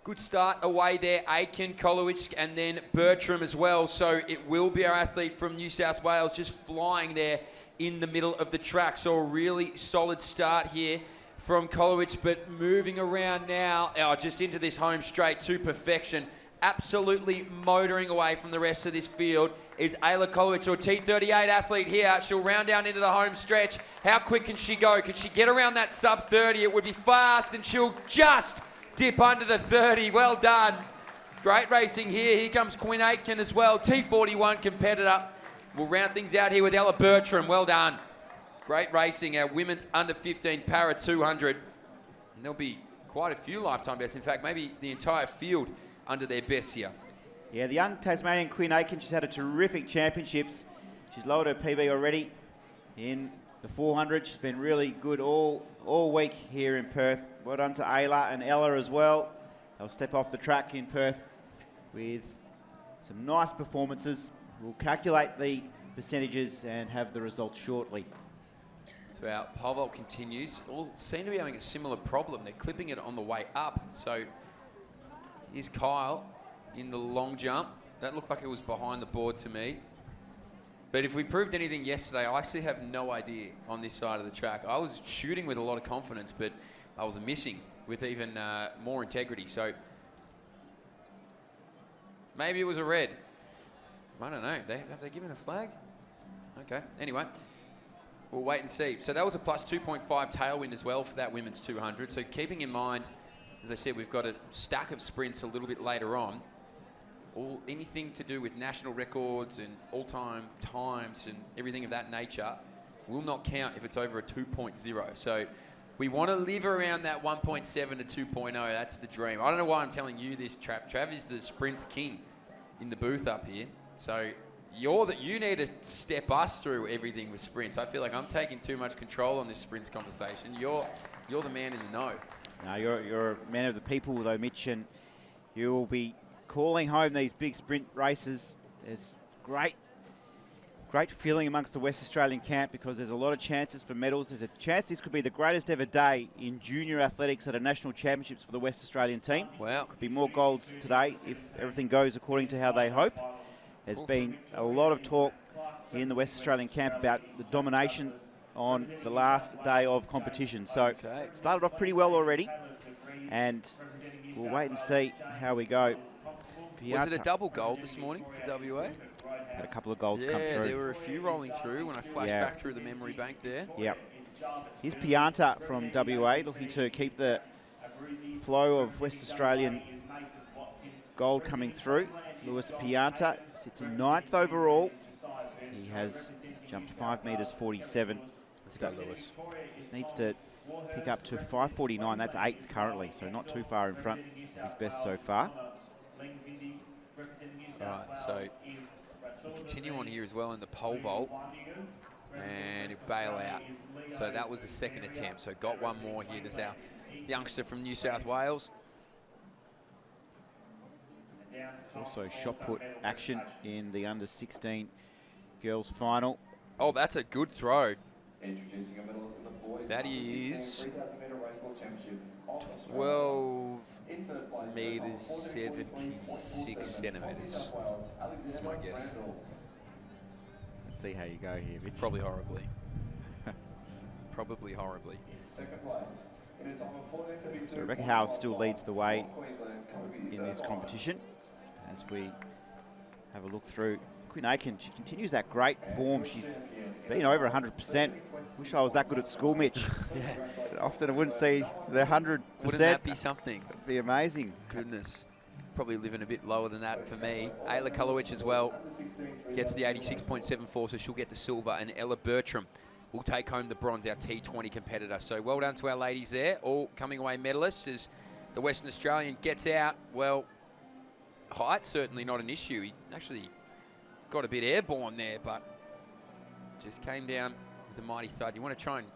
Good start away there, Aiken, Kolowich, and then Bertram as well. So it will be our athlete from New South Wales just flying there in the middle of the track. So a really solid start here from Kolowich, but moving around now, just into this home straight to perfection. Absolutely motoring away from the rest of this field is Ayla Kolowich, or T38 athlete here. She'll round down into the home stretch. How quick can she go? Can she get around that sub-30? It would be fast, and she'll just dip under the 30. Well done. Great racing here. Here comes Quinn Aitken as well. T41 competitor. We'll round things out here with Ella Bertram. Well done. Great racing. Our women's under 15 para 200. And there'll be quite a few lifetime bests. In fact, maybe the entire field under their best here. Yeah, the young Tasmanian Quinn Aiken, she's had a terrific championships. She's lowered her PB already in the 400. She's been really good all week here in Perth. Well done to Ayla and Ella as well. They'll step off the track in Perth with some nice performances. We'll calculate the percentages and have the results shortly. So our pole vault continues. All seem to be having a similar problem. They're clipping it on the way up. So here's Kyle in the long jump. That looked like it was behind the board to me. But if we proved anything yesterday, I actually have no idea on this side of the track. I was shooting with a lot of confidence, but I was missing with even more integrity. So maybe it was a red. I don't know. Have they given a flag? Okay. Anyway, we'll wait and see. So that was a plus 2.5 tailwind as well for that women's 200. So keeping in mind, as I said, we've got a stack of sprints a little bit later on. Anything to do with national records and all-time times and everything of that nature will not count if it's over a 2.0. So we want to live around that 1.7 to 2.0. That's the dream. I don't know why I'm telling you this, Trav. Trav is the sprints king in the booth up here. So you need to step us through everything with sprints. I feel like I'm taking too much control on this sprints conversation. You're the man in the know. No, you're a man of the people, though, Mitch, and you will be calling home these big sprint races. There's great feeling amongst the West Australian camp because there's a lot of chances for medals. There's a chance this could be the greatest ever day in junior athletics at a national championships for the West Australian team. Wow. Could be more golds today if everything goes according to how they hope. There's been a lot of talk in the West Australian camp about the domination on the last day of competition. So it started off pretty well already, and we'll wait and see how we go. Was it a double gold this morning for WA? Had a couple of golds come through. Yeah, there were a few rolling through when I flashed back through the memory bank there. Yeah. Here's Pianta from WA looking to keep the flow of West Australian gold coming through. Lewis Pianta sits in 9th overall. He has jumped 5 metres 47. Just Go Lewis. Just needs to pick up to 5:49. That's 8th currently, so not too far in front of his best so far. Right, so we'll continue on here as well in the pole vault. And he'll bail out. So that was the second attempt. So got one more here. There's our youngster from New South Wales. Also shot put action in the under-16 girls final. Oh, that's a good throw. Introducing a medalist for the boys. That is 3,000 metre race world championship. 12 meters 76 centimeters. That's my guess. Let's see how you go here, Mitch. Probably horribly. Probably horribly. Second place. In a time of 14:32. So Rebecca Howe still leads the way in this competition. As we have a look through Quinn Aiken, she continues that great form. She's been over 100%. Wish I was that good at school, Mitch. Yeah. Often I wouldn't see the 100%. Wouldn't that be something? That'd be amazing. Goodness. Probably living a bit lower than that for me. Ayla Kulowicz as well gets the 86.74, so she'll get the silver. And Ella Bertram will take home the bronze, our T20 competitor. So well done to our ladies there, all coming away medalists as the Western Australian gets out. Well, height certainly not an issue. He actually got a bit airborne there, but just came down with a mighty thud. You want to try and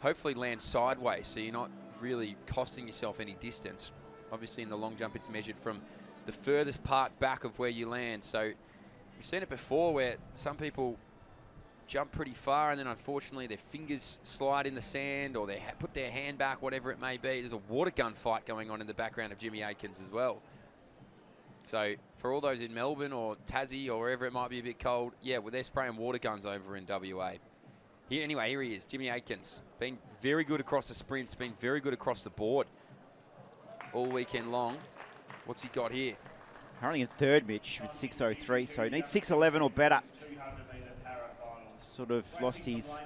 hopefully land sideways so you're not really costing yourself any distance. Obviously in the long jump it's measured from the furthest part back of where you land. So we've seen it before where some people jump pretty far and then unfortunately their fingers slide in the sand or they put their hand back, whatever it may be. There's a water gun fight going on in the background of Jimmy Aikens as well. So for all those in Melbourne or Tassie or wherever it might be a bit cold, yeah, well, they're spraying water guns over in WA. Anyway, here he is, Jimmy Aikens. Been very good across the sprints, been very good across the board all weekend long. What's he got here? Currently in third, Mitch, with 6:03, so he needs 6:11 or better. Sort of lost his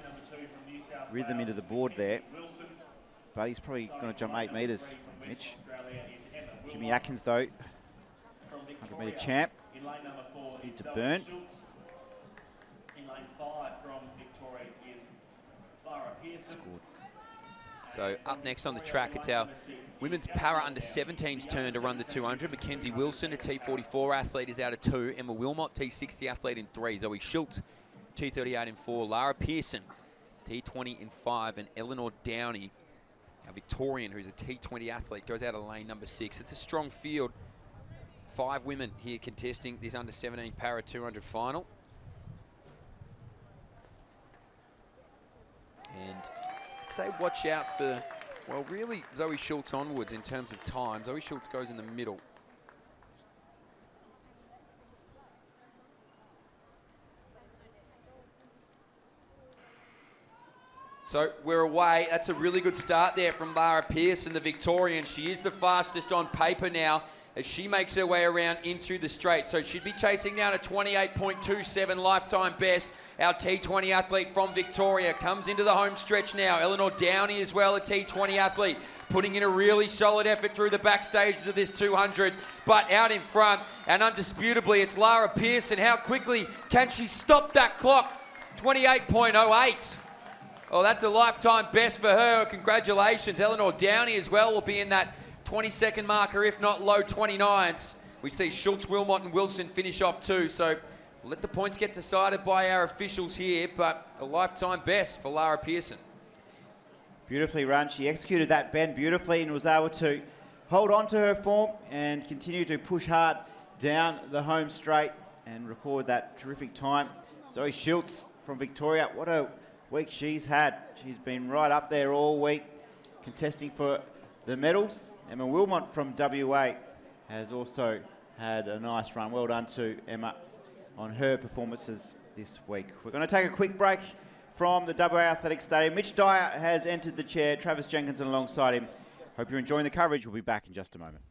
rhythm into the board there, but he's probably going to jump 8 metres, Mitch. Jimmy Atkins, though, 100-metre champ. Speed to burn. Scored. So up next on the track, it's our women's para under 17's turn to run the 200. Mackenzie Wilson, a T44 athlete, is out of 2. Emma Wilmot, T60 athlete in 3. Zoe Schultz, T38 in 4. Lara Pearson, T20 in 5. And Eleanor Downey, our Victorian, who's a T20 athlete, goes out of lane number 6. It's a strong field. 5 women here contesting this under 17 para 200 final. And say watch out for, well, really Zoe Schultz onwards in terms of time. Zoe Schultz goes in the middle. So we're away. That's a really good start there from Lara Pearson, the Victorian. She is the fastest on paper now as she makes her way around into the straight. So she'd be chasing down a 28.27 lifetime best. Our T20 athlete from Victoria comes into the home stretch now. Eleanor Downey as well, a T20 athlete, putting in a really solid effort through the back stages of this 200. But out in front, and undisputably, it's Lara Pearson. How quickly can she stop that clock? 28.08. Oh, that's a lifetime best for her. Congratulations. Eleanor Downey as well will be in that 20-second marker, if not low 29s. We see Schultz, Wilmot and Wilson finish off too. So we'll let the points get decided by our officials here, but a lifetime best for Lara Pearson. Beautifully run. She executed that bend beautifully and was able to hold on to her form and continue to push hard down the home straight and record that terrific time. Zoe Schultz from Victoria, what a week she's had. She's been right up there all week contesting for the medals. Emma Wilmot from WA has also had a nice run. Well done to Emma on her performances this week. We're going to take a quick break from the WA Athletic Stadium. Mitch Dyer has entered the chair. Travis Jenkinson alongside him. Hope you're enjoying the coverage. We'll be back in just a moment.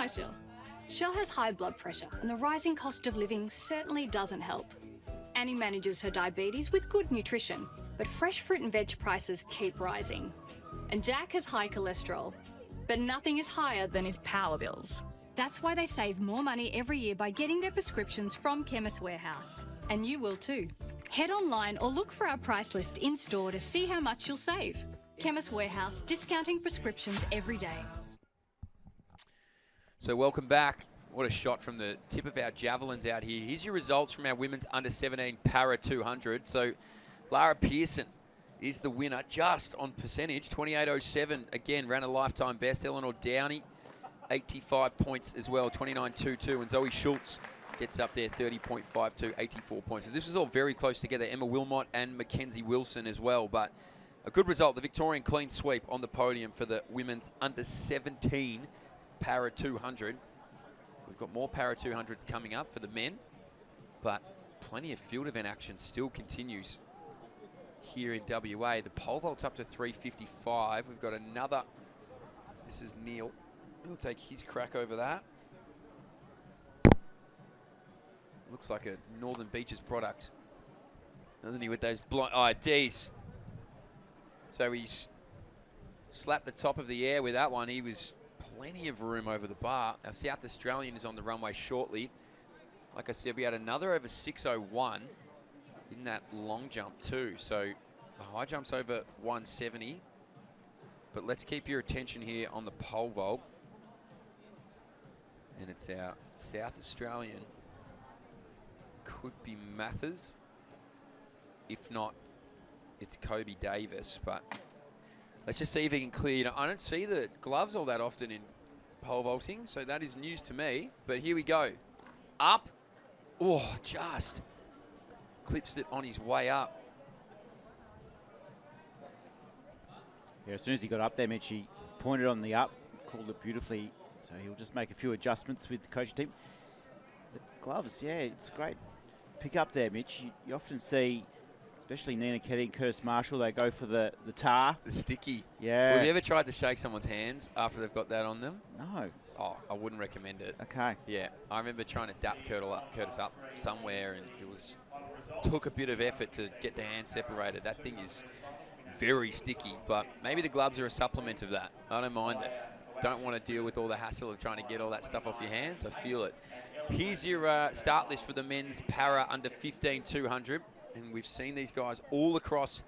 Hi, Shell. Shell has high blood pressure, and the rising cost of living certainly doesn't help. Annie manages her diabetes with good nutrition, but fresh fruit and veg prices keep rising. And Jack has high cholesterol, but nothing is higher than his power bills. That's why they save more money every year by getting their prescriptions from Chemist Warehouse. And you will too. Head online or look for our price list in store to see how much you'll save. Chemist Warehouse, discounting prescriptions every day. So welcome back. What a shot from the tip of our javelins out here. Here's your results from our women's under-17 para 200. So Lara Pearson is the winner just on percentage. 28.07, again, ran a lifetime best. Eleanor Downey, 85 points as well, 29.22. And Zoe Schultz gets up there, 30.52, 84 points. So this is all very close together. Emma Wilmot and Mackenzie Wilson as well. But a good result, the Victorian clean sweep on the podium for the women's under-17 para 200. We've got more para 200s coming up for the men, but plenty of field event action still continues here in WA. The pole vault's up to 355. We've got another. This is Neil. He'll take his crack over that. Looks like a Northern Beaches product, doesn't he, with those blind IDs? So he's slapped the top of the air with that one. He was plenty of room over the bar. Our South Australian is on the runway shortly. Like I said, we had another over 6:01 in that long jump too. So the high jump's over 170. But let's keep your attention here on the pole vault. And it's our South Australian. Could be Mathers. If not, it's Kobe Davis. But let's just see if he can clear. I don't see the gloves all that often in pole vaulting, so that is news to me. But here we go. Up. Oh, just clips it on his way up. Yeah, as soon as he got up there, Mitch, he pointed on the up, called it beautifully. So he'll just make a few adjustments with the coaching team. The gloves, yeah, it's great pick up there, Mitch. You often see, especially Nina Ketty and Curtis Marshall, they go for the tar. The sticky. Yeah. Have you ever tried to shake someone's hands after they've got that on them? No. Oh, I wouldn't recommend it. Okay. Yeah, I remember trying to dap Curtis up somewhere, and it took a bit of effort to get the hands separated. That thing is very sticky, but maybe the gloves are a supplement of that. I don't mind it. Don't want to deal with all the hassle of trying to get all that stuff off your hands. I feel it. Here's your start list for the men's para under 15 200. And we've seen these guys all across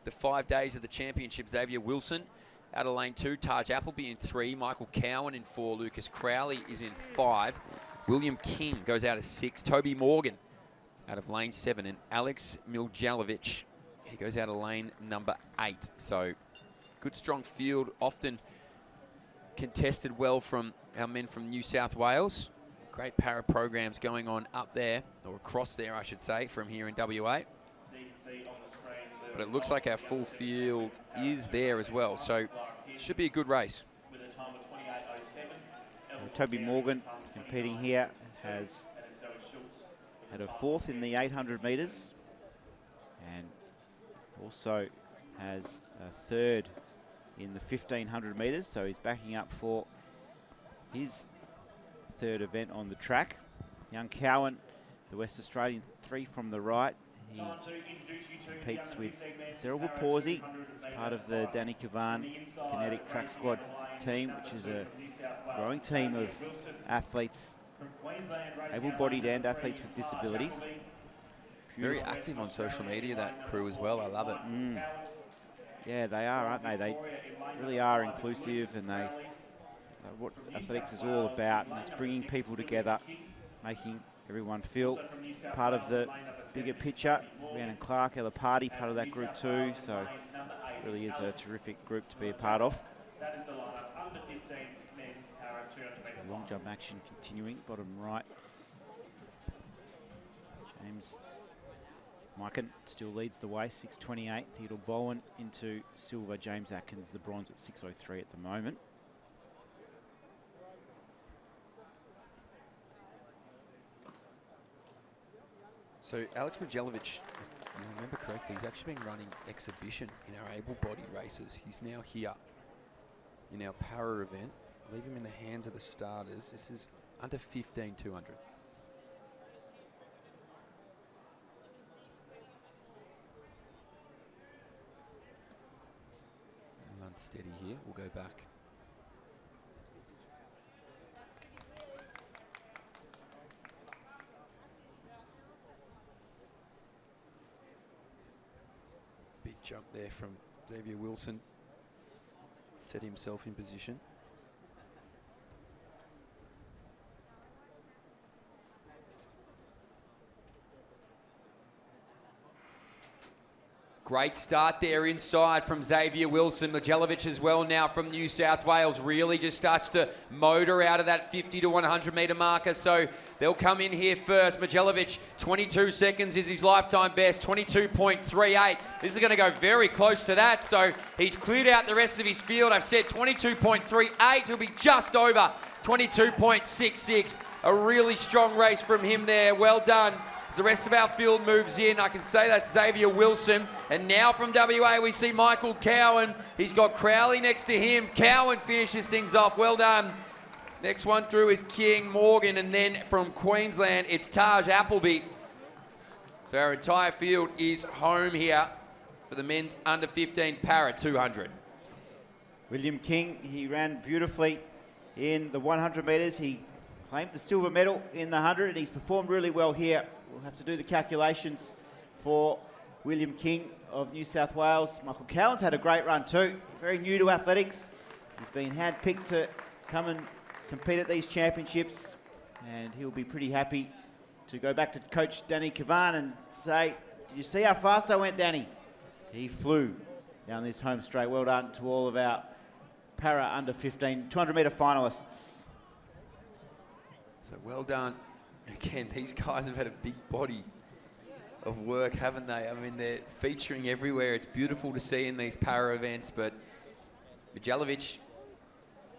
the 5 days of the championship. Xavier Wilson out of lane 2. Taj Appleby in 3. Michael Cowan in 4. Lucas Crowley is in 5. William King goes out of 6. Toby Morgan out of lane 7. And Alex Miljalovic, he goes out of lane number 8. So good, strong field. Often contested well from our men from New South Wales. Great para programs going on up there, or across there, I should say, from here in WA. But it looks like our full field is there as well, so it should be a good race. Toby Morgan competing here has had a 4th in the 800 metres and also has a 3rd in the 1500 metres, so he's backing up for his 3rd event on the track. Young Cowan, the West Australian, 3 from the right. He competes with cerebral palsy as part of the Danny Cavan Kinetic Track Squad team, which is a growing team of athletes, able-bodied and athletes with disabilities. Very active on social media, that crew as well. I love it. Yeah, they are, aren't they? They really are inclusive, and they what athletics is all about, and it's bringing people together, making everyone feel part of the bigger picture. Rhiannon Clark, Ella Party, part of that group too, so it really is a terrific group to be a part of. Long jump action continuing, bottom right. James Mikan still leads the way, 6:28. Theodore Bowen into silver. James Atkins, the bronze, at 6:03 at the moment. So Alex Miljalovic, if you remember correctly, he's actually been running exhibition in our able-bodied races. He's now here in our para event leave him in the hands of the starters. This is under 15, 200. Unsteady here. We'll go back. Big jump there from Xavier Wilson. Set himself in position. Great start there inside from Xavier Wilson. Mlajelovic as well now from New South Wales. Really just starts to motor out of that 50 to 100 metre marker. So they'll come in here first. Mlajelovic, 22 seconds is his lifetime best, 22.38. This is going to go very close to that. So he's cleared out the rest of his field. I've said 22.38. He'll be just over 22.66. A really strong race from him there. Well done. As the rest of our field moves in, I can say that's Xavier Wilson. And now from WA, we see Michael Cowan. He's got Crowley next to him. Cowan finishes things off. Well done. Next one through is King Morgan. And then from Queensland, it's Taj Appleby. So our entire field is home here for the men's under 15 para 200. William King, he ran beautifully in the 100 metres. He claimed the silver medal in the 100, and he's performed really well here. We'll have to do the calculations for William King of New South Wales. Michael Cowan's had a great run too. Very new to athletics. He's been handpicked to come and compete at these championships, and he'll be pretty happy to go back to coach Danny Kavan and say, did you see how fast I went, Danny? He flew down this home straight. Well done to all of our para under 15 200 metre finalists. So well done. Again, these guys have had a big body of work, haven't they? I mean, they're featuring everywhere. It's beautiful to see in these para events, but Mlajelovic,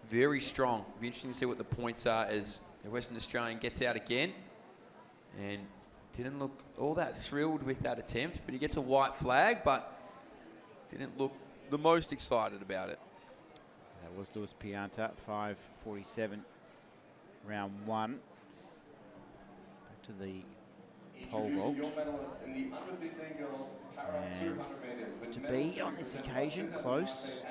very strong. It'll be interesting to see what the points are as the Western Australian gets out again. And didn't look all that thrilled with that attempt, but he gets a white flag, but didn't look the most excited about it. That was Lewis Pianta, 5:47, round one. To the pole vault. And to be on this occasion close,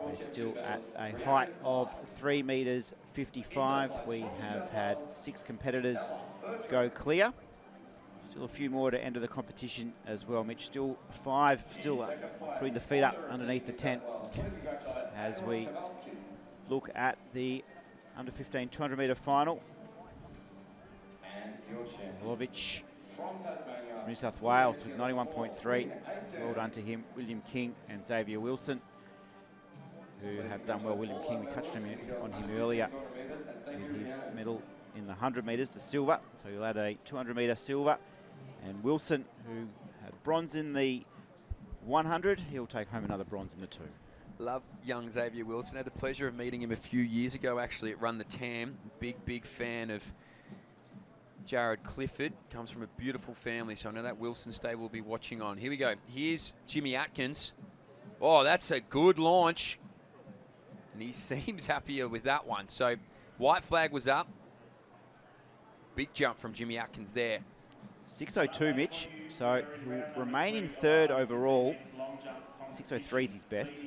we're still at a height of 3 metres 55. We have had 6 competitors go clear. Still a few more to enter the competition as well, Mitch. Still 5, still putting the feet up underneath the tent as we look at the under 15 200 metre final. Mlajelovic from New South Wales with 91.3. Well done to him. William King and Xavier Wilson, who have done well. William King, we touched on him earlier with his medal in the 100 metres, the silver. So he'll add a 200 metre silver. And Wilson, who had bronze in the 100, he'll take home another bronze in the 2. Love young Xavier Wilson. Had the pleasure of meeting him a few years ago, actually, at Run the Tam. Big fan of Jared Clifford. Comes from a beautiful family, so I know that Wilson stable will be watching on. Here we go. Here's Jimmy Atkins. Oh, that's a good launch. And he seems happier with that one. So white flag was up. Big jump from Jimmy Atkins there. 6:02, Mitch. So he'll remain in 3rd overall. 6:03 is his best.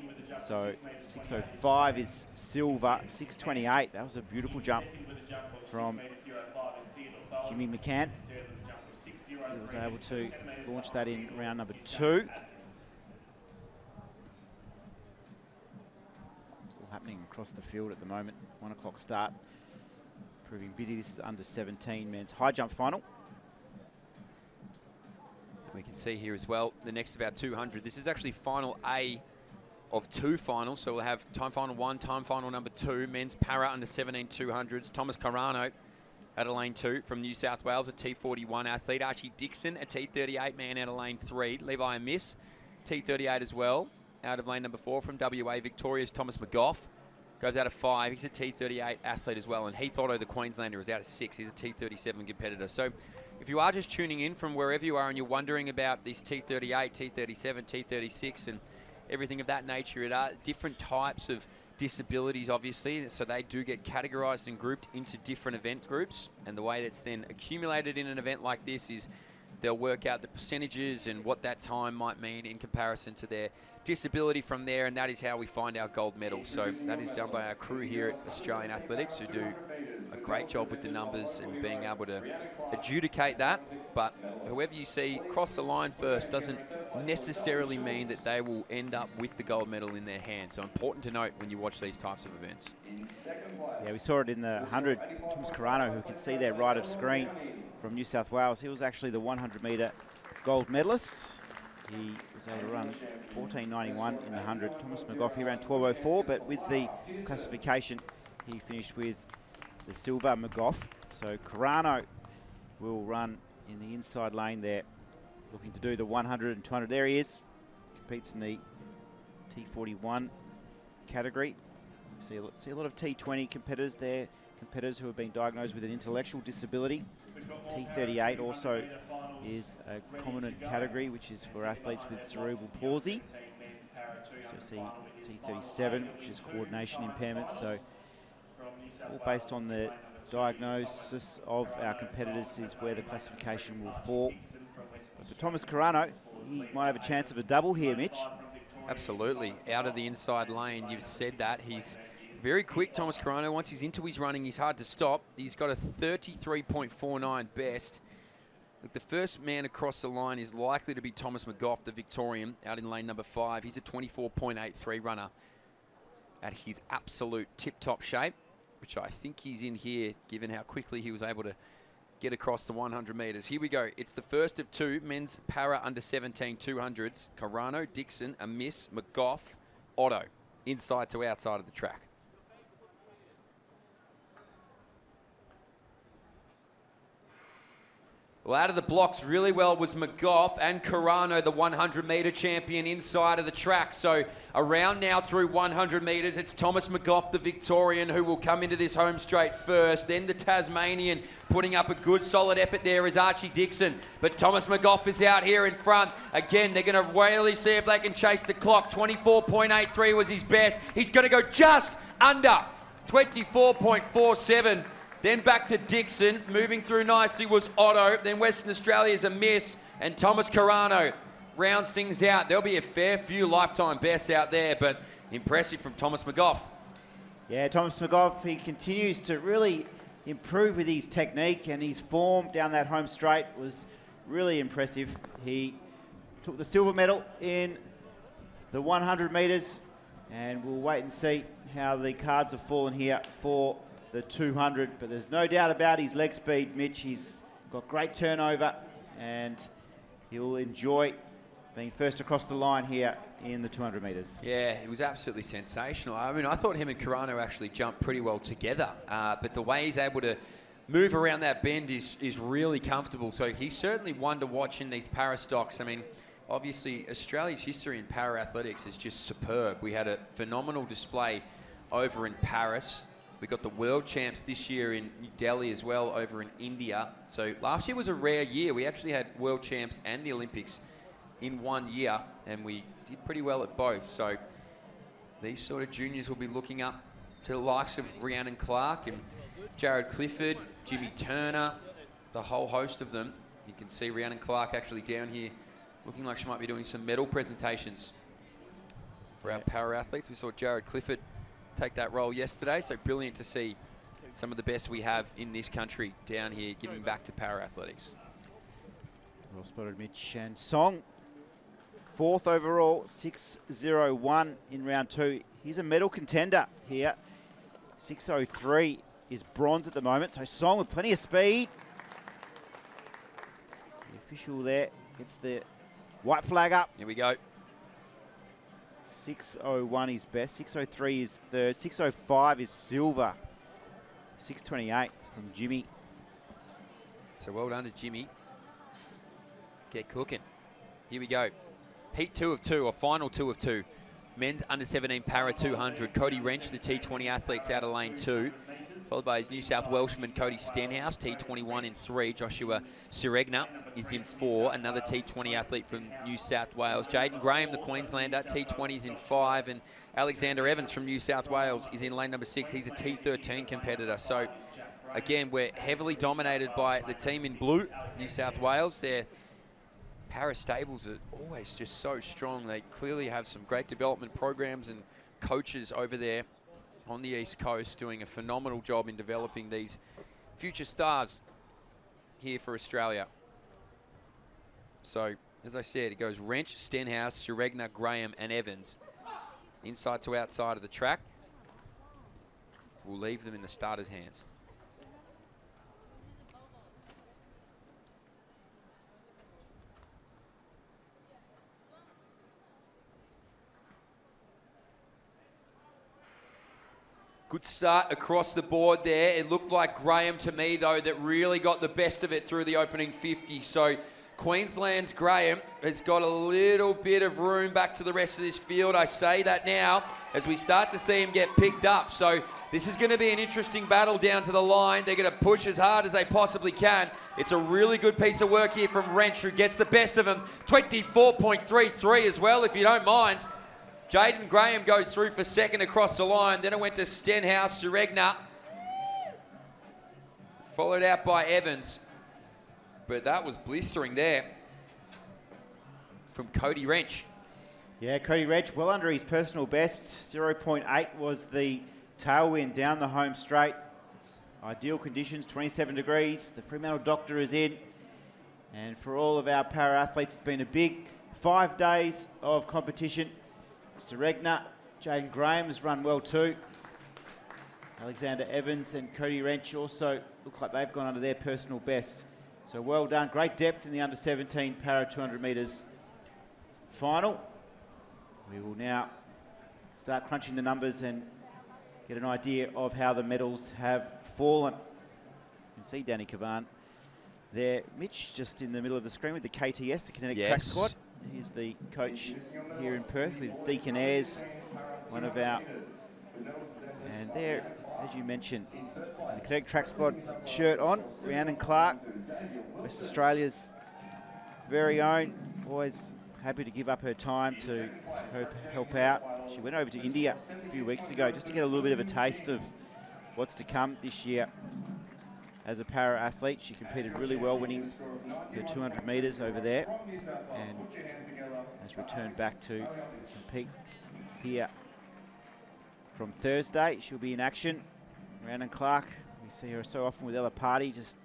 So 6:05 is silver. 6:28. That was a beautiful jump from Jimmy McCann. He was able to launch that in round number 2. It's all happening across the field at the moment. 1 o'clock start. Proving busy. This is under 17 men's high jump final. We can see here as well, the next of our 200. This is actually final A of 2 finals. So we'll have time final 1, time final number 2, men's para under 17 200s. Thomas Carano out of lane 2 from New South Wales, a T41 athlete. Archie Dixon, a T38 man out of lane 3. Levi Amiss, T38 as well, out of lane number 4 from WA. Victoria's Thomas McGough goes out of 5. He's a T38 athlete as well. And Heath Otto, the Queenslander, is out of 6. He's a T37 competitor. So if you are just tuning in from wherever you are and you're wondering about this T38, T37, T36 and everything of that nature, it are different types of disabilities, obviously, so they do get categorized and grouped into different event groups. And the way that's then accumulated in an event like this is they'll work out the percentages and what that time might mean in comparison to their disability from there, and that is how we find our gold medal. So that is done by our crew here at Australian Athletics, who do a great job with the numbers and being able to adjudicate that. But whoever you see cross the line first doesn't necessarily mean that they will end up with the gold medal in their hand. So important to note when you watch these types of events. Yeah, we saw it in the 100. Thomas Carano, who you can see there right of screen from New South Wales. He was actually the 100-metre gold medalist. He was able to run 14.91 in the 100. Thomas McGough, he ran 12.04, but with the classification, he finished with the silver McGough. So Carano will run in the inside lane there, looking to do the 100 and 200. There he is. Competes in the T41 category. See a lot of T20 competitors there, competitors who have been diagnosed with an intellectual disability. T38 also is a prominent category, which is for athletes with cerebral palsy. So see T37, which is coordination impairment. So all based on the diagnosis of our competitors is where the classification will fall. But for Thomas Carano, he might have a chance of a double here, Mitch. Absolutely. Out of the inside lane, you've said that. He's very quick, Thomas Carano. Once he's into his running, he's hard to stop. He's got a 33.49 best. Look, the first man across the line is likely to be Thomas McGough, the Victorian, out in lane number 5. He's a 24.83 runner at his absolute tip-top shape, which I think he's in here, given how quickly he was able to get across the 100 metres. Here we go. It's the first of two men's para under 17 200s. Carano, Dixon, Amiss, McGough, Otto, inside to outside of the track. Well, out of the blocks really well was McGough and Carano, the 100-metre champion, inside of the track. So around now through 100 metres, it's Thomas McGough, the Victorian, who will come into this home straight first. Then the Tasmanian putting up a good solid effort there is Archie Dixon. But Thomas McGough is out here in front. Again, they're going to really see if they can chase the clock. 24.83 was his best. He's going to go just under 24.47. Then back to Dixon. Moving through nicely was Otto. Then Western Australia's Amiss. And Thomas Carano rounds things out. There'll be a fair few lifetime bests out there, but impressive from Thomas McGough. Yeah, Thomas McGough, he continues to really improve with his technique, and his form down that home straight was really impressive. He took the silver medal in the 100 metres, and we'll wait and see how the cards have fallen here for the 200, but there's no doubt about his leg speed, Mitch. He's got great turnover, and he'll enjoy being first across the line here in the 200 metres. Yeah, it was absolutely sensational. I mean, I thought him and Carano actually jumped pretty well together, but the way he's able to move around that bend is really comfortable. So he's certainly one to watch in these para stocks. I mean, obviously, Australia's history in para athletics is just superb. We had a phenomenal display over in Paris. We got the world champs this year in New Delhi as well, over in India. So last year was a rare year. We actually had world champs and the Olympics in 1 year, and we did pretty well at both. So these sort of juniors will be looking up to the likes of Rhiannon Clark and Jared Clifford, Jimmy Turner, the whole host of them. You can see Rhiannon Clark actually down here looking like she might be doing some medal presentations for our para athletes. We saw Jared Clifford take that role yesterday, so brilliant to see some of the best we have in this country down here giving back to para athletics. Well spotted, Mitch. And Song, 4th overall, 6.01 in round 2. He's a medal contender here. 6.03 is bronze at the moment, so Song with plenty of speed. The official there gets the white flag up. Here we go. 6.01 is best, 6.03 is third, 6.05 is silver, 6.28 from Jimmy. So well done to Jimmy. Let's get cooking. Here we go. Heat 2 of 2, or final 2 of 2. Men's under 17 para 200. Cody Wrench, the T20 athletes, out of lane 2. Followed by his New South Welshman, Cody Stenhouse, T21 in 3. Joshua Siregna is in 4, another T20 athlete from New South Wales. Jaden Graham, the Queenslander, T20 is in 5, and Alexander Evans from New South Wales is in lane number 6. He's a T13 competitor. So, again, we're heavily dominated by the team in blue, New South Wales. Their para stables are always just so strong. They clearly have some great development programs and coaches over there on the East Coast doing a phenomenal job in developing these future stars here for Australia. So, as I said, it goes Wrench, Stenhouse, Suregna, Graham and Evans. Inside to outside of the track. We'll leave them in the starters' hands. Good start across the board there. It looked like Graham to me, though, that really got the best of it through the opening 50. So Queensland's Graham has got a little bit of room back to the rest of this field. I say that now as we start to see him get picked up. So this is going to be an interesting battle down to the line. They're going to push as hard as they possibly can. It's a really good piece of work here from Wrench, who gets the best of him. 24.33 as well, if you don't mind. Jaden Graham goes through for second across the line. Then it went to Stenhouse, Suregna. Followed out by Evans. But that was blistering there from Cody Wrench. Yeah, Cody Wrench well under his personal best. 0.8 was the tailwind down the home straight. It's ideal conditions, 27 degrees. The Fremantle doctor is in. And for all of our para-athletes, it's been a big 5 days of competition. Suregna, Jaden Graham has run well too. Alexander Evans and Cody Wrench also look like they've gone under their personal best. So well done. Great depth in the under-17 para 200 metres final. We will now start crunching the numbers and get an idea of how the medals have fallen. You can see Danny Cavan there. Mitch just in the middle of the screen with the KTS, the Kinetic Track Squad. He's the coach here in Perth with Deacon Ayres, one of our... And there, as you mentioned, the Kinetic Track Squad shirt on, Rhiannon Clark, West Australia's very own, always happy to give up her time to help out. She went over to India a few weeks ago just to get a little bit of a taste of what's to come this year. As a para-athlete, she competed really well, winning the 200 metres over there, and has returned back to compete here from Thursday. She'll be in action. Rhiannon Clark, we see her so often with Ella Party, just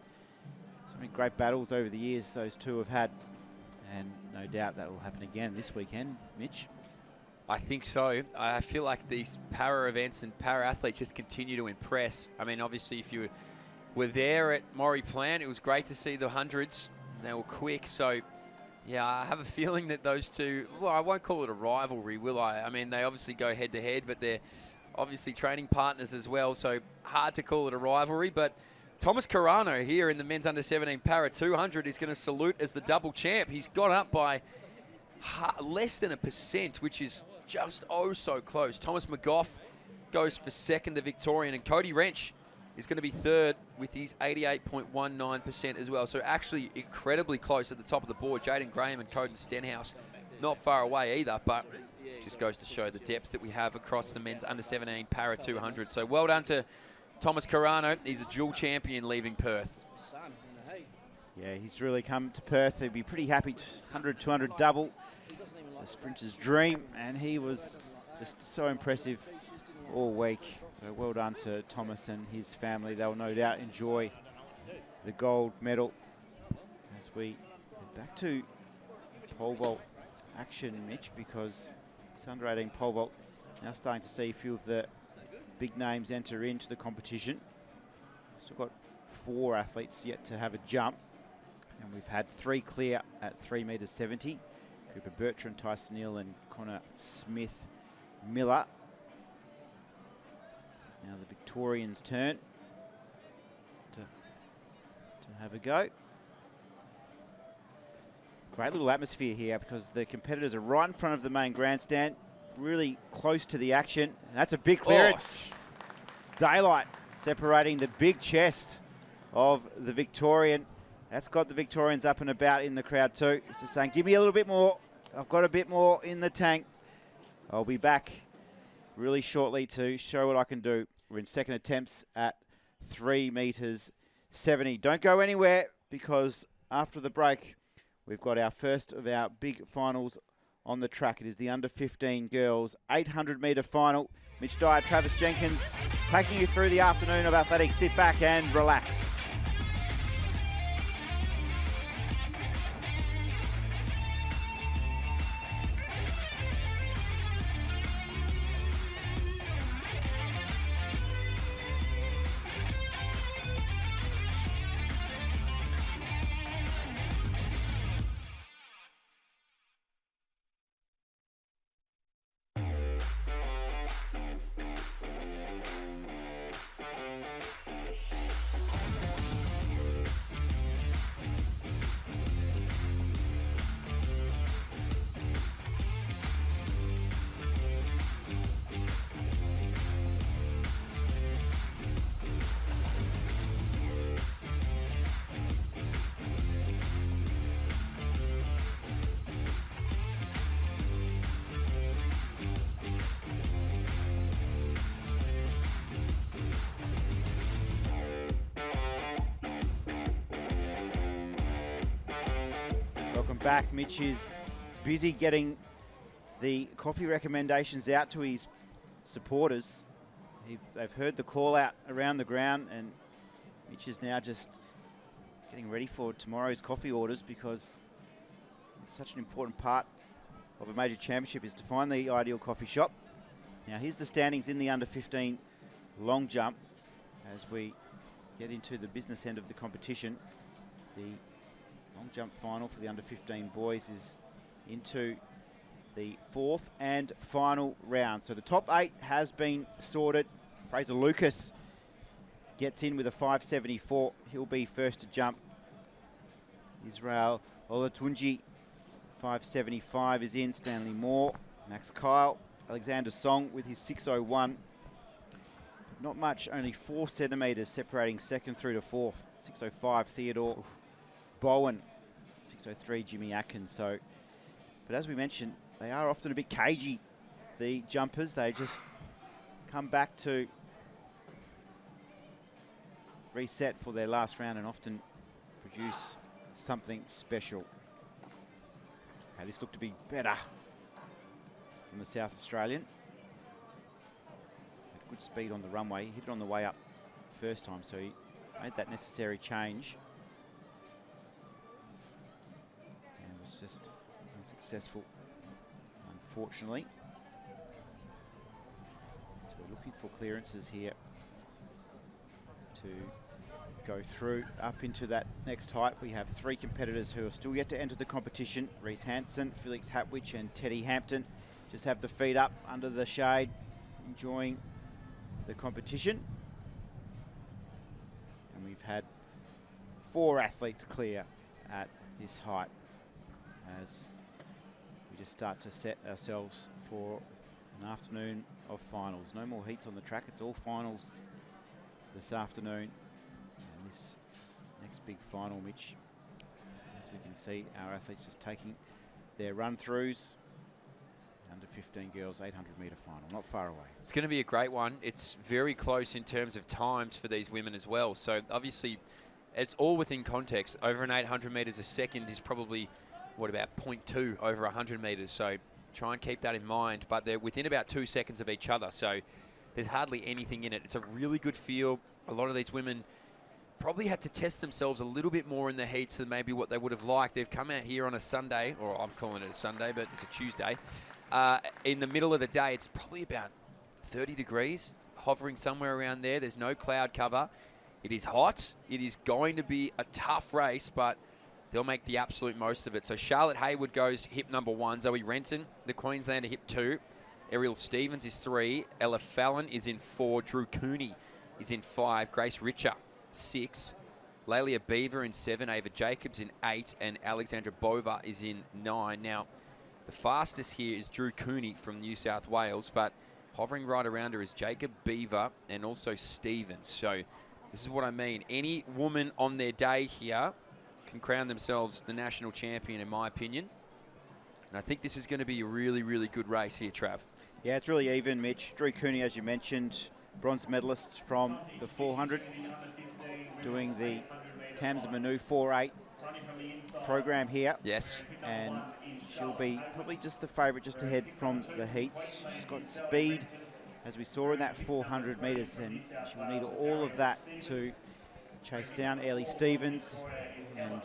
so many great battles over the years those two have had, and no doubt that will happen again this weekend. Mitch? I think so. I feel like these para events and para athletes just continue to impress. I mean, obviously, if you were there at Maury Plant, it was great to see the hundreds. They were quick, so yeah, I have a feeling that those two, well, I won't call it a rivalry, will I? I mean, they obviously go head-to-head, but they're obviously training partners as well, so hard to call it a rivalry. But Thomas Carano here in the men's under-17 para 200 is going to salute as the double champ. He's got up by less than 1%, which is just oh so close. Thomas McGough goes for second, the Victorian, and Cody Wrench is going to be third with his 88.19% as well. So actually incredibly close at the top of the board. Jaden Graham and Coden Stenhouse not far away either, but just goes to show the depth that we have across the men's under-17 para 200. So well done to Thomas Carano. He's a dual champion leaving Perth. Yeah, he's really come to Perth. He'd be pretty happy. 100, 200 double. It's a sprinter's dream, and he was just so impressive all week. So well done to Thomas and his family. They'll no doubt enjoy the gold medal. As we head back to pole vault action, Mitch, because it's under 18 pole vault. Now starting to see a few of the big names enter into the competition. Still got 4 athletes yet to have a jump. And we've had 3 clear at 3 metres 70. Cooper Bertrand, Tyson Neal and Connor Smith-Miller. It's now the Victorians' turn to have a go. Great little atmosphere here because the competitors are right in front of the main grandstand, really close to the action. And that's a big clearance. Oh. Daylight separating the big chest of the Victorian. That's got the Victorians up and about in the crowd too. It's just saying, give me a little bit more. I've got a bit more in the tank. I'll be back really shortly to show what I can do. We're in second attempts at 3 meters 70. Don't go anywhere, because after the break, we've got our first of our big finals on the track. It is the under 15 girls 800 meter final. Mitch Dyer, Travis Jenkins taking you through the afternoon of athletics. Sit back and relax. Welcome back. Mitch is busy getting the coffee recommendations out to his supporters. They've heard the call out around the ground, and Mitch is now just getting ready for tomorrow's coffee orders, because it's such an important part of a major championship is to find the ideal coffee shop. Now here's the standings in the under 15 long jump as we get into the business end of the competition. The long jump final for the under 15 boys is into the 4th and final round. So the top 8 has been sorted. Fraser Lucas gets in with a 5.74. He'll be first to jump. Israel Olatunji, 5.75 is in. Stanley Moore, Max Kyle, Alexander Song with his 6.01. Not much, only 4 centimetres separating second through to 4th. 6.05 Theodore Bowen, 6.03 Jimmy Atkins. So, but as we mentioned, they are often a bit cagey, the jumpers. They just come back to reset for their last round and often produce something special. Okay, this looked to be better from the South Australian. Had good speed on the runway. He hit it on the way up first time, so he made that necessary change. And was just unsuccessful, unfortunately. So we're looking for clearances here to go through up into that next height. We have 3 competitors who are still yet to enter the competition. Reese Hansen, Felix Hatwich and Teddy Hampton just have the feet up under the shade, enjoying the competition. And we've had 4 athletes clear at this height as we just start to set ourselves for an afternoon of finals. No more heats on the track, it's all finals this afternoon. And this next big final, Mitch, as we can see, our athletes just taking their run-throughs. Under 15 girls, 800 metre final, not far away. It's going to be a great one. It's very close in terms of times for these women as well. So obviously, it's all within context. Over an 800 metres a second is probably, what, about 0.2 over 100 metres. So try and keep that in mind. But they're within about 2 seconds of each other. So there's hardly anything in it. It's a really good feel. A lot of these women probably had to test themselves a little bit more in the heats than maybe what they would have liked. They've come out here on a Sunday, or I'm calling it a Sunday, but it's a Tuesday. In the middle of the day, it's probably about 30 degrees, hovering somewhere around there. There's no cloud cover. It is hot. It is going to be a tough race, but they'll make the absolute most of it. So Charlotte Hayward goes hip number 1. Zoe Renton, the Queenslander, hip 2. Ariel Stevens is 3. Ella Fallon is in 4. Drew Cooney is in 5. Grace Richer, 6. Lelia Beaver in 7. Ava Jacobs in 8. And Alexandra Bova is in 9. Now, the fastest here is Drew Cooney from New South Wales, but hovering right around her is Jacob Beaver and also Stevens. So this is what I mean. Any woman on their day here can crown themselves the national champion, in my opinion. And I think this is going to be a really, really good race here, Trav. Yeah, it's really even, Mitch. Drew Cooney, as you mentioned, bronze medalist from the 400, doing the Tamsin Manu 4.8 program here. Yes. And she'll be probably just the favourite just ahead from the heats. She's got speed, as we saw in that 400 metres, and she'll need all of that to chase down Ellie Stevens and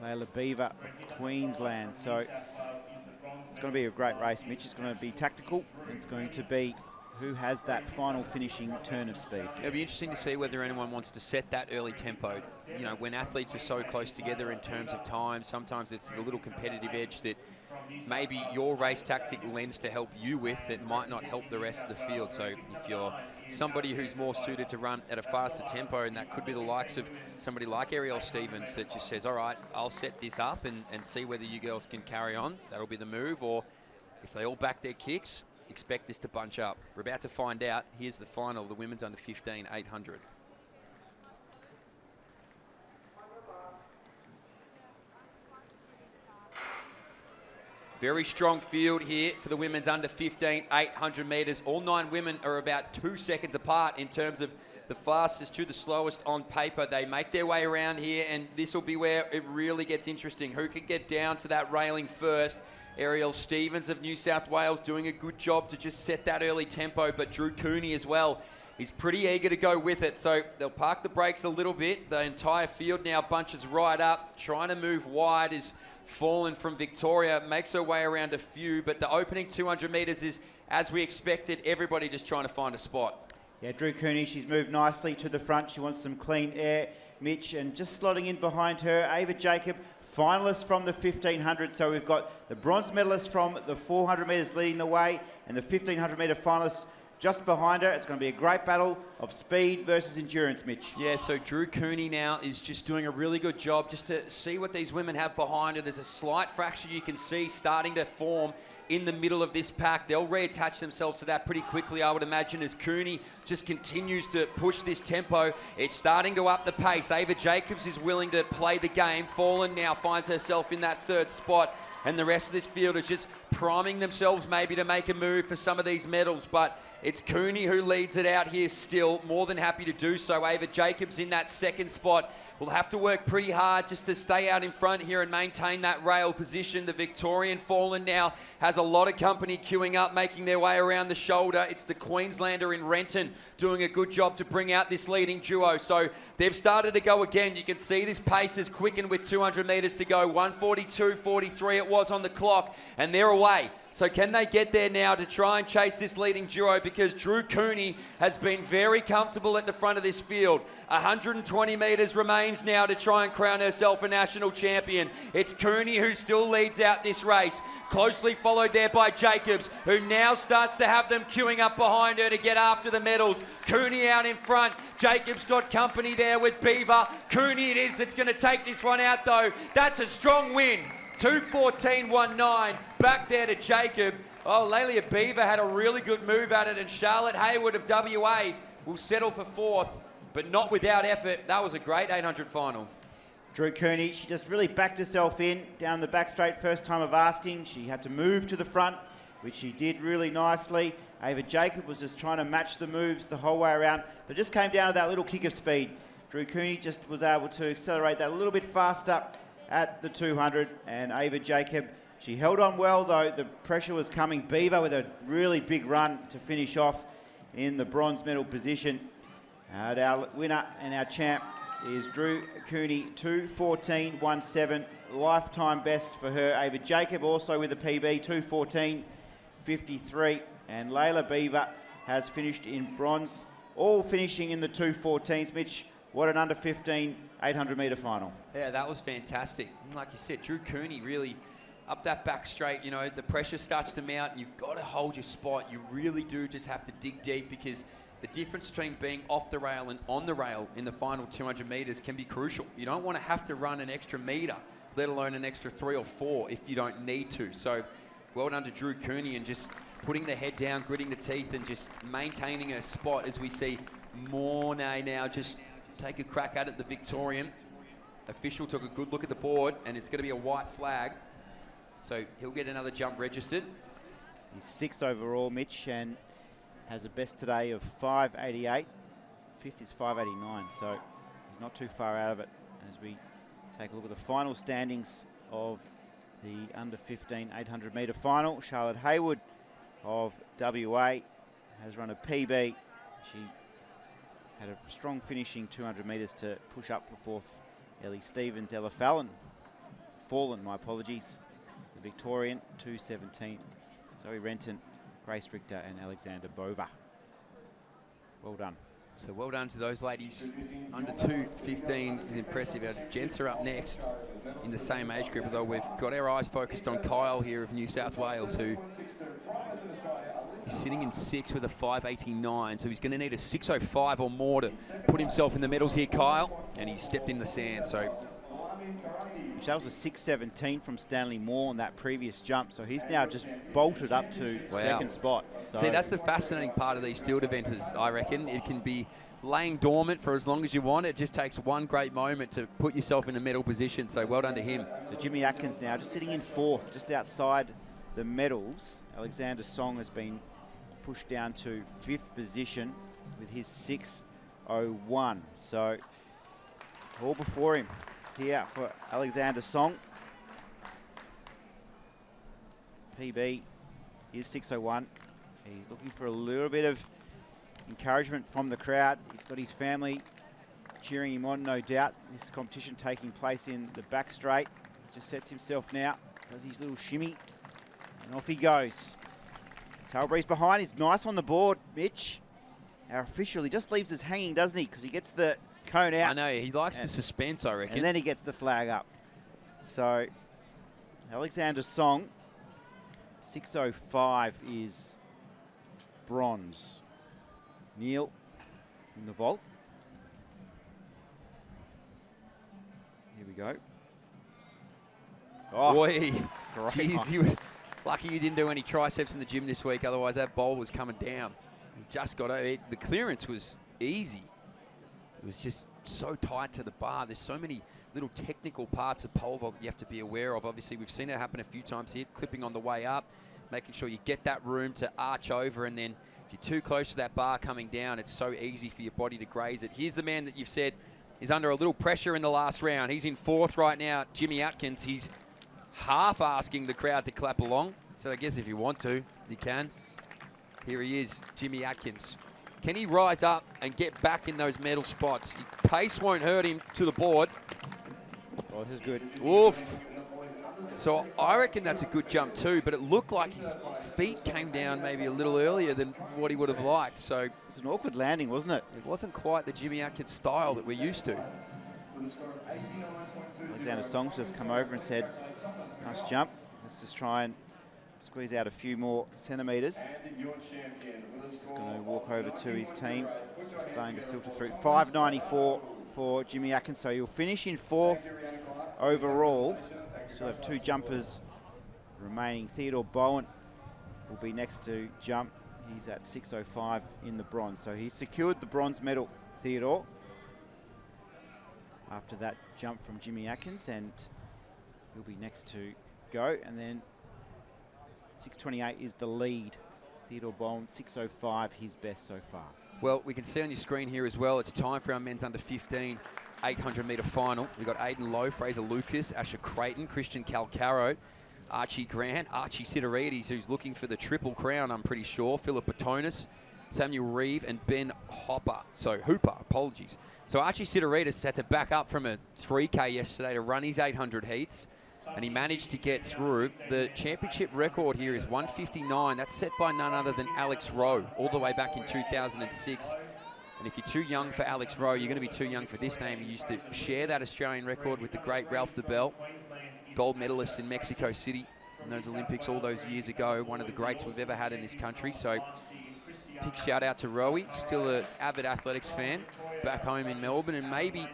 Layla Beaver of Queensland. So it's going to be a great race, Mitch. It's going to be tactical. It's going to be who has that final finishing turn of speed. It'll be interesting to see whether anyone wants to set that early tempo. You know, when athletes are so close together in terms of time, sometimes it's the little competitive edge that maybe your race tactic lends to help you with that might not help the rest of the field. So if you're somebody who's more suited to run at a faster tempo, and that could be the likes of somebody like Ariel Stevens that just says, all right, I'll set this up and see whether you girls can carry on. That'll be the move. Or if they all back their kicks, expect this to bunch up. We're about to find out. Here's the final, the women's under 15 800. Very strong field here for the women's under 15 800 metres. All 9 women are about 2 seconds apart in terms of the fastest to the slowest on paper. They make their way around here, and this will be where it really gets interesting. Who can get down to that railing first? Ariel Stevens of New South Wales doing a good job to just set that early tempo, but Drew Cooney as well. He's pretty eager to go with it, so they'll park the brakes a little bit. The entire field now bunches right up, trying to move wide. Is Fallen from Victoria, makes her way around a few, but the opening 200 metres is, as we expected, everybody just trying to find a spot. Yeah, Drew Cooney, she's moved nicely to the front. She wants some clean air, Mitch, and just slotting in behind her, Ava Jacob, finalist from the 1500. So we've got the bronze medalist from the 400 metres leading the way, and the 1500 metre finalist just behind her. It's going to be a great battle of speed versus endurance, Mitch. Yeah, so Drew Cooney now is just doing a really good job just to see what these women have behind her. There's a slight fracture you can see starting to form in the middle of this pack. They'll reattach themselves to that pretty quickly, I would imagine, as Cooney just continues to push this tempo. It's starting to up the pace. Ava Jacobs is willing to play the game. Fallen now finds herself in that third spot, and the rest of this field is just priming themselves maybe to make a move for some of these medals. But it's Cooney who leads it out here still, more than happy to do so. Ava Jacobs in that second spot will have to work pretty hard just to stay out in front here and maintain that rail position. The Victorian Fallen now has a lot of company queuing up, making their way around the shoulder. It's the Queenslander in Renton doing a good job to bring out this leading duo. So they've started to go again. You can see this pace has quickened with 200 metres to go. 1:42.43 it was on the clock, and they're away. So can they get there now to try and chase this leading duo? Because Drew Cooney has been very comfortable at the front of this field. 120 metres remains now to try and crown herself a national champion. It's Cooney who still leads out this race, closely followed there by Jacobs, who now starts to have them queuing up behind her to get after the medals. Cooney out in front. Jacobs got company there with Beaver. Cooney it is that's going to take this one out, though. That's a strong win. 2:14.19 back there to Jacob. Oh, Lelia Beaver had a really good move at it, and Charlotte Hayward of WA will settle for fourth, but not without effort. That was a great 800 final. Drew Cooney, she just really backed herself in down the back straight first time of asking. She had to move to the front, which she did really nicely. Ava Jacob was just trying to match the moves the whole way around, but just came down to that little kick of speed. Drew Cooney just was able to accelerate that a little bit faster at the 200, and Ava Jacob, she held on well, though the pressure was coming. Beaver with a really big run to finish off in the bronze medal position. And our winner and our champ is Drew Cooney, 2:14.17, lifetime best for her. Ava Jacob also with a PB, 2:14.53, and Layla Beaver has finished in bronze, all finishing in the 2:14s. Mitch, what an under 15 800 metre final. Yeah, that was fantastic. Like you said, Drew Cooney really up that back straight. You know, the pressure starts to mount. You've got to hold your spot. You really do just have to dig deep, because the difference between being off the rail and on the rail in the final 200 metres can be crucial. You don't want to have to run an extra metre, let alone an extra 3 or 4 if you don't need to. So well done to Drew Cooney, and just putting the head down, gritting the teeth, and just maintaining her spot as we see Mornay now just take a crack at it, the Victorian. official took a good look at the board, and it's going to be a white flag. So he'll get another jump registered. He's 6th overall, Mitch, and has a best today of 588. 5th is 589, so he's not too far out of it as we take a look at the final standings of the under 15 800 metre final. Charlotte Haywood of WA has run a PB. She had a strong finishing 200 metres to push up for 4th. Ellie Stevens, Ella Fallon, my apologies. The Victorian, 217. Zoe Renton, Grace Richter and Alexander Bova. Well done. So well done to those ladies. Under 215 is impressive. Our gents are up next in the same age group, although we've got our eyes focused on Kyle here of New South Wales, who is sitting in 6th with a 589. So he's going to need a 605 or more to put himself in the medals here, Kyle. And he stepped in the sand. So that was a 617 from Stanley Moore on that previous jump, so he's now just bolted up to second spot. So see, that's the fascinating part of these field events, I reckon. It can be laying dormant for as long as you want. It just takes one great moment to put yourself in a medal position, so well done to him. So Jimmy Atkins now just sitting in 4th, just outside the medals. Alexander Song has been pushed down to 5th position with his 6:01. So all before him here for Alexander Song. PB is 6:01. He's looking for a little bit of encouragement from the crowd. He's got his family cheering him on, no doubt. This competition taking place in the back straight. He just sets himself now, does his little shimmy, and off he goes. Tail breeze behind. He's nice on the board, Mitch. Our official, he just leaves us hanging, doesn't he? Because he gets the cone out. I know, he likes the suspense, I reckon. And then he gets the flag up. So, Alexander Song, 6:05 is bronze. Neil in the vault. Here we go. Oh, boy, great geez, you were lucky you didn't do any triceps in the gym this week, otherwise that bowl was coming down. He just got over it. The clearance was easy. It was just so tight to the bar. There's so many little technical parts of pole vault that you have to be aware of. Obviously, we've seen it happen a few times here, clipping on the way up, making sure you get that room to arch over, and then if you're too close to that bar coming down, it's so easy for your body to graze it. Here's the man that you've said is under a little pressure in the last round. He's in 4th right now, Jimmy Atkins. He's half asking the crowd to clap along. So I guess if you want to, you can. Here he is, Jimmy Atkins. Can he rise up and get back in those medal spots? Pace won't hurt him to the board. Oh, this is good. Oof. So I reckon that's a good jump too, but it looked like his feet came down maybe a little earlier than what he would have liked. So it was an awkward landing, wasn't it? It wasn't quite the Jimmy Atkins style that we're used to. Alexander Song's just come over and said, nice jump. Let's just try and squeeze out a few more centimetres. He's just going to walk over to his team. Just starting to filter through. 594 for Jimmy Atkins, so he'll finish in 4th overall. Still have 2 jumpers remaining. Theodore Bowen will be next to jump. He's at 6:05 in the bronze. So he's secured the bronze medal, Theodore, after that jump from Jimmy Atkins, and he'll be next to go. And then 6:28 is the lead. Theodore Bowen, 6:05, his best so far. Well, we can see on your screen here as well, it's time for our men's under 15 800 metre final. We've got Aidan Lowe, Fraser Lucas, Asher Creighton, Christian Calcaro, Archie Grant, Archie Sidorides, who's looking for the triple crown, I'm pretty sure, Philip Batonis, Samuel Reeve, and Ben Hooper. So Archie Sidorides had to back up from a 3K yesterday to run his 800 heats, and he managed to get through. The championship record here is 159. That's set by none other than Alex Rowe, all the way back in 2006. And if you're too young for Alex Rowe, you're going to be too young for this name. He used to share that Australian record with the great Ralph DeBell, gold medalist in Mexico City in those Olympics all those years ago, one of the greats we've ever had in this country. So big shout out to Rowe, still an avid athletics fan back home in Melbourne, and maybe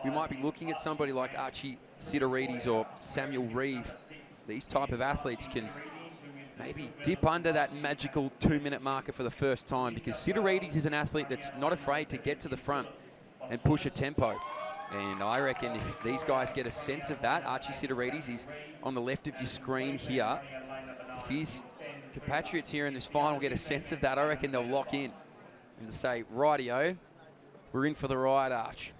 we might be looking at somebody like Archie Sidorides or Samuel Reeve. These type of athletes can maybe dip under that magical 2-minute marker for the first time, because Sidorides is an athlete that's not afraid to get to the front and push a tempo. And I reckon if these guys get a sense of that, Archie Sidorides, he's on the left of your screen here. If his compatriots here in this final get a sense of that, I reckon they'll lock in and say, rightio, we're in for the ride, Arch.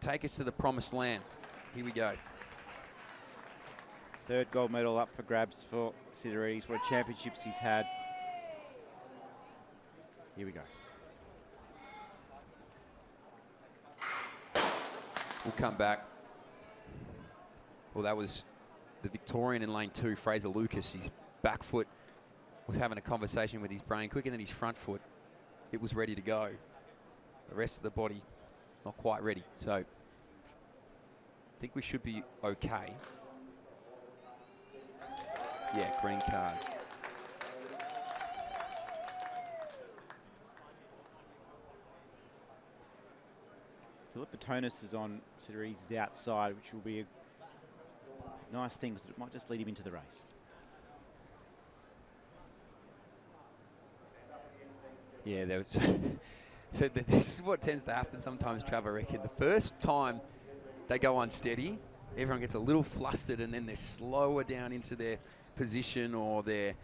Take us to the promised land. Here we go. Third gold medal up for grabs for Sidorides. What championships he's had. Here we go. We'll come back. Well, that was the Victorian in lane 2, Fraser Lucas. His back foot was having a conversation with his brain quicker than his front foot. It was ready to go. The rest of the body not quite ready. So I think we should be okay. Yeah, green card. Philip Batonis is on Sidorides' outside, which will be a nice thing because it might just lead him into the race. Yeah, there was. So this is what tends to happen sometimes, Trav, I reckon. The first time they go unsteady, everyone gets a little flustered and then they're slower down into their position or they're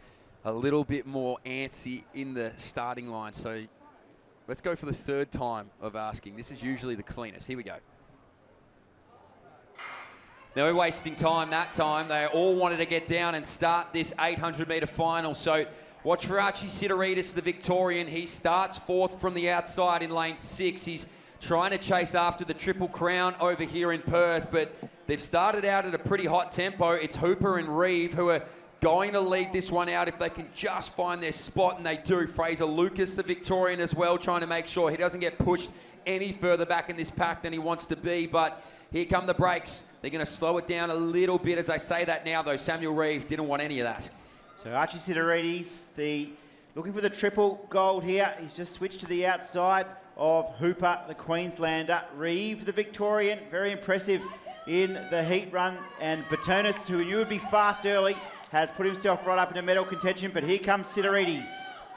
a little bit more antsy in the starting line. So let's go for the third time of asking. This is usually the cleanest. Here we go. No wasting time that time. They all wanted to get down and start this 800-metre final. So watch for Archie Sidorides, the Victorian. He starts fourth from the outside in lane 6. He's trying to chase after the Triple Crown over here in Perth, but they've started out at a pretty hot tempo. It's Hooper and Reeve who are going to lead this one out if they can just find their spot, and they do. Fraser Lucas, the Victorian as well, trying to make sure he doesn't get pushed any further back in this pack than he wants to be, but here come the brakes. They're going to slow it down a little bit as I say that now, though. Samuel Reeve didn't want any of that. So Archie Sidorides, looking for the triple gold here. He's just switched to the outside of Hooper, the Queenslander. Reeve, the Victorian, very impressive in the heat run. And Batonis, who you would be fast early, has put himself right up into medal contention, but here comes Sidorides.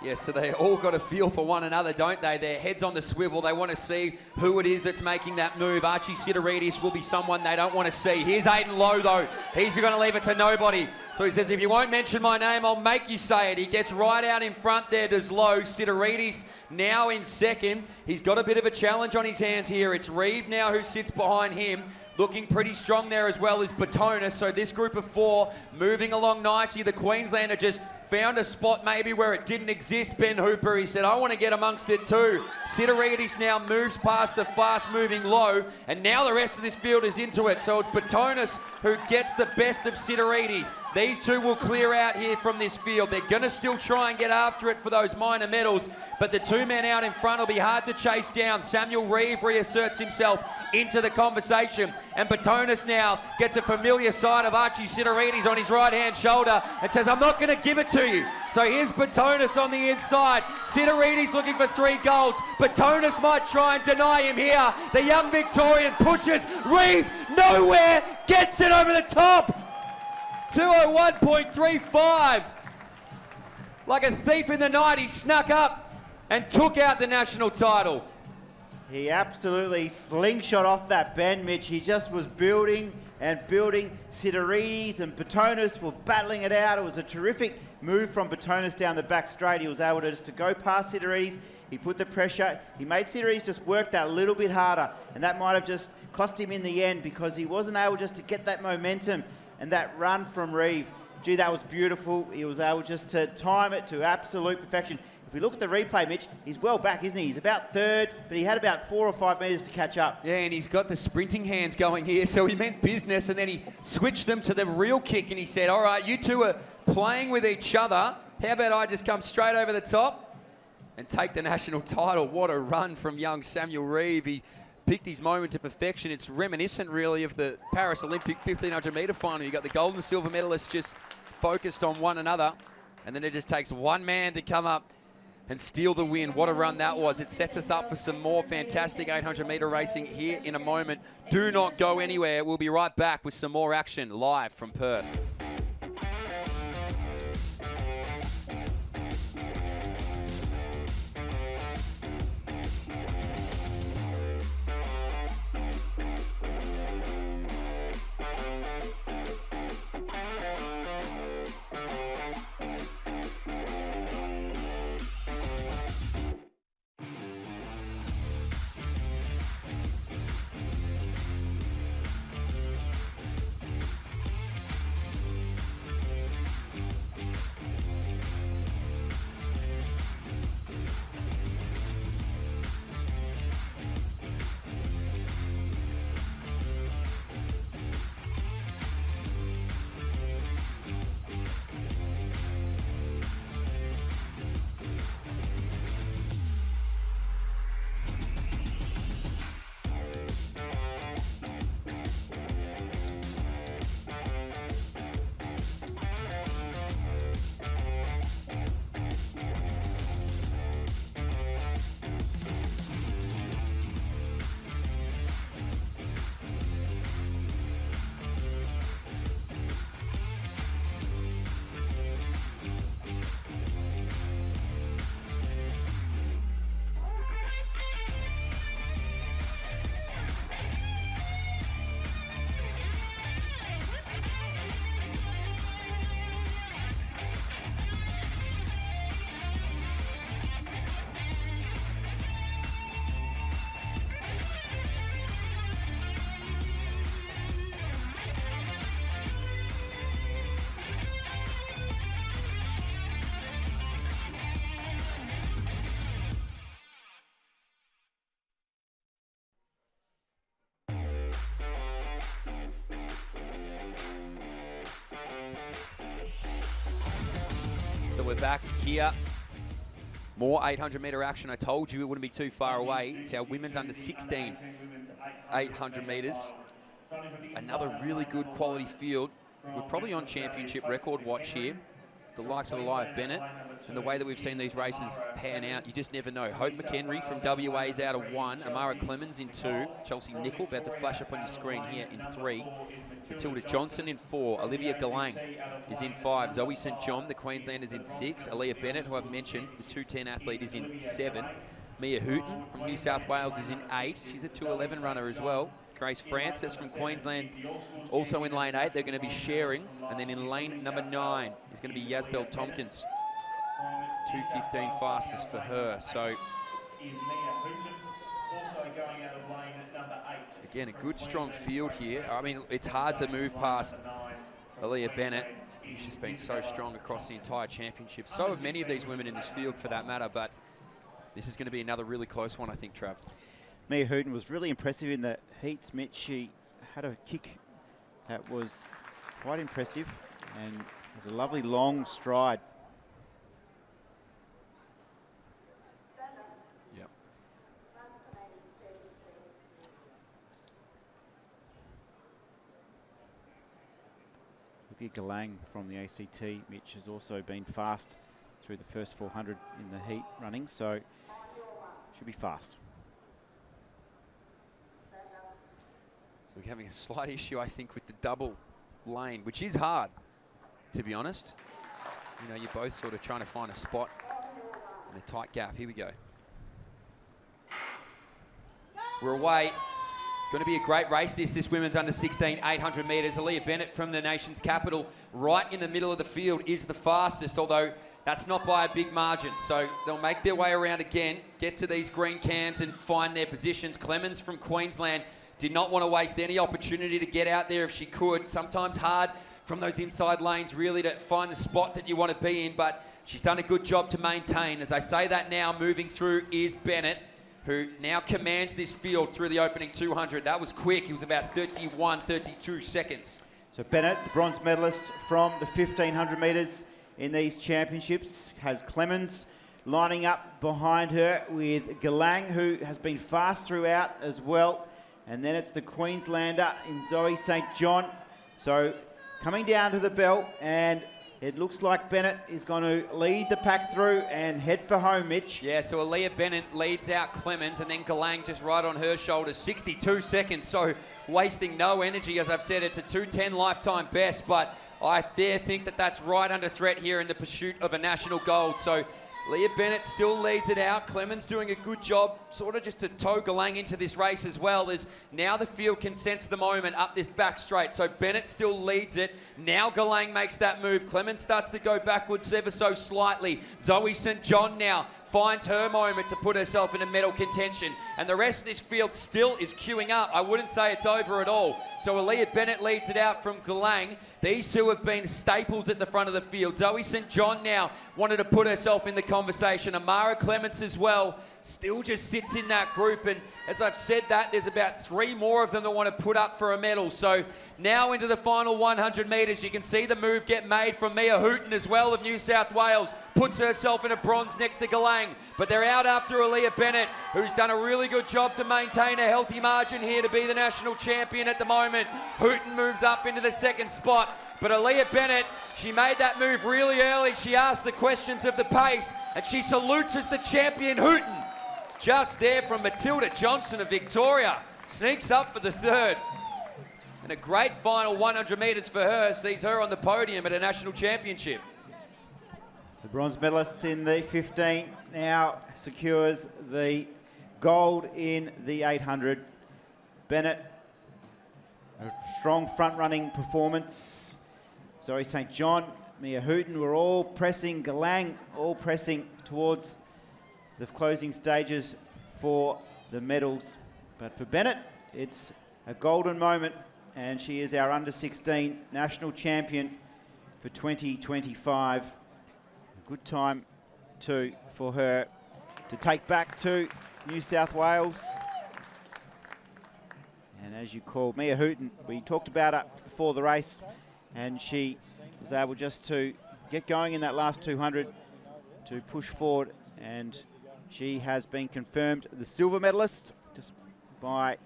Yeah, so they all got a feel for one another, don't they? Their heads on the swivel. They want to see who it is that's making that move. Archie Sidorides will be someone they don't want to see. Here's Aidan Lowe, though. He's going to leave it to nobody. So he says, if you won't mention my name, I'll make you say it. He gets right out in front there, does Lowe. Sidorides now in second. He's got a bit of a challenge on his hands here. It's Reeve now who sits behind him. Looking pretty strong there as well as Batonis. So this group of 4 moving along nicely. The Queenslander just found a spot maybe where it didn't exist. Ben Hooper, he said, I want to get amongst it too. Sidorides now moves past the fast-moving Low, and now the rest of this field is into it. So it's Batonis who gets the best of Sidorides. These two will clear out here from this field. They're going to still try and get after it for those minor medals, but the 2 men out in front will be hard to chase down. Samuel Reeve reasserts himself into the conversation, and Batonis now gets a familiar sight of Archie Sidorides on his right-hand shoulder and says, I'm not going to give it to you. So here's Batonis on the inside. Sidorides looking for 3 golds. Batonis might try and deny him here. The young Victorian pushes. Reeve nowhere, gets it over the top. 201.35. Like a thief in the night, he snuck up and took out the national title. He absolutely slingshot off that bend, Mitch. He just was building and building. Sidorides and Batonis were battling it out. It was a terrific move from Batonis down the back straight. He was able to just go past Sidorides. He put the pressure. He made Sidorides just work that little bit harder, and that might have just cost him in the end because he wasn't able just to get that momentum and that run from Reeve. Gee, that was beautiful. He was able just to time it to absolute perfection. If we look at the replay, Mitch, he's well back, isn't he? He's about third, but he had about 4 or 5 metres to catch up. Yeah, and he's got the sprinting hands going here, so he meant business, and then he switched them to the real kick, and he said, all right, you two are playing with each other. How about I just come straight over the top and take the national title? What a run from young Samuel Reeve. He picked his moment to perfection. It's reminiscent, really, of the Paris Olympic 1500-metre final. You got the gold and silver medalists just focused on one another, and then it just takes one man to come up and steal the win. What a run that was. It sets us up for some more fantastic 800-metre racing here in a moment. Do not go anywhere. We'll be right back with some more action live from Perth. So we're back here. More 800-metre action. I told you it wouldn't be too far away. It's our women's under 16 800 metres. Another really good quality field. We're probably on championship record watch here. The likes of Leah Bennett and the way that we've seen these races pan out, you just never know. Hope McHenry from WA is out of 1. Amara Clemens in 2. Chelsea Nicol about to flash up on your screen here in 3. Matilda Johnson in 4. Olivia Galang is in 5. Zoe St. John, the Queenslander's in 6. Aaliyah Bennett, who I've mentioned, the 210 athlete, is in 7. Mia Hooton from New South Wales is in 8. She's a 211 runner as well. Grace Francis from Queensland's also in lane 8. They're going to be sharing. And then in lane number 9 is going to be Yasbel Tompkins. 2:15 fastest for her. So again, a good strong field here. I mean, it's hard to move past Aaliyah Bennett. She's been so strong across the entire championship. So have many of these women in this field for that matter, but this is going to be another really close one, I think, Trav. Mia Hooton was really impressive in the heats, Mitch. She had a kick that was quite impressive and has a lovely long stride. Yep. Olivia Galang from the ACT, Mitch, has also been fast through the first 400 in the heat running, so should be fast. So we're having a slight issue, I think, with the double lane, which is hard, to be honest. You know, you're both sort of trying to find a spot in a tight gap. Here we go. We're away. Going to be a great race, this women's under 16 800 metres. Aaliyah Bennett from the nation's capital, right in the middle of the field, is the fastest, although that's not by a big margin. So they'll make their way around again, get to these green cans and find their positions. Clemens from Queensland did not want to waste any opportunity to get out there if she could. Sometimes hard from those inside lanes really to find the spot that you want to be in, but she's done a good job to maintain. As I say that now, moving through is Bennett, who now commands this field through the opening 200. That was quick. He was about 31, 32 seconds. So Bennett, the bronze medalist from the 1500 metres in these championships, has Clemens lining up behind her with Galang, who has been fast throughout as well. And then it's the Queenslander in Zoe St. John. So coming down to the belt, and it looks like Bennett is going to lead the pack through and head for home, Mitch. Yeah, so Aaliyah Bennett leads out Clemens, and then Galang just right on her shoulders, 62 seconds. So wasting no energy. As I've said, it's a 2:10 lifetime best, but I dare think that that's right under threat here in the pursuit of a national gold. So Leah Bennett still leads it out. Clemens doing a good job, sort of just to tow Galang into this race as well, as now the field can sense the moment up this back straight. So Bennett still leads it. Now Galang makes that move. Clemens starts to go backwards ever so slightly. Zoe St. John now finds her moment to put herself in a medal contention. And the rest of this field still is queuing up. I wouldn't say it's over at all. So Aaliyah Bennett leads it out from Galang. These two have been staples at the front of the field. Zoe St. John now wanted to put herself in the conversation. Amara Clements as well still just sits in that group. And as I've said that, there's about 3 more of them that want to put up for a medal. So now into the final 100 metres, you can see the move get made from Mia Hooton as well of New South Wales. Puts herself in a bronze next to Galang. But they're out after Aaliyah Bennett, who's done a really good job to maintain a healthy margin here to be the national champion at the moment. Hooton moves up into the second spot. But Aaliyah Bennett, she made that move really early. She asked the questions of the pace, and she salutes as the champion Hooton. Just there from Matilda Johnson of Victoria. Sneaks up for the third. And a great final 100 metres for her. Sees her on the podium at a national championship. The bronze medalist in the 15 now secures the gold in the 800. Bennett, a strong front-running performance. Zoe St. John, Mia Hooton were all pressing. Galang all pressing towards the closing stages for the medals. But for Bennett, it's a golden moment, and she is our under-16 national champion for 2025. A good time, too, for her to take back to New South Wales. And as you called, Mia Hooton, we talked about her before the race, and she was able just to get going in that last 200 to push forward, and she has been confirmed the silver medalist just by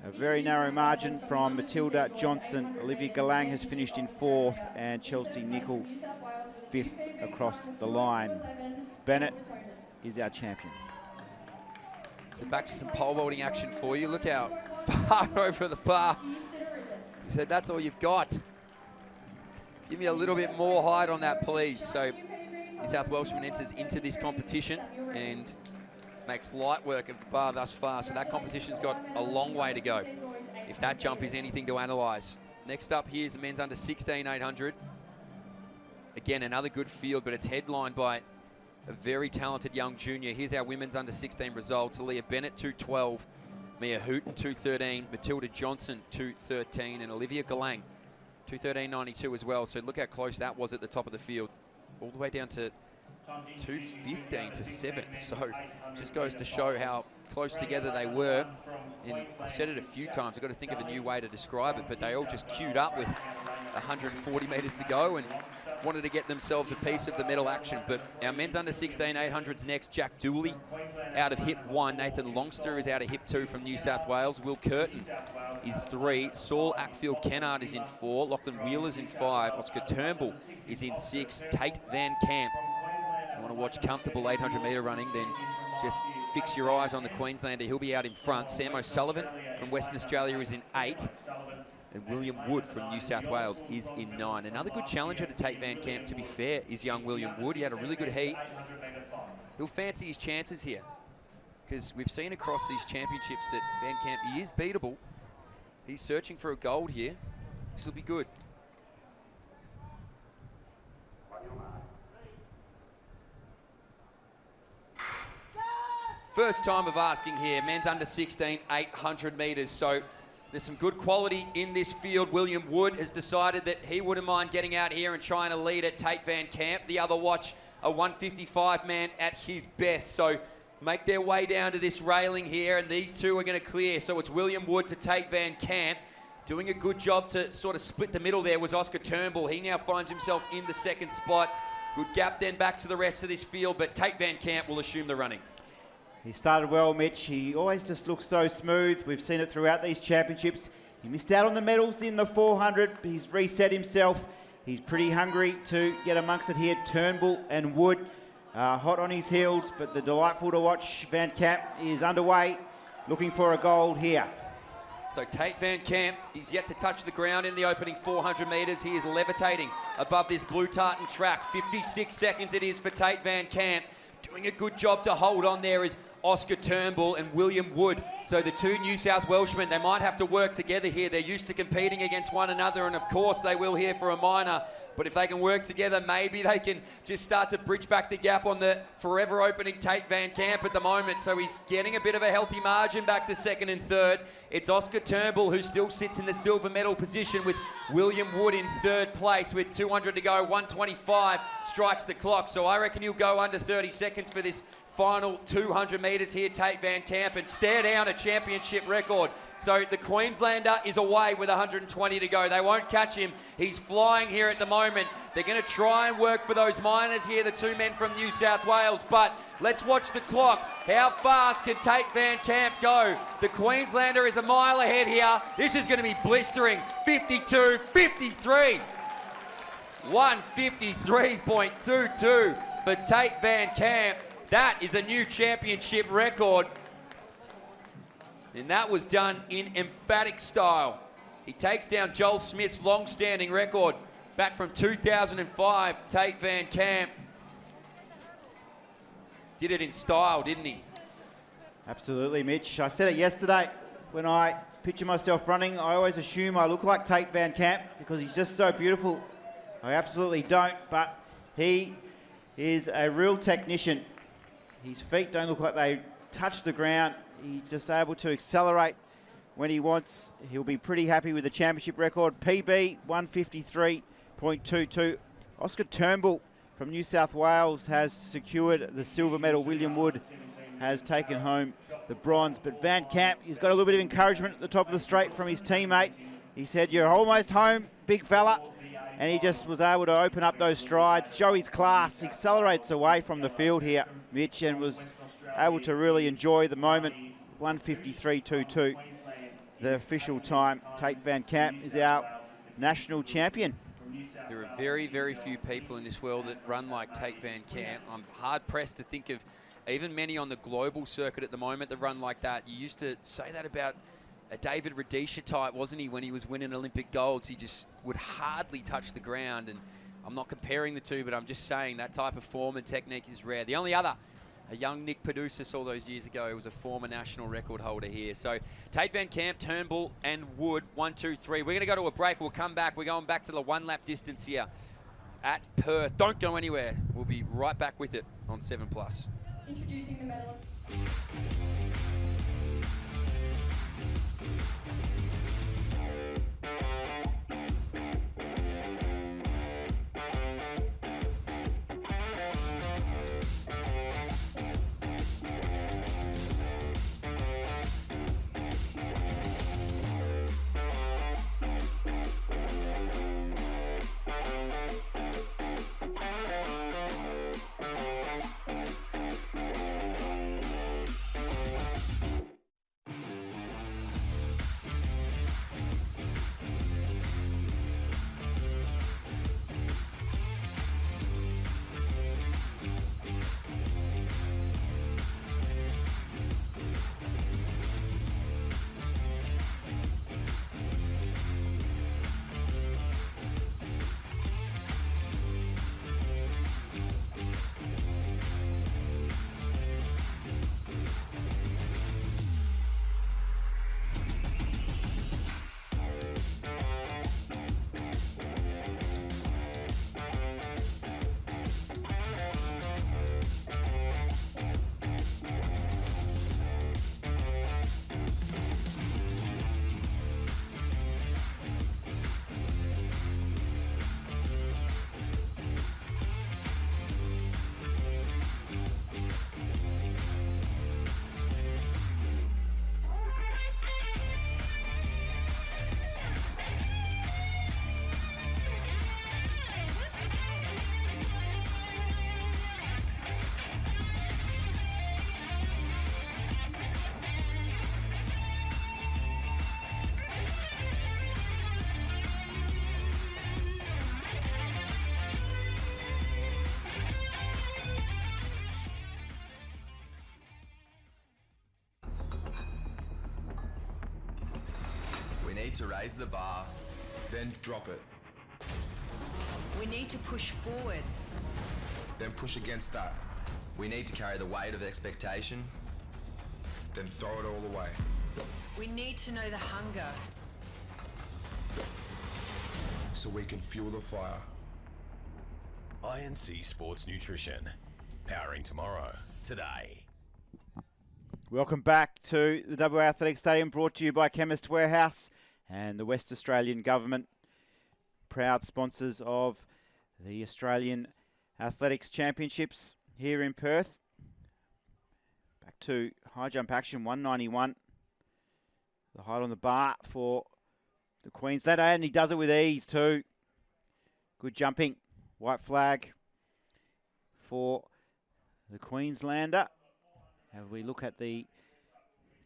a very narrow margin from Matilda Johnson. Olivia Galang has finished in 4th, and Chelsea Nicol 5th across the line. Bennett is our champion. So back to some pole vaulting action for you. Look how far over the bar. You said that's all you've got. Give me a little bit more height on that, please. So New South Welshman enters into this competition and makes light work of the bar thus far. So that competition's got a long way to go, if that jump is anything to analyse. Next up here is the men's under 16 800. Again, another good field, but it's headlined by a very talented young junior. Here's our women's under 16 results. Leah Bennett, 2:12. Mia Hooton, 2:13. Matilda Johnson, 2:13. And Olivia Galang, 2:13.92 as well. So look how close that was at the top of the field. All the way down to 2:15 to 7th. So just goes to show how close together they were. And I said it a few times, I've got to think of a new way to describe it, but they all just queued up with 140 metres to go and wanted to get themselves a piece of the medal action. But our men's under 16 800's next. Jack Dooley out of hip 1. Nathan Longster is out of hip 2 from New South Wales. Will Curtin is 3. Saul Ackfield Kennard is in 4. Lachlan Wheeler's in 5. Oscar Turnbull is in 6. Tate Van Camp. You want to watch comfortable 800 metre running, then just fix your eyes on the Queenslander. He'll be out in front. Sam O'Sullivan from Western Australia is in 8. And William Wood from New South Wales is in 9. Another good challenger to Tate Van Camp, to be fair, is young William Wood. He had a really good heat. He'll fancy his chances here, because we've seen across these championships that Van Camp, he is beatable. He's searching for a gold here. This will be good. First time of asking here, men's under 16 800 metres. So there's some good quality in this field. William Wood has decided that he wouldn't mind getting out here and trying to lead at Tate Van Camp. The other watch, a 155 man at his best. So make their way down to this railing here, and these two are going to clear. So it's William Wood to Tate Van Camp. Doing a good job to sort of split the middle there was Oscar Turnbull. He now finds himself in the second spot. Good gap then back to the rest of this field, but Tate Van Camp will assume the running. He started well, Mitch. He always just looks so smooth. We've seen it throughout these championships. He missed out on the medals in the 400. He's reset himself. He's pretty hungry to get amongst it here. Turnbull and Wood hot on his heels, but the delightful to watch Van Camp is underway, looking for a gold here. So Tate Van Camp, he's yet to touch the ground in the opening 400 metres. He is levitating above this blue tartan track. 56 seconds it is for Tate Van Camp. Doing a good job to hold on there is Oscar Turnbull and William Wood. So the two New South Welshmen, they might have to work together here. They're used to competing against one another, and of course they will here for a minor. But if they can work together, maybe they can just start to bridge back the gap on the forever opening Tate Van Camp at the moment. So he's getting a bit of a healthy margin back to second and third. It's Oscar Turnbull who still sits in the silver medal position, with William Wood in third place with 200 to go. 125 strikes the clock. So I reckon he'll go under 30 seconds for this final 200 metres here, Tate Van Camp, and stare down a championship record. So the Queenslander is away with 120 to go. They won't catch him. He's flying here at the moment. They're going to try and work for those minors here, the two men from New South Wales. But let's watch the clock. How fast can Tate Van Camp go? The Queenslander is a mile ahead here. This is going to be blistering. 52, 53. 153.22 for Tate Van Camp. That is a new championship record. And that was done in emphatic style. He takes down Joel Smith's long-standing record back from 2005. Tate Van Camp did it in style, didn't he? Absolutely, Mitch. I said it yesterday. When I picture myself running, I always assume I look like Tate Van Camp because he's just so beautiful. I absolutely don't, but he is a real technician. His feet don't look like they touch the ground. He's just able to accelerate when he wants. He'll be pretty happy with the championship record. PB 153.22. Oscar Turnbull from New South Wales has secured the silver medal. William Wood has taken home the bronze. But Van Camp, he's got a little bit of encouragement at the top of the straight from his teammate. He said, "You're almost home, big fella." and he just was able to open up those strides, show his class, accelerates away from the field here, Mitch, and was able to really enjoy the moment. 1:53.22, the official time. Tate Van Camp is our national champion. There are very, very few people in this world that run like Tate Van Camp. I'm hard-pressed to think of even many on the global circuit at the moment that run like that. You used to say that about a David Rudisha type, wasn't he, when he was winning Olympic golds? He just would hardly touch the ground, and I'm not comparing the two, but I'm just saying that type of form and technique is rare. The only other, a young Nick Padusis all those years ago, who was a former national record holder here. So Tate Van Camp, Turnbull and Wood, 1, 2, 3. We're going to go to a break. We'll come back. We're going back to the one-lap distance here at Perth. Don't go anywhere. We'll be right back with it on 7+. Introducing the medalist. We need to raise the bar, then drop it. We need to push forward. Then push against that. We need to carry the weight of expectation. Then throw it all away. We need to know the hunger. So we can fuel the fire. INC Sports Nutrition. Powering tomorrow, today. Welcome back to the WA Athletic Stadium, brought to you by Chemist Warehouse and the West Australian Government, proud sponsors of the Australian Athletics Championships here in Perth. Back to high jump action, 191. The height on the bar for the Queenslander, and he does it with ease too. Good jumping. White flag for the Queenslander. As we look at the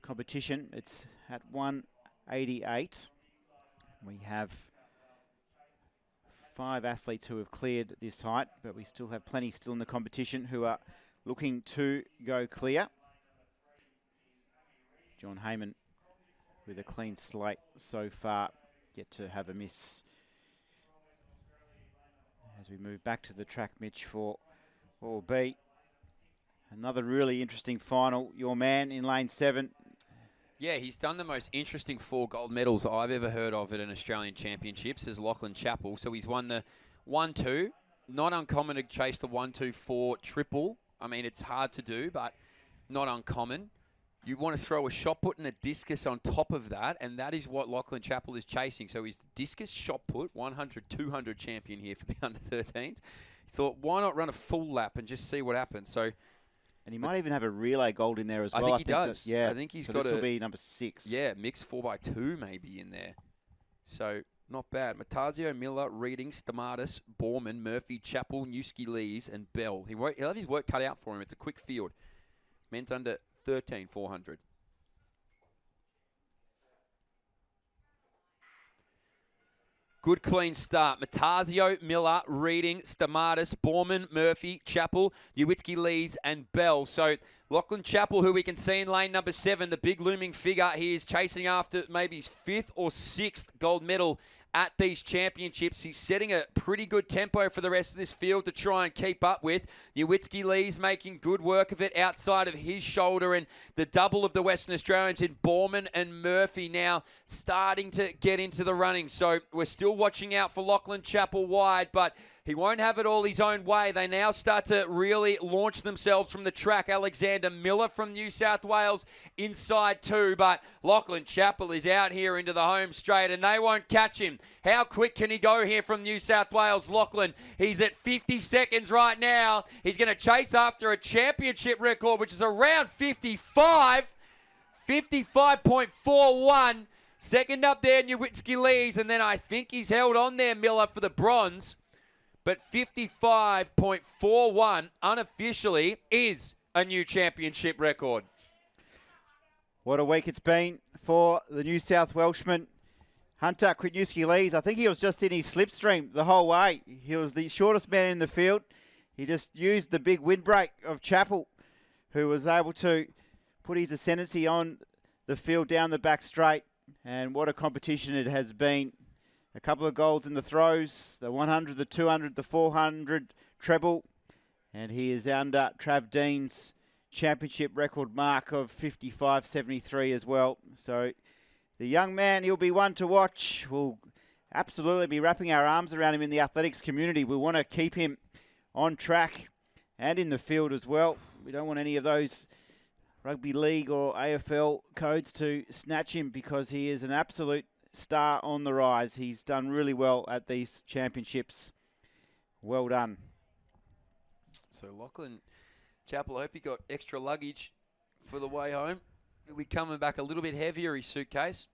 competition, it's at 188. We have 5 athletes who have cleared this height, but we still have plenty still in the competition who are looking to go clear. John Heyman with a clean slate so far, yet to have a miss. As we move back to the track, Mitch, for All B. Another really interesting final. Your man in lane 7. Yeah, he's done the most interesting 4 gold medals I've ever heard of at an Australian Championships as Lachlan Chappell. So he's won the 1-2. Not uncommon to chase the 1-2-4 triple. I mean, it's hard to do, but not uncommon. You want to throw a shot put and a discus on top of that, and that is what Lachlan Chappell is chasing. So he's the discus shot put, 100-200 champion here for the under-13s. He thought, why not run a full lap and just see what happens? So... And he might even have a relay gold in there as well. I think he does. Yeah, I think he's so got this will be number 6. Yeah, mixed 4x2 maybe in there. So Not bad. Matazio, Miller, Reading, Stamatis, Borman, Murphy, Chappell, Newski, Lees, and Bell. He'll have his work cut out for him. It's a quick field. Men's under 13,400. Good clean start. Matazio, Miller, Reading, Stamatis, Borman, Murphy, Chappell, Newitsky, Lees, and Bell. So Lachlan Chappell, who we can see in lane number 7, the big looming figure, he is chasing after maybe his 5th or 6th gold medal at these championships. He's setting a pretty good tempo for the rest of this field to try and keep up with. Newitsky Lee's making good work of it outside of his shoulder, and the double of the Western Australians in Borman and Murphy now starting to get into the running. So we're still watching out for Lachlan Chappell wide, but he won't have it all his own way. They now start to really launch themselves from the track. Alexander Miller from New South Wales inside 2, but Lachlan Chappell is out here into the home straight, and they won't catch him. How quick can he go here from New South Wales? Lachlan, he's at 50 seconds right now. He's going to chase after a championship record, which is around 55. 55.41. Second up there, Newitsky Lees, and then I think he's held on there, Miller, for the bronze. But 55.41 unofficially is a new championship record. What a week it's been for the New South Welshman, Hunter Kwitnewski-Lees. I think he was just in his slipstream the whole way. He was the shortest man in the field. He just used the big windbreak of Chappell, who was able to put his ascendancy on the field down the back straight. And what a competition it has been. A couple of golds in the throws, the 100, the 200, the 400 treble. And he is under Trav Dean's championship record mark of 55.73 as well. So the young man, he'll be one to watch. We'll absolutely be wrapping our arms around him in the athletics community. We want to keep him on track and in the field as well. We don't want any of those rugby league or AFL codes to snatch him, because he is an absolute star on the rise. He's done really well at these championships. Well done. So Lachlan Chappell, I hope he got extra luggage for the way home. He'll be coming back a little bit heavier, his suitcase.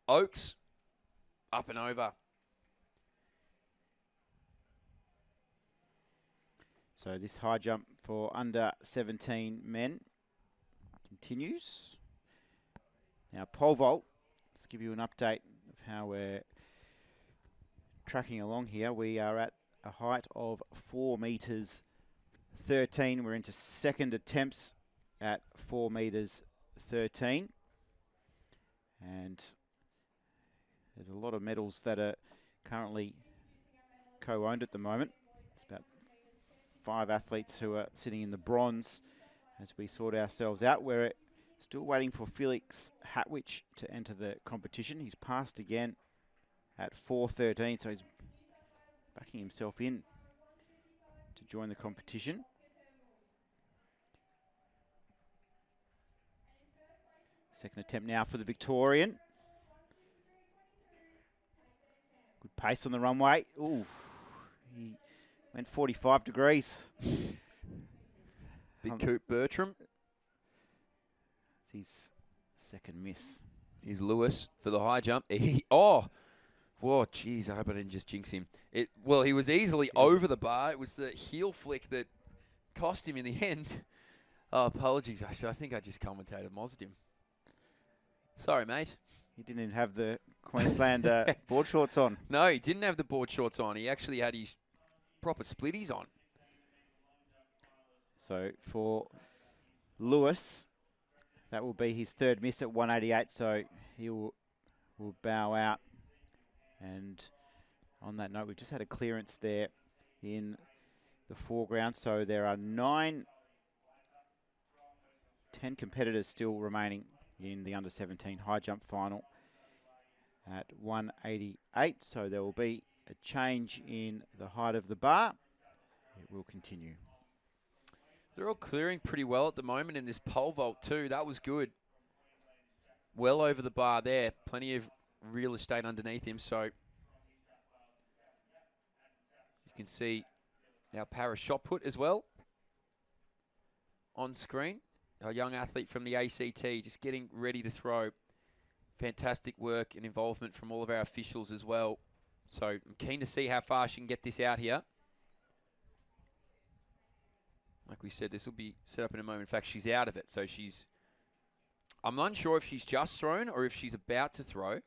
Oaks, up and over. So this high jump for under 17 men continues. Now pole vault. Let's give you an update of how we're tracking along here. We are at a height of 4 metres 13. We're into second attempts at 4 metres 13. And there's a lot of medals that are currently co-owned at the moment. It's about 5 athletes who are sitting in the bronze as we sort ourselves out. We're still waiting for Felix Hatwich to enter the competition. He's passed again at 4.13, so he's backing himself in to join the competition. Second attempt now for the Victorian. Good pace on the runway. Ooh, he went 45 degrees. Big Coop Bertram. It's his second miss. Here's Lewis for the high jump. Whoa, jeez, I hope I didn't just jinx him. Well, he was easily over the bar. It was the heel flick that cost him in the end. Oh, apologies. I think I just commentated mozzed him. Sorry, mate. He didn't even have the Queensland board shorts on. No, he didn't have the board shorts on. He actually had his proper splitties on. So for Lewis, that will be his third miss at 188, so he will bow out. And on that note, we've just had a clearance there in the foreground, so there are 10 competitors still remaining in the under-17 high jump final at 188, so there will be a change in the height of the bar. It will continue. They're all clearing pretty well at the moment in this pole vault too. That was good. Well over the bar there. Plenty of real estate underneath him. So you can see our para shot put as well on screen. Our young athlete from the ACT just getting ready to throw. Fantastic work and involvement from all of our officials as well. So I'm keen to see how far she can get this out here. Like we said, this will be set up in a moment. In fact, she's out of it. So I'm unsure if she's just thrown or if she's about to throw.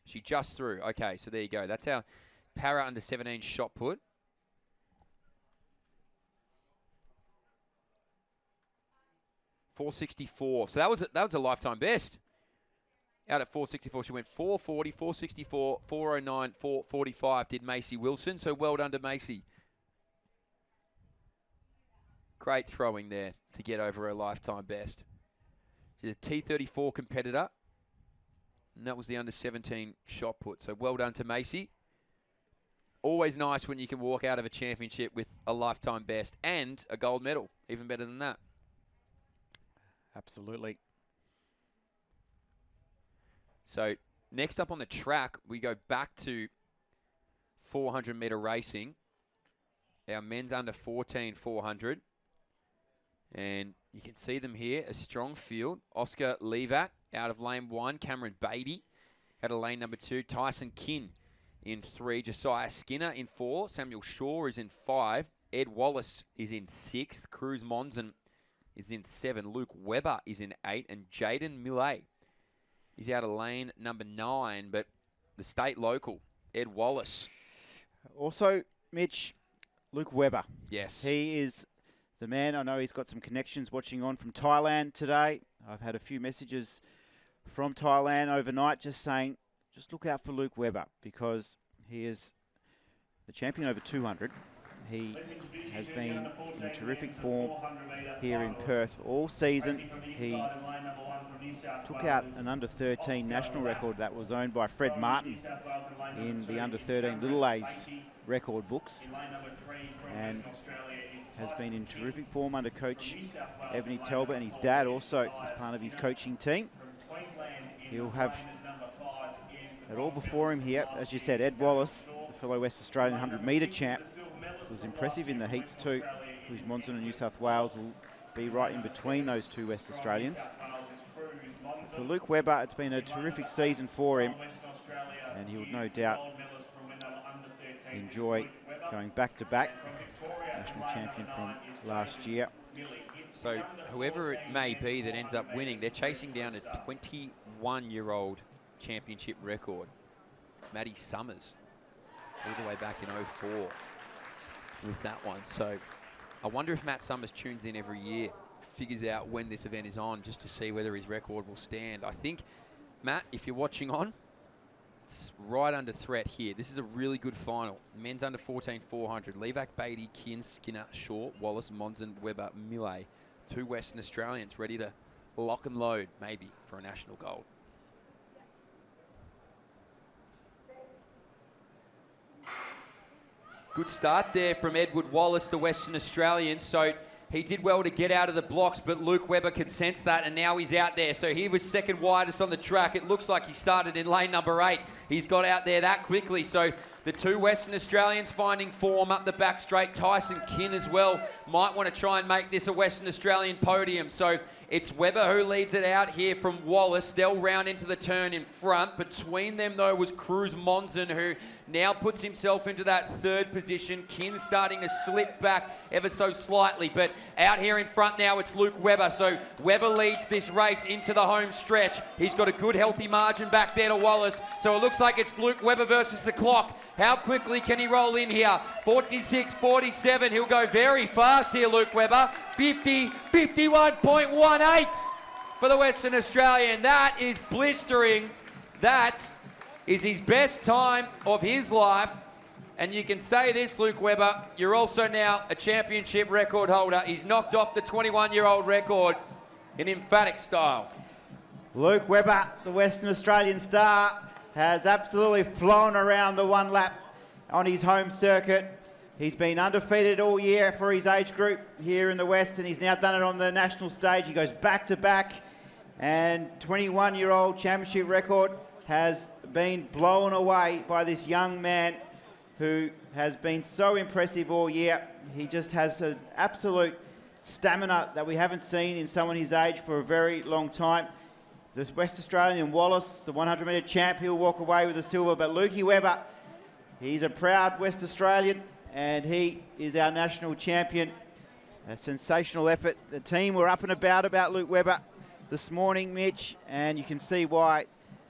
She just threw. Okay, so there you go. That's our para under 17 shot put. .464. So that was a lifetime best. Out at 464, she went 440, 464, 409, 445 did Macy Wilson. So well done to Macy. Great throwing there to get over her lifetime best. She's a T34 competitor. And that was the under 17 shot put. So well done to Macy. Always nice when you can walk out of a championship with a lifetime best and a gold medal. Even better than that. Absolutely. So next up on the track, we go back to 400 metre racing. Our men's under 14 400. And you can see them here, a strong field. Oscar Levac out of lane 1. Cameron Beatty out of lane number 2. Tyson Kinn in 3. Josiah Skinner in 4. Samuel Shaw is in 5. Ed Wallace is in 6th. Cruz Monson is in 7. Luke Webber is in 8. And Jaden Millet is out of lane number 9. But the state local, Ed Wallace. Also, Mitch, Luke Webber. Yes. He is the man. I know he's got some connections watching on from Thailand today. I've had a few messages from Thailand overnight just saying, just look out for Luke Webber because he is the champion over 200. He has been in terrific form here in Perth all season. He took out an under 13 national record that was owned by Fred Martin in the under 13 Little A's record books and has been in terrific form under coach Ebony Talbot, and his dad also is part of his coaching team. He'll have it all before him here. As you said, Ed Wallace, the fellow West Australian 100 metre champ, was impressive in the heats too. Cruz Monson and New South Wales will be right in between those two West Australians. For Luke Webber, it's been a terrific season for him, and he would no doubt enjoy going back-to-back. National champion from last year. So whoever it may be that ends up winning, they're chasing down a 21-year-old championship record. Maddie Summers, all the way back in 04 with that one. So I wonder if Matt Summers tunes in every year, figures out when this event is on just to see whether his record will stand. I think, Matt, if you're watching on, it's right under threat here. This is a really good final. Men's under 14 400. Levac, Beatty, Kinn, Skinner, Shaw, Wallace, Monson, Webber, Millet. 2 Western Australians ready to lock and load, maybe, for a national gold. Good start there from Edward Wallace, the Western Australian. So he did well to get out of the blocks, but Luke Webber could sense that, and now he's out there. So he was second widest on the track. It looks like he started in lane number 8. He's got out there that quickly. So the 2 Western Australians finding form up the back straight. Tyson Kinn as well might want to try and make this a Western Australian podium. So it's Webber who leads it out here from Wallace. They'll round into the turn in front. Between them, though, was Cruz Monson, who now puts himself into that 3rd position. Kinn starting to slip back ever so slightly. But out here in front now, it's Luke Webber. So Webber leads this race into the home stretch. He's got a good, healthy margin back there to Wallace. So it looks like it's Luke Webber versus the clock. How quickly can he roll in here? 46, 47. He'll go very fast here, Luke Webber. 50, 51.18 for the Western Australian. That is blistering. That is his best time of his life. And you can say this, Luke Webber, you're also now a championship record holder. He's knocked off the 21-year-old record in emphatic style. Luke Webber, the Western Australian star, has absolutely flown around the one lap on his home circuit. He's been undefeated all year for his age group here in the West, and he's now done it on the national stage. He goes back-to-back, and 21-year-old championship record has been blown away by this young man who has been so impressive all year. He just has an absolute stamina that we haven't seen in someone his age for a very long time. The West Australian Wallace, the 100 metre champ, he'll walk away with the silver, but Lukey Webber, He's a proud West Australian, and he is our national champion. A sensational effort. The team were up and about Luke Webber this morning, Mitch, and you can see why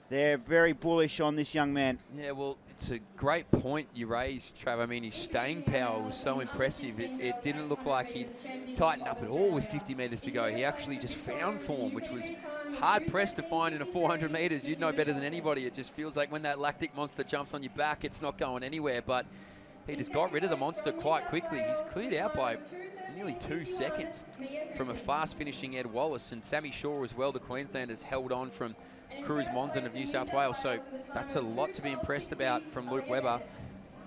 they're very bullish on this young man. Yeah, well, it's a great point you raised, Trav. I mean, his staying power was so impressive. It didn't look like he'd tightened up at all with 50 metres to go. He actually just found form, which was hard-pressed to find in a 400 metres. You'd know better than anybody. It just feels like when that lactic monster jumps on your back, it's not going anywhere. But he just got rid of the monster quite quickly. He's cleared out by nearly 2 seconds from a fast-finishing Ed Wallace. And Sammy Shaw as well, the Queenslanders, held on from Cruz Monzon of New South Wales. So that's a lot to be impressed about from Luke Webber.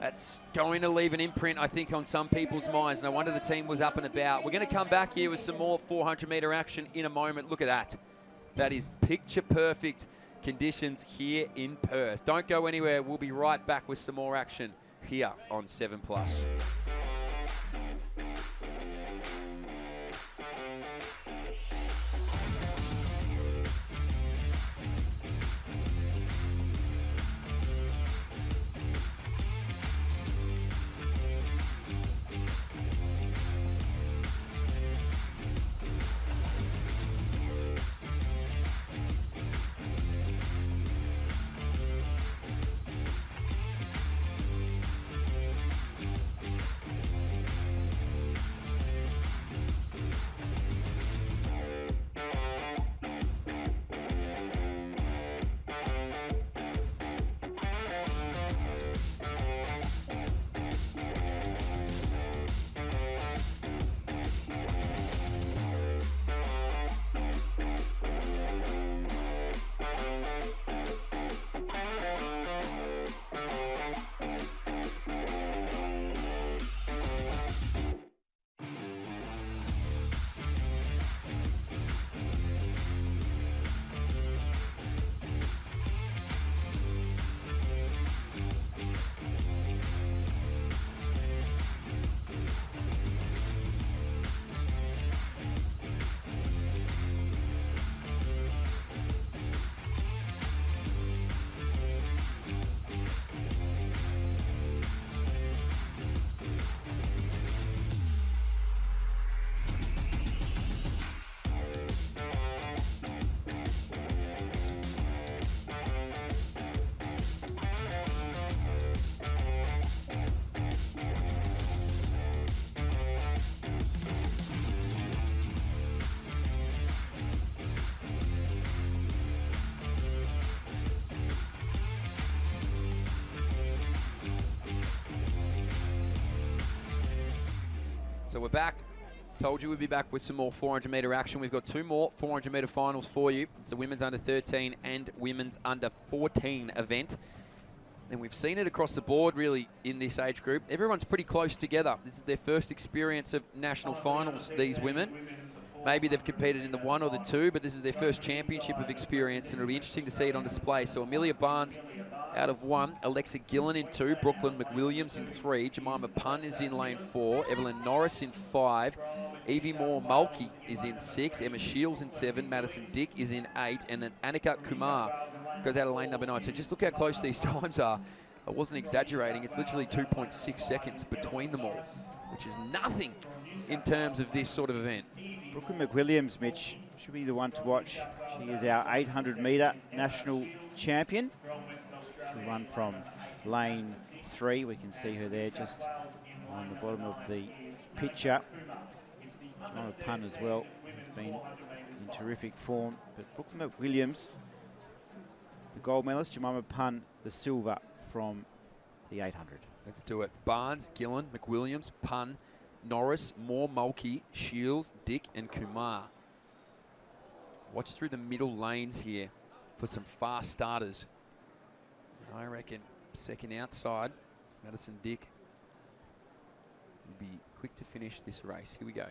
That's going to leave an imprint, I think, on some people's minds. No wonder the team was up and about. We're going to come back here with some more 400-metre action in a moment. Look at that. That is picture-perfect conditions here in Perth. Don't go anywhere. We'll be right back with some more action here on 7+. So we're back. Told you we'd be back with some more 400-metre action. We've got 2 more 400-metre finals for you. It's the women's under 13 and women's under 14 event. And we've seen it across the board, really, in this age group. Everyone's pretty close together. This is their first experience of national finals, these women. Maybe they've competed in the 1 or the 2, but this is their first championship of experience, and it'll be interesting to see it on display. So Amelia Barnes out of 1, Alexa Gillen in 2, Brooklyn McWilliams in 3, Jemima Punn is in lane 4, Evelyn Norris in 5, Evie Moore-Mulkey is in 6, Emma Shields in 7, Madison Dick is in 8, and then Annika Kumar goes out of lane number 9. So just look how close these times are. I wasn't exaggerating. It's literally 2.6 seconds between them all, which is nothing in terms of this sort of event. Brooklyn McWilliams, Mitch, should be the one to watch. She is our 800-metre national champion. She won from lane 3. We can see her there just on the bottom of the picture. Jemima Punn as well has been in terrific form. But Brooklyn McWilliams, the gold medalist, Jemima Punn, the silver from the 800. Let's do it. Barnes, Gillen, McWilliams, Punn, Norris, Moore, Mulkey, Shields, Dick, and Kumar. Watch through the middle lanes here for some fast starters. And I reckon second outside, Madison Dick will be quick to finish this race. Here we go.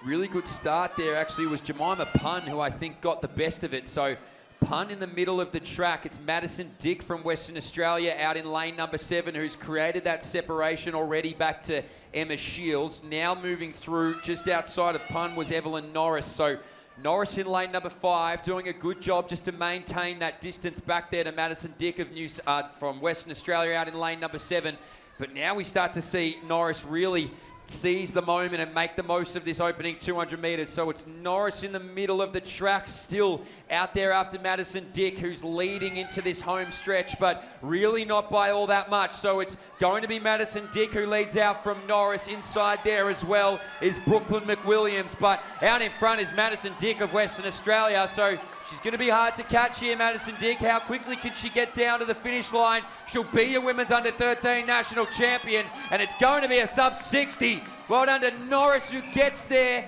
Really good start there, actually, was Jemima Punn, who I think got the best of it. So Punn in the middle of the track. It's Madison Dick from Western Australia out in lane number 7, who's created that separation already back to Emma Shields. Now moving through just outside of Punn was Evelyn Norris. So Norris in lane number 5, doing a good job just to maintain that distance back there to Madison Dick of from Western Australia out in lane number 7. But now we start to see Norris really seize the moment and make the most of this opening 200 metres. So it's Norris in the middle of the track, still out there after Madison Dick, who's leading into this home stretch, but really not by all that much. So it's going to be Madison Dick who leads out from Norris. Inside there as well is Brooklyn McWilliams, but out in front is Madison Dick of Western Australia. So she's going to be hard to catch here, Madison Dick. How quickly can she get down to the finish line? She'll be a women's under-13 national champion, and it's going to be a sub-60. Well done to Norris, who gets there.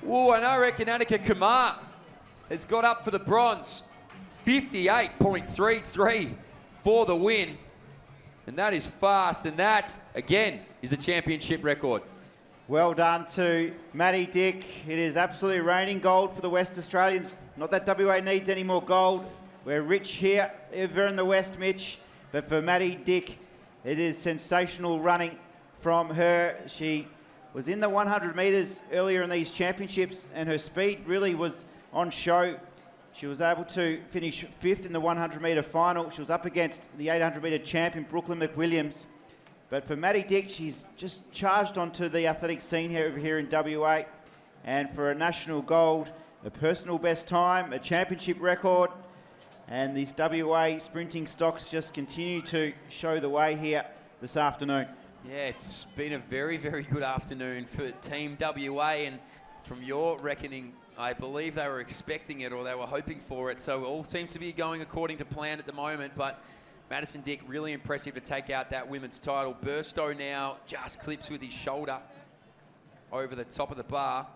Ooh, and I reckon Annika Kumar has got up for the bronze. 58.33 for the win. And that is fast, and that, again, is a championship record. Well done to Maddie Dick. It is absolutely raining gold for the West Australians. Not that WA needs any more gold. We're rich here, over in the West, Mitch. But for Maddie Dick, it is sensational running from her. She was in the 100 metres earlier in these championships, and her speed really was on show. She was able to finish 5th in the 100 metre final. She was up against the 800 metre champion, Brooklyn McWilliams. But for Maddie Dick, she's just charged onto the athletic scene over here in WA. And for a national gold, a personal best time, a championship record, and these WA sprinting stocks just continue to show the way here this afternoon. Yeah, it's been a very, very good afternoon for Team WA, and from your reckoning, I believe they were expecting it or they were hoping for it, so it all seems to be going according to plan at the moment, but Madison Dick really impressive to take out that women's title. Burstow now just clips with his shoulder over the top of the bar,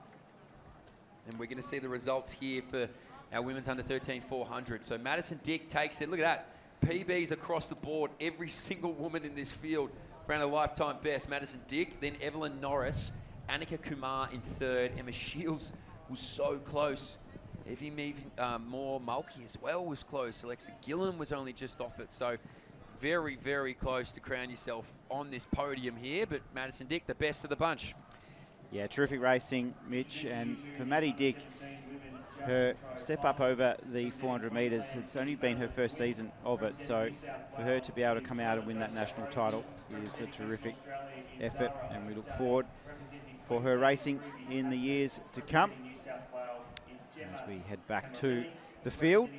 and we're going to see the results here for our women's under-13 400. So Madison Dick takes it. Look at that. PBs across the board. Every single woman in this field ran a lifetime best. Madison Dick, then Evelyn Norris, Annika Kumar in 3rd. Emma Shields was so close. Evie Moore Mulkey as well was close. Alexa Gillen was only just off it. So very, very close to crown yourself on this podium here. But Madison Dick, the best of the bunch. Yeah, terrific racing, Mitch. And for Maddie Dick, her step up over the 400 metres, it's only been her first season of it. So for her to be able to come out and win that national title is a terrific effort. And we look forward for her racing in the years to come. As we head back to the field,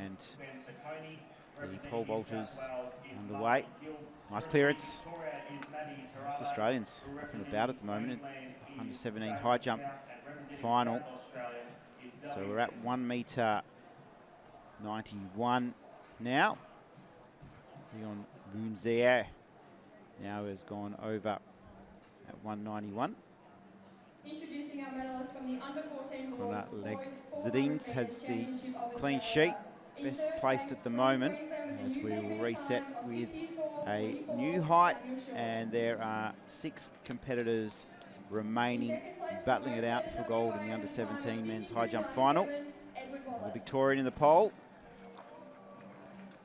and the pole vaulters underway. Nice clearance. Most Australians up and about at the moment. Under 17 high jump final. So we're at 1 metre 91 now. Leon Mounzier now has gone over at 191. Introducing our medalist from the under-14 boys. Zadines has the clean sheet, best placed at the moment, as we will reset with a new height, and there are 6 competitors remaining, battling it out for gold in the under-17 men's high jump final. The Victorian in the pole.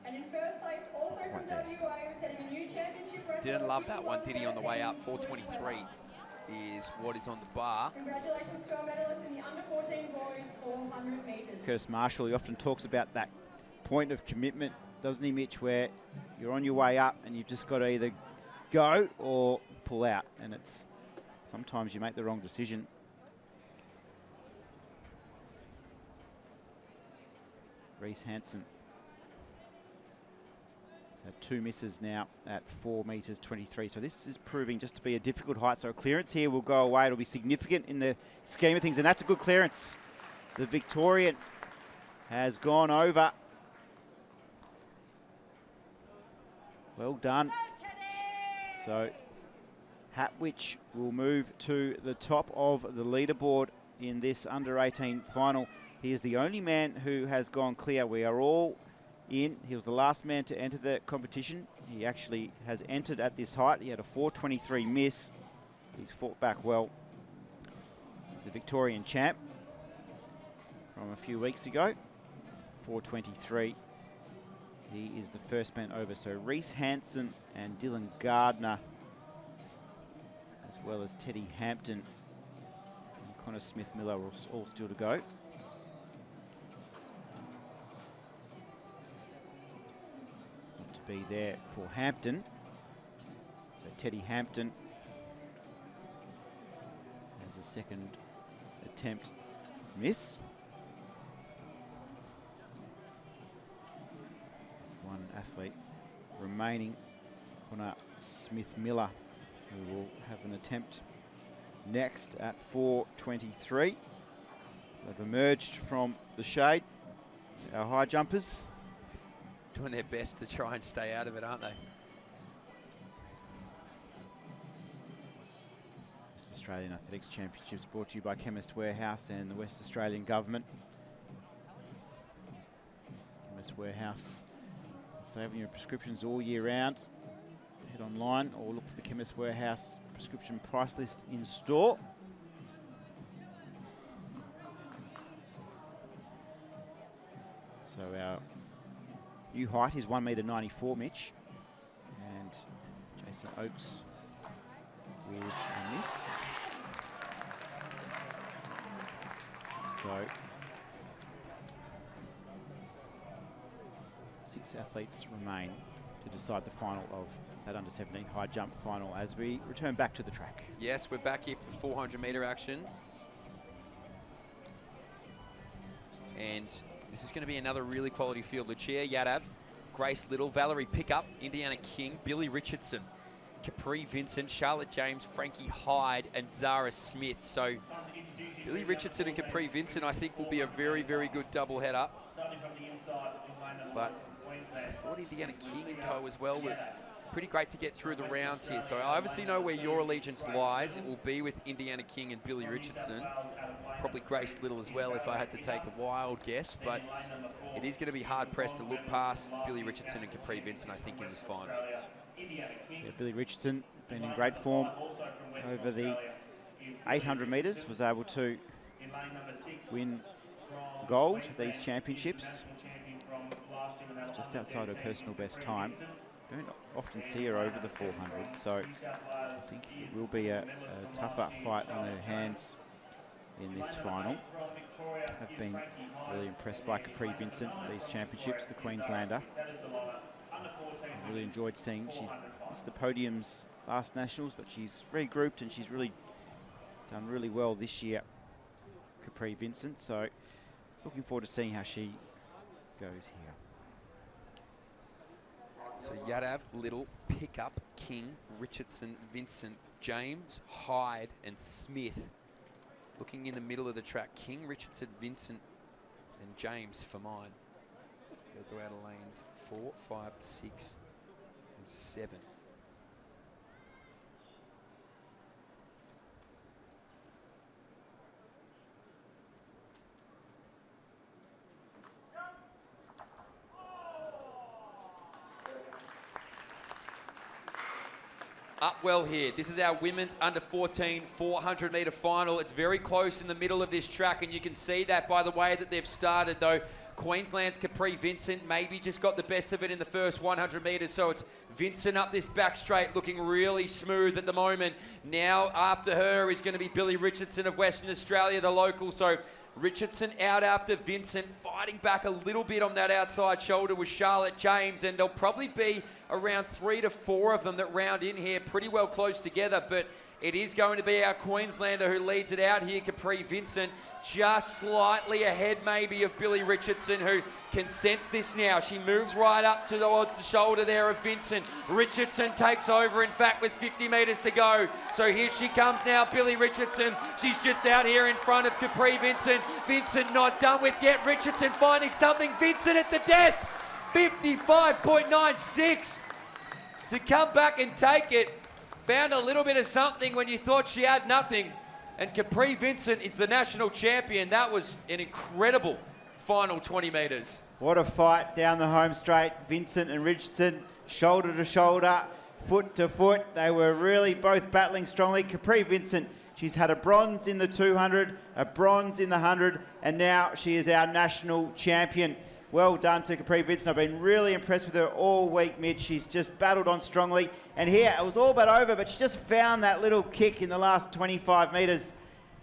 And in first place, also from WA, setting a new championship record. Didn't love that one, did he, on the way up? 423 is what is on the bar. Congratulations to our medalists in the under-14 boys 400 metres. Curtis Marshall, he often talks about that point of commitment, doesn't he, Mitch, where you're on your way up and you've just got to either go or pull out, and it's sometimes you make the wrong decision. Reese Hansen has had 2 misses now at 4 metres 23. So this is proving just to be a difficult height. So a clearance here will go away. It'll be significant in the scheme of things, and that's a good clearance. The Victorian has gone over. Well done. So Hatwich will move to the top of the leaderboard in this under-18 final. He is the only man who has gone clear. We are all in. He was the last man to enter the competition. He actually has entered at this height. He had a 423 miss. He's fought back well. The Victorian champ from a few weeks ago, 423. He is the first man over. So Reese Hansen and Dylan Gardner, as well as Teddy Hampton, in Connor Smith-Miller all still to go. Not to be there for Hampton. So Teddy Hampton has a second attempt miss. One athlete remaining, Connor Smith-Miller, who will have an attempt next at 4:23. They've emerged from the shade, our high jumpers. Doing their best to try and stay out of it, aren't they? West Australian Athletics Championships brought to you by Chemist Warehouse and the West Australian Government. Chemist Warehouse, saving your prescriptions all year round. Head online or look for the Chemist Warehouse prescription price list in store. So our new height is 1.94 m, Mitch. And Jason Oakes with a miss. So 6 athletes remain to decide the final of that under-17 high jump final as we return back to the track. Yes, we're back here for 400 metre action. And this is going to be another really quality field. Lucia Yadav, Grace Little, Valerie Pickup, Indiana King, Billy Richardson, Capri Vincent, Charlotte James, Frankie Hyde, and Zara Smith. So Billy Richardson and Capri Vincent, I think, will be a very, very good double header. But I thought Indiana King and co as well were pretty great to get through the rounds here. So I obviously know where your allegiance lies. It will be with Indiana King and Billy Richardson. Probably Grace Little as well if I had to take a wild guess. But it is going to be hard-pressed to look past Billy Richardson and Capri Vincent, I think, in this final. Yeah, Billy Richardson been in great form over the 800 metres, was able to win gold at these championships, just outside her personal best time. Don't often see her over the 400, so I think it will be a tougher fight on her hands in this final. I've been really impressed by Capri Vincent at these championships, the Queenslander. I really enjoyed seeing, she missed the podiums last Nationals, but she's regrouped and she's really done really well this year, Capri Vincent. So looking forward to seeing how she goes here. So Yadav, Little, Pickup, King, Richardson, Vincent, James, Hyde, and Smith. Looking in the middle of the track, King, Richardson, Vincent, and James for mine. They'll go out of lanes 4, 5, 6, and 7. Up well here. This is our women's under 14 400 metre final. It's very close in the middle of this track, and you can see that by the way that they've started, though. Queensland's Capri Vincent maybe just got the best of it in the first 100 metres, so it's Vincent up this back straight looking really smooth at the moment. Now after her is going to be Billy Richardson of Western Australia, the local. So Richardson out after Vincent, fighting back a little bit on that outside shoulder with Charlotte James, and there'll probably be around 3 to 4 of them that round in here pretty well close together, but it is going to be our Queenslander who leads it out here, Capri Vincent, just slightly ahead maybe of Billy Richardson, who can sense this now. She moves right up towards the shoulder there of Vincent. Richardson takes over, in fact, with 50 metres to go. So here she comes now, Billy Richardson. She's just out here in front of Capri Vincent. Vincent not done with yet. Richardson finding something. Vincent at the death. 55.96 to come back and take it. Found a little bit of something when you thought she had nothing. And Capri Vincent is the national champion. That was an incredible final 20 metres. What a fight down the home straight. Vincent and Richardson, shoulder to shoulder, foot to foot. They were really both battling strongly. Capri Vincent, she's had a bronze in the 200, a bronze in the 100, and now she is our national champion. Well done to Capri Vincent. I've been really impressed with her all week, Mitch. She's just battled on strongly. And here, it was all but over, but she just found that little kick in the last 25 metres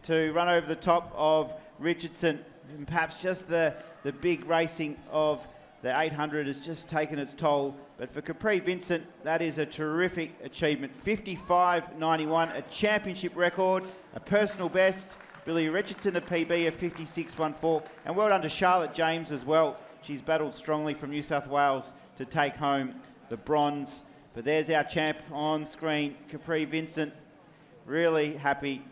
to run over the top of Richardson. And perhaps just the big racing of the 800 has just taken its toll. But for Capri Vincent, that is a terrific achievement. 55.91, a championship record, a personal best. Billy Richardson, a PB of 56.14. And well done to Charlotte James as well. She's battled strongly from New South Wales to take home the bronze. But there's our champ on screen, Capri Vincent. Really happy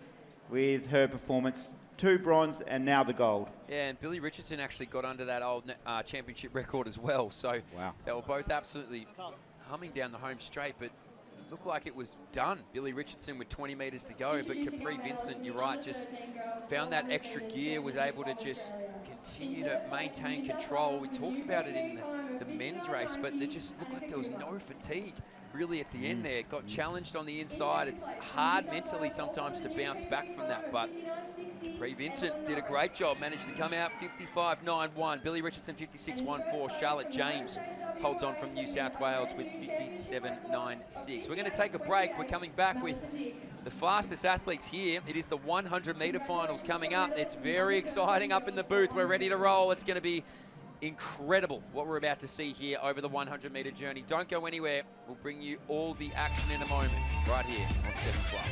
with her performance. 2 bronze and now the gold. Yeah, and Billy Richardson actually got under that old championship record as well. So they were both absolutely humming down the home straight, but it looked like it was done. Billy Richardson with 20 metres to go, but Capri Vincent, you're right, just found that extra gear, was able to just continue to maintain control. We talked about it in the men's race, but it just looked like there was no fatigue really at the end there. Got challenged on the inside. It's hard mentally sometimes to bounce back from that, but Capri Vincent did a great job, managed to come out 55.91. Billy Richardson 56.14. Charlotte James holds on from New South Wales with 57.96. We're going to take a break. We're coming back with the fastest athletes here. It is the 100-metre finals coming up. It's very exciting up in the booth. We're ready to roll. It's going to be incredible what we're about to see here over the 100-metre journey. Don't go anywhere. We'll bring you all the action in a moment right here on 7+.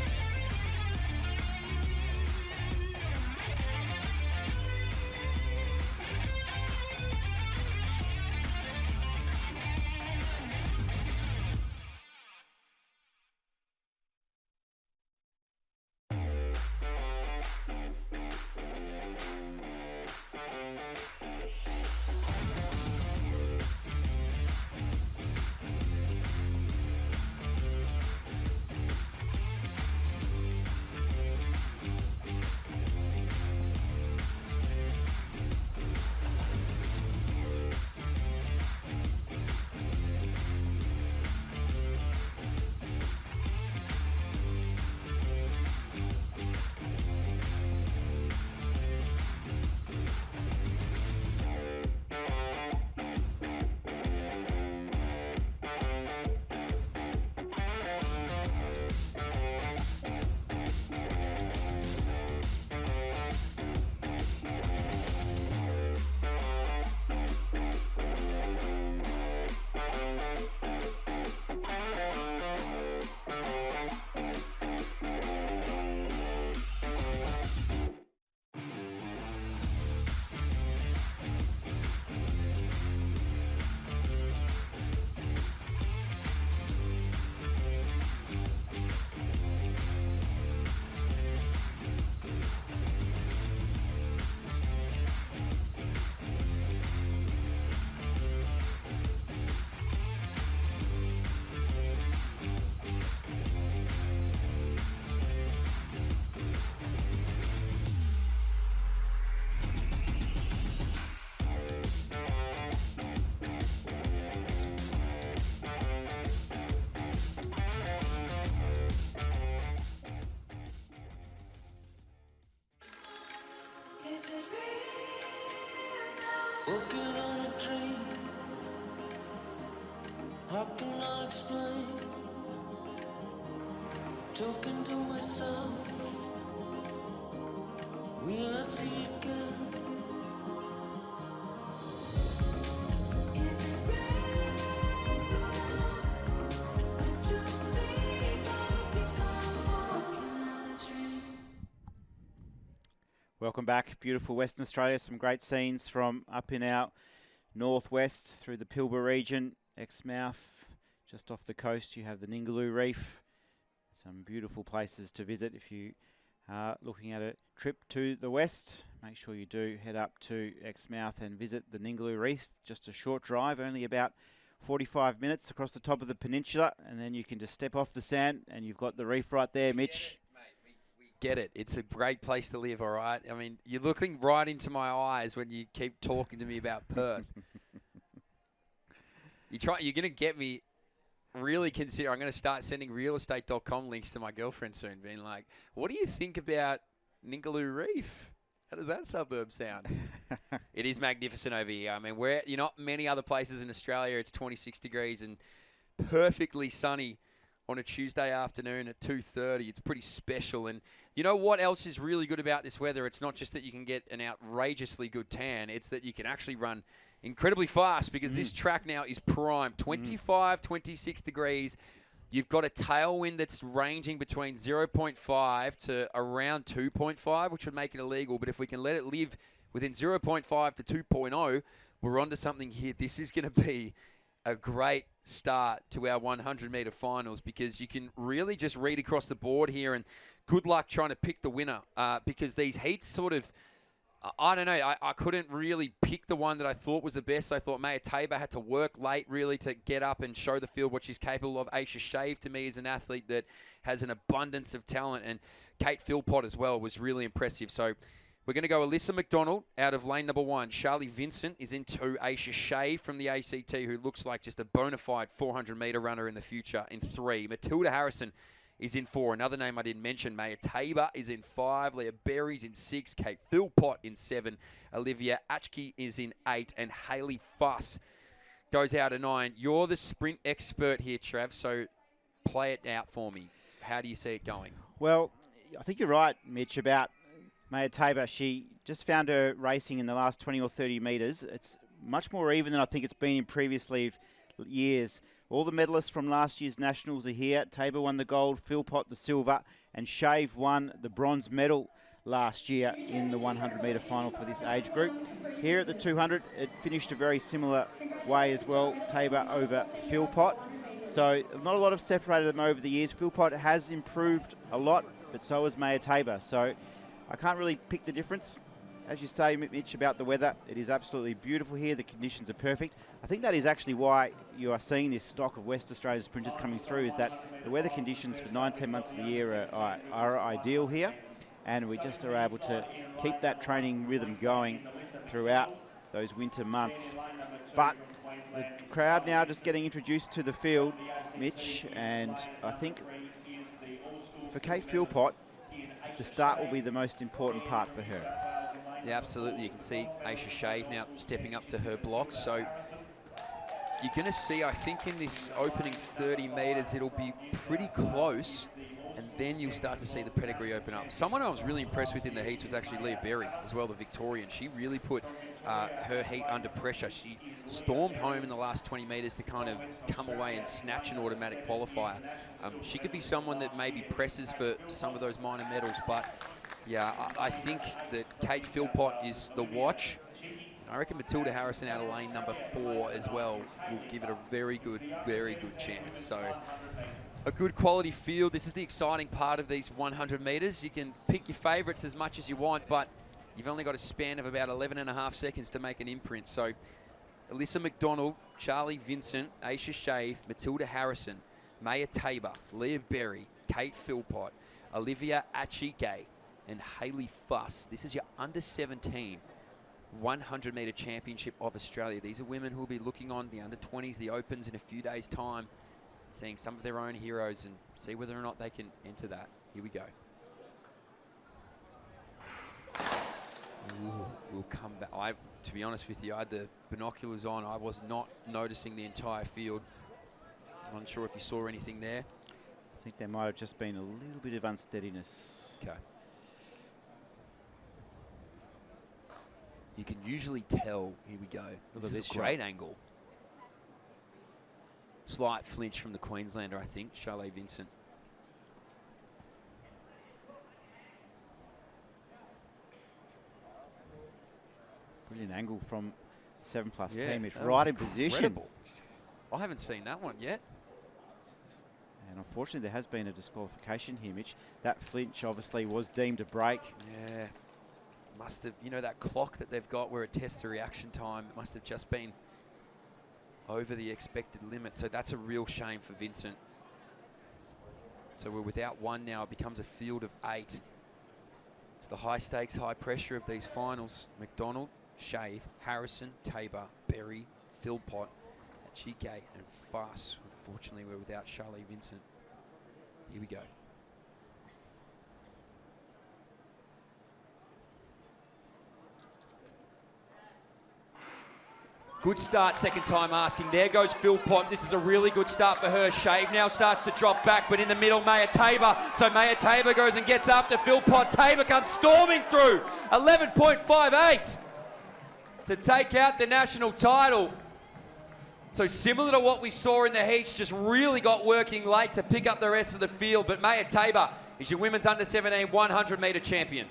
Walking on a dream. How can I explain? Talking to myself. Will I see again? Is it real? Would you think I'll become walking on a dream? Welcome back, beautiful Western Australia. Some great scenes from up in our northwest through the Pilbara region, Exmouth, just off the coast. You have the Ningaloo Reef. Some beautiful places to visit if you are looking at a trip to the west. Make sure you do head up to Exmouth and visit the Ningaloo Reef. Just a short drive, only about 45 minutes across the top of the peninsula, and then you can just step off the sand and you've got the reef right there, Mitch. Get it. It's a great place to live, all right? I mean, you're looking right into my eyes when you keep talking to me about Perth. You're going to get me really consider. I'm going to start sending realestate.com links to my girlfriend soon, being like, what do you think about Ningaloo Reef? How does that suburb sound? It is magnificent over here. I mean, not many other places in Australia. It's 26 degrees and perfectly sunny on a Tuesday afternoon at 2:30. It's pretty special. And you know what else is really good about this weather? It's not just that you can get an outrageously good tan. It's that you can actually run incredibly fast because this track now is prime. 25, 26 degrees. You've got a tailwind that's ranging between 0.5 to around 2.5, which would make it illegal. But if we can let it live within 0.5 to 2.0, we're onto something here. This is going to be a great start to our 100-metre finals because you can really just read across the board here, and good luck trying to pick the winner because these heats sort of, I don't know, I couldn't really pick the one that I thought was the best. I thought Maya Tabor had to work late really to get up and show the field what she's capable of. Aisha Shave to me is an athlete that has an abundance of talent, and Kate Philpott as well was really impressive. So we're going to go Alyssa McDonald out of lane number 1. Charlie Vincent is in 2. Aisha Shave from the ACT, who looks like just a bona fide 400-metre runner in the future, in 3. Matilda Harrison is in 4. Another name I didn't mention, Maya Tabor is in 5. Leah Berry's in 6. Kate Philpott in 7. Olivia Atchke is in 8. And Hayley Fuss goes out at 9. You're the sprint expert here, Trav, so play it out for me. How do you see it going? Well, I think you're right, Mitch, about Maya Tabor. She just found her racing in the last 20 or 30 metres. It's much more even than I think it's been in previous years. All the medalists from last year's Nationals are here. Tabor won the gold, Philpott the silver, and Shave won the bronze medal last year in the 100-metre final for this age group. Here at the 200, it finished a very similar way as well, Tabor over Philpott. So not a lot have separated them over the years. Philpott has improved a lot, but so has Maya Tabor. So I can't really pick the difference. As you say, Mitch, about the weather, it is absolutely beautiful here. The conditions are perfect. I think that is actually why you are seeing this stock of West Australian sprinters coming through, is that the weather conditions for 9-10 months of the year are ideal here, and we just are able to keep that training rhythm going throughout those winter months. But the crowd now just getting introduced to the field, Mitch, and I think for Kate Philpott, the start will be the most important part for her. Yeah, absolutely. You can see Aisha Shave now stepping up to her blocks. So you're going to see, I think, in this opening 30 metres, it'll be pretty close, and then you'll start to see the pedigree open up. Someone I was really impressed with in the heats was actually Leah Berry as well, the Victorian. She really put her heat under pressure. She stormed home in the last 20 metres to kind of come away and snatch an automatic qualifier. She could be someone that maybe presses for some of those minor medals, but yeah, I think that Kate Philpott is the watch. I reckon Matilda Harrison out of lane number 4 as well will give it a very good chance. So a good quality field. This is the exciting part of these 100 metres. You can pick your favourites as much as you want, but you've only got a span of about 11.5 seconds to make an imprint. So Alyssa McDonald, Charlie Vincent, Aisha Shave, Matilda Harrison, Maya Tabor, Leah Berry, Kate Philpott, Olivia Atchke, and Hayley Fuss. This is your under 17 100-metre championship of Australia. These are women who will be looking on the under 20s, the Opens in a few days' time, seeing some of their own heroes and see whether or not they can enter that. Here we go. Ooh, we'll come back. To be honest with you, I had the binoculars on. I was not noticing the entire field. I'm not sure if you saw anything there. I think there might have just been a little bit of unsteadiness. Okay. You can usually tell. Here we go. Look at this great angle. Slight flinch from the Queenslander, I think, Charlotte Vincent. Brilliant angle from 7+ team. It's that right was in position. incredible. I haven't seen that one yet. And unfortunately, there has been a disqualification here, Mitch. That flinch obviously was deemed a break. Yeah. Must have, you know, that clock that they've got where it tests the reaction time, it must have just been over the expected limit. So that's a real shame for Vincent. So we're without one now. It becomes a field of 8. It's the high stakes, high pressure of these finals. McDonald, Shave, Harrison, Tabor, Berry, Philpott, Atchke, and Fuss. Unfortunately, we're without Charlie Vincent. Here we go. Good start, second time asking. There goes Philpott. This is a really good start for her. Shave now starts to drop back, but in the middle, Maya Tabor. So Maya Tabor goes and gets after Philpott. Tabor comes storming through. 11.58 to take out the national title. So similar to what we saw in the heats, just really got working late to pick up the rest of the field. But Maya Tabor is your women's under-17 100-metre champion.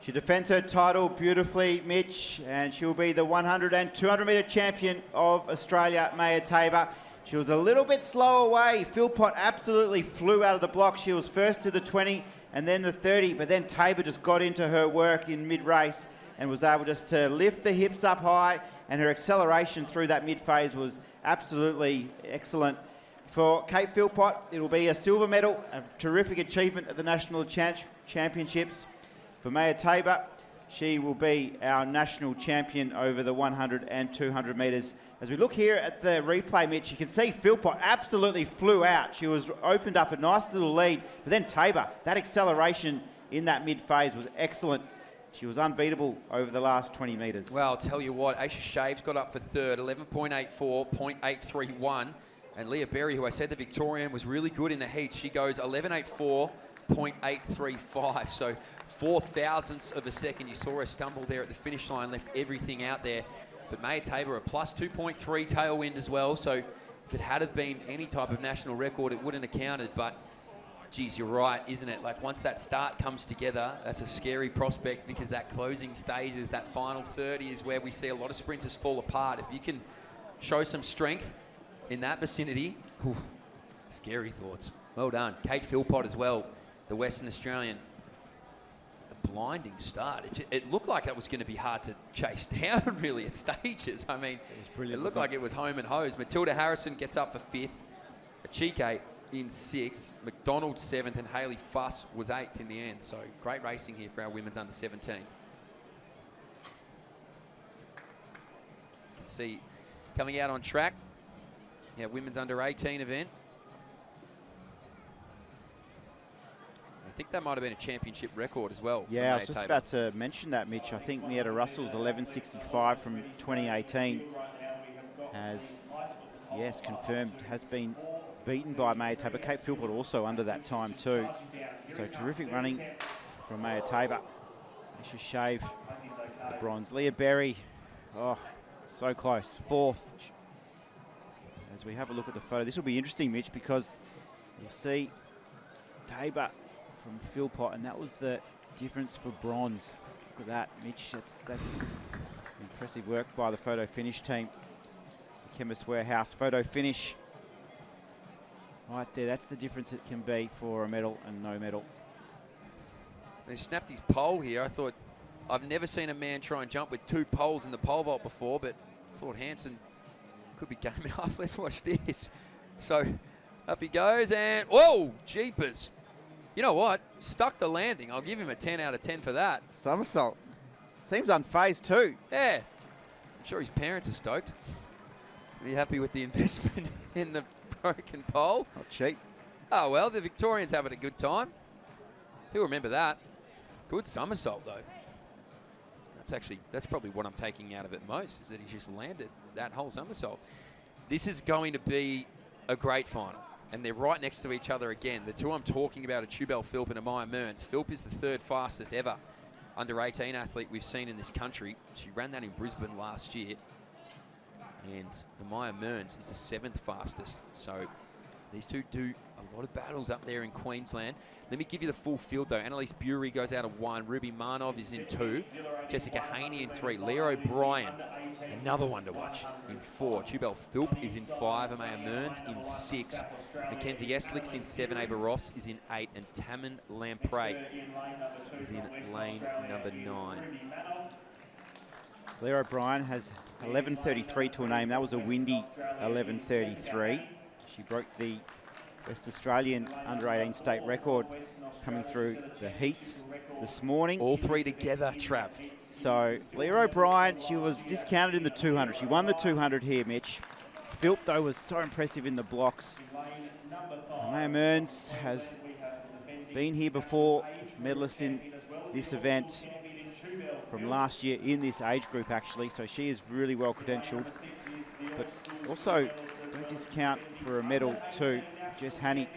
She defends her title beautifully, Mitch, and she'll be the 100 and 200-metre champion of Australia, Maya Tabor. She was a little bit slow away. Philpott absolutely flew out of the block. She was first to the 20 and then the 30, but then Tabor just got into her work in mid-race and was able just to lift the hips up high, and her acceleration through that mid-phase was absolutely excellent. For Kate Philpott, it will be a silver medal, a terrific achievement at the National Championships. For Maya Tabor, she will be our national champion over the 100 and 200 metres. As we look here at the replay, Mitch, you can see Philpott absolutely flew out. She was opened up a nice little lead, but then Tabor, that acceleration in that mid-phase was excellent. She was unbeatable over the last 20 metres. Well, I'll tell you what, Aisha Shaves got up for third, 11.84, 0.831. And Leah Berry, who I said the Victorian was really good in the heat, she goes 11.84, 0.835, so 4 thousandths of a second. You saw her stumble there at the finish line, left everything out there. But Maya Tabor, a plus 2.3 tailwind as well, so if it had have been any type of national record, it wouldn't have counted. But geez, you're right, isn't it? Like, once that start comes together, that's a scary prospect, because that closing stages, that final 30 is where we see a lot of sprinters fall apart. If you can show some strength in that vicinity, whew, scary thoughts. Well done. Kate Philpott as well, the Western Australian. A blinding start. It looked like that was going to be hard to chase down, really, at stages. I mean, it looked like it was home and hose. Matilda Harrison gets up for 5th. Achike in 6th. McDonald 7th, and Hayley Fuss was 8th in the end. So great racing here for our women's under 17. You can see coming out on track, yeah, women's under 18 event. I think that might have been a championship record as well. Yeah, I was just about to mention that, Mitch. I think Mietta Russell's 11.65 from 2018 has, yes, confirmed, has been beaten by Maya Tabor. Kate Philpott also under that time too. So terrific running from Maya Tabor. She shave the bronze. Leah Berry, oh, so close, 4th. As we have a look at the photo, this will be interesting, Mitch, because you'll see Tabor from Philpott, and that was the difference for bronze. Look at that, Mitch. That's impressive work by the photo finish team. The Chemist Warehouse photo finish. Right there, that's the difference it can be for a medal and no medal. They snapped his pole here. I thought, I've never seen a man try and jump with 2 poles in the pole vault before, but I thought Hansen could be game enough. Let's watch this. So up he goes, and whoa, jeepers. You know what? Stuck the landing. I'll give him a 10 out of 10 for that. Somersault. Seems unfazed too. Yeah. I'm sure his parents are stoked. Be happy with the investment in the broken pole. Not cheap. Oh, well, the Victorians having a good time. He'll remember that. Good somersault, though. That's probably what I'm taking out of it most, is that he just landed that whole somersault. This is going to be a great final, and they're right next to each other again. The two I'm talking about are Tubal Philp and Amaya Mearns. Philp is the 3rd fastest ever under-18 athlete we've seen in this country. She ran that in Brisbane last year. And Amaya Mearns is the 7th fastest. So these two do a lot of battles up there in Queensland. Let me give you the full field, though. Annalise Bury goes out of 1. Ruby Marnov is in 2. Jessica Haney in 3. Leah O'Brien, another one to watch, in 4. Tubal Philp is in 5. Amaya Mearns in 6. Mackenzie Eslick's in 7. Ava Ross is in 8. And Tammin Lamprey is in lane number 9. Leah O'Brien has 11.33 to her name. That was a windy 11.33. She broke the West Australian under-18 state record coming through the heats this morning. All 3 together, Trav. So Leah O'Brien, she was discounted in the 200. She won the 200 here, Mitch. Philp, though, was so impressive in the blocks. Amaya Mearns has been here before, medalist in this event. from last year in this age group, actually, so she is really well credentialed. But also, don't discount for a medal too, Jess Hanney,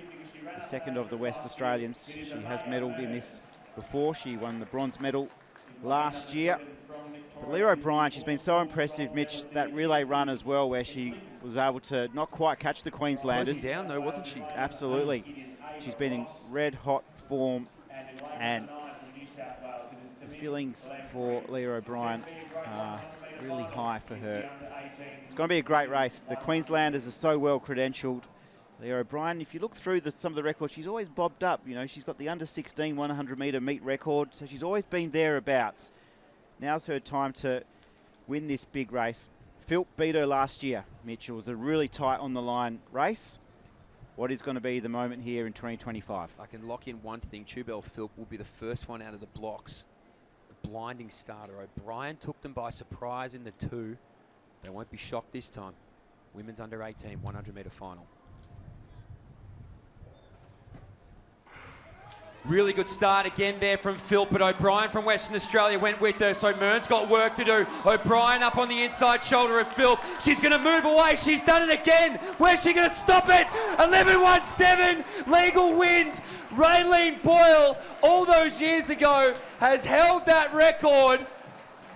the second of the West Australians. She has medalled in this before. She won the bronze medal last year. But Leah O'Brien, she's been so impressive, Mitch, that relay run as well, where she was able to not quite catch the Queenslanders. Closing down though, wasn't she? Absolutely. She's been in red hot form, and the feelings for Leah O'Brien are really high for her. It's going to be a great race. The Queenslanders are so well credentialed. Leah O'Brien, if you look through some of the records, she's always bobbed up. You know, she's got the under 16 100 metre meet record, so she's always been thereabouts. Now's her time to win this big race. Philp beat her last year, Mitch. It was a really tight on the line race. What is going to be the moment here in 2025? I can lock in one thing. Tubel Philp will be the first one out of the blocks. A blinding starter. O'Brien took them by surprise in the 2. They won't be shocked this time. Women's under 18 100 metre final. Really good start again there from Philp, but O'Brien from Western Australia went with her, so Mearns got work to do. O'Brien up on the inside shoulder of Philp. She's going to move away. She's done it again. Where's she going to stop it? 11.17, legal wind. Raylene Boyle, all those years ago, has held that record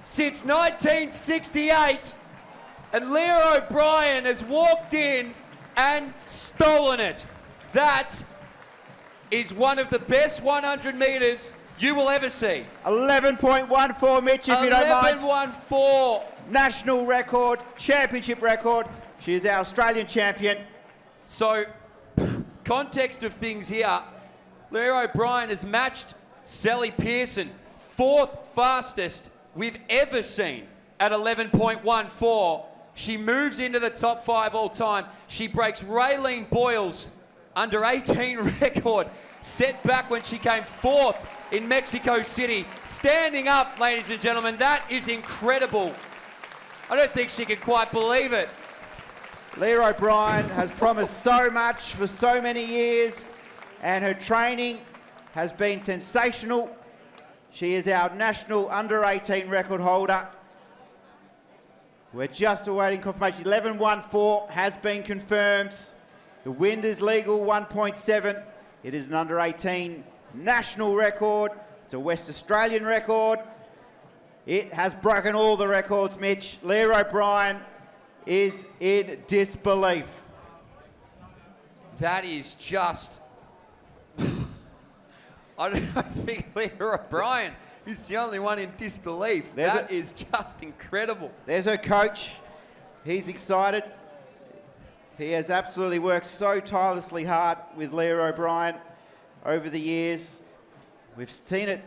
since 1968. And Leah O'Brien has walked in and stolen it. That is one of the best 100 metres you will ever see. 11.14, Mitch, if you don't mind. 11.14. National record, championship record. She is our Australian champion. So, context of things here. Leah O'Brien has matched Sally Pearson, 4th fastest we've ever seen at 11.14. She moves into the top 5 all time. She breaks Raylene Boyle's under 18 record, set back when she came 4th in Mexico City. Standing up, ladies and gentlemen, that is incredible. I don't think she can quite believe it. Leah O'Brien has promised so much for so many years, and her training has been sensational. She is our national under 18 record holder. We're just awaiting confirmation. 11.14 has been confirmed. The wind is legal, 1.7. It is an under 18 national record. It's a West Australian record. It has broken all the records, Mitch. Leah O'Brien is in disbelief. That is just... I don't think Leah O'Brien is the only one in disbelief. That is just incredible. There's her coach. He's excited. He has absolutely worked so tirelessly hard with Leah O'Brien over the years. We've seen it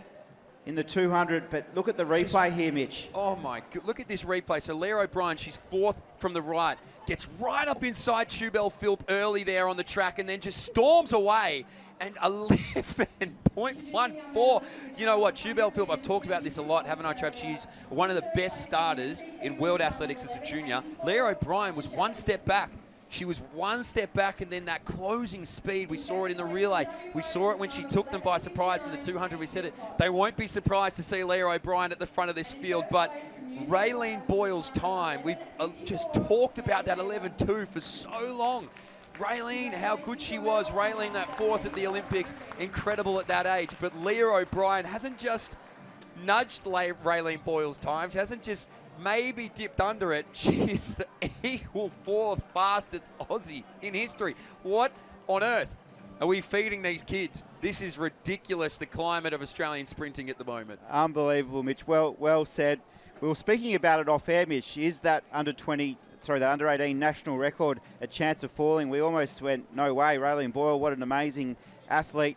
in the 200, but look at the replay here, Mitch. Oh my God, look at this replay. So Leah O'Brien, she's 4th from the right, gets right up inside Tubel Philp early there on the track and then just storms away. And 11.14. You know what, Tubel Philp, I've talked about this a lot, haven't I, Trav? She's one of the best starters in world athletics as a junior. Leah O'Brien was one step back. She was one step back, and then that closing speed, we saw it in the relay. We saw it when she took them by surprise in the 200. We said it. They won't be surprised to see Leah O'Brien at the front of this field, but Raylene Boyle's time, we've just talked about that 11.2 for so long. Raylene, how good she was. Raylene, that 4th at the Olympics, incredible at that age. But Leah O'Brien hasn't just nudged Raylene Boyle's time. She hasn't just maybe dipped under it. She is the equal 4th fastest Aussie in history. What on earth are we feeding these kids? This is ridiculous, the climate of Australian sprinting at the moment. Unbelievable, Mitch. Well said. We were speaking about it off air, Mitch. Is that under 18 national record a chance of falling? We almost went, no way. Raylene Boyle, what an amazing athlete.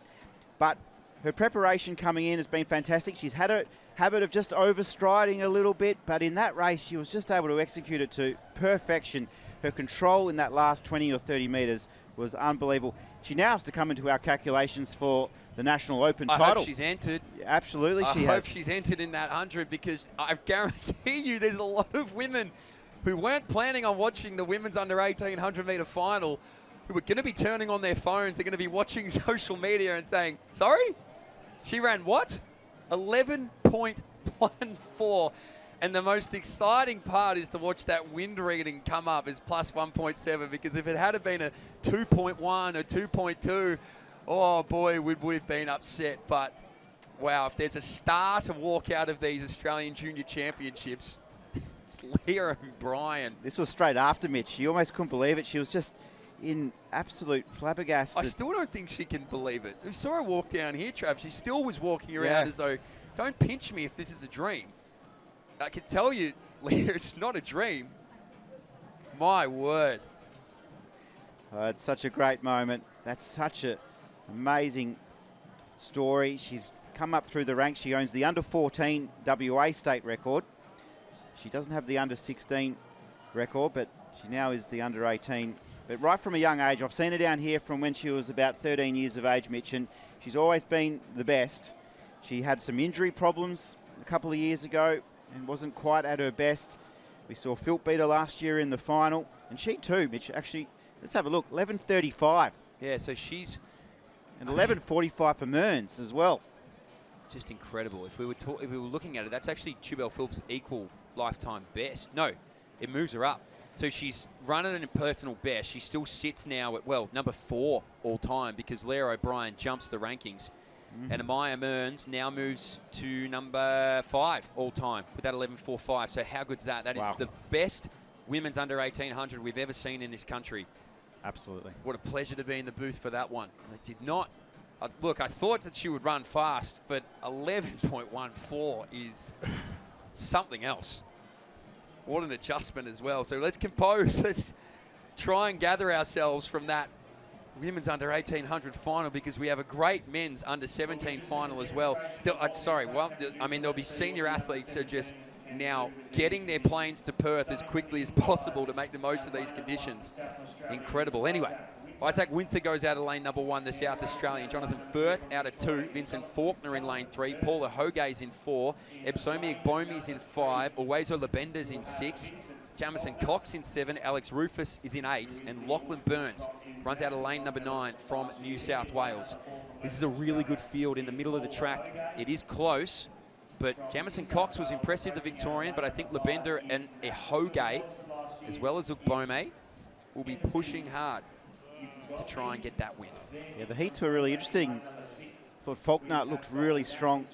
But her preparation coming in has been fantastic. She's had a habit of just overstriding a little bit, but in that race she was just able to execute it to perfection. Her control in that last 20 or 30 metres was unbelievable. She now has to come into our calculations for the National Open title. I hope she's entered. Absolutely, I hope she's entered in that 100, because I guarantee you there's a lot of women who weren't planning on watching the women's under 18 100-metre final, who are going to be turning on their phones. They're going to be watching social media and saying, sorry? She ran what? 11.14. 1.14. And the most exciting part is to watch that wind reading come up as plus 1.7, because if it had been a 2.1 or 2.2, oh boy, we would have been upset. But wow, if there's a star to walk out of these Australian Junior Championships, it's Leah O'Brien. This was straight after Mitch. She almost couldn't believe it. She was just in absolute flabbergasted. I still don't think she can believe it. We saw her walk down here, Trav. She still was walking around Yeah. as though, don't pinch me if this is a dream. I can tell you, Leah, it's not a dream. My word. It's such a great moment. That's such an amazing story. She's come up through the ranks. She owns the under-14 WA state record. She doesn't have the under-16 record, but she now is the under-18. But right from a young age, I've seen her down here from when she was about 13 years of age, Mitch, and she's always been the best. She had some injury problems a couple of years ago and wasn't quite at her best. We saw Phil beat her last year in the final, and she too, Mitch, actually, let's have a look, 11.35. Yeah, so she's... And 11.45 for Mearns as well. Just incredible. If we were looking at it, that's actually Chibel Phillips' equal lifetime best. No, it moves her up. So she's running a personal best. She still sits now at, well, number 4 all time, because Leah O'Brien jumps the rankings. And Amaya Mearns now moves to number 5 all time with that 11.45. So how good's that? That is the best women's under 1800 we've ever seen in this country. Absolutely. What a pleasure to be in the booth for that one. It did not... look, I thought that she would run fast, but 11.14 is something else. What an adjustment as well. So let's compose. Let's try and gather ourselves from that women's under 1800 final, because we have a great men's under 17 final as well. There'll be senior athletes who are just now getting their planes to Perth as quickly as possible to make the most of these conditions. Incredible. Anyway, Isaac Winther goes out of lane number 1, the South Australian. Jonathan Firth out of 2. Vincent Faulkner in lane 3. Paula Hoge's in 4. Ebsomi Igbomi's in 5. Owezo Labenda's in 6. Jamison Cox in 7. Alex Rufus is in 8. And Lachlan Burns runs out of lane number 9 from New South Wales. This is a really good field in the middle of the track. It is close, but Jamison Cox was impressive, the Victorian, but I think Labenda and Hoge, as well as Ugbome, will be pushing hard to try and get that win. Yeah, the heats were really interesting. I thought Faulkner looked really strong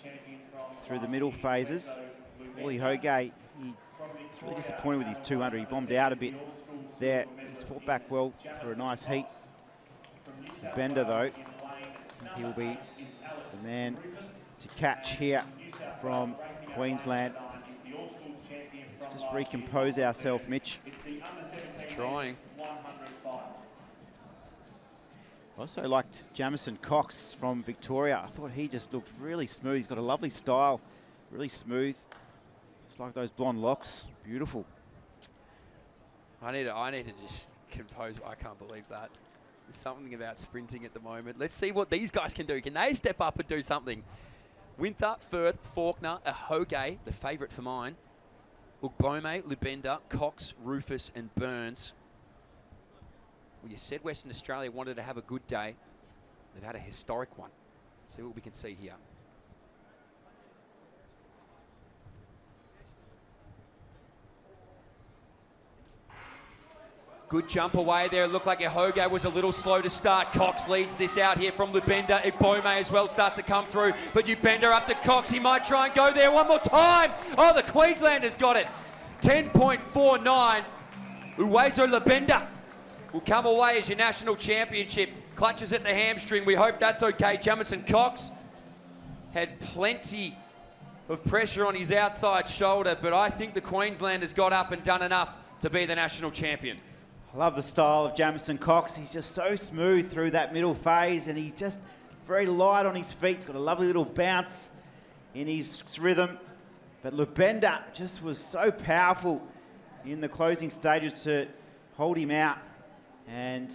through the middle phases. Paulie Hoge, he's really disappointed with his 200. He bombed out a bit there. He's fought back well for a nice heat. Bender, though, he will be the man to catch here from Queensland. Let's just recompose ourselves, Mitch. Trying. Also liked Jamison Cox from Victoria. I thought he just looked really smooth. He's got a lovely style, really smooth. Just like those blonde locks. Beautiful. I need to just compose. I can't believe that. There's something about sprinting at the moment. Let's see what these guys can do. Can they step up and do something? Winther, Firth, Faulkner, Hoge, the favourite for mine. Ugbome, Lubenda, Cox, Rufus and Burns. Well, you said Western Australia wanted to have a good day. They've had a historic one. Let's see what we can see here. Good jump away there. It looked like Hoge was a little slow to start. Cox leads this out here from Lubenda. Igbome as well starts to come through. But Lubenda up to Cox. He might try and go there one more time. Oh, the Queenslanders got it. 10.49. Uwezo Lubenda will come away as your national championship. Clutches at the hamstring. We hope that's okay. Jamison Cox had plenty of pressure on his outside shoulder, but I think the Queenslanders got up and done enough to be the national champion. I love the style of Jamison Cox. He's just so smooth through that middle phase, and he's just very light on his feet. He's got a lovely little bounce in his rhythm. But Lubenda just was so powerful in the closing stages to hold him out. And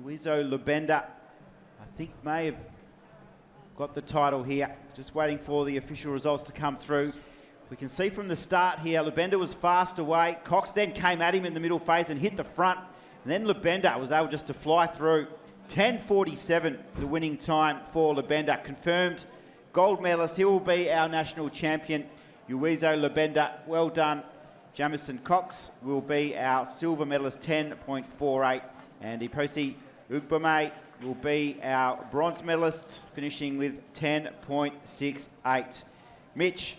Uwezo Lubenda, I think, may have got the title here. Just waiting for the official results to come through. We can see from the start here, Lubenda was fast away. Cox then came at him in the middle phase and hit the front. And then Lubenda was able just to fly through. 10.47, the winning time for Lubenda. Confirmed gold medalist. He will be our national champion. Uwezo Labenda, well done. Jamison Cox will be our silver medalist, 10.48. And Iposi Ugbame will be our bronze medalist, finishing with 10.68. Mitch,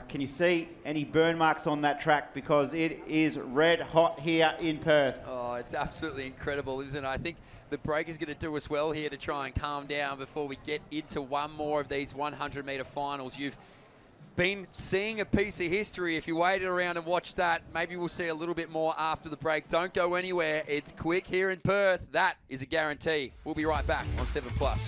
can you see any burn marks on that track? Because it is red hot here in Perth. Oh, it's absolutely incredible, isn't it? I think the break is going to do us well here to try and calm down before we get into one more of these 100-metre finals. You've been seeing a piece of history. If you waited around and watched that, maybe we'll see a little bit more after the break. Don't go anywhere. It's quick here in Perth. That is a guarantee. We'll be right back on 7+.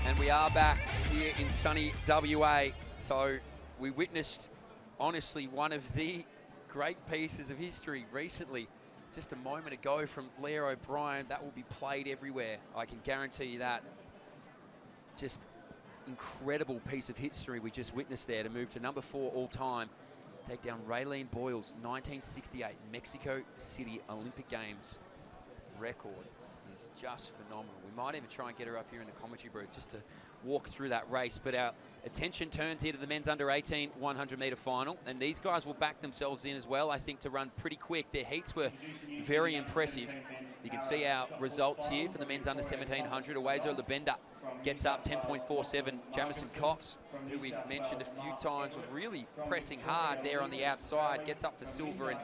And we are back here in sunny WA. So we witnessed, honestly, one of the great pieces of history recently. Just a moment ago from Leah O'Brien. That will be played everywhere. I can guarantee you that. Just incredible piece of history we just witnessed there to move to number 4 all time. Take down Raylene Boyle's 1968 Mexico City Olympic Games record. Is just phenomenal. We might even try and get her up here in the commentary booth just to walk through that race. But our attention turns here to the men's under-18 100-metre final. And these guys will back themselves in as well, I think, to run pretty quick. Their heats were very impressive. You can see our results here for the men's under 1700. Uwezo Labenda gets up 10.47. Jamison Cox, who we mentioned a few times, was really pressing hard there on the outside, gets up for silver. And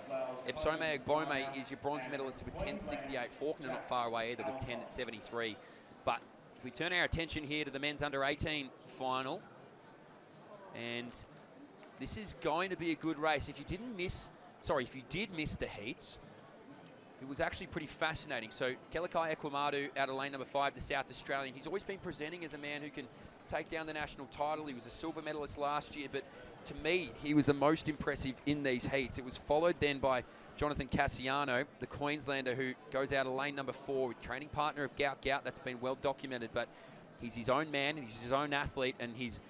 Epsome Ogbome is your bronze medalist with 10.68. Faulkner not far away either with 10.73. But if we turn our attention here to the men's under-18 final, and this is going to be a good race. If you did miss the heats, it was actually pretty fascinating. So Kelakai Ekwamadu out of lane number 5, the South Australian. He's always been presenting as a man who can take down the national title. He was a silver medalist last year, but to me, he was the most impressive in these heats. It was followed then by Jonathan Cassiano, the Queenslander, who goes out of lane number 4, training partner of Gout Gout. That's been well documented, but he's his own man, and he's his own athlete, and he's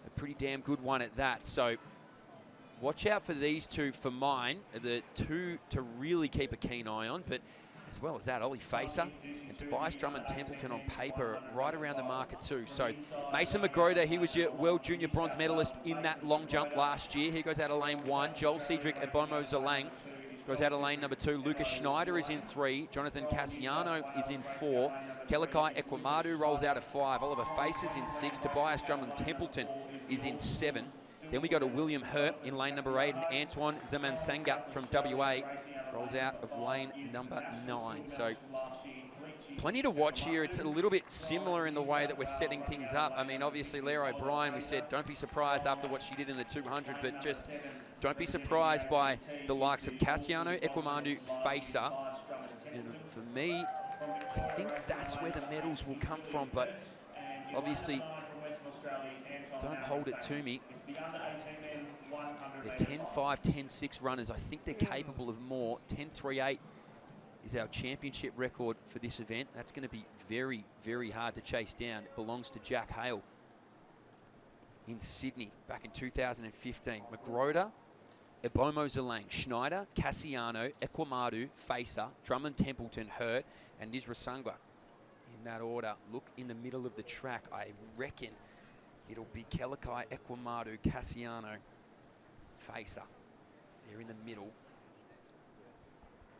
a pretty damn good one at that. So watch out for these two for mine, the two to really keep a keen eye on. But as well as that, Ollie Facer and Tobias Drummond-Templeton on paper right around the marker too. So Mason McGroder, he was your World Junior bronze medalist in that long jump last year. He goes out of lane 1. Joel Cedric and Bomo Zalang goes out of lane number 2. Lucas Schneider is in 3. Jonathan Cassiano is in 4. Kelakai Ekwamadu rolls out of 5. Oliver Facer's in 6. Tobias Drummond-Templeton is in 7. Then we go to William Hurt in lane number 8, and Antoine Zamansanga from WA rolls out of lane number 9. So plenty to watch here. It's a little bit similar in the way that we're setting things up. I mean, obviously, Leah O'Brien, we said, don't be surprised after what she did in the 200, but just don't be surprised by the likes of Cassiano, Ekwamanu, Facer. And for me, I think that's where the medals will come from, but obviously, don't hold it to me. They're 10-5, 10-6 runners. I think they're capable of more. 10-3-8 is our championship record for this event. That's going to be very, very hard to chase down. It belongs to Jack Hale in Sydney back in 2015. Magroda, Ebomo Zalang, Schneider, Cassiano, Ekwamadu, Facer, Drummond Templeton, Hurt, and Nisrasangwa. In that order, look in the middle of the track. I reckon it'll be Kelakai, Ekwamadu, Cassiano, Facer. They're in the middle.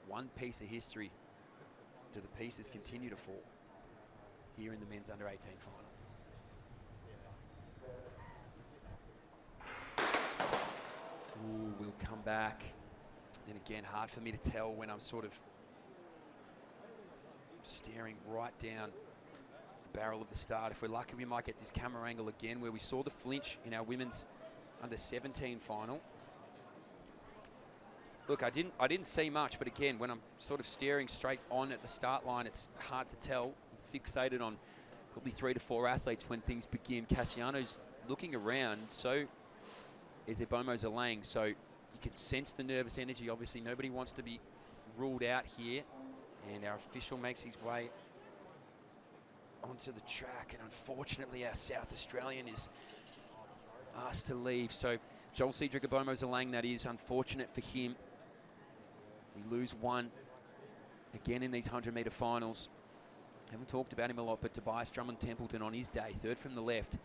One piece of history. Do the pieces continue to fall here in the men's under 18 final? Ooh, we'll come back. And again, hard for me to tell when I'm sort of staring right down the barrel of the start. If we're lucky, we might get this camera angle again where we saw the flinch in our women's under 17 final. Look, I didn't see much, but again, when I'm sort of staring straight on at the start line, it's hard to tell. I'm fixated on probably 3 to 4 athletes when things begin. Cassiano's looking around, so is Ebomo Zalang, so you can sense the nervous energy. Obviously, nobody wants to be ruled out here. And our official makes his way onto the track. And unfortunately, our South Australian is asked to leave. So Joel Cedric Ebomo Zalang, that is unfortunate for him. We lose one again in these 100-metre finals. Haven't talked about him a lot, but Tobias Drummond Templeton on his day, third from the left,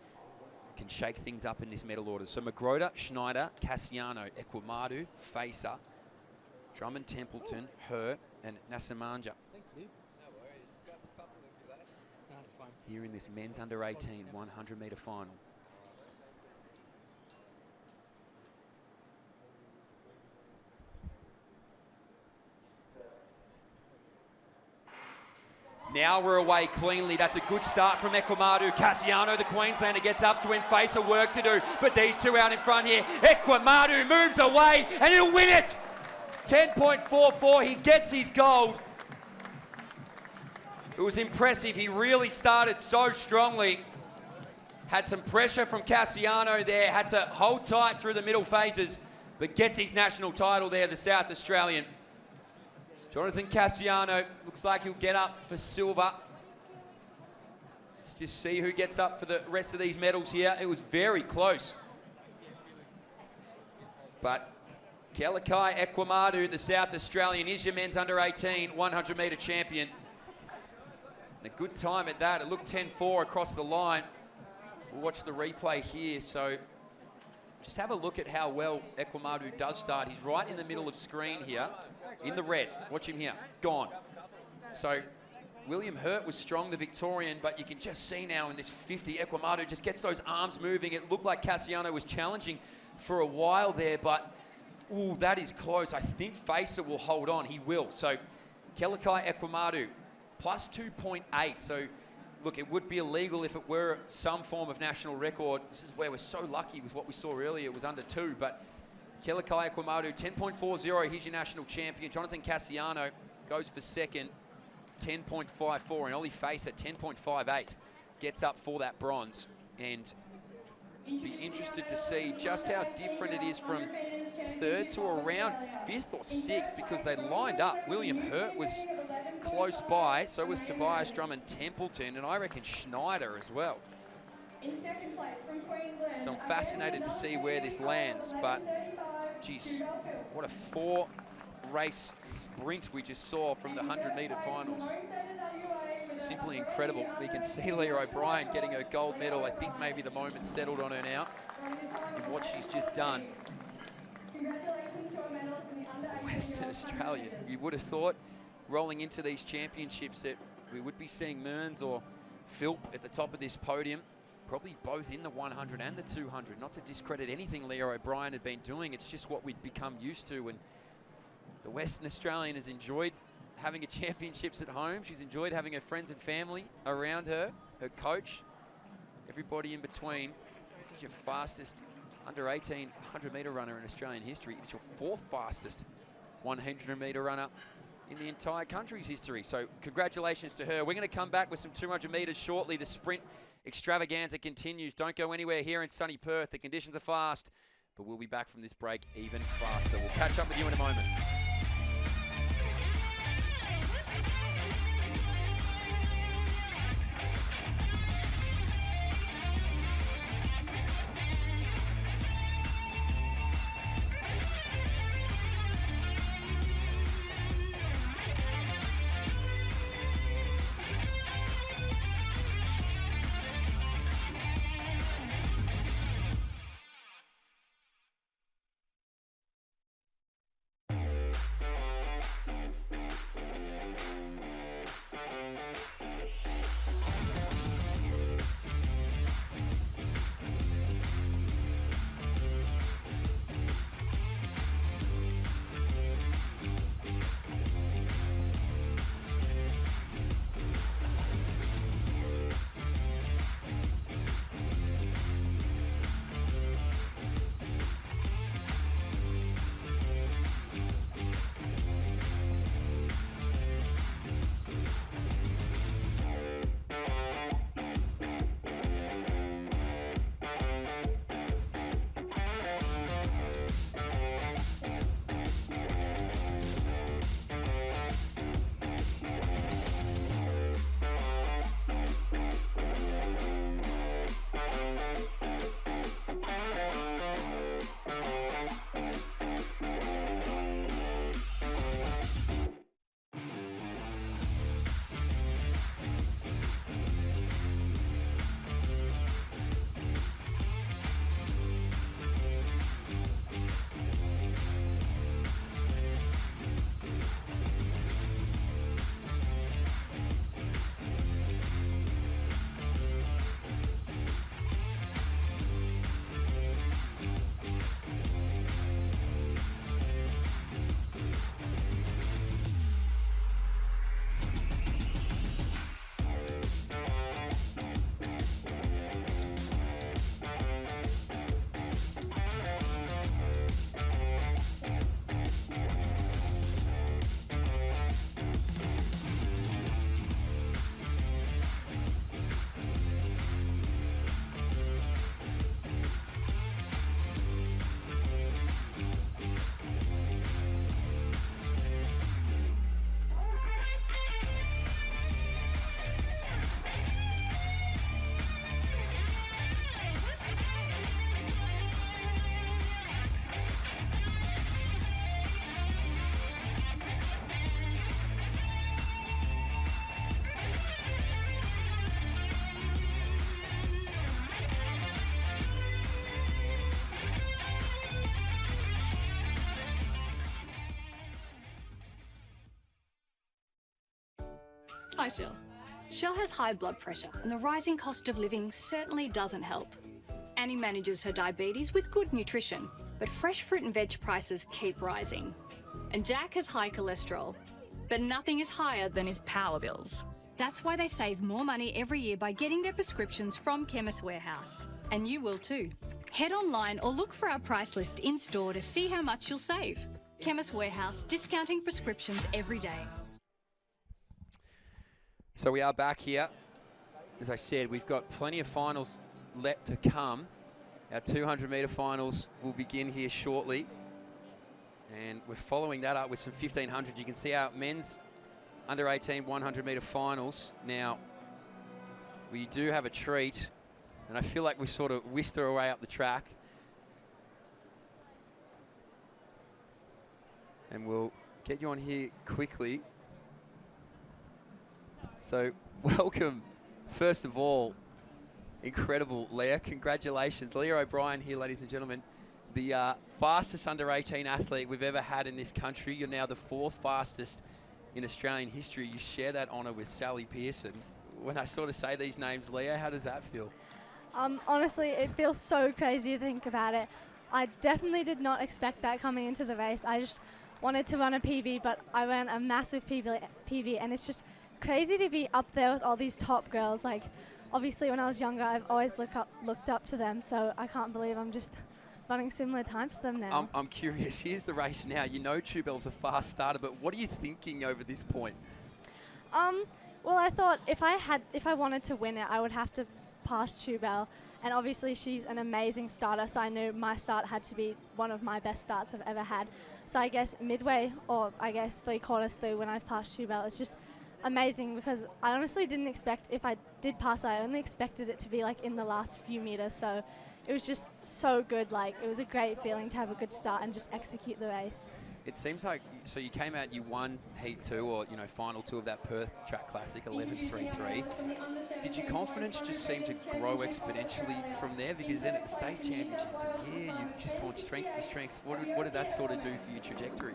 can shake things up in this medal order. So Magroda, Schneider, Cassiano, Ekwamadu, Facer, Drummond Templeton, Hurt, and Nasamanja. Thank you. No worries. Grab a couple if you like. No, it's fine. Here in this men's under 18 100-metre final. Now we're away cleanly. That's a good start from Ekwamadu. Cassiano, the Queenslander, gets up to him. Facer work to do, but these two out in front here. Ekwamadu moves away, and he'll win it. 10.44, he gets his gold. It was impressive. He really started so strongly. Had some pressure from Cassiano there. Had to hold tight through the middle phases, but gets his national title there, the South Australian. Jonathan Cassiano looks like he'll get up for silver. Let's just see who gets up for the rest of these medals here. It was very close. But Kelakai Ekwamadu, the South Australian, is your men's under 18 100-metre champion. And a good time at that. It looked 10-4 across the line. We'll watch the replay here. So just have a look at how well Ekwamadu does start. He's right in the middle of screen here, in the red. Watch him here. Gone. So William Hurt was strong, the Victorian, but you can just see now in this 50, Ekwamadu just gets those arms moving. It looked like Cassiano was challenging for a while there, but ooh, that is close. I think Facer will hold on. He will. So Kelakai Ekwamadu, plus 2.8. So look, it would be illegal if it were some form of national record. This is where we're so lucky with what we saw earlier. It was under 2, but Kelakai Ekwamadu, 10.40. He's your national champion. Jonathan Cassiano goes for second, 10.54. And Ollie Facer, 10.58. Gets up for that bronze. And be interested to see just how different it is from third to around 5th or 6th, because they lined up. William Hurt was close by, so was Tobias Drummond Templeton, and I reckon Schneider as well. So I'm fascinated to see where this lands, but geez, what a 4-race sprint we just saw from the 100-metre finals. Simply incredible. We can see Leah O'Brien getting her gold medal. I think maybe the moment's settled on her now in what she's just done. Western Australian. You would have thought rolling into these championships that we would be seeing Mearns or Philp at the top of this podium. Probably both in the 100 and the 200. Not to discredit anything Leah O'Brien had been doing. It's just what we'd become used to. And The Western Australian has enjoyed having her championships at home. She's enjoyed having her friends and family around her, her coach, everybody in between. This is your fastest under 18 100-metre runner in Australian history. It's your 4th fastest 100-metre runner in the entire country's history. So congratulations to her. We're going to come back with some 200 metres shortly. The sprint extravaganza continues. Don't go anywhere here in sunny Perth. The conditions are fast, but we'll be back from this break even faster. We'll catch up with you in a moment. Hi, Shell. Shell has high blood pressure, and the rising cost of living certainly doesn't help. Annie manages her diabetes with good nutrition, but fresh fruit and veg prices keep rising. And Jack has high cholesterol, but nothing is higher than his power bills. That's why they save more money every year by getting their prescriptions from Chemist Warehouse. And you will too. Head online or look for our price list in store to see how much you'll save. Chemist Warehouse, discounting prescriptions every day. So we are back here. As I said, we've got plenty of finals left to come. Our 200-metre finals will begin here shortly. And we're following that up with some 1,500. You can see our men's under-18 100-metre finals. Now, we do have a treat, and I feel like we sort of whisked our way up the track. And we'll get you on here quickly. So, welcome, first of all, incredible, Leah. Congratulations. Leah O'Brien here, ladies and gentlemen. The fastest under-18 athlete we've ever had in this country. You're now the 4th fastest in Australian history. You share that honour with Sally Pearson. When I sort of say these names, Leah, how does that feel? Honestly, it feels so crazy to think about it. I definitely did not expect that coming into the race. I just wanted to run a PB, but I ran a massive PB, and it's just crazy to be up there with all these top girls. Like, obviously, when I was younger, I've always looked up to them, so I can't believe I'm just running similar times to them now. I'm curious. Here's the race now. You know Tubel's a fast starter, but what are you thinking over this point? Well, I thought if I wanted to win it, I would have to pass Tubel, and obviously she's an amazing starter, so I knew my start had to be one of my best starts I've ever had. So I guess midway, or I guess 3/4 through when I've passed Tubel, it's just amazing because I honestly didn't expect, if I did pass, I only expected it to be like in the last few meters. So it was just so good. Like, it was a great feeling to have a good start and just execute the race. It seems like, so you came out, you won Heat 2, or, you know, Final 2 of that Perth Track Classic, 11.33. Did your confidence just seem to grow exponentially from there? Because then at the state championships, and here you've just gone strength to strength. What did that sort of do for your trajectory?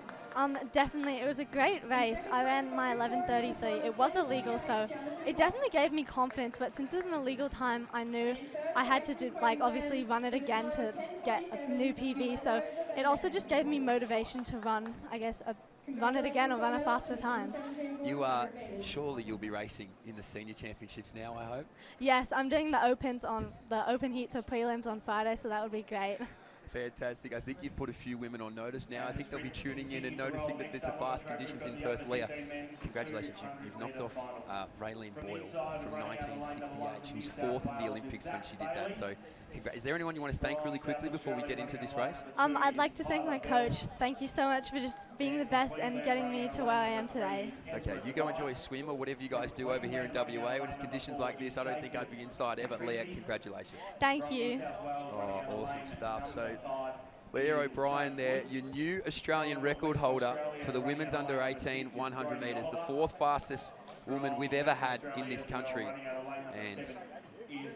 Definitely, it was a great race. I ran my 11.33. It was illegal, so it definitely gave me confidence. But since it was an illegal time, I knew I had to do, like, obviously run it again to get a new PB. So it also just gave me motivation to run, I guess, run it again or run a faster time. You surely you'll be racing in the senior championships now, I hope. Yes, I'm doing the open heats or prelims on Friday, so that would be great. Fantastic. I think you've put a few women on notice now. I think they'll be tuning in and noticing that there's a fast conditions in Perth. Leah, congratulations. You've knocked off Raylene Boyle from 1968. She was 4th in the Olympics when she did that. So is there anyone you want to thank really quickly before we get into this race? I'd like to thank my coach. Thank you so much for just being the best and getting me to where I am today. Okay, you go enjoy a swim or whatever you guys do over here in WA. When it's conditions like this, I don't think I'd be inside ever. Leah, congratulations. Thank you. Oh, awesome stuff. So Leah O'Brien there, your new Australian record holder for the women's under 18 100 metres, the 4th fastest woman we've ever had in this country. And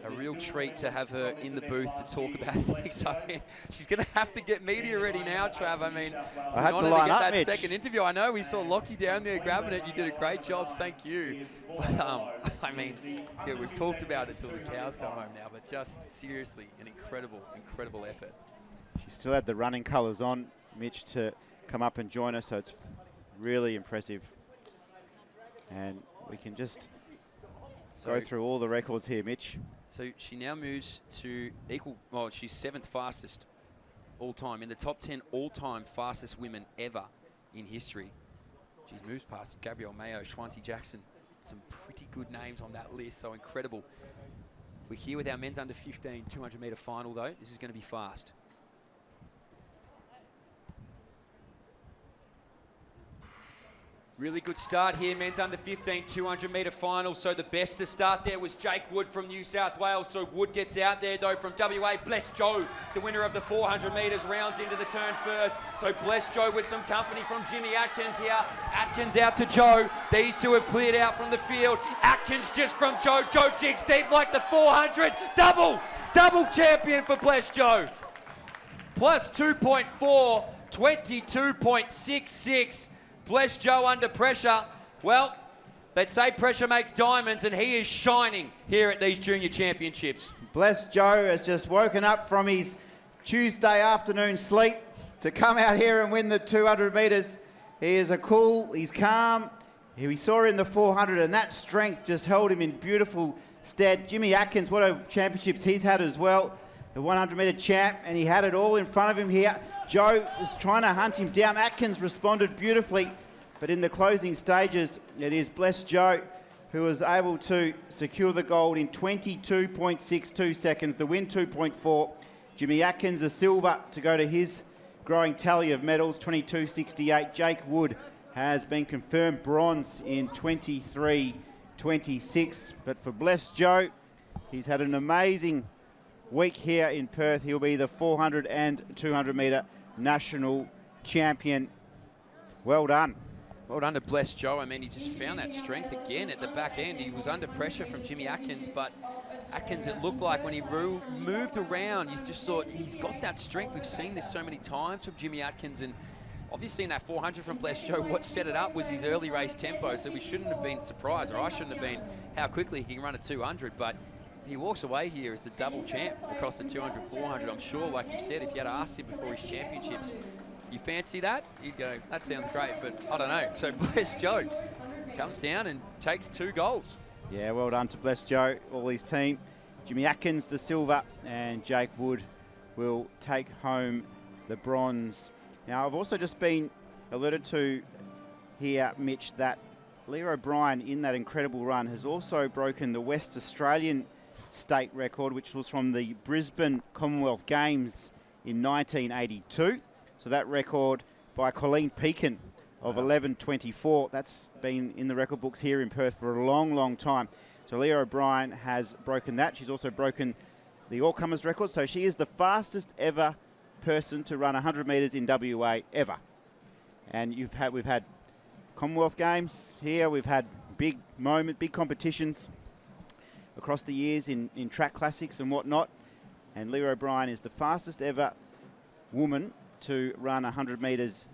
a real treat to have her in the booth to talk about things. I mean, she's going to have to get media ready now, Trav. I mean, I had to line up, that Mitch. second interview. I know we saw Lockie down there grabbing it. You did a great job. Thank you. But, I mean, yeah, we've talked about it till the cows come home now, but just seriously, an incredible, incredible effort. She still had the running colours on, Mitch, to come up and join us, so it's really impressive. And we can just go through all the records here, Mitch. So she now moves to she's 7th fastest all time, in the top 10 all-time fastest women ever in history. She's moved past Gabrielle Mayo, Robb-Jackson. Some pretty good names on that list, so incredible. We're here with our men's under 15 200 metre final though. This is going to be fast. Really good start here, men's under 15 200 metre final. So the best to start there was Jake Wood from New South Wales. So Wood gets out there though from WA. Bless Joe, the winner of the 400 metres, rounds into the turn first. So Bless Joe with some company from Jimmy Atkins here. Atkins out to Joe. These two have cleared out from the field. Atkins just from Joe. Joe digs deep like the 400. Double champion for Bless Joe. Plus 2.4, 22.66. Bless Joe under pressure. Well, they'd say pressure makes diamonds, and he is shining here at these junior championships. Bless Joe has just woken up from his Tuesday afternoon sleep to come out here and win the 200 metres. He is he's calm. We saw in the 400, and that strength just held him in beautiful stead. Jimmy Atkins, what a championships he's had as well. The 100 metre champ, and he had it all in front of him here. Joe was trying to hunt him down. Atkins responded beautifully, but in the closing stages, it is Bless Joe who was able to secure the gold in 22.62 seconds. The win 2.4. Jimmy Atkins, the silver, to go to his growing tally of medals, 22.68. Jake Wood has been confirmed bronze in 23.26. But for Bless Joe, he's had an amazing week here in Perth. He'll be the 400 and 200 metre national champion. Well done. Well done to Bless Joe. I mean, he just found that strength again at the back end. He was under pressure from Jimmy Atkins, but Atkins, it looked like when he moved around, you just thought he's got that strength. We've seen this so many times from Jimmy Atkins, and obviously in that 400 from Bless Joe, what set it up was his early race tempo, so we shouldn't have been surprised, or I shouldn't have been, how quickly he can run a 200, but he walks away here as the double champ across the 200, 400. I'm sure, like you said, if you had asked him before his championships, You fancy that? You'd go, that sounds great, but I don't know. So Bless Joe comes down and takes 2 goals. Yeah, well done to Bless Joe, all his team. Jimmy Atkins, the silver, and Jake Wood will take home the bronze. Now, I've also just been alerted to here, Mitch, that Leah O'Brien, in that incredible run, has also broken the West Australian state record, which was from the Brisbane Commonwealth Games in 1982. So that record by Colleen Pekin of 11.24. That's been in the record books here in Perth for a long, long time. So Leah O'Brien has broken that. She's also broken the all-comers record. So she is the fastest ever person to run 100 metres in WA ever. And we've had Commonwealth Games here. We've had big competitions across the years in track classics and whatnot. And Leah O'Brien is the fastest ever woman to run 100 metres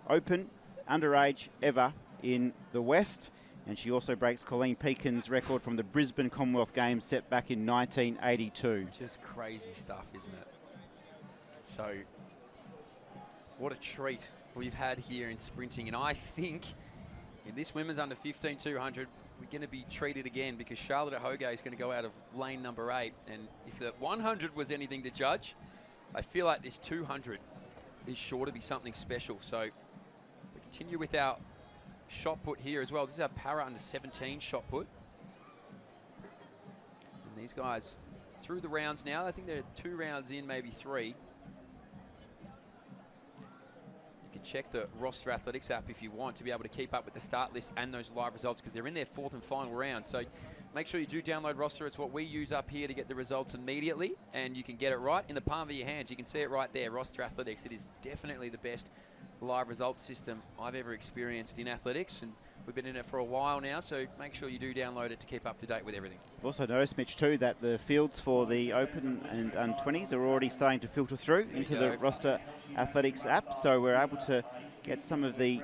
open, underage ever in the West. And she also breaks Colleen Pekin's record from the Brisbane Commonwealth Games set back in 1982. Just crazy stuff, isn't it? So, what a treat we've had here in sprinting. And I think in this women's under 15 200, we're going to be treated again because Charlotte Ahoge is going to go out of lane number 8. And if the 100 was anything to judge, I feel like this 200 is sure to be something special. So we continue with our shot put here as well. This is our para under 17 shot put. And these guys through the rounds now. I think they're 2 rounds in, maybe 3. You can check the Roster Athletics app if you want to be able to keep up with the start list and those live results because they're in their 4th and final round. So make sure you do download Roster. It's what we use up here to get the results immediately, and you can get it right in the palm of your hands. You can see it right there, Roster Athletics. It is definitely the best live results system I've ever experienced in athletics, and we've been in it for a while now, so make sure you do download it to keep up to date with everything. I've also noticed, Mitch, too, that the fields for the Open and Under-20s are already starting to filter through into the Roster Athletics app, so we're able to get some of the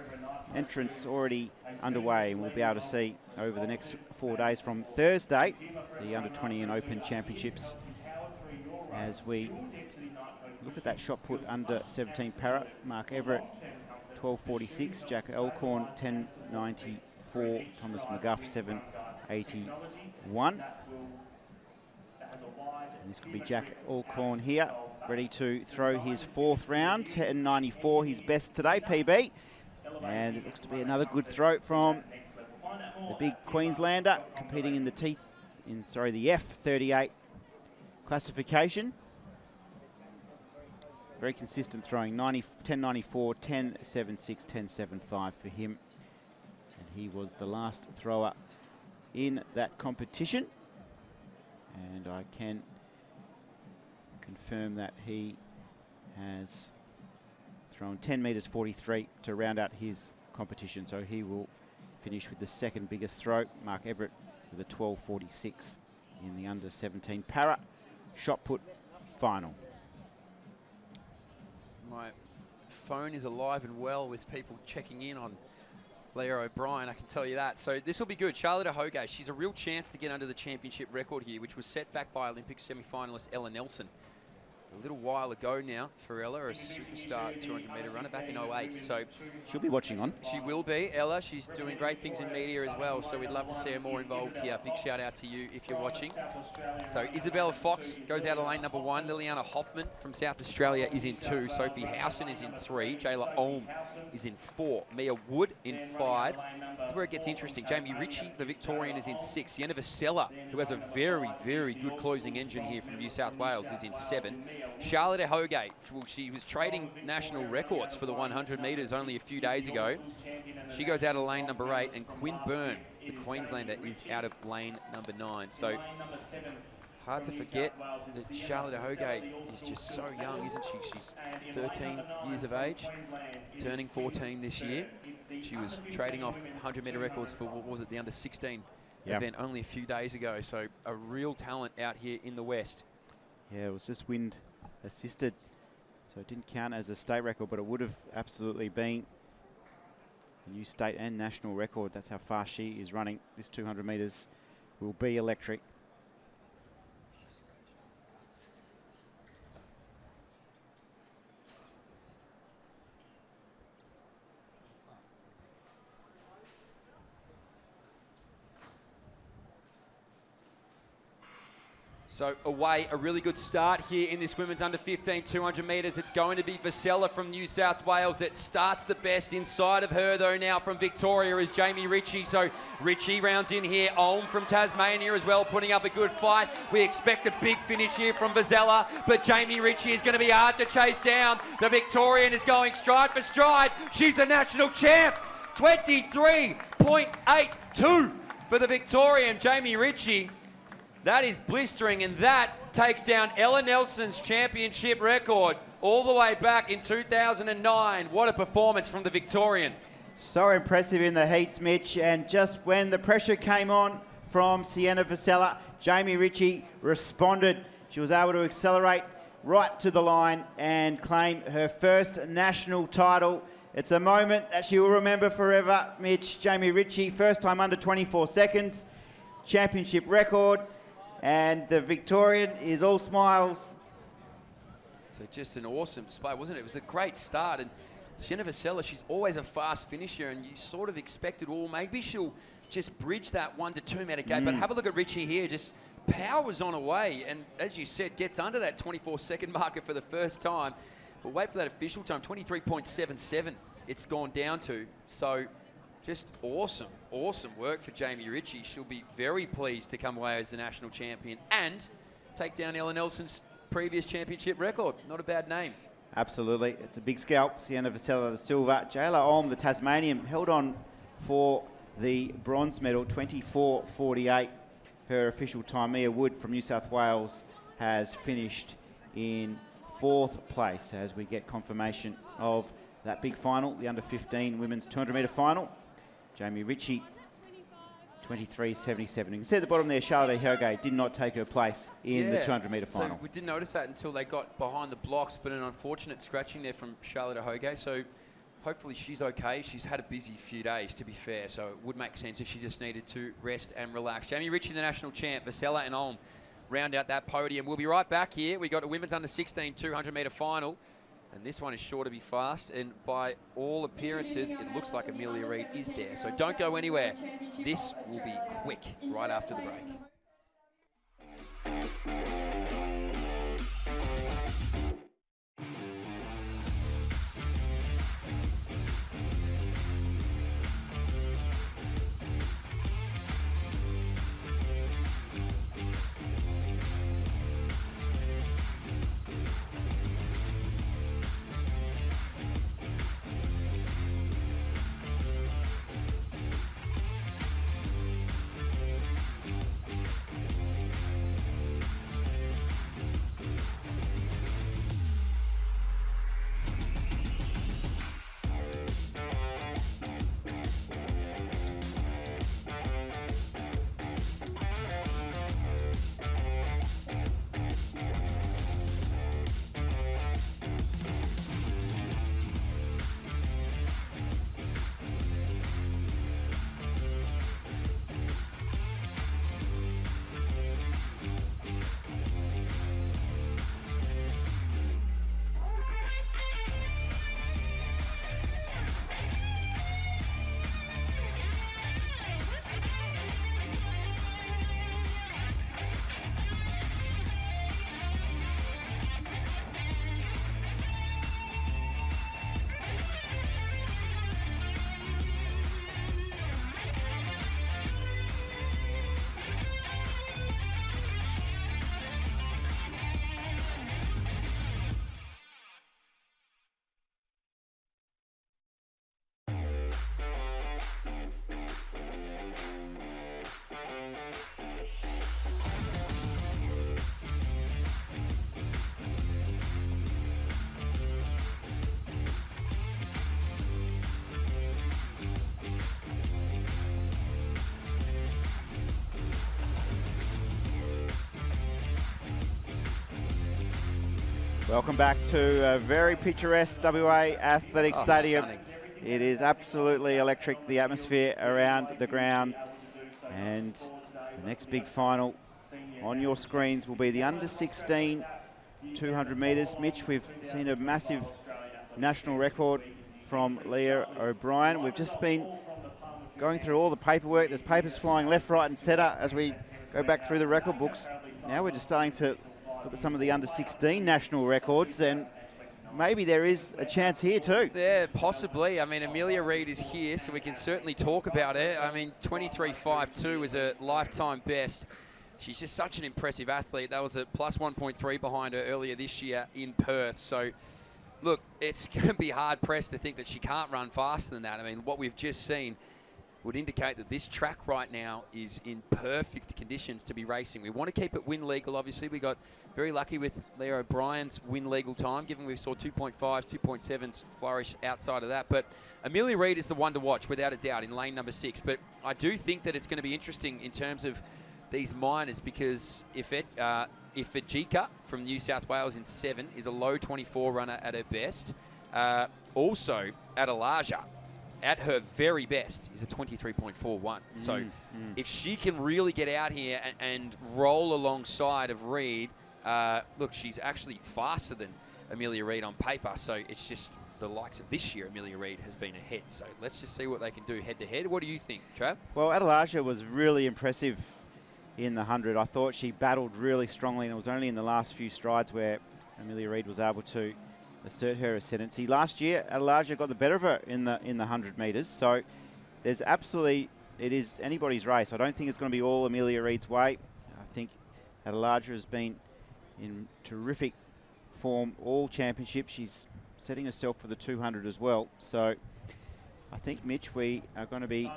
entrants already underway, and we'll be able to see over the next 4 days from Thursday the Under-20 and Open Championships as we look at that shot put under 17 para. Mark Everett 12.46, Jack Elkhorn 10.94, Thomas McGuff 7.81. And this could be Jack Elkhorn here, ready to throw his 4th round, 10.94, his best today, PB. And it looks to be another good throw from the big Queenslander competing in the the F38 classification. Very consistent throwing, 10.94, 10.76, 10.75 for him. And he was the last thrower in that competition. And I can confirm that he has thrown 10 metres 43 to round out his competition. So he will finish with the 2nd biggest throw. Mark Everett with a 12.46 in the under 17 para shot put final. My phone is alive and well with people checking in on Leah O'Brien, I can tell you that. So this will be good. Charlotte Ahoge, she's a real chance to get under the championship record here, which was set back by Olympic semi-finalist Ella Nelson a little while ago now for Ella, a superstar 200-metre runner back in 08. So she'll be watching on. She will be, Ella. She's doing great things in media as well, so we'd love to see her more involved here. Big shout out to you if you're watching. So Isabella Fox goes out of lane number 1. Liliana Hoffman from South Australia is in 2. Sophie Howson is in 3. Jayla Olm is in 4. Mia Wood in 5. This is where it gets interesting. Jamie Ritchie, the Victorian, is in 6. Sienna Vasella, who has a very, very good closing engine here from New South Wales, is in 7. Charlotte Ahoge, well, she was trading national records for the 100 metres only a few days ago. She goes out of lane number 8, and Quinn Byrne, the Queenslander, is out of lane number 9. So hard to forget that Charlotte Ahoge is just so young, isn't she? She's 13 years of age, turning 14 this year. She was trading off 100-metre records for, what was it, the under-16 event only a few days ago. So a real talent out here in the West. Yeah, it was just wind assisted, so it didn't count as a state record, but it would have absolutely been a new state and national record. That's how fast she is running. This 200 metres will be electric. So away, a really good start here in this women's under 15 200 metres. It's going to be Vasella from New South Wales that starts the best. Inside of her, though, now from Victoria is Jamie Ritchie. So Ritchie rounds in here. Olm from Tasmania as well, putting up a good fight. We expect a big finish here from Vasella, but Jamie Ritchie is going to be hard to chase down. The Victorian is going stride for stride. She's the national champ. 23.82 for the Victorian, Jamie Ritchie. That is blistering, and that takes down Ella Nelson's championship record all the way back in 2009. What a performance from the Victorian. So impressive in the heats, Mitch, and just when the pressure came on from Sienna Vasella, Jamie Ritchie responded. She was able to accelerate right to the line and claim her first national title. It's a moment that she will remember forever, Mitch. Jamie Ritchie, first time under 24 seconds, championship record. And the Victorian is all smiles. So just an awesome display, wasn't it? It was a great start. And Sienna Vasella, she's always a fast finisher, and you sort of expected, well, maybe she'll just bridge that 1 to 2 metre gap. But have a look at Ritchie here, just powers on away. And as you said, gets under that 24-second marker for the first time. But wait for that official time, 23.77 it's gone down to. So just awesome, awesome work for Jamie Ritchie. She'll be very pleased to come away as the national champion and take down Ella Nelson's previous championship record. Not a bad name. Absolutely. It's a big scalp. Sienna Vasella, the silver. Jayla Olm, the Tasmanian, held on for the bronze medal, 24.48. Her official time. Mia Wood from New South Wales has finished in 4th place as we get confirmation of that big final, the under 15 women's 200 metre final. Jamie Ritchie, 23.77. You can see at the bottom there, Charlotte Hergé did not take her place in the 200 metre final. So we didn't notice that until they got behind the blocks, but an unfortunate scratching there from Charlotte Hergé. So hopefully she's okay. She's had a busy few days, to be fair, so it would make sense if she just needed to rest and relax. Jamie Ritchie, the national champ. Vasella and Olm round out that podium. We'll be right back here. We got a women's under 16 200 metre final. And this one is sure to be fast, and by all appearances, it looks like Amelia Reid is there. So don't go anywhere. This will be quick right after the break. Welcome back to a very picturesque WA Athletic Stadium. Stunning. It is absolutely electric, the atmosphere around the ground. And the next big final on your screens will be the under 16 200 metres. Mitch, we've seen a massive national record from Leah O'Brien. We've just been going through all the paperwork. There's papers flying left, right and centre as we go back through the record books. Now we're just starting to look at some of the under-16 national records, and maybe there is a chance here too. Yeah, possibly. I mean, Amelia Reid is here, so we can certainly talk about it. I mean, 23.52 is a lifetime best. She's just such an impressive athlete. That was a plus 1.3 behind her earlier this year in Perth. So, look, it's going to be hard-pressed to think that she can't run faster than that. I mean, what we've just seen would indicate that this track right now is in perfect conditions to be racing. We want to keep it win legal, obviously. We got very lucky with Leah O'Brien's win legal time, given we saw 2.5, 2.7s flourish outside of that. But Amelia Reid is the one to watch, without a doubt, in lane number 6. But I do think that it's going to be interesting in terms of these minors, because Ifejika from New South Wales in 7 is a low 24 runner at her best. Also, Adelaja, at her very best, is a 23.41. So if she can really get out here and roll alongside of Reid, look, she's actually faster than Amelia Reid on paper. So it's just the likes of this year, Amelia Reid has been ahead. So let's just see what they can do head-to-head. What do you think, Trav? Well, Adelaja was really impressive in the 100. I thought she battled really strongly, and it was only in the last few strides where Amelia Reid was able to assert her ascendancy. Last year, Adelaja got the better of her in the 100 metres. So there's absolutely, it is anybody's race. I don't think it's going to be all Amelia Reid's way. I think Adelaja has been in terrific form all championship. She's setting herself for the 200 as well. So I think, Mitch, we are going to be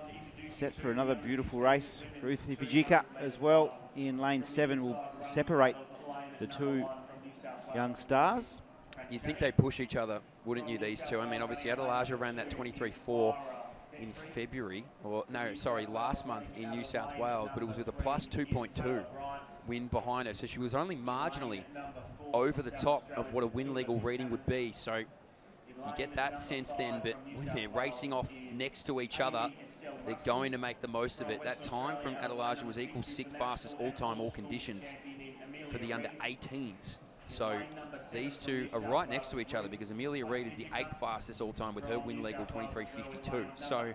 set for another beautiful race. Ruth Ifejika as well in lane 7 will separate the two young stars. You'd think they push each other, wouldn't you, these two? I mean, obviously, Adelaja ran that 23.4 in February, last month in New South Wales, but it was with a plus 2.2 win behind her. So she was only marginally over the top of what a win legal reading would be. So you get that sense then, but when they're racing off next to each other, they're going to make the most of it. That time from Adelaja was equal 6th fastest all-time, all conditions for the under-18s. So these two are right next to each other, because Amelia Reid is the 8th fastest all-time with her win legal 23.52. So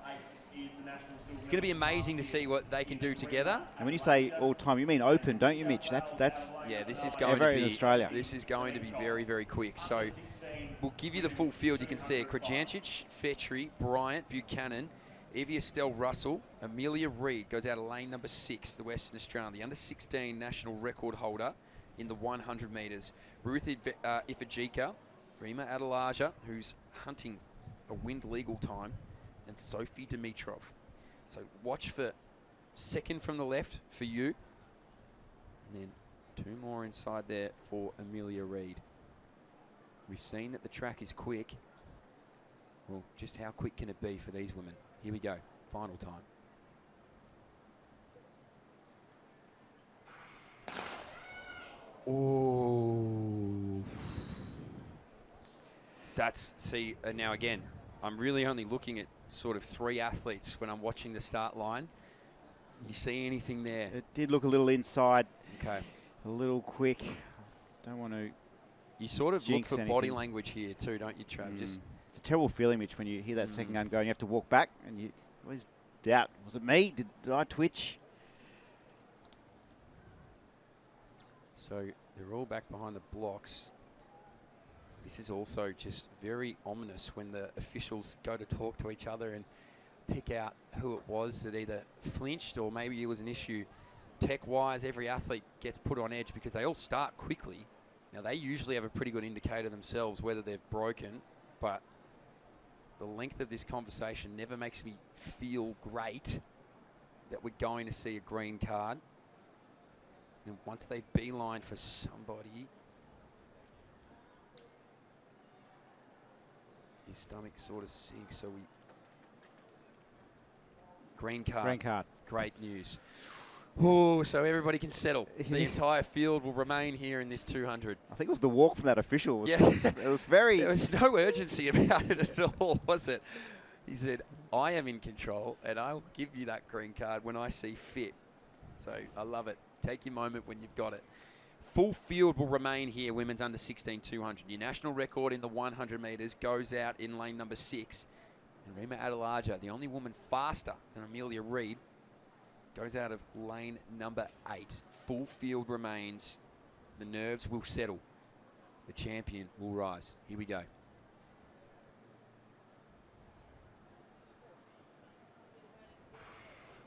it's going to be amazing to see what they can do together. And when you say all-time, you mean open, don't you, Mitch? That's yeah. This is going to be in Australia. This is going to be very, very quick. So we'll give you the full field. You can see it: Krajancic, Fetri, Bryant, Buchanan, Evie Estelle Russell, Amelia Reid goes out of lane number 6, the Western Australian, the under-16 national record holder in the 100 metres. Ruth Ifejika, Rima Adelaja, who's hunting a wind legal time, and Sophie Dimitrov. So watch for second from the left for you, and then 2 more inside there for Amelia Reid. We've seen that the track is quick. Well, just how quick can it be for these women? Here we go, final time. Oh, now again, I'm really only looking at sort of 3 athletes when I'm watching the start line. You see anything there? It did look a little inside. Okay. A little quick. Don't want to. You sort of look for anything. body language here too, don't you, Trav? Just it's a terrible feeling, Mitch, when you hear that second gun go and you have to walk back and you always doubt, was it me? Did I twitch? So they're all back behind the blocks. This is also just very ominous when the officials go to talk to each other and pick out who it was that either flinched or maybe it was an issue tech-wise. Every athlete gets put on edge because they all start quickly. Now, they usually have a pretty good indicator themselves whether they've broken, but the length of this conversation never makes me feel great that we're going to see a green card. And once they beeline for somebody, his stomach sort of sinks, so we... Green card. Green card. Great news. Oh, so everybody can settle. The entire field will remain here in this 200. I think it was the walk from that official. Yeah. It was very... There was no urgency about it at all, was it? He said, I am in control, and I will give you that green card when I see fit. So I love it. Take your moment when you've got it. Full field will remain here, women's under 16 200. Your national record in the 100 metres goes out in lane number 6. And Rima Adelaja, the only woman faster than Amelia Reid, goes out of lane number 8. Full field remains. The nerves will settle. The champion will rise. Here we go.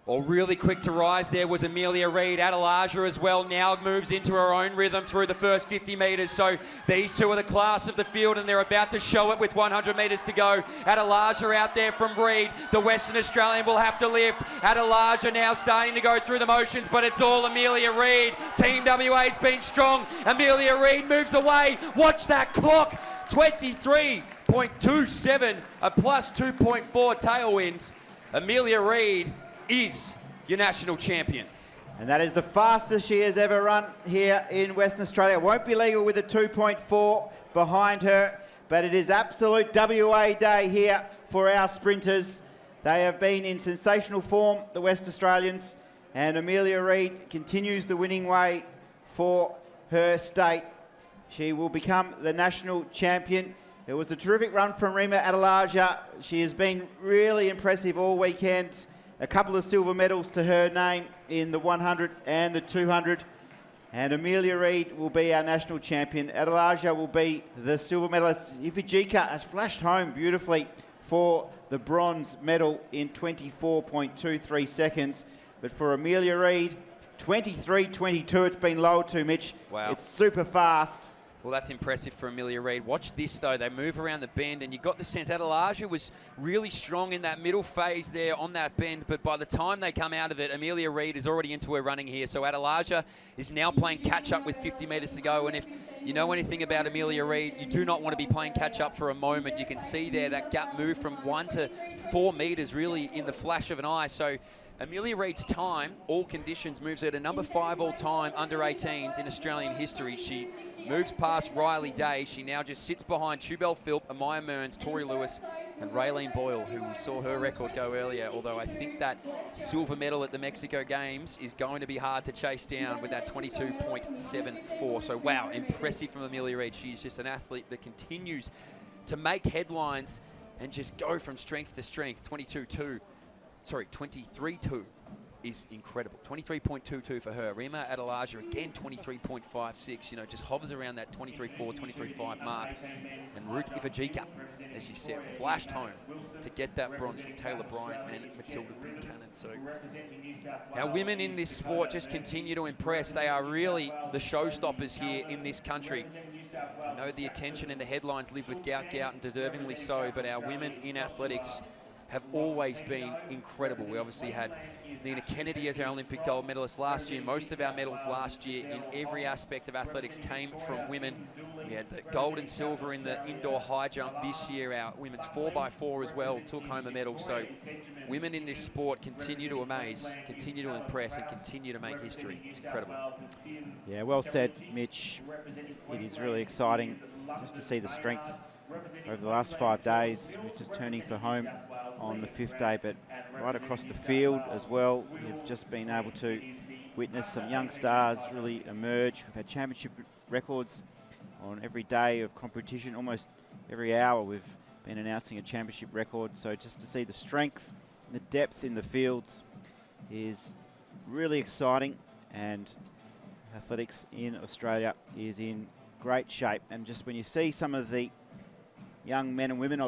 Well, really quick to rise there was Amelia Reid. Adelaja as well now moves into her own rhythm through the first 50 metres. So these two are the class of the field, and they're about to show it with 100 metres to go. Adelaja out there from Reid. The Western Australian will have to lift. Adelaja now starting to go through the motions, but it's all Amelia Reid. Team WA's been strong. Amelia Reid moves away. Watch that clock. 23.27, a plus 2.4 tailwind. Amelia Reid is your national champion. And that is the fastest she has ever run here in Western Australia. Won't be legal with a 2.4 behind her, but it is absolute WA day here for our sprinters. They have been in sensational form, the West Australians, and Amelia Reid continues the winning way for her state. She will become the national champion. It was a terrific run from Rima Adelaja. She has been really impressive all weekend. A couple of silver medals to her name in the 100 and the 200. And Amelia Reid will be our national champion. Adelaja will be the silver medalist. Ifejika has flashed home beautifully for the bronze medal in 24.23 seconds. But for Amelia Reid, 23.22 it's been lowered to, Mitch. Wow. It's super fast. Well, that's impressive for Amelia Reid. Watch this, though. They move around the bend, and you got the sense Adelaja was really strong in that middle phase there on that bend, but by the time they come out of it, Amelia Reid is already into her running here. So Adelaja is now playing catch-up with 50 metres to go, and if you know anything about Amelia Reid, you do not want to be playing catch-up for a moment. You can see there that gap move from 1 to 4 metres really in the flash of an eye. So Amelia Reid's time, all conditions, moves her to number 5 all-time under 18s in Australian history. She moves past Riley Day. She now just sits behind Chubel Philp, Amaya Mearns, Tori Lewis, and Raylene Boyle, who we saw her record go earlier, although I think that silver medal at the Mexico Games is going to be hard to chase down with that 22.74. So, wow, impressive from Amelia Reid. She's just an athlete that continues to make headlines and just go from strength to strength. 23.2 is incredible. 23.22 for her. Rima Adelaja, again, 23.56. You know, just hovers around that 23.4, 23.5 mark. And Ruth Ifejika, as you said, flashed home to get that bronze from Taylor Bryan and Matilda Buchanan. So our women in this sport just continue to impress. They are really the showstoppers here in this country. I know the attention and the headlines live with Gout, and deservingly so, but our women in athletics have always been incredible. We obviously had Nina Kennedy as our Olympic gold medalist last year. Most of our medals last year in every aspect of athletics came from women. We had the gold and silver in the indoor high jump this year. Our women's 4x4 as well took home a medal. So women in this sport continue to amaze, continue to impress, and continue to make history. It's incredible. Yeah, well said, Mitch. It is really exciting just to see the strength over the last 5 days. We're just turning for home on the 5th day, but right across the field as well, we've just been able to witness some young stars really emerge. We've had championship records on every day of competition. Almost every hour we've been announcing a championship record. So just to see the strength and the depth in the fields is really exciting, and athletics in Australia is in great shape. And just when you see some of the young men and women,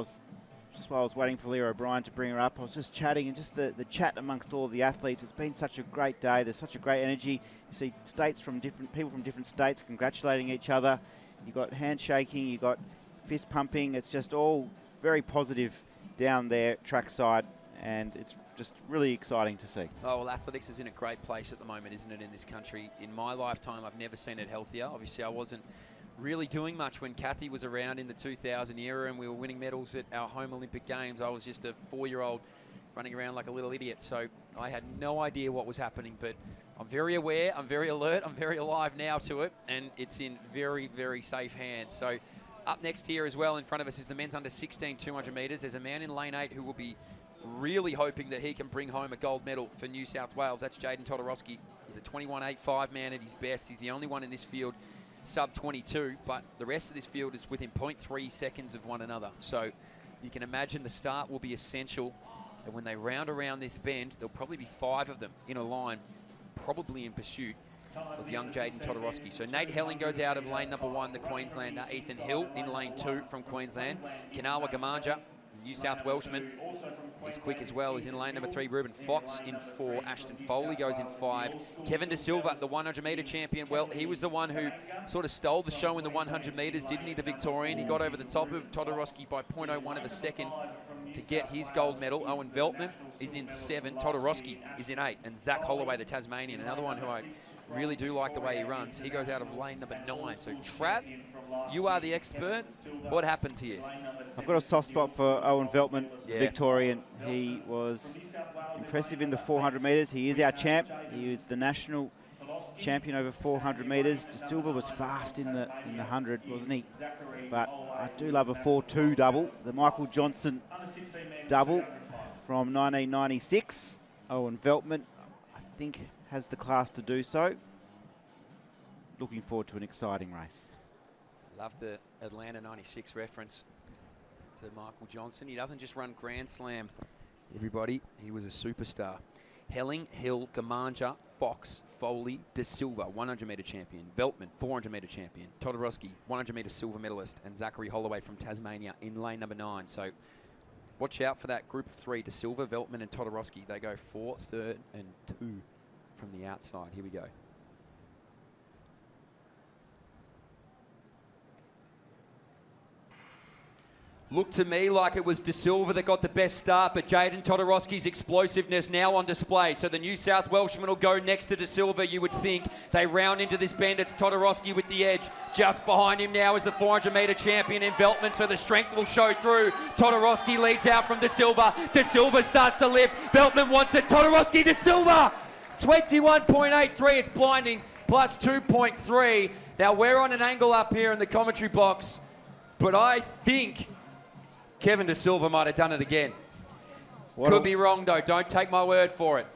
just while I was waiting for Leah O'Brien to bring her up, I was just chatting, and just the chat amongst all of the athletes. It's been such a great day. There's such a great energy. You see people from different states congratulating each other. You got handshaking, you got fist pumping. It's just all very positive down there trackside, and it's just really exciting to see. Oh, well, athletics is in a great place at the moment, isn't it, in this country? In my lifetime, I've never seen it healthier. Obviously, I wasn't really doing much when Kathy was around in the 2000 era and we were winning medals at our home Olympic Games. I was just a 4-year-old running around like a little idiot, so I had no idea what was happening, but I'm very aware, I'm very alert, I'm very alive now to it, and it's in very, very safe hands. So up next here as well in front of us is the men's under 16 200 metres. There's a man in lane 8 who will be really hoping that he can bring home a gold medal for New South Wales. That's Jaden Todorowski. He's a 21.85 man at his best. He's the only one in this field sub 22, but the rest of this field is within 0.3 seconds of one another. So you can imagine the start will be essential. And when they round around this bend, there'll probably be 5 of them in a line, probably in pursuit of young Jaden Todorowski. So Nate Helling goes out of lane number 1, the Queenslander. Ethan Hill in lane 2 from Queensland. Kanawa Gamanja, New South Welshman. He's quick as well. He's in lane number 3. Ruben Fox in 4. Ashton Foley goes in 5. Kevin De Silva, the 100-metre champion. Well, he was the one who sort of stole the show in the 100 metres, didn't he, the Victorian? He got over the top of Todorowski by 0.01 of a second to get his gold medal. Owen Veltman is in 7. Todorowski is in 8. And Zach Holloway, the Tasmanian, another one who I really do like the way he runs. He goes out of lane number 9. So, Trav, you are the expert. What happens here? I've got a soft spot for Owen Veltman, Victorian. He was impressive in the 400 metres. He is our champ. He is the national champion over 400 metres. De Silva was fast in the 100, wasn't he? But I do love a 4-2 double. The Michael Johnson double from 1996. Owen Veltman, I think, has the class to do so. Looking forward to an exciting race. Love the Atlanta 96 reference to Michael Johnson. He doesn't just run Grand Slam, everybody. He was a superstar. Helling, Hill, Gamanja, Fox, Foley, De Silva, 100-metre champion. Veltman, 400-metre champion. Todorowski, 100-metre silver medalist. And Zachary Holloway from Tasmania in lane number 9. So watch out for that group of 3, De Silva, Veltman and Todorowski. They go 4, 3rd and 2 from the outside. Here we go. Looked to me like it was De Silva that got the best start, but Jaden Todorowski's explosiveness now on display. So the New South Welshman will go next to De Silva, you would think. They round into this bend. It's Todorowski with the edge. Just behind him now is the 400-metre champion in Veltman, so the strength will show through. Todorowski leads out from De Silva. De Silva starts to lift. Veltman wants it. Todorowski, De Silva! 21.83, it's blinding, plus 2.3. Now we're on an angle up here in the commentary box, but I think Kevin De Silva might have done it again. Could be wrong, though. Don't take my word for it.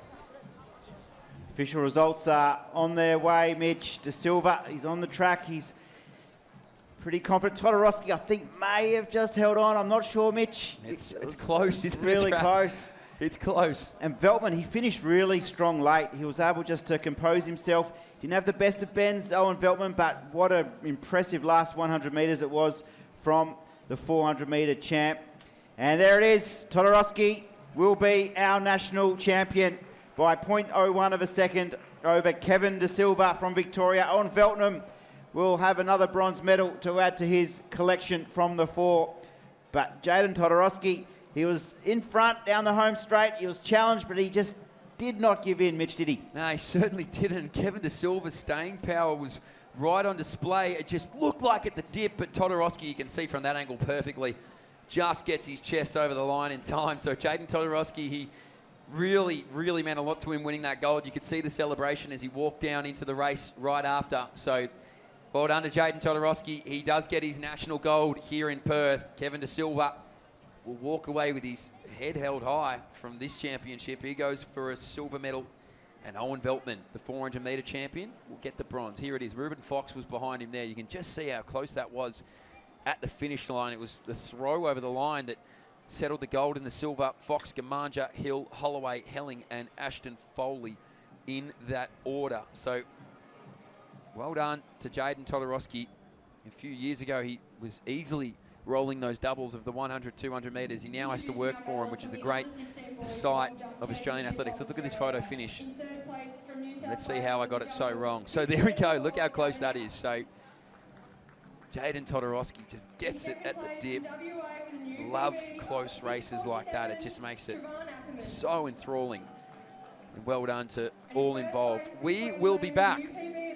Official results are on their way, Mitch. De Silva, he's on the track. He's pretty confident. Todorowski, I think, may have just held on. I'm not sure, Mitch. It's close, isn't it? Really close. It's close. And Veltman, he finished really strong late. He was able just to compose himself. Didn't have the best of bends, Owen Veltman, but what an impressive last 100 metres it was from the 400-metre champ. And there it is. Todorowski will be our national champion by 0.01 of a second over Kevin De Silva from Victoria. Owen Veltman will have another bronze medal to add to his collection from the 4. But Jaden Todorowski, he was in front down the home straight. He was challenged, but he just did not give in, Mitch, did he? No, he certainly didn't. Kevin De Silva's staying power was right on display. It just looked like at the dip, but Todorowski, you can see from that angle perfectly, just gets his chest over the line in time. So Jaden Todorowski, he really, really meant a lot to him winning that gold. You could see the celebration as he walked down into the race right after. So well done to Jaden Todorowski. He does get his national gold here in Perth. Kevin De Silva will walk away with his head held high from this championship. He goes for a silver medal. And Owen Veltman, the 400-metre champion, will get the bronze. Here it is. Ruben Fox was behind him there. You can just see how close that was at the finish line. It was the throw over the line that settled the gold and the silver. Fox, Gamanja, Hill, Holloway, Helling, and Ashton Foley in that order. So well done to Jaden Todorowski. A few years ago, he was easily rolling those doubles of the 100, 200 metres. He now has to work for him, which is a great sight of Australian athletics. Let's look at this photo finish. Let's see how I got it so wrong. So there we go. Look how close that is. So Jaden Todorowski just gets it at the dip. Love close races like that. It just makes it so enthralling. And well done to all involved. We will be back.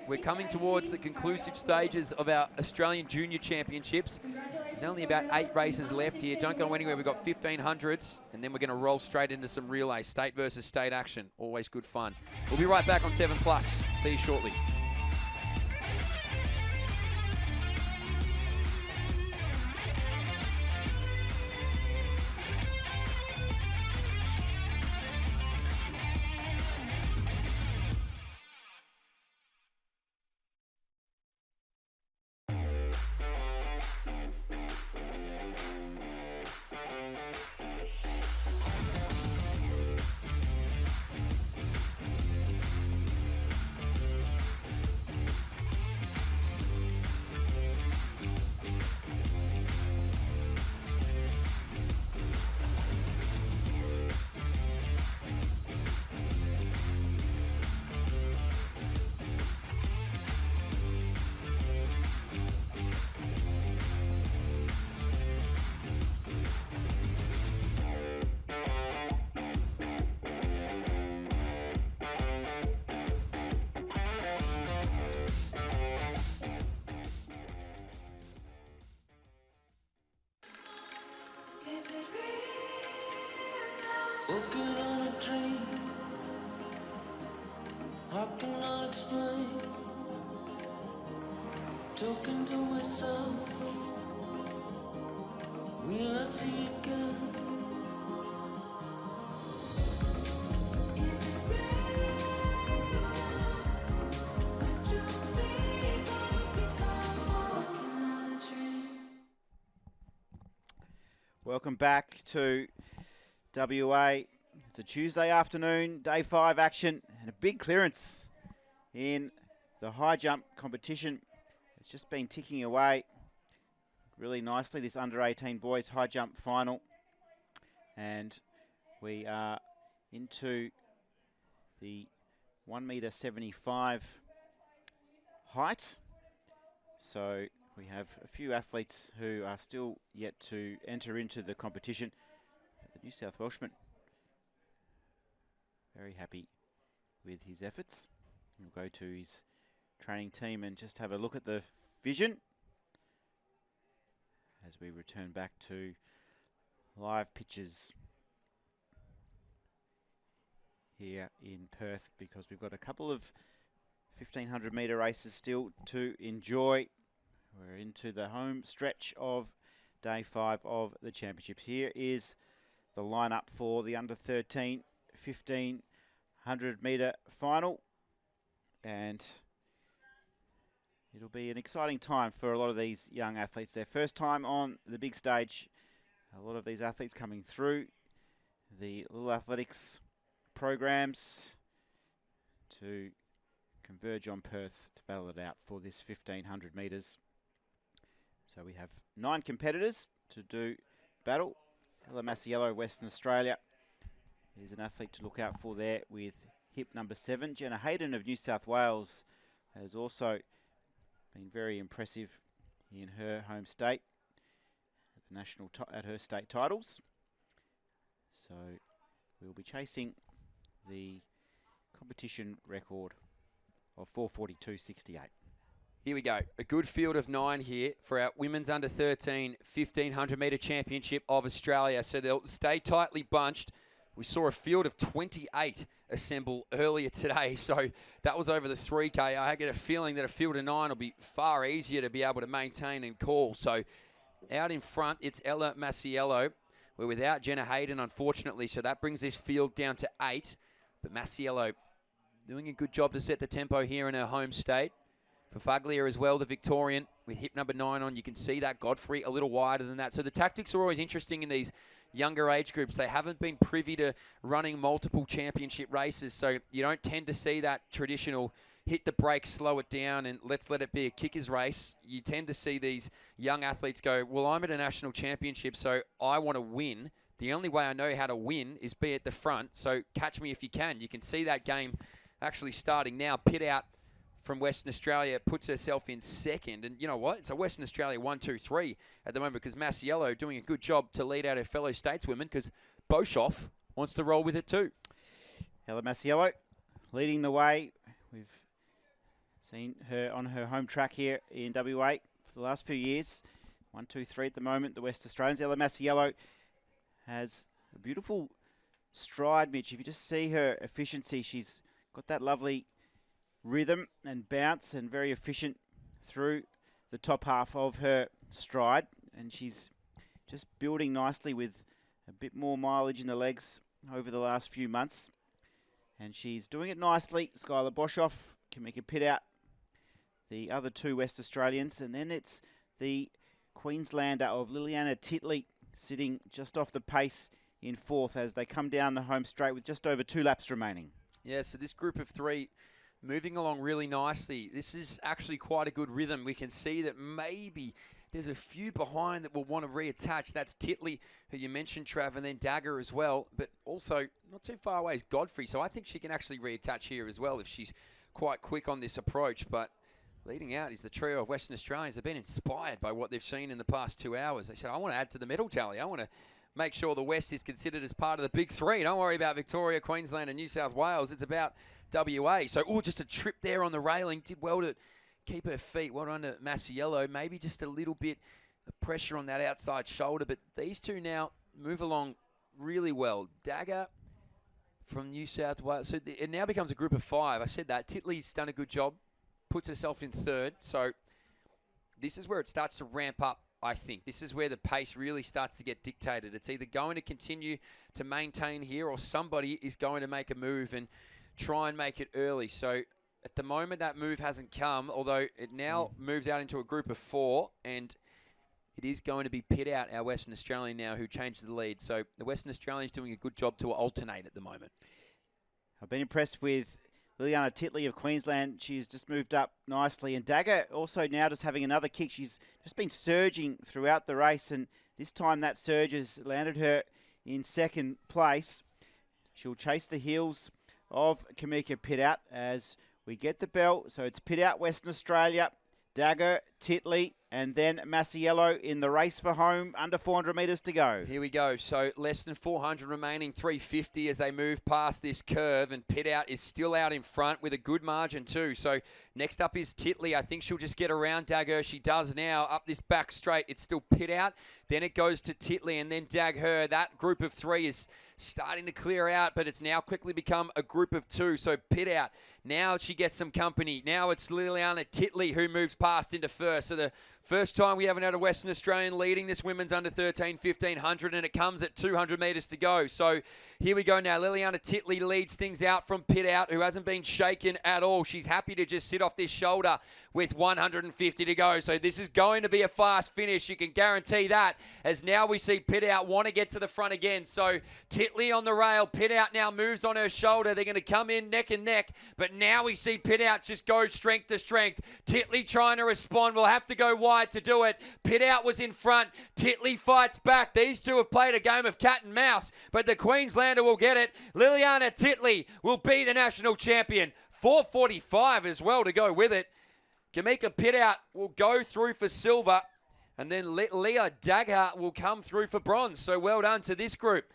We're coming towards the conclusive stages of our Australian Junior Championships. There's only about 8 races left here. Don't go anywhere. We've got 1500s, and then we're going to roll straight into some relays. State versus state action. Always good fun. We'll be right back on 7+. See you shortly. Walking on a dream. How can I explain? Talking to myself. Will I see again? Is it real? Would you become walking on a dream? Welcome back to WA. It's a Tuesday afternoon, day 5 action, and a big clearance in the high jump competition. It's just been ticking away really nicely, this under-18 boys high jump final. And we are into the 1.75 metre height. So we have a few athletes who are still yet to enter into the competition. The New South Welshman, very happy with his efforts. We'll go to his training team and just have a look at the vision as we return back to live pitches here in Perth, because we've got a couple of 1,500 metre races still to enjoy. We're into the home stretch of day 5 of the championships. Here is the lineup for the under 13 1,500 metre final, and it'll be an exciting time for a lot of these young athletes. Their first time on the big stage. A lot of these athletes coming through the Little Athletics programs to converge on Perth to battle it out for this 1,500 metres. So we have 9 competitors to do battle. Ella Masiello, Western Australia, is an athlete to look out for there with hip number 7. Jenna Hayden of New South Wales has also been very impressive in her home state at the national at her state titles. So we'll be chasing the competition record of 4:42.68. Here we go. A good field of 9 here for our women's under 13 1,500 metre championship of Australia. So they'll stay tightly bunched. We saw a field of 28 assemble earlier today. So that was over the 3K. I get a feeling that a field of 9 will be far easier to be able to maintain and call. So out in front, it's Ella Masiello. We're without Jenna Hayden, unfortunately. So that brings this field down to 8. But Masiello doing a good job to set the tempo here in her home state. Fafaglia as well, the Victorian, with hip number 9 on. You can see that. Godfrey a little wider than that. So the tactics are always interesting in these younger age groups. They haven't been privy to running multiple championship races, so you don't tend to see that traditional hit the brakes, slow it down, and let's let it be a kicker's race. You tend to see these young athletes go, well, I'm at a national championship, so I want to win. The only way I know how to win is be at the front, so catch me if you can. You can see that game actually starting now. Pit out from Western Australia puts herself in second. And you know what? It's a Western Australia 1-2-3 at the moment, because Masiello doing a good job to lead out her fellow stateswomen, because Boshoff wants to roll with it too. Ella Masiello leading the way. We've seen her on her home track here in WA for the last few years. 1-2-3 at the moment, the West Australians. Ella Masiello has a beautiful stride, Mitch. If you just see her efficiency, she's got that lovely rhythm and bounce, and very efficient through the top half of her stride, and she's just building nicely with a bit more mileage in the legs over the last few months, and she's doing it nicely. Skylar Boshoff can make a pit out, the other 2 West Australians, and then it's the Queenslander of Liliana Titley sitting just off the pace in 4th as they come down the home straight with just over 2 laps remaining. Yeah, so this group of 3 moving along really nicely. This is actually quite a good rhythm. We can see that maybe there's a few behind that will want to reattach. That's Titley, who you mentioned, Trav, and then Dagger as well. But also, not too far away is Godfrey. So I think she can actually reattach here as well if she's quite quick on this approach. But leading out is the trio of Western Australians. They've been inspired by what they've seen in the past 2 hours. They said, I want to add to the medal tally. I want to make sure the West is considered as part of the big 3. Don't worry about Victoria, Queensland, and New South Wales. It's about WA. So, just a trip there on the railing. Did well to keep her feet. Well done to Masiello. Maybe just a little bit of pressure on that outside shoulder. But these 2 now move along really well. Dagger from New South Wales. So it now becomes a group of 5. I said that. Titley's done a good job, puts herself in 3rd. So this is where it starts to ramp up, I think. This is where the pace really starts to get dictated. It's either going to continue to maintain here or somebody is going to make a move and try and make it early. So at the moment, that move hasn't come, although it now moves out into a group of 4, and it is going to be Pit Out, our Western Australian now, who changed the lead. So the Western Australian is doing a good job to alternate at the moment. I've been impressed with Liliana Titley of Queensland. She's just moved up nicely. And Dagger also now just having another kick. She's just been surging throughout the race, and this time that surge has landed her in 2nd place. She'll chase the heels of Kamika Pit Out as we get the bell. So it's Pit Out, Western Australia, Dagger, Titley, and then Masiello in the race for home. Under 400 metres to go. Here we go. So less than 400 remaining, 350 as they move past this curve, and Pit Out is still out in front with a good margin too. So next up is Titley. I think she'll just get around Dagger. She does now. Up this back straight, it's still Pit Out. Then it goes to Titley and then Dagger. That group of 3 is starting to clear out, but it's now quickly become a group of 2. So Pit Out. Now she gets some company. Now it's Liliana Titley who moves past into 1st. So the first time we haven't had a Western Australian leading this women's under 13 1500, and it comes at 200 metres to go. So here we go now. Liliana Titley leads things out from Pit Out, who hasn't been shaken at all. She's happy to just sit off this shoulder with 150 to go. So this is going to be a fast finish. You can guarantee that, as now we see Pit Out want to get to the front again. So Titley on the rail. Pit Out now moves on her shoulder. They're going to come in neck and neck, but now we see Pit Out just go strength to strength. Titley trying to respond. Will have to go wide to do it. Pit Out was in front. Titley fights back. These two have played a game of cat and mouse, but the Queenslander will get it. Liliana Titley will be the national champion. 4:45 as well to go with it. Kamika Pit Out will go through for silver, and then Leah Dagger will come through for bronze. So well done to this group.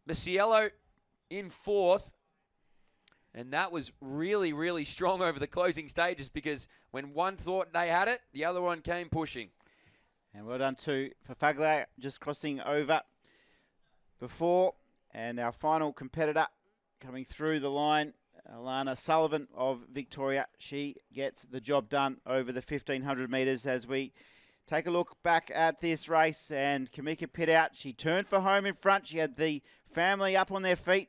Masiello in 4th. And that was really, really strong over the closing stages, because when one thought they had it, the other one came pushing. And well done to Fafaglia, just crossing over before. And our final competitor coming through the line, Alana Sullivan of Victoria. She gets the job done over the 1500 metres as we take a look back at this race. And Kamika Pit Out, she turned for home in front. She had the family up on their feet.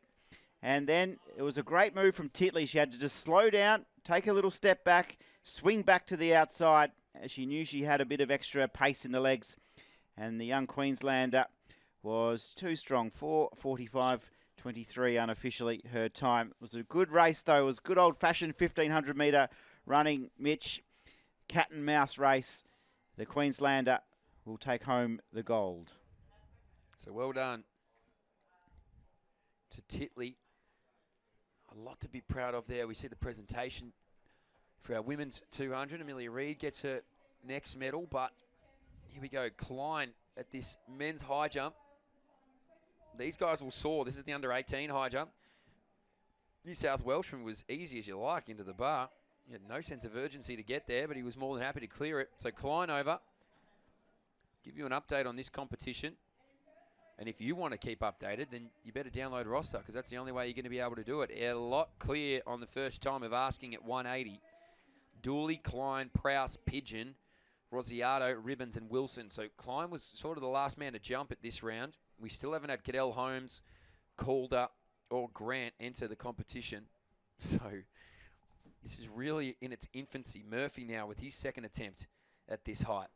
And then it was a great move from Titley. She had to just slow down, take a little step back, swing back to the outside, as she knew she had a bit of extra pace in the legs. And the young Queenslander was too strong. 4:45.23 unofficially her time. It was a good race, though. It was good old-fashioned 1500 metre running, Mitch. Cat and mouse race. The Queenslander will take home the gold. So well done to Titley. A lot to be proud of there. We see the presentation for our women's 200. Amelia Reid gets her next medal, but here we go. Klein at this men's high jump. These guys will soar. This is the under 18 high jump. New South Welshman was easy as you like into the bar. He had no sense of urgency to get there, but he was more than happy to clear it. So Klein over. Give you an update on this competition. And if you want to keep updated, then you better download roster, because that's the only way you're going to be able to do it. A lot clear on the first time of asking at 180. Dooley, Klein, Prowse, Pigeon, Rosiato, Ribbons, and Wilson. So Klein was sort of the last man to jump at this round. We still haven't had Cadell Holmes, Calder, or Grant enter the competition. So this is really in its infancy. Murphy now with his 2nd attempt at this height.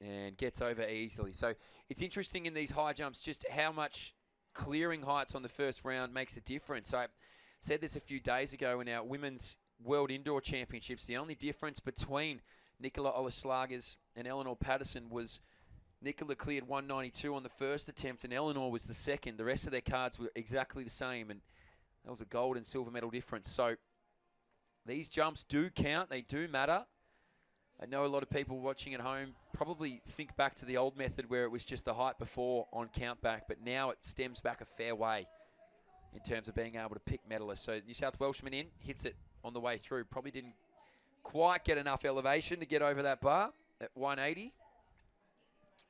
And gets over easily. So it's interesting in these high jumps just how much clearing heights on the first round makes a difference. I said this a few days ago in our Women's World Indoor Championships. The only difference between Nicola Oleslagers and Eleanor Patterson was Nicola cleared 192 on the first attempt and Eleanor was the second. The rest of their cards were exactly the same, and that was a gold and silver medal difference. So these jumps do count. They do matter. I know a lot of people watching at home probably think back to the old method where it was just the height before on count back, but now it stems back a fair way in terms of being able to pick medalists. So New South Welshman in, hits it on the way through. Probably didn't quite get enough elevation to get over that bar at 180,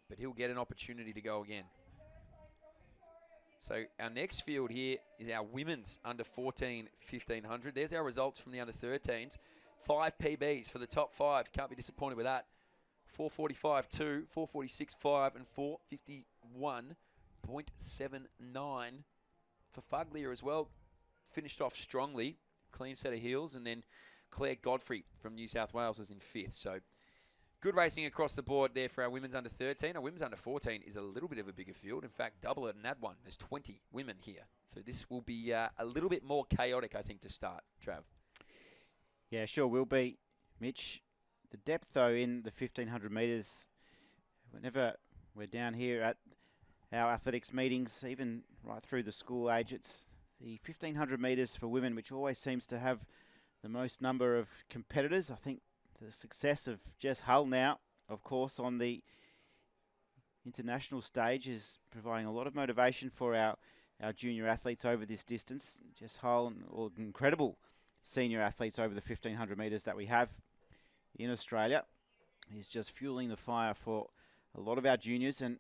but he'll get an opportunity to go again. So our next field here is our women's under 14, 1500. There's our results from the under 13s. 5 PBs for the top 5. Can't be disappointed with that. 445.2, 446.5, and 451.79 for Fuglia as well. Finished off strongly. Clean set of heels. And then Claire Godfrey from New South Wales was in 5th. So good racing across the board there for our women's under 13. Our women's under 14 is a little bit of a bigger field. In fact, double it and add one. There's 20 women here. So this will be a little bit more chaotic, I think, to start, Trav. Yeah, sure will be, Mitch. The depth, though, in the 1,500 metres, whenever we're down here at our athletics meetings, even right through the school age, it's the 1,500 metres for women, which always seems to have the most number of competitors. I think the success of Jess Hull now, of course, on the international stage is providing a lot of motivation for our junior athletes over this distance. Jess Hull and all incredible senior athletes over the 1,500 metres that we have in Australia is just fueling the fire for a lot of our juniors. And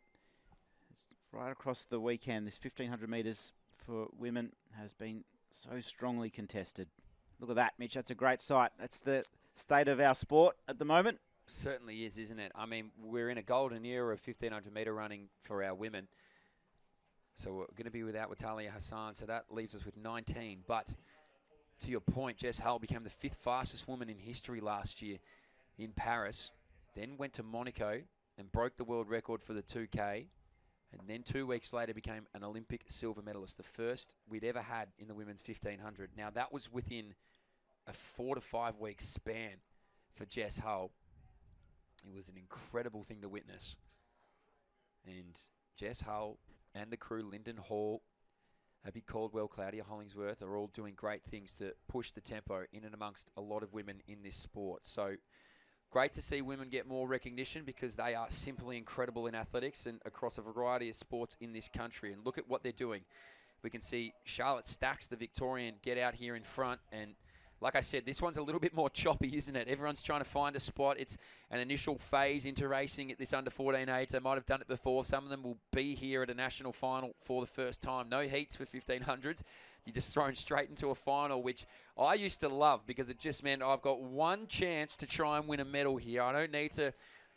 it's right across the weekend, this 1,500 metres for women has been so strongly contested. Look at that, Mitch. That's a great sight. That's the state of our sport at the moment. Certainly is, isn't it? I mean, we're in a golden era of 1,500 metre running for our women. So we're going to be without Watalia Hassan, so that leaves us with 19. But to your point, Jess Hull became the 5th fastest woman in history last year in Paris, then went to Monaco and broke the world record for the 2K, and then 2 weeks later became an Olympic silver medalist, the first we'd ever had in the women's 1,500. Now, that was within a 4 to 5 week span for Jess Hull. It was an incredible thing to witness. And Jess Hull and the crew, Lyndon Hall, Abby Caldwell, Claudia Hollingsworth, are all doing great things to push the tempo in and amongst a lot of women in this sport. So great to see women get more recognition because they are simply incredible in athletics and across a variety of sports in this country. And look at what they're doing. We can see Charlotte Stacks, the Victorian, get out here in front. And like I said, this one's a little bit more choppy, isn't it? Everyone's trying to find a spot. It's an initial phase into racing at this under 14 age. They might have done it before. Some of them will be here at a national final for the first time. No heats for 1,500s. You're just thrown straight into a final, which I used to love because it just meant I've got one chance to try and win a medal here. I don't need to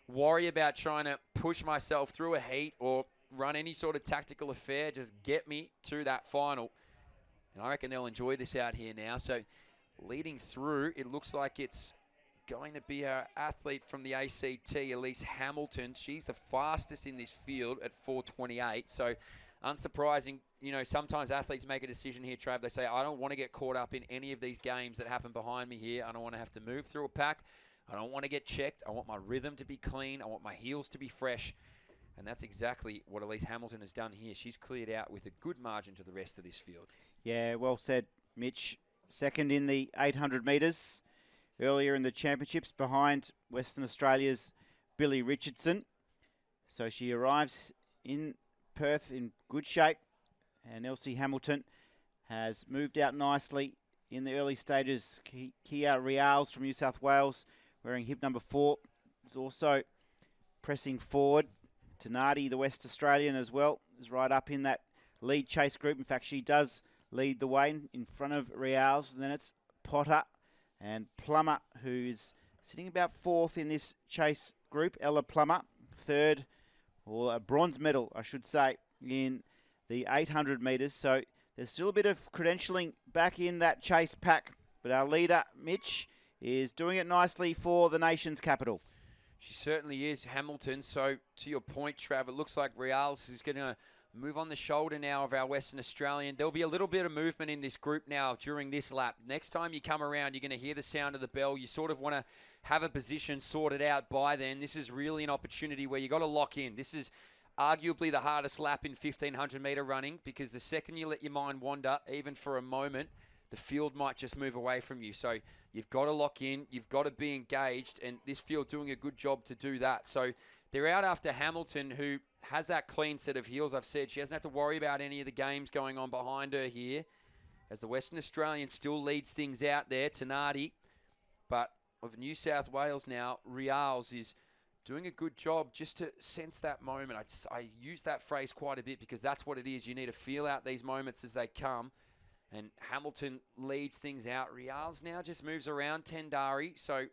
worry about trying to push myself through a heat or run any sort of tactical affair. Just get me to that final. And I reckon they'll enjoy this out here now. So leading through, it looks like it's going to be our athlete from the ACT, Elise Hamilton. She's the fastest in this field at 4:28. So unsurprising, you know, sometimes athletes make a decision here, Trav. They say, I don't want to get caught up in any of these games that happen behind me here. I don't want to have to move through a pack. I don't want to get checked. I want my rhythm to be clean. I want my heels to be fresh. And that's exactly what Elise Hamilton has done here. She's cleared out with a good margin to the rest of this field. Yeah, well said, Mitch. Second in the 800 metres earlier in the championships behind Western Australia's Billy Richardson. So she arrives in Perth in good shape. And Elsie Hamilton has moved out nicely in the early stages. Kia Rials from New South Wales wearing hip number 4 is also pressing forward. Tenardi, the West Australian as well, is right up in that lead chase group. In fact, she does lead the way in front of Rials. And then it's Potter and Plummer, who's sitting about 4th in this chase group. Ella Plummer, 3rd, or a bronze medal, I should say, in the 800 metres. So there's still a bit of credentialing back in that chase pack. But our leader, Mitch, is doing it nicely for the nation's capital. She certainly is, Hamilton. So to your point, Trav, it looks like Rials is going to move on the shoulder now of our Western Australian. There'll be a little bit of movement in this group now during this lap. Next time you come around, you're going to hear the sound of the bell. You sort of want to have a position sorted out by then. This is really an opportunity where you got to lock in. This is arguably the hardest lap in 1,500 metre running because the second you let your mind wander, even for a moment, the field might just move away from you. So you've got to lock in. You've got to be engaged, and this field doing a good job to do that. So they're out after Hamilton, who has that clean set of heels. I've said she doesn't have to worry about any of the games going on behind her here, as the Western Australian still leads things out there, Tenardi. But of New South Wales now, Rials is doing a good job just to sense that moment. I use that phrase quite a bit because that's what it is. You need to feel out these moments as they come. And Hamilton leads things out. Rial's now just moves around Tendari. So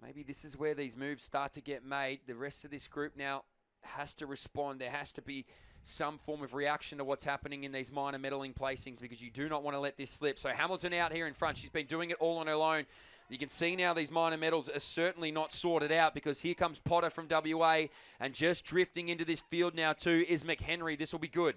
maybe this is where these moves start to get made. The rest of this group now has to respond. There has to be some form of reaction to what's happening in these minor medaling placings because you do not want to let this slip. So Hamilton out here in front. She's been doing it all on her own. You can see now these minor medals are certainly not sorted out because here comes Potter from WA, and just drifting into this field now too is McHenry. This will be good.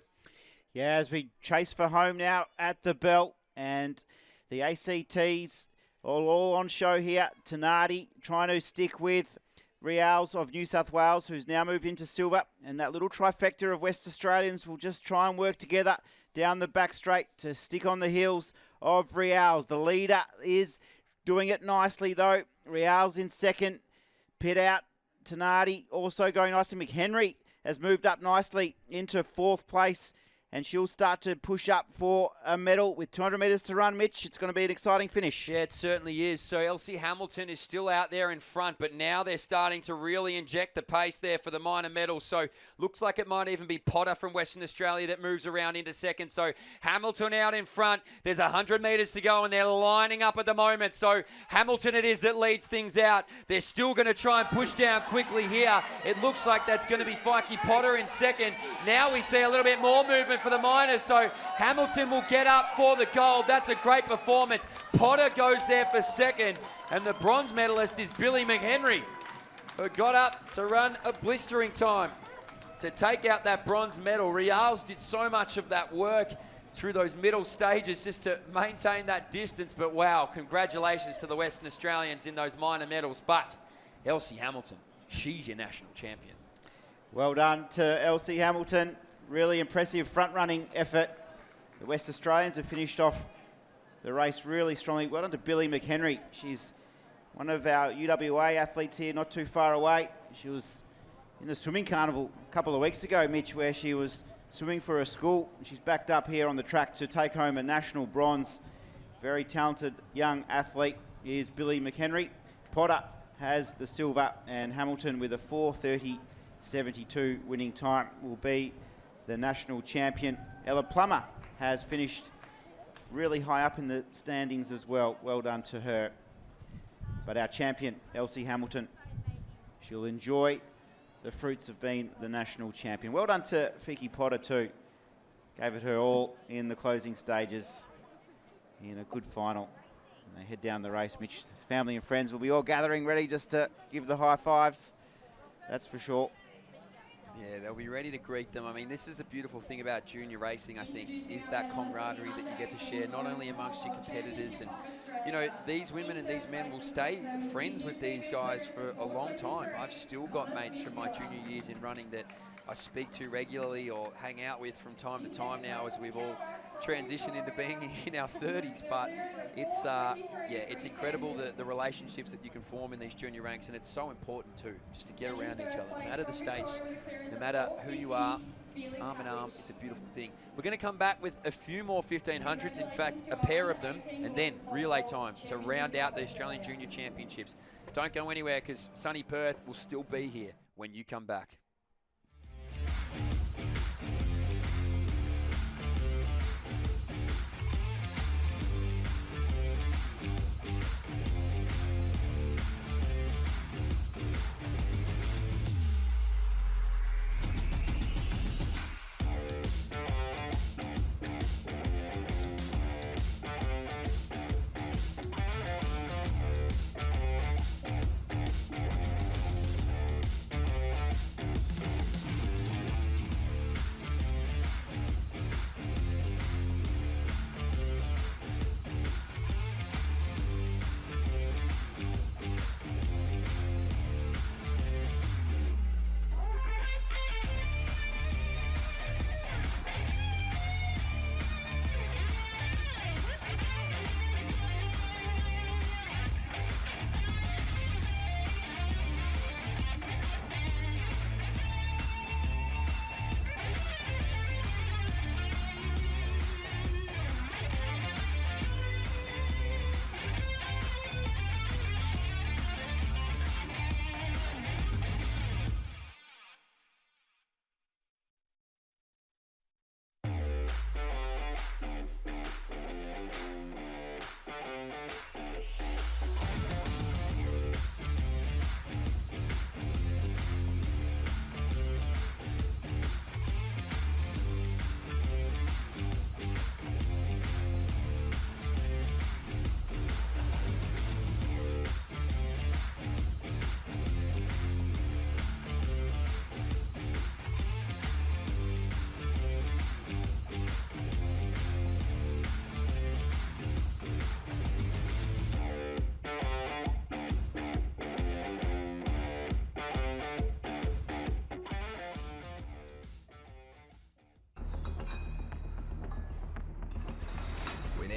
Yeah, as we chase for home now at the belt, and the ACTs all on show here. Tenardi trying to stick with Rials of New South Wales, who's now moved into silver, and that little trifecta of West Australians will just try and work together down the back straight to stick on the heels of Rials. The leader is doing it nicely though. Rials in second. Pit out. Tenardi also going nicely. McHenry has moved up nicely into fourth place, and she'll start to push up for a medal with 200 metres to run, Mitch. It's going to be an exciting finish. Yeah, it certainly is. So Elsie Hamilton is still out there in front, but now they're starting to really inject the pace there for the minor medals. So looks like it might even be Potter from Western Australia that moves around into second. So Hamilton out in front. There's 100 metres to go, and they're lining up at the moment. So Hamilton it is that leads things out. They're still going to try and push down quickly here. It looks like that's going to be Fikey Potter in second. Now we see a little bit more movement for the minors, so Hamilton will get up for the gold. That's a great performance. Potter goes there for second, and the bronze medalist is Billy McHenry, who got up to run a blistering time to take out that bronze medal. Rials did so much of that work through those middle stages just to maintain that distance, but wow, congratulations to the Western Australians in those minor medals. But Elsie Hamilton, she's your national champion. Well done to Elsie Hamilton. Really impressive front-running effort. The West Australians have finished off the race really strongly. Well done to Billy McHenry. She's one of our UWA athletes here, not too far away. She was in the swimming carnival a couple of weeks ago, Mitch, where she was swimming for her school. She's backed up here on the track to take home a national bronze. Very talented young athlete is Billy McHenry. Potter has the silver, and Hamilton with a 4:30.72 winning time will be the national champion. Ella Plummer has finished really high up in the standings as well. Well done to her. But our champion, Elsie Hamilton, she'll enjoy the fruits of being the national champion. Well done to Fikey Potter too. Gave it her all in the closing stages in a good final. And they head down the race. Mitch, family and friends will be all gathering ready just to give the high fives. That's for sure. Yeah, they'll be ready to greet them. I mean, this is the beautiful thing about junior racing, I think, is that camaraderie that you get to share, not only amongst your competitors. And, you know, these women and these men will stay friends with these guys for a long time. I've still got mates from my junior years in running that I speak to regularly or hang out with from time to time now as we've all transitioned into being in our 30s. But it's, yeah, it's incredible the relationships that you can form in these junior ranks, and it's so important too, just to get around each other. No matter the states, no matter who you are, arm in arm, it's a beautiful thing. We're going to come back with a few more 1500s, in fact, a pair of them, and then relay time to round out the Australian Junior Championships. Don't go anywhere because sunny Perth will still be here when you come back.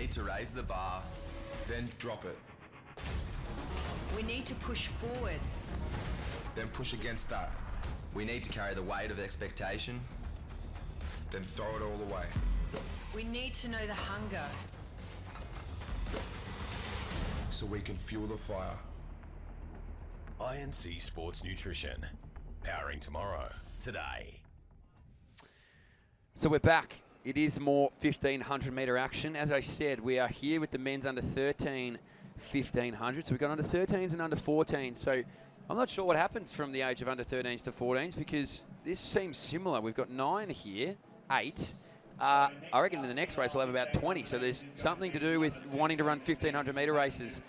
need to raise the bar, then drop it. We need to push forward. Then push against that. We need to carry the weight of expectation. Then throw it all away. We need to know the hunger. So we can fuel the fire. INC Sports Nutrition. Powering tomorrow. Today. So we're back. It is more 1,500 metre action. As I said, we are here with the men's under 13 1,500. So we've got under 13s and under 14s. So I'm not sure what happens from the age of under 13s to 14s because this seems similar. We've got 9 here, 8. I reckon in the next race we'll have about 20. So there's something to do with wanting to run 1,500 metre races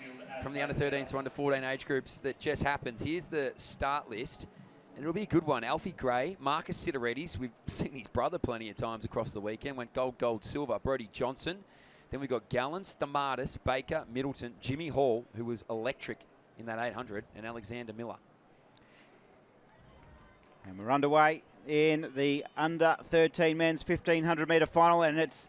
from the under 13s to under 14 age groups that just happens. Here's the start list. And it'll be a good one. Alfie Gray, Marcus Sidorides. We've seen his brother plenty of times across the weekend. Went gold, gold, silver. Brody Johnson. Then we've got Gallen, Stamatis, Baker, Middleton, Jimmy Hall, who was electric in that 800, and Alexander Miller. And we're underway in the under 13 men's 1,500 metre final, and it's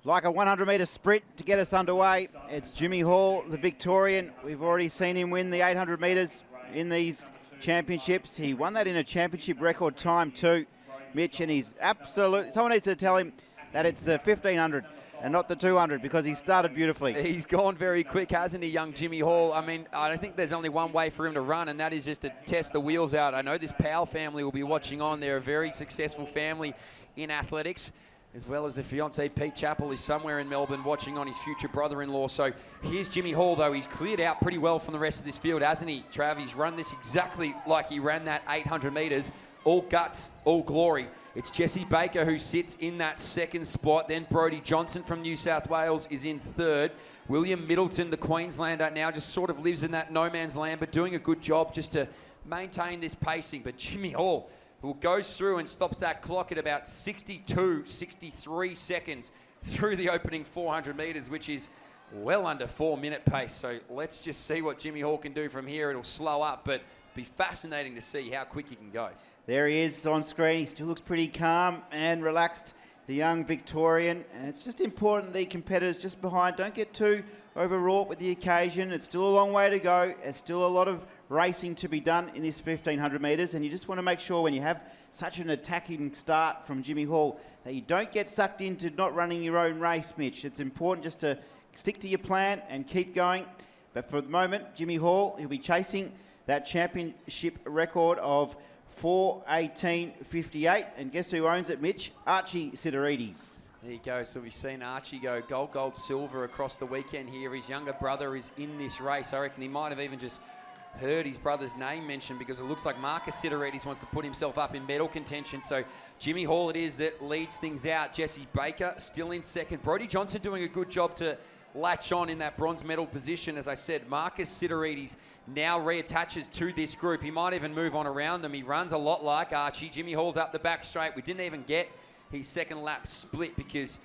like a 100 metre sprint to get us underway. It's Jimmy Hall, the Victorian. We've already seen him win the 800 metres in these championships. He won that in a championship record time too, Mitch, and he's absolute. Someone needs to tell him that it's the 1,500 and not the 200 because he started beautifully. He's gone very quick, hasn't he, young Jimmy Hall? I mean, I don't think there's only one way for him to run, and that is just to test the wheels out. I know this Powell family will be watching on. They're a very successful family in athletics, as well as the fiancé Pete Chappell is somewhere in Melbourne watching on his future brother-in-law. So here's Jimmy Hall, though. He's cleared out pretty well from the rest of this field, hasn't he, Trav? He's run this exactly like he ran that 800 metres. All guts, all glory. It's Jesse Baker who sits in that second spot. Then Brody Johnson from New South Wales is in third. William Middleton, the Queenslander, now just sort of lives in that no man's land, but doing a good job just to maintain this pacing. But Jimmy Hall, who goes through and stops that clock at about 62, 63 seconds through the opening 400 metres, which is well under 4-minute pace. So let's just see what Jimmy Hall can do from here. It'll slow up, but be fascinating to see how quick he can go. There he is on screen. He still looks pretty calm and relaxed, the young Victorian. And it's just important the competitors just behind don't get too overwrought with the occasion. It's still a long way to go. There's still a lot of racing to be done in this 1,500 metres. And you just want to make sure when you have such an attacking start from Jimmy Hall that you don't get sucked into not running your own race, Mitch. It's important just to stick to your plan and keep going. But for the moment, Jimmy Hall, he'll be chasing that championship record of 4:18.58, and guess who owns it, Mitch? Archie Sidorides. There you go. So we've seen Archie go gold, gold, silver across the weekend here. His younger brother is in this race. I reckon he might have even just heard his brother's name mentioned because it looks like Marcus Sidorides wants to put himself up in medal contention. So Jimmy Hall it is that leads things out. Jesse Baker still in second. Brody Johnson doing a good job to latch on in that bronze medal position. As I said, Marcus Sidorides now reattaches to this group. He might even move on around them. He runs a lot like Archie. Jimmy Hall's up the back straight. We didn't even get his second lap split because,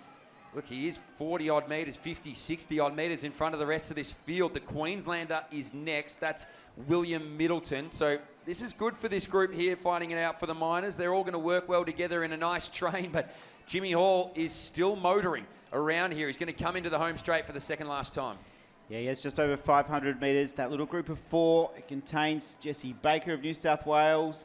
look, he is 40-odd metres, 50, 60-odd metres in front of the rest of this field. The Queenslander is next. That's William Middleton. So this is good for this group here, fighting it out for the minors. They're all going to work well together in a nice train, but Jimmy Hall is still motoring around here. He's going to come into the home straight for the second last time. Yeah, he has just over 500 metres. That little group of 4, it contains Jesse Baker of New South Wales,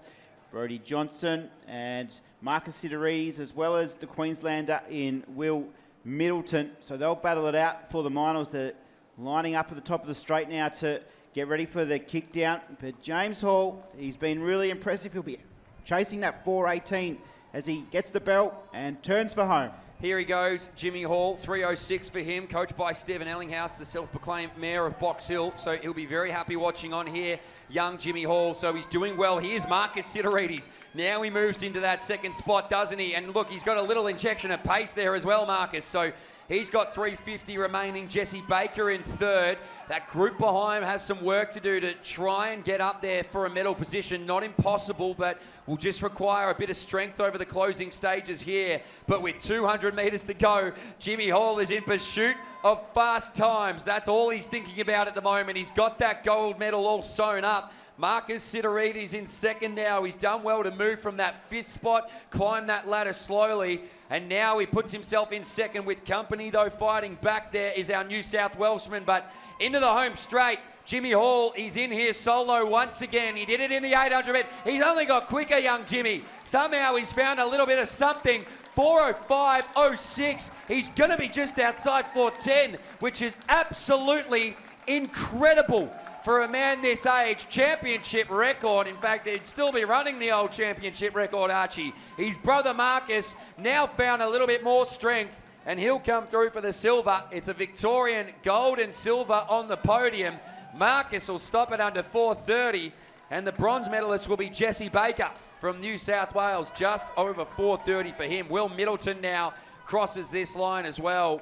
Brody Johnson and Marcus Sidorides, as well as the Queenslander in Will Middleton. So they'll battle it out for the finals. They're lining up at the top of the straight now to get ready for the kick down. But James Hall, he's been really impressive. He'll be chasing that 4:18 as he gets the belt and turns for home. Here he goes, Jimmy Hall, 3:06 for him, coached by Stephen Ellinghouse, the self-proclaimed mayor of Box Hill. So he'll be very happy watching on here, young Jimmy Hall. So he's doing well. Here's Marcus Sidorides. Now he moves into that second spot, doesn't he? And look, he's got a little injection of pace there as well, Marcus. So he's got 3:50 remaining. Jesse Baker in third. That group behind him has some work to do to try and get up there for a medal position. Not impossible, but will just require a bit of strength over the closing stages here. But with 200 metres to go, Jimmy Hall is in pursuit of fast times. That's all he's thinking about at the moment. He's got that gold medal all sewn up. Marcus Sidorides in second now. He's done well to move from that 5th spot, climb that ladder slowly, and now he puts himself in second with company, though fighting back there is our New South Welshman, but into the home straight. Jimmy Hall, he's in here solo once again. He did it in the 800 metre. He's only got quicker, young Jimmy. Somehow he's found a little bit of something. 4:05.06. He's going to be just outside 4:10, which is absolutely incredible for a man this age. Championship record. In fact, he'd still be running the old championship record, Archie. His brother Marcus now found a little bit more strength, and he'll come through for the silver. It's a Victorian gold and silver on the podium. Marcus will stop it under 4:30, and the bronze medalist will be Jesse Baker from New South Wales, just over 4:30 for him. Will Middleton now crosses this line as well.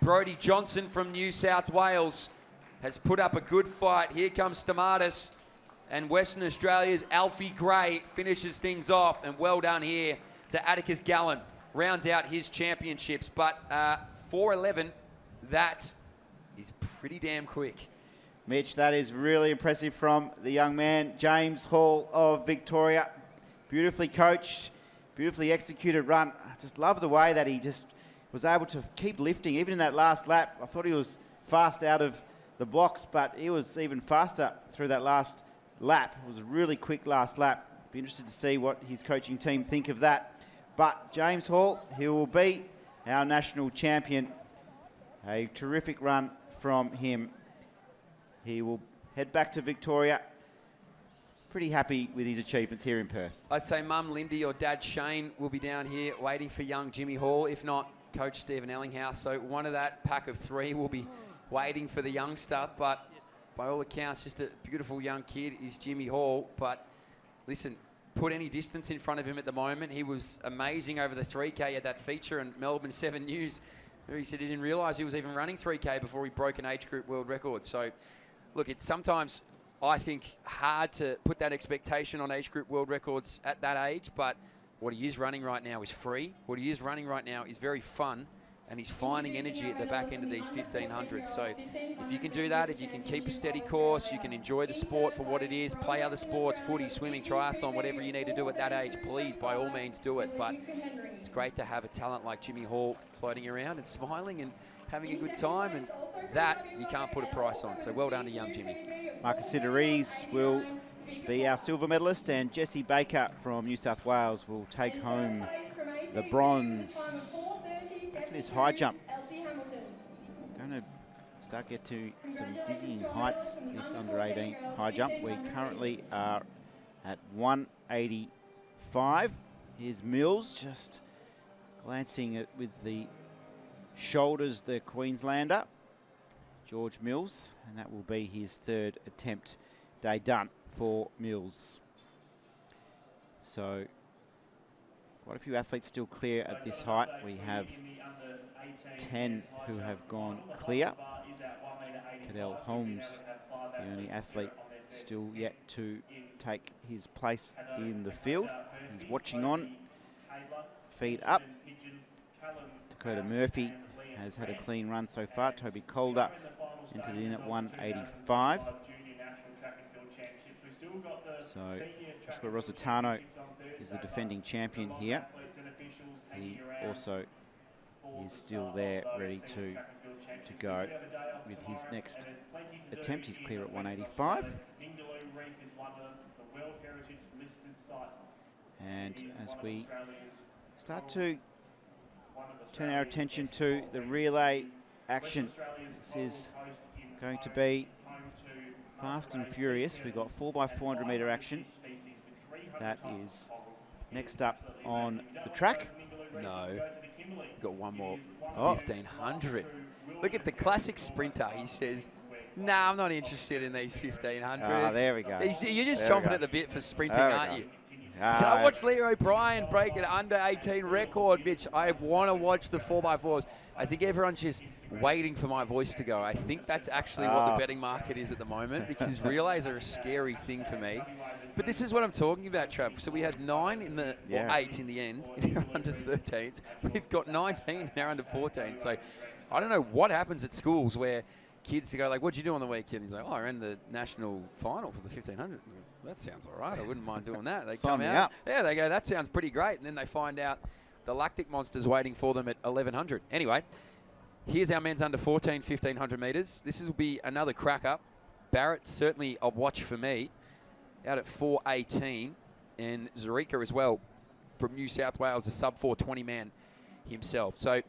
Brodie Johnson from New South Wales has put up a good fight. Here comes Stamatis, and Western Australia's Alfie Gray finishes things off, and well done here to Atticus Gallen. Rounds out his championships, but 4:11, that is pretty damn quick. Mitch, that is really impressive from the young man, James Hall of Victoria. Beautifully coached, beautifully executed run. I just love the way that he just was able to keep lifting, even in that last lap. I thought he was fast out of the blocks, but he was even faster through that last lap. It was a really quick last lap. Be interested to see what his coaching team think of that. But James Hall, he will be our national champion. A terrific run from him. He will head back to Victoria. Pretty happy with his achievements here in Perth. I'd say Mum Lindy or Dad Shane will be down here waiting for young Jimmy Hall, if not Coach Stephen Ellinghouse. So one of that pack of 3 will be waiting for the youngster. But by all accounts, just a beautiful young kid is Jimmy Hall. But listen, put any distance in front of him at the moment. He was amazing over the 3K at that feature, and Melbourne 7 News, he said he didn't realise he was even running 3K before he broke an age group world record. So look, it's sometimes, I think, hard to put that expectation on age group world records at that age, but what he is running right now is free. What he is running right now is very fun, and he's finding energy at the back end of these 1500s. So if you can do that, if you can keep a steady course, you can enjoy the sport for what it is, play other sports, footy, swimming, triathlon, whatever you need to do at that age, please, by all means, do it. But it's great to have a talent like Jimmy Hall floating around and smiling and having a good time, and that you can't put a price on. So well done to young Jimmy. Marcus Sidorides will be our silver medalist, and Jesse Baker from New South Wales will take home the bronze. Back to this high jump. Going to start get to some dizzying heights, this under 18 high jump. We currently are at 185. Here's Mills just glancing at with the shoulders, the Queenslander, George Mills, and that will be his 3rd attempt day done for Mills. So quite a few athletes still clear at this height. We have 10 who have gone clear. Cadell Holmes, the only athlete still yet to take his place in the field. He's watching on, feet up. Dakota Murphy has had a clean run so far. Toby Calder entered in at 185. So Joshua Rositano is the defending champion here. He also is still there, ready to go with his next attempt. He's clear at 185. And as we start to turn our attention to the relay action, this is going to be fast and furious. We've got 4x400 metre action. That is next up on the track. No, we've got one more 1500. Look at the classic sprinter. He says, nah, I'm not interested in these 1500s. Ah, there we go. You're just There we chomping go. at the bit for sprinting, There we aren't go. you? Ah, So I watched Leah O'Brien break an under 18 record, Mitch. I want to watch the 4x4s. I think everyone's just waiting for my voice to go. I think that's actually what the betting market is at the moment, because relays are a scary thing for me. But this is what I'm talking about, Trav. So we had 9 in the, or 8 in the end, in our under 13s. We've got 19 in our under 14s. So I don't know what happens at schools where kids to go like, what'd you do on the weekend? He's like, oh, I ran the national final for the 1500. That sounds all right. I wouldn't mind doing that. They Sign come me out. up. Yeah, they go, that sounds pretty great. And then they find out the lactic monster's waiting for them at 1100. Anyway, here's our men's under 14, 1500 metres. This will be another crack up. Barrett's certainly a watch for me, out at 418. And Zarica as well from New South Wales, a sub 420 man himself. So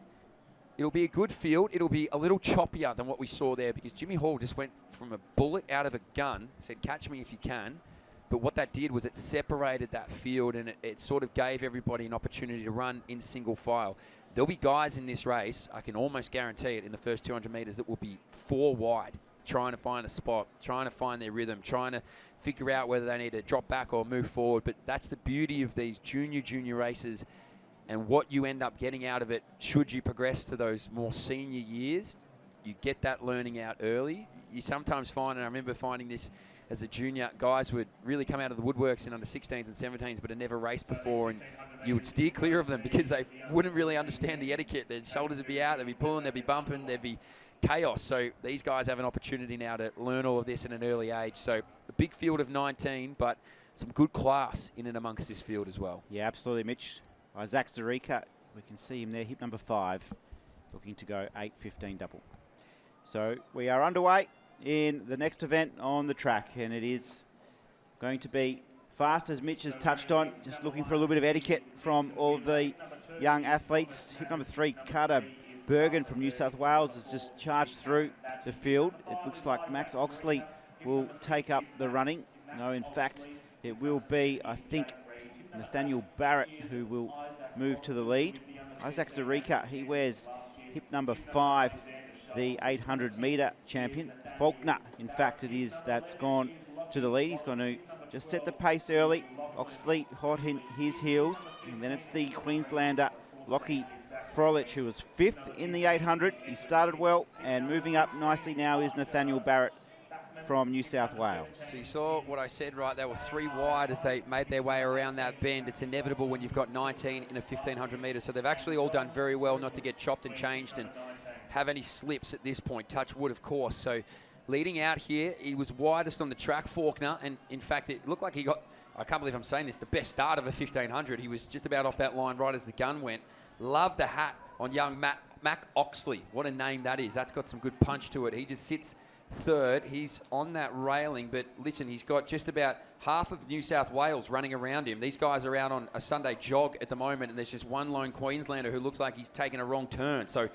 it'll be a good field. It'll be a little choppier than what we saw there because Jimmy Hall just went from a bullet out of a gun, said, catch me if you can. But what that did was it separated that field and it sort of gave everybody an opportunity to run in single file. There'll be guys in this race, I can almost guarantee it, in the first 200 metres that will be 4 wide, trying to find a spot, trying to find their rhythm, trying to figure out whether they need to drop back or move forward. But that's the beauty of these junior races and what you end up getting out of it should you progress to those more senior years. You get that learning out early. You sometimes find, and I remember finding this as a junior, guys would really come out of the woodworks in under 16s and 17s but had never raced before, and you would steer clear of them because they wouldn't really understand the etiquette. Their shoulders would be out, they'd be pulling, they'd be bumping, there'd be chaos. So these guys have an opportunity now to learn all of this at an early age. So a big field of 19, but some good class in and amongst this field as well. Yeah, absolutely, Mitch. Isaac Zarica, we can see him there, hip number 5, looking to go 8:15 double. So we are underway in the next event on the track, and it is going to be fast, as Mitch has touched on, just looking for a little bit of etiquette from all of the young athletes. Hip number 3, Carter Bergen from New South Wales, has just charged through the field. It looks like Max Oxley will take up the running. No, in fact, it will be, I think, Nathaniel Barrett who will move to the lead. Isaac Zarica, he wears hip number 5, the 800-metre champion. Faulkner, in fact, it is that's gone to the lead. He's going to just set the pace early. Oxley hot in his heels. And then it's the Queenslander, Lockie Frolich, who was 5th in the 800. He started well, and moving up nicely now is Nathaniel Barrett from New South Wales. So you saw what I said, right? They were 3 wide as they made their way around that bend. It's inevitable when you've got 19 in a 1,500 metres. So they've actually all done very well not to get chopped and changed and have any slips at this point. Touch wood, of course. So leading out here, he was widest on the track, Faulkner, and in fact, it looked like he got, I can't believe I'm saying this, the best start of a 1,500. He was just about off that line right as the gun went. Love the hat on young Mac Oxley. What a name that is. That's got some good punch to it. He just sits 3rd. He's on that railing, but listen, he's got just about half of New South Wales running around him. These guys are out on a Sunday jog at the moment, and there's just one lone Queenslander who looks like he's taken a wrong turn. So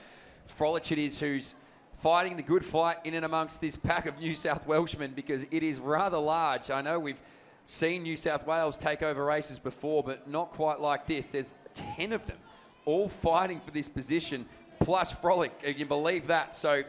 Frolich it is who's fighting the good fight in and amongst this pack of New South Welshmen, because it is rather large. I know we've seen New South Wales take over races before, but not quite like this. There's 10 of them all fighting for this position, plus Frolic. You can believe that. So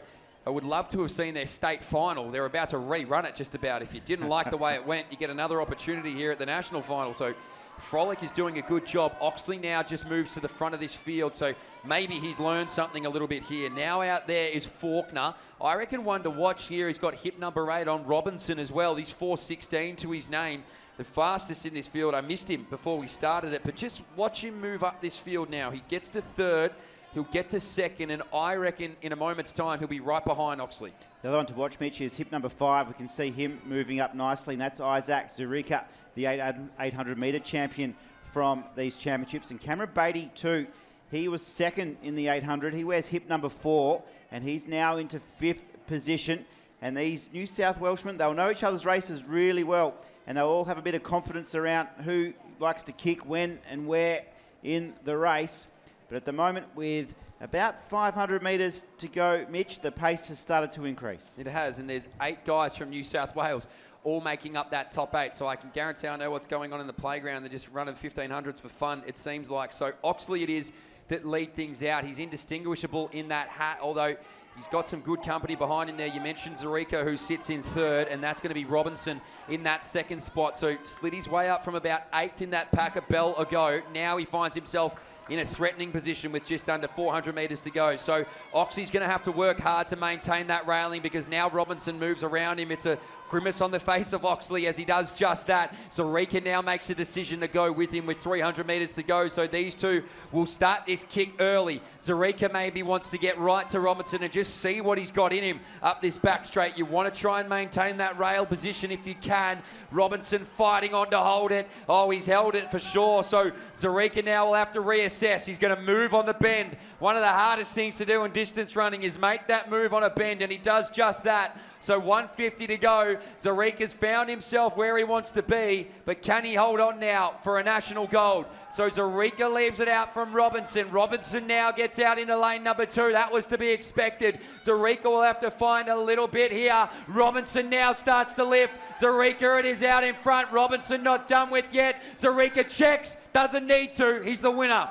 I would love to have seen their state final. They're about to rerun it just about. If you didn't like the way it went, you get another opportunity here at the national final. So Frolic is doing a good job. Oxley now just moves to the front of this field, so maybe he's learned something a little bit here. Now out there is Faulkner. I reckon one to watch here. He's got hip number 8 on Robinson as well. He's 4:16 to his name. The fastest in this field. I missed him before we started it, but just watch him move up this field now. He gets to 3rd. He'll get to 2nd, and I reckon in a moment's time he'll be right behind Oxley. The other one to watch, Mitch, is hip number 5. We can see him moving up nicely, and that's Isaac Zarica, the 800-metre champion from these championships. And Cameron Beatty, too, he was 2nd in the 800. He wears hip number 4, and he's now into 5th position. And these New South Welshmen, they'll know each other's races really well, and they'll all have a bit of confidence around who likes to kick when and where in the race. But at the moment, with about 500 metres to go, Mitch, the pace has started to increase. It has, and there's 8 guys from New South Wales all making up that top 8. So I can guarantee I know what's going on in the playground. They're just running 1500s for fun, it seems like. So Oxley it is that lead things out. He's indistinguishable in that hat, although he's got some good company behind him there. You mentioned Zarica, who sits in 3rd, and that's going to be Robinson in that 2nd spot. So slid his way up from about 8th in that pack a bell ago. Now he finds himself in a threatening position with just under 400 metres to go. So Oxley's going to have to work hard to maintain that railing because now Robinson moves around him. It's a grimace on the face of Oxley as he does just that. Zarica now makes a decision to go with him with 300 metres to go. So these two will start this kick early. Zarica maybe wants to get right to Robinson and just see what he's got in him up this back straight. You want to try and maintain that rail position if you can. Robinson fighting on to hold it. Oh, he's held it for sure. So Zarica now will have to reassess. He's going to move on the bend. One of the hardest things to do in distance running is make that move on a bend, and he does just that. So 150 to go. Zarica's found himself where he wants to be, but can he hold on now for a national gold? So Zarica leaves it out from Robinson. Robinson now gets out into lane number 2. That was to be expected. Zarica will have to find a little bit here. Robinson now starts to lift. Zarica, it is out in front. Robinson not done with yet. Zarica checks, doesn't need to. He's the winner.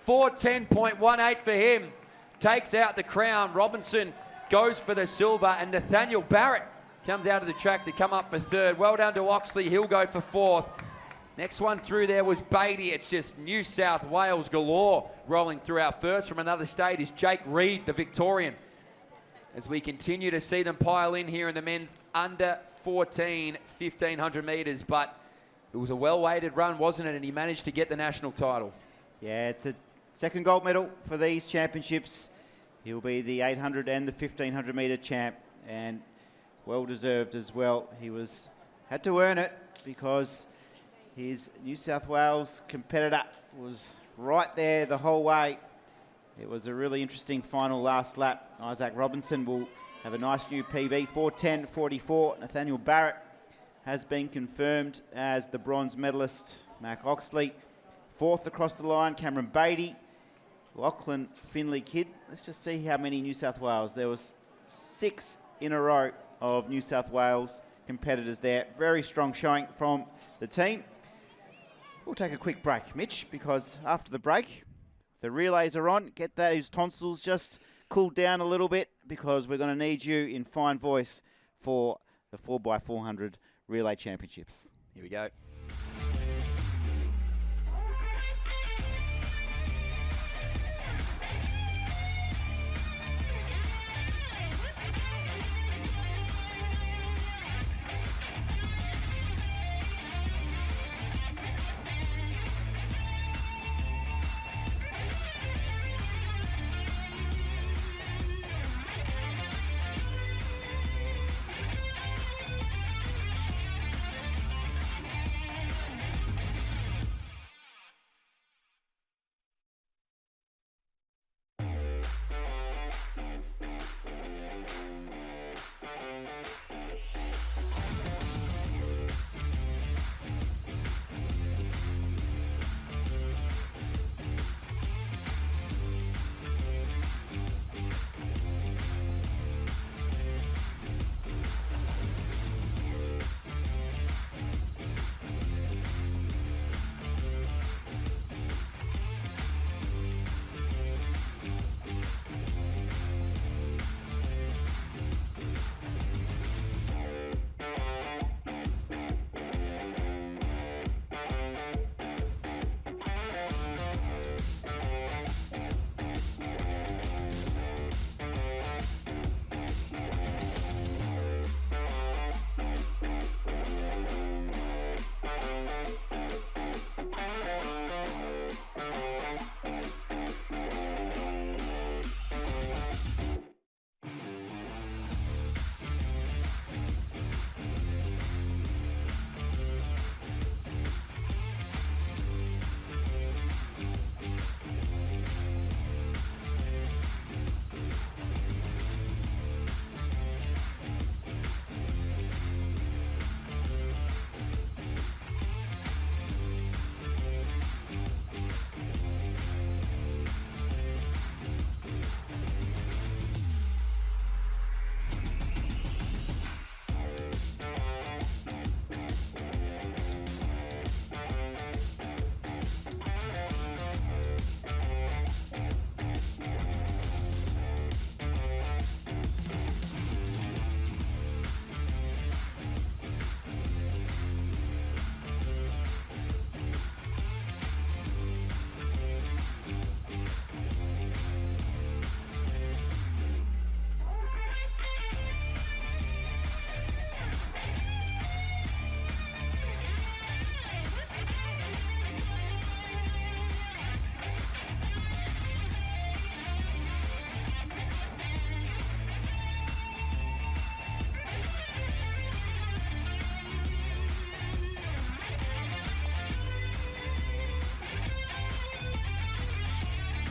4:10.18 for him. Takes out the crown. Robinson goes for the silver, and Nathaniel Barrett comes out of the track to come up for third. Well done to Oxley. He'll go for fourth. Next one through there was Beatty. It's just New South Wales galore rolling through. Our first from another state is Jake Reed, the Victorian. As we continue to see them pile in here in the men's under 14, 1,500 metres. But it was a well-weighted run, wasn't it? And he managed to get the national title. Yeah, it's the second gold medal for these championships. He'll be the 800 and the 1,500 metre champ, and well-deserved as well. He had to earn it because his New South Wales competitor was right there the whole way. It was a really interesting final last lap. Isaac Robinson will have a nice new PB, 4:10.44. Nathaniel Barrett has been confirmed as the bronze medalist. Mac Oxley, fourth across the line. Cameron Beatty, Lachlan Finley Kidd. Let's just see how many New South Wales. There was 6 in a row of New South Wales competitors there. Very strong showing from the team. We'll take a quick break, Mitch, because after the break, the relays are on. Get those tonsils just cooled down a little bit because we're going to need you in fine voice for the 4x400 Relay Championships. Here we go.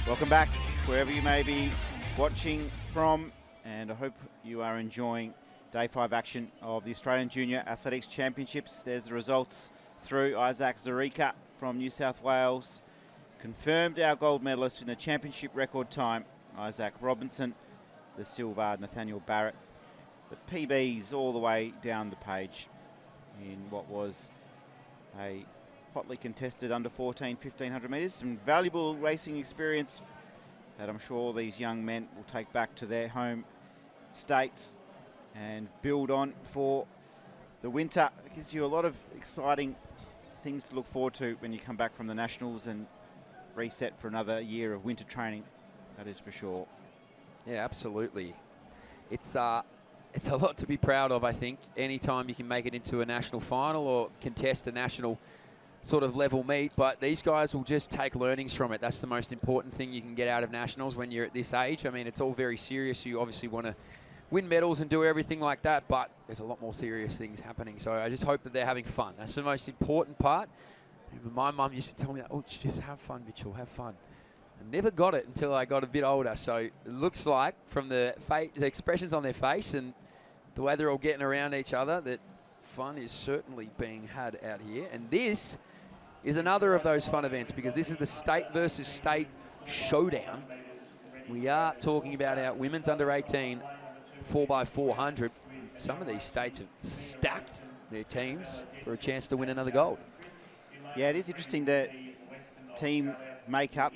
Welcome back, wherever you may be watching from, and I hope you are enjoying Day 5 action of the Australian Junior Athletics Championships. There's the results through. Isaac Zarica from New South Wales confirmed our gold medalist in the championship record time. Isaac Robinson, the silver, Nathaniel Barrett. The PBs all the way down the page in what was a hotly contested under 14, 1500 metres. Some valuable racing experience that I'm sure these young men will take back to their home states and build on for the winter. It gives you a lot of exciting things to look forward to when you come back from the Nationals and reset for another year of winter training. That is for sure. Yeah, absolutely. It's a lot to be proud of, I think. Anytime you can make it into a national final or contest a national sort of level meet, but these guys will just take learnings from it. That's the most important thing you can get out of nationals when you're at this age. I mean, it's all very serious. You obviously want to win medals and do everything like that, but there's a lot more serious things happening. So I just hope that they're having fun. That's the most important part. My mum used to tell me that, oh, just have fun, Mitchell, have fun. I never got it until I got a bit older. So it looks like from the expressions on their face and the way they're all getting around each other that fun is certainly being had out here. And this is another of those fun events because this is the state versus state showdown. We are talking about our women's under 18 4x400. Some of these states have stacked their teams for a chance to win another gold. Yeah, it is interesting that team makeup.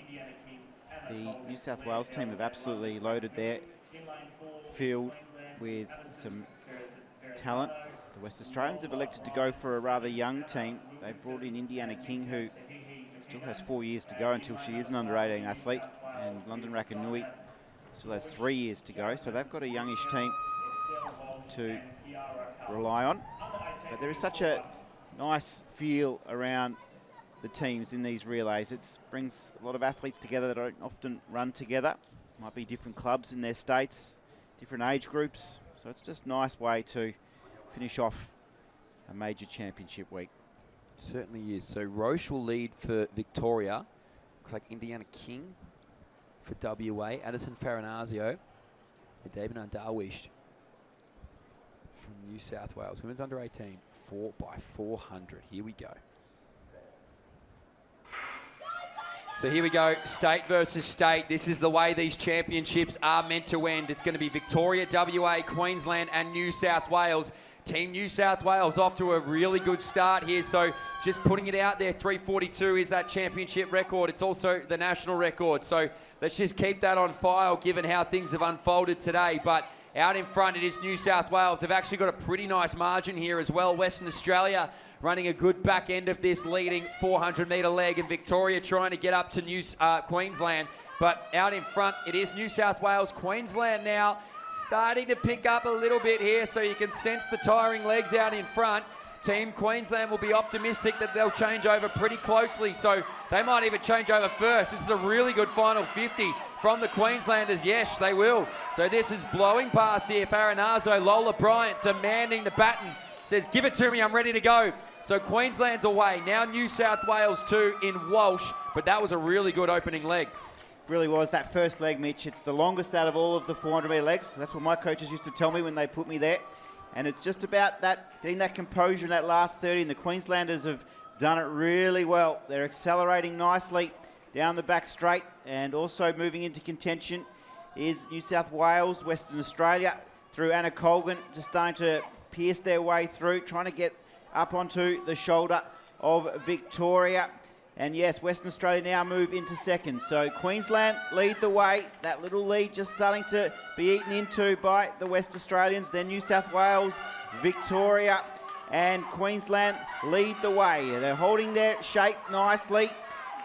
The New South Wales team have absolutely loaded their field with some talent. The West Australians have elected to go for a rather young team. They've brought in Indiana King, who still has 4 years to go until she is an under-18 athlete, and London Rakanui still has 3 years to go. So they've got a youngish team to rely on. But there is such a nice feel around the teams in these relays. It brings a lot of athletes together that don't often run together. Might be different clubs in their states, different age groups. So it's just a nice way to finish off a major championship week. Certainly is. So Roche will lead for Victoria. Looks like Indiana King for WA. Addison Farinazio and David Darwish from New South Wales. Women's under 18, 4x400. Here we go. So here we go, state versus state. This is the way these championships are meant to end. It's going to be Victoria, WA, Queensland and New South Wales. Team New South Wales off to a really good start here. So just putting it out there, 3:42 is that championship record. It's also the national record. So let's just keep that on file given how things have unfolded today. But out in front, it is New South Wales. They've actually got a pretty nice margin here as well. Western Australia running a good back end of this leading 400-metre leg, and Victoria trying to get up to Queensland. But out in front, it is New South Wales. Queensland now starting to pick up a little bit here, so you can sense the tiring legs out in front. Team Queensland will be optimistic that they'll change over pretty closely, so they might even change over first. This is a really good final 50 from the Queenslanders. Yes, they will. So this is blowing past here. Farinazzo, Lola Bryant demanding the baton. Says, give it to me, I'm ready to go. So Queensland's away. Now New South Wales 2 in Walsh, but that was a really good opening leg. Really was. That first leg, Mitch, it's the longest out of all of the 400-metre legs. That's what my coaches used to tell me when they put me there. And it's just about that, getting that composure in that last 30, and the Queenslanders have done it really well. They're accelerating nicely down the back straight, and also moving into contention is New South Wales, Western Australia, through Anna Colgan, just starting to pierce their way through, trying to get up onto the shoulder of Victoria. And yes, Western Australia now move into second. So Queensland lead the way. That little lead just starting to be eaten into by the West Australians. Then New South Wales, Victoria and Queensland lead the way. They're holding their shape nicely.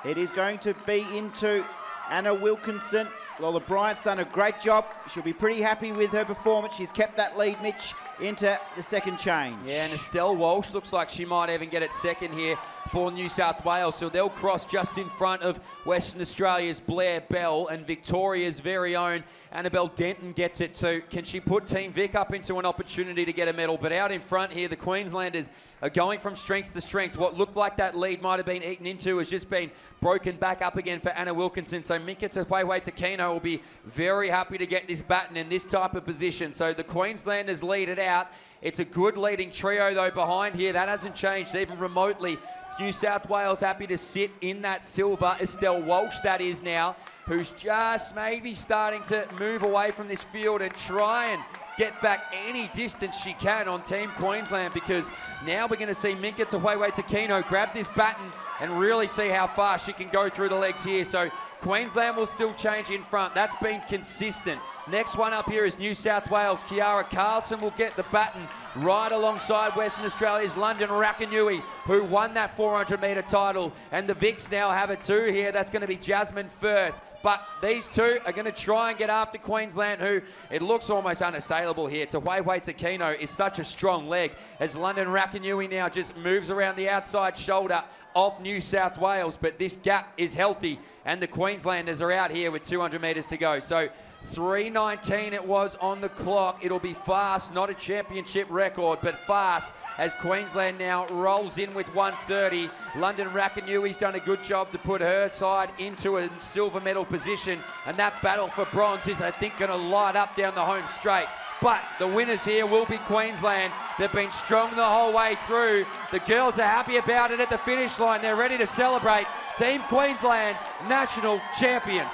It is going to be into Anna Wilkinson. Lola Bryant's done a great job. She'll be pretty happy with her performance. She's kept that lead, Mitch, into the second change. Yeah, and Estelle Walsh looks like she might even get it second here for New South Wales. So they'll cross just in front of Western Australia's Blair Bell, and Victoria's very own Annabelle Denton gets it too. Can she put Team Vic up into an opportunity to get a medal? But out in front here, the Queenslanders are going from strength to strength. What looked like that lead might have been eaten into has just been broken back up again for Anna Wilkinson. So Minka Takwewe-Takino will be very happy to get this baton in this type of position. So the Queenslanders lead it out. It's a good leading trio though behind here. That hasn't changed even remotely. New South Wales happy to sit in that silver. Estelle Walsh, that is now, who's just maybe starting to move away from this field and try and get back any distance she can on Team Queensland, because now we're going to see Minka Takwewe-Takino grab this baton and really see how far she can go through the legs here. So Queensland will still change in front. That's been consistent. Next one up here is New South Wales. Kiara Carlson will get the baton right alongside Western Australia's London Rakanui, who won that 400-metre title. And the Vics now have it too here. That's going to be Jasmine Firth. But these two are going to try and get after Queensland, who it looks almost unassailable here. Takwewe-Takino is such a strong leg as London Rakanui now just moves around the outside shoulder of New South Wales. But this gap is healthy, and the Queenslanders are out here with 200 metres to go. So 3:19 it was on the clock. It'll be fast, not a championship record, but fast, as Queensland now rolls in with 1:30. London Rakanui's done a good job to put her side into a silver medal position, and that battle for bronze is, I think, going to light up down the home straight. But the winners here will be Queensland. They've been strong the whole way through. The girls are happy about it at the finish line. They're ready to celebrate. Team Queensland, national champions.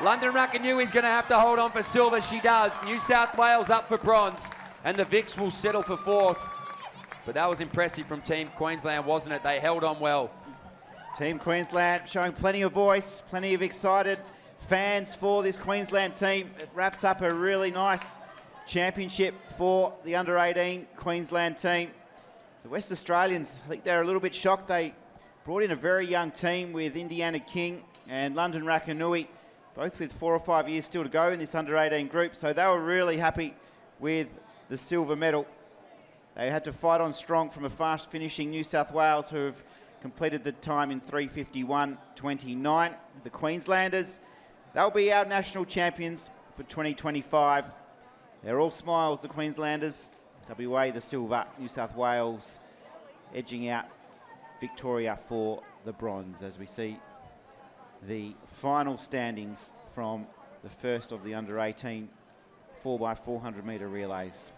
London Rakanui's going to have to hold on for silver. She does. New South Wales up for bronze, and the Vics will settle for fourth. But that was impressive from Team Queensland, wasn't it? They held on well. Team Queensland showing plenty of voice, plenty of excited fans for this Queensland team. It wraps up a really nice championship for the under-18 Queensland team. The West Australians, I think they're a little bit shocked. They brought in a very young team with Indiana King and London Rakanui, both with 4 or 5 years still to go in this under-18 group. So they were really happy with the silver medal. They had to fight on strong from a fast finishing New South Wales, who have completed the time in 3:51.29. The Queenslanders, they'll be our national champions for 2025. They're all smiles, the Queenslanders. WA the silver, New South Wales edging out Victoria for the bronze, as we see the final standings from the first of the under-18 4x400 metre relays.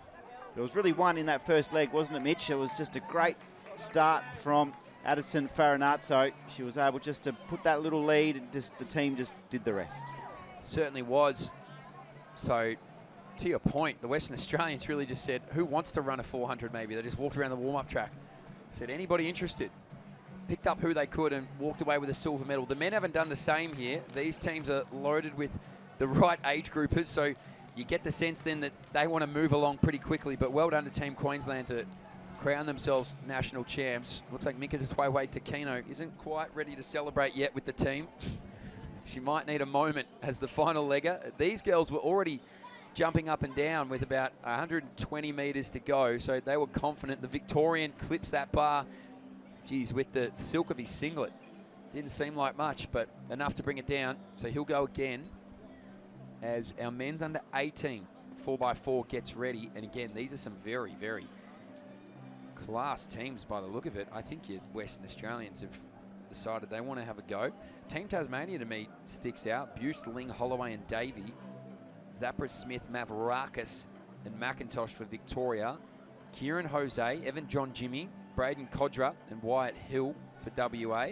There was really one in that first leg, wasn't it, Mitch? It was just a great start from Addison Farinazzo. She was able just to put that little lead, and just the team just did the rest. Certainly was. So, to your point, the Western Australians really just said, who wants to run a 400 maybe? They just walked around the warm-up track. Said, anybody interested? Picked up who they could and walked away with a silver medal. The men haven't done the same here. These teams are loaded with the right age groupers, so you get the sense then that they want to move along pretty quickly. But well done to Team Queensland to crown themselves national champs. Looks like Minka Takwewe-Takino isn't quite ready to celebrate yet with the team. She might need a moment as the final legger. These girls were already jumping up and down with about 120 metres to go, so they were confident. The Victorian clips that bar, geez, with the silk of his singlet. Didn't seem like much, but enough to bring it down. So he'll go again as our men's under 18 4x4 gets ready. And again, these are some very, very class teams by the look of it. I think your Western Australians have decided they want to have a go. Team Tasmania to me sticks out. Buse, Ling, Holloway and Davey. Zapra, Smith, Mavrakis and McIntosh for Victoria. Kieran Jose, Evan John Jimmy, Braden Kodra and Wyatt Hill for WA.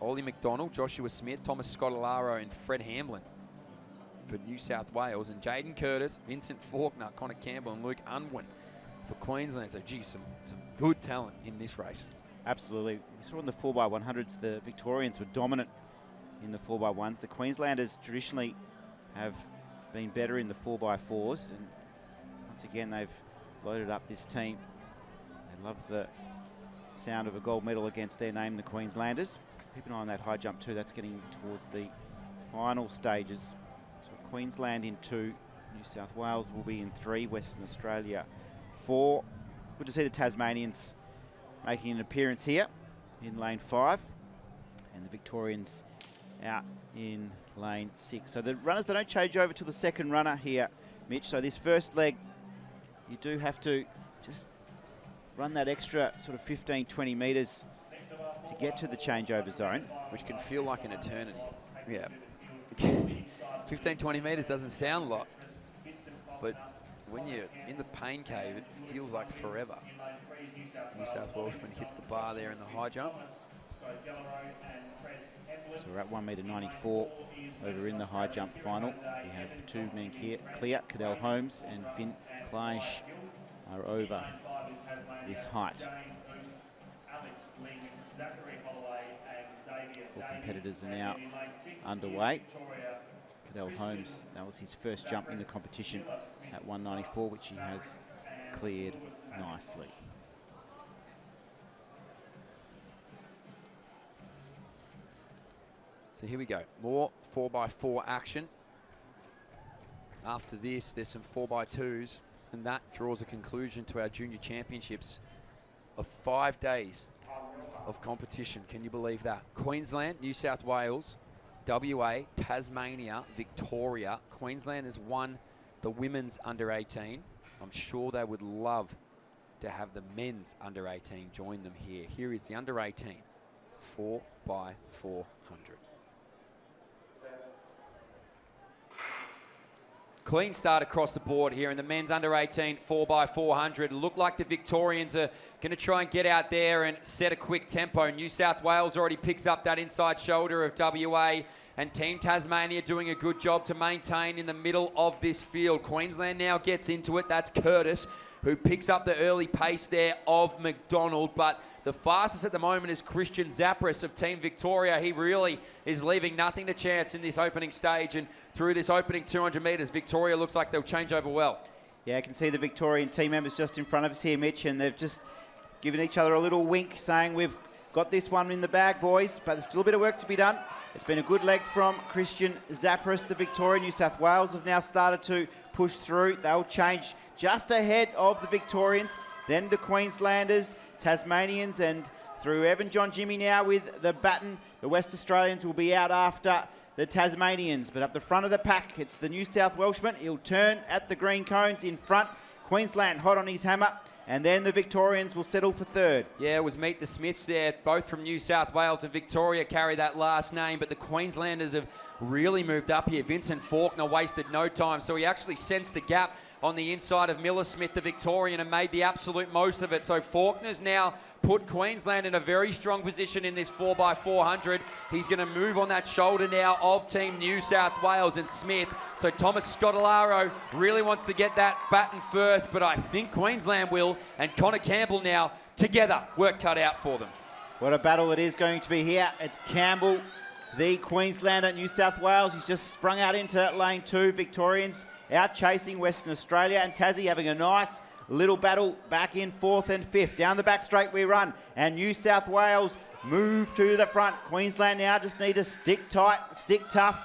Ollie McDonald, Joshua Smith, Thomas Scottolaro and Fred Hamlin for New South Wales. And Jaden Curtis, Vincent Faulkner, Connor Campbell and Luke Unwin for Queensland. So, geez, some good talent in this race. Absolutely. We saw in the 4x100s, the Victorians were dominant in the 4x1s. The Queenslanders traditionally have been better in the 4x4s. And once again, they've loaded up this team. They love the sound of a gold medal against their name, the Queenslanders. Keep an eye on that high jump too. That's getting towards the final stages. So Queensland in 2, New South Wales will be in 3, Western Australia 4. Good to see the Tasmanians making an appearance here in lane 5, and the Victorians out in lane 6. So the runners, they don't change over to the second runner here, Mitch. So this first leg, you do have to just run that extra sort of 15, 20 metres to get to the changeover zone. Which can feel like an eternity. Yeah. 15, 20 metres doesn't sound a lot, but when you're in the pain cave, it feels like forever. New South Welshman hits the bar there in the high jump. So we're at 1.94 m over in the high jump final. We have 2 men clear. Cadell Holmes and Finn Klage are over this height. All competitors are now underway. Cadell Holmes, that was his first jump in the competition at 194, which he has cleared nicely. So here we go, more 4x4 action. After this, there's some 4x2s, and that draws a conclusion to our junior championships of 5 days of competition. Can you believe that? Queensland, New South Wales, WA, Tasmania, Victoria. Queensland has won the women's under 18. I'm sure they would love to have the men's under 18 join them here. Here is the under 18 4x400. Clean start across the board here in the men's under 18 4x400. Look like the Victorians are going to try and get out there and set a quick tempo. New South Wales already picks up that inside shoulder of WA, and Team Tasmania doing a good job to maintain in the middle of this field. Queensland now gets into it. That's Curtis, who picks up the early pace there of McDonald, but the fastest at the moment is Christian Zapris of Team Victoria. He really is leaving nothing to chance in this opening stage, and through this opening 200 metres, Victoria looks like they'll change over well. Yeah, I can see the Victorian team members just in front of us here, Mitch, and they've just given each other a little wink saying, we've got this one in the bag, boys, but there's still a bit of work to be done. It's been a good leg from Christian Zapris. The Victoria. New South Wales have now started to push through. They'll change just ahead of the Victorians, then the Queenslanders, Tasmanians, and through Evan John Jimmy now with the baton. The West Australians will be out after the Tasmanians, but up the front of the pack, it's the New South Welshman. He'll turn at the green cones in front. Queensland hot on his hammer, and then the Victorians will settle for third. Yeah, it was Meet the Smiths there, both from New South Wales and Victoria carry that last name, but the Queenslanders have really moved up here. Vincent Faulkner wasted no time, so he actually sensed the gap on the inside of Miller Smith, the Victorian, and made the absolute most of it. So Faulkner's now put Queensland in a very strong position in this 4x400. He's going to move on that shoulder now of Team New South Wales and Smith. So Thomas Scotolaro really wants to get that baton first, but I think Queensland will, and Connor Campbell now together, work cut out for them. What a battle it is going to be here. It's Campbell, the Queenslander, New South Wales. He's just sprung out into lane 2. Victorians out chasing Western Australia, and Tassie having a nice little battle back in 4th and 5th. Down the back straight we run, and New South Wales move to the front. Queensland now just need to stick tight, stick tough.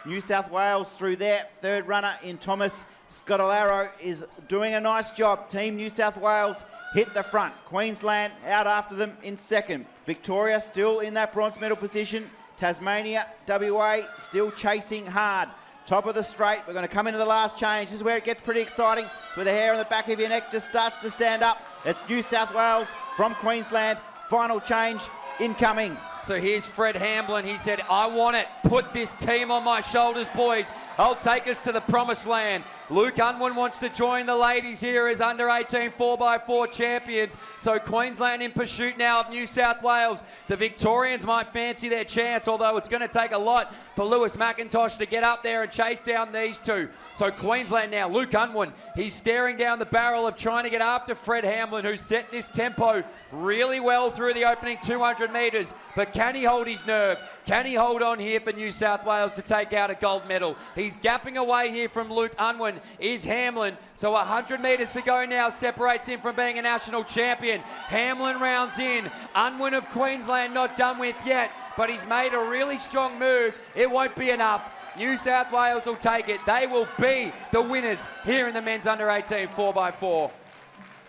New South Wales through their third runner in Thomas Scotolaro is doing a nice job. Team New South Wales hit the front. Queensland out after them in second. Victoria still in that bronze medal position. Tasmania, WA still chasing hard. Top of the straight, we're going to come into the last change. This is where it gets pretty exciting, where the hair on the back of your neck just starts to stand up. It's New South Wales from Queensland. Final change incoming. So here's Fred Hamblin. He said, I want it. Put this team on my shoulders, boys. I'll take us to the promised land. Luke Unwin wants to join the ladies here as under 18 4x4 champions. So Queensland in pursuit now of New South Wales. The Victorians might fancy their chance, although it's going to take a lot for Lewis McIntosh to get up there and chase down these two. So Queensland now, Luke Unwin, he's staring down the barrel of trying to get after Fred Hamblin, who set this tempo really well through the opening 200 metres. But can he hold his nerve? Can he hold on here for New South Wales to take out a gold medal? He's gapping away here from Luke Unwin, is Hamlin. So 100 metres to go now separates him from being a national champion. Hamlin rounds in. Unwin of Queensland not done with yet, but he's made a really strong move. It won't be enough. New South Wales will take it. They will be the winners here in the men's under-18 4x4.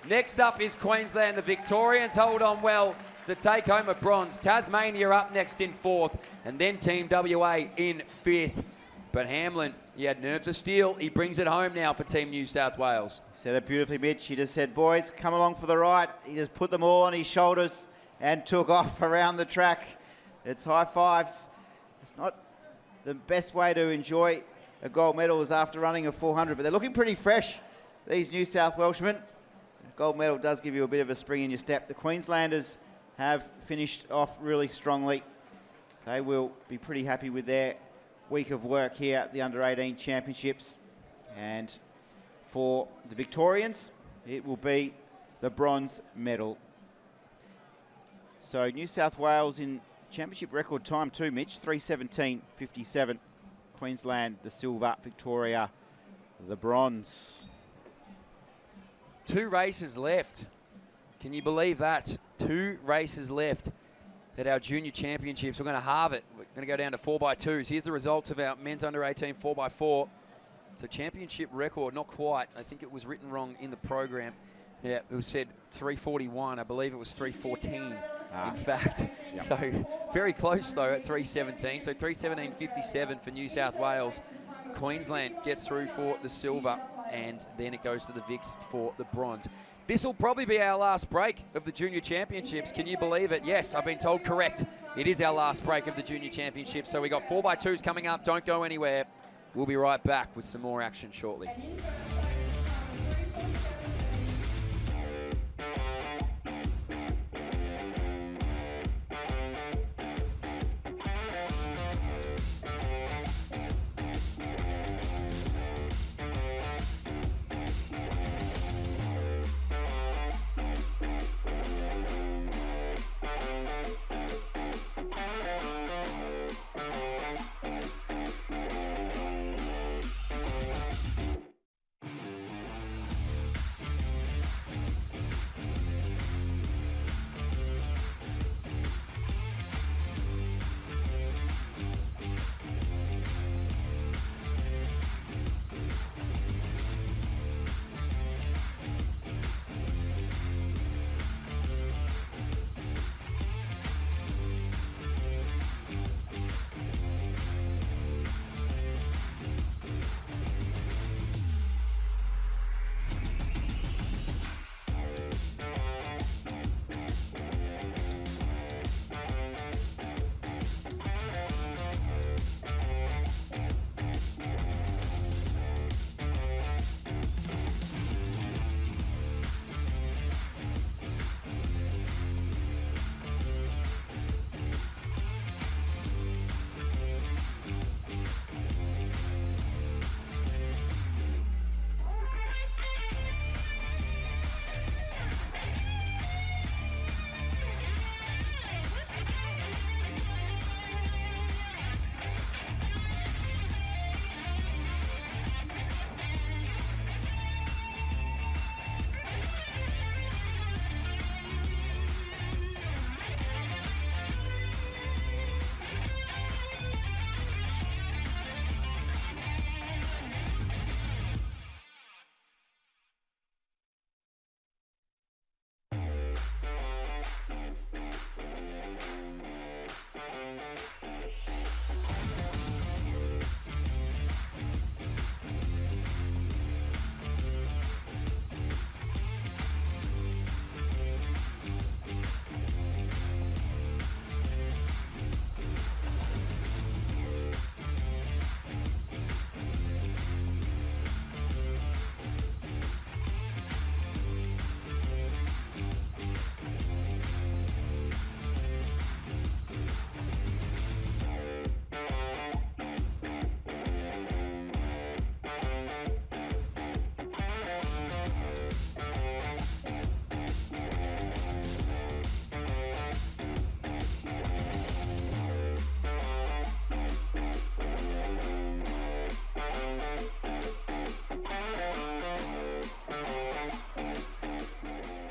Next up is Queensland. The Victorians hold on well to take home a bronze. Tasmania up next in 4th, and then Team WA in 5th. But Hamlin, he had nerves of steel. He brings it home now for Team New South Wales. Said it beautifully, Mitch. He just said, boys, come along for the ride. He just put them all on his shoulders and took off around the track. It's high fives. It's not the best way to enjoy a gold medal is after running a 400, but they're looking pretty fresh, these New South Welshmen. A gold medal does give you a bit of a spring in your step. The Queenslanders have finished off really strongly. They will be pretty happy with their week of work here at the Under-18 Championships. And for the Victorians, it will be the bronze medal. So New South Wales in championship record time too, Mitch, 3:17.57. Queensland, the silver, Victoria, the bronze. 2 races left. Can you believe that? 2 races left at our junior championships. We're going to halve it. We're going to go down to 4x2s. Here's the results of our men's under-18 4x4. So championship record, not quite. I think it was written wrong in the program. Yeah, it was said 3:41. I believe it was 3:14, in fact. Yep. So very close, though, at 3:17. So 3:17.57 for New South Wales. Queensland gets through for the silver, and then it goes to the Vics for the bronze. This will probably be our last break of the Junior Championships. Can you believe it? Yes, I've been told correct. It is our last break of the Junior Championships. So we got 4x2s coming up. Don't go anywhere. We'll be right back with some more action shortly.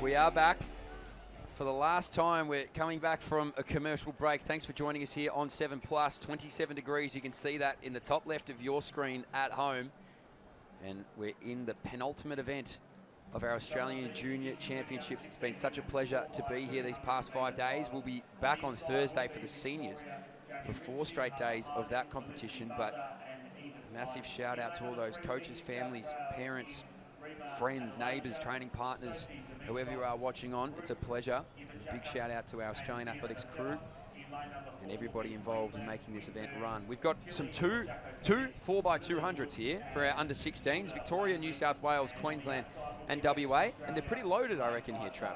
We are back For the last time, we're coming back from a commercial break. Thanks for joining us here on 7+, 27 degrees. You can see that in the top left of your screen at home. And we're in the penultimate event of our Australian Junior Championships. It's been such a pleasure to be here these past 5 days. We'll be back on Thursday for the seniors for 4 straight days of that competition. But massive shout out to all those coaches, families, parents, friends, neighbours, training partners, whoever you are watching on. It's a pleasure. A big shout out to our Australian athletics crew and everybody involved in making this event run. We've got some two 4x200s here for our under 16s, Victoria, New South Wales, Queensland and WA, and they're pretty loaded, I reckon, here, Trav.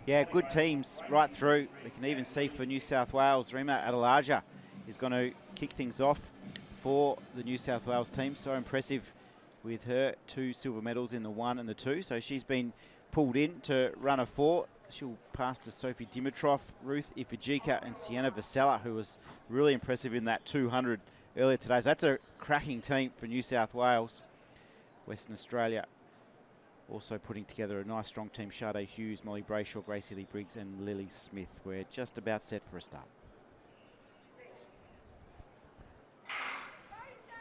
Yeah, good teams right through. We can even see for New South Wales, Rima Adelaja is going to kick things off for the New South Wales team. So impressive with her 2 silver medals in the 1 and the 2. So she's been pulled in to run a 4. She'll pass to Sophie Dimitrov, Ruth Ifajika and Sienna Vasella, who was really impressive in that 200 earlier today. So that's a cracking team for New South Wales. Western Australia also putting together a nice strong team. Sade Hughes, Molly Brayshaw, Gracie Lee Briggs and Lily Smith. We're just about set for a start.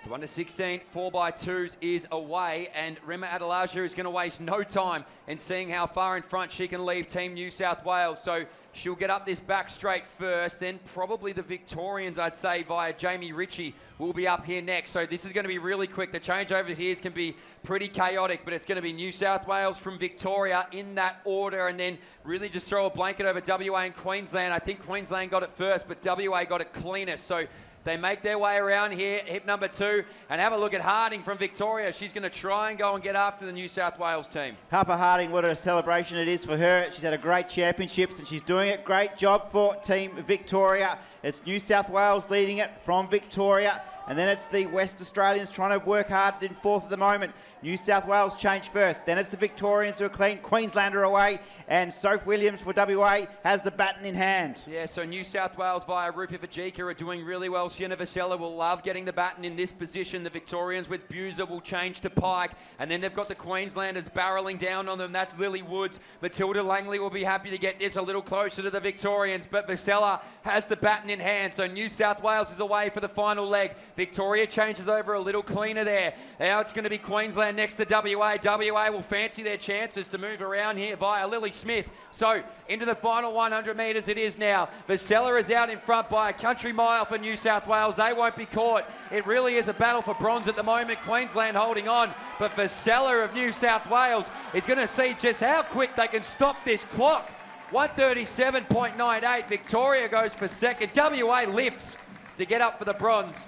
So under 16, 4x2s is away, and Rima Adelaja is going to waste no time in seeing how far in front she can leave Team New South Wales. So she'll get up this back straight first, then probably the Victorians, I'd say, via Jamie Ritchie will be up here next. So this is going to be really quick. The changeover here can be pretty chaotic, but it's going to be New South Wales from Victoria in that order, and then really just throw a blanket over WA and Queensland. I think Queensland got it first, but WA got it cleanest. So they make their way around here, hip number 2, and have a look at Harding from Victoria. She's going to try and go and get after the New South Wales team. Harper Harding, what a celebration it is for her. She's had a great championships and she's doing it. Great job for Team Victoria. It's New South Wales leading it from Victoria. And then it's the West Australians trying to work hard in 4th at the moment. New South Wales change first. Then it's the Victorians who are clean. Queenslander away. And Soph Williams for WA has the baton in hand. Yeah, so New South Wales via Rupi Vajika are doing really well. Sienna Vasella will love getting the baton in this position. The Victorians with Buser will change to Pike. And then they've got the Queenslanders barreling down on them. That's Lily Woods. Matilda Langley will be happy to get this a little closer to the Victorians. But Vasella has the baton in hand. So New South Wales is away for the final leg. Victoria changes over a little cleaner there. Now it's going to be Queensland next to WA. WA will fancy their chances to move around here via Lily Smith. So into the final 100 metres it is now. Vasella is out in front by a country mile for New South Wales. They won't be caught. It really is a battle for bronze at the moment. Queensland holding on, but Vasella of New South Wales is going to see just how quick they can stop this clock. 137.98. Victoria goes for second. WA lifts to get up for the bronze.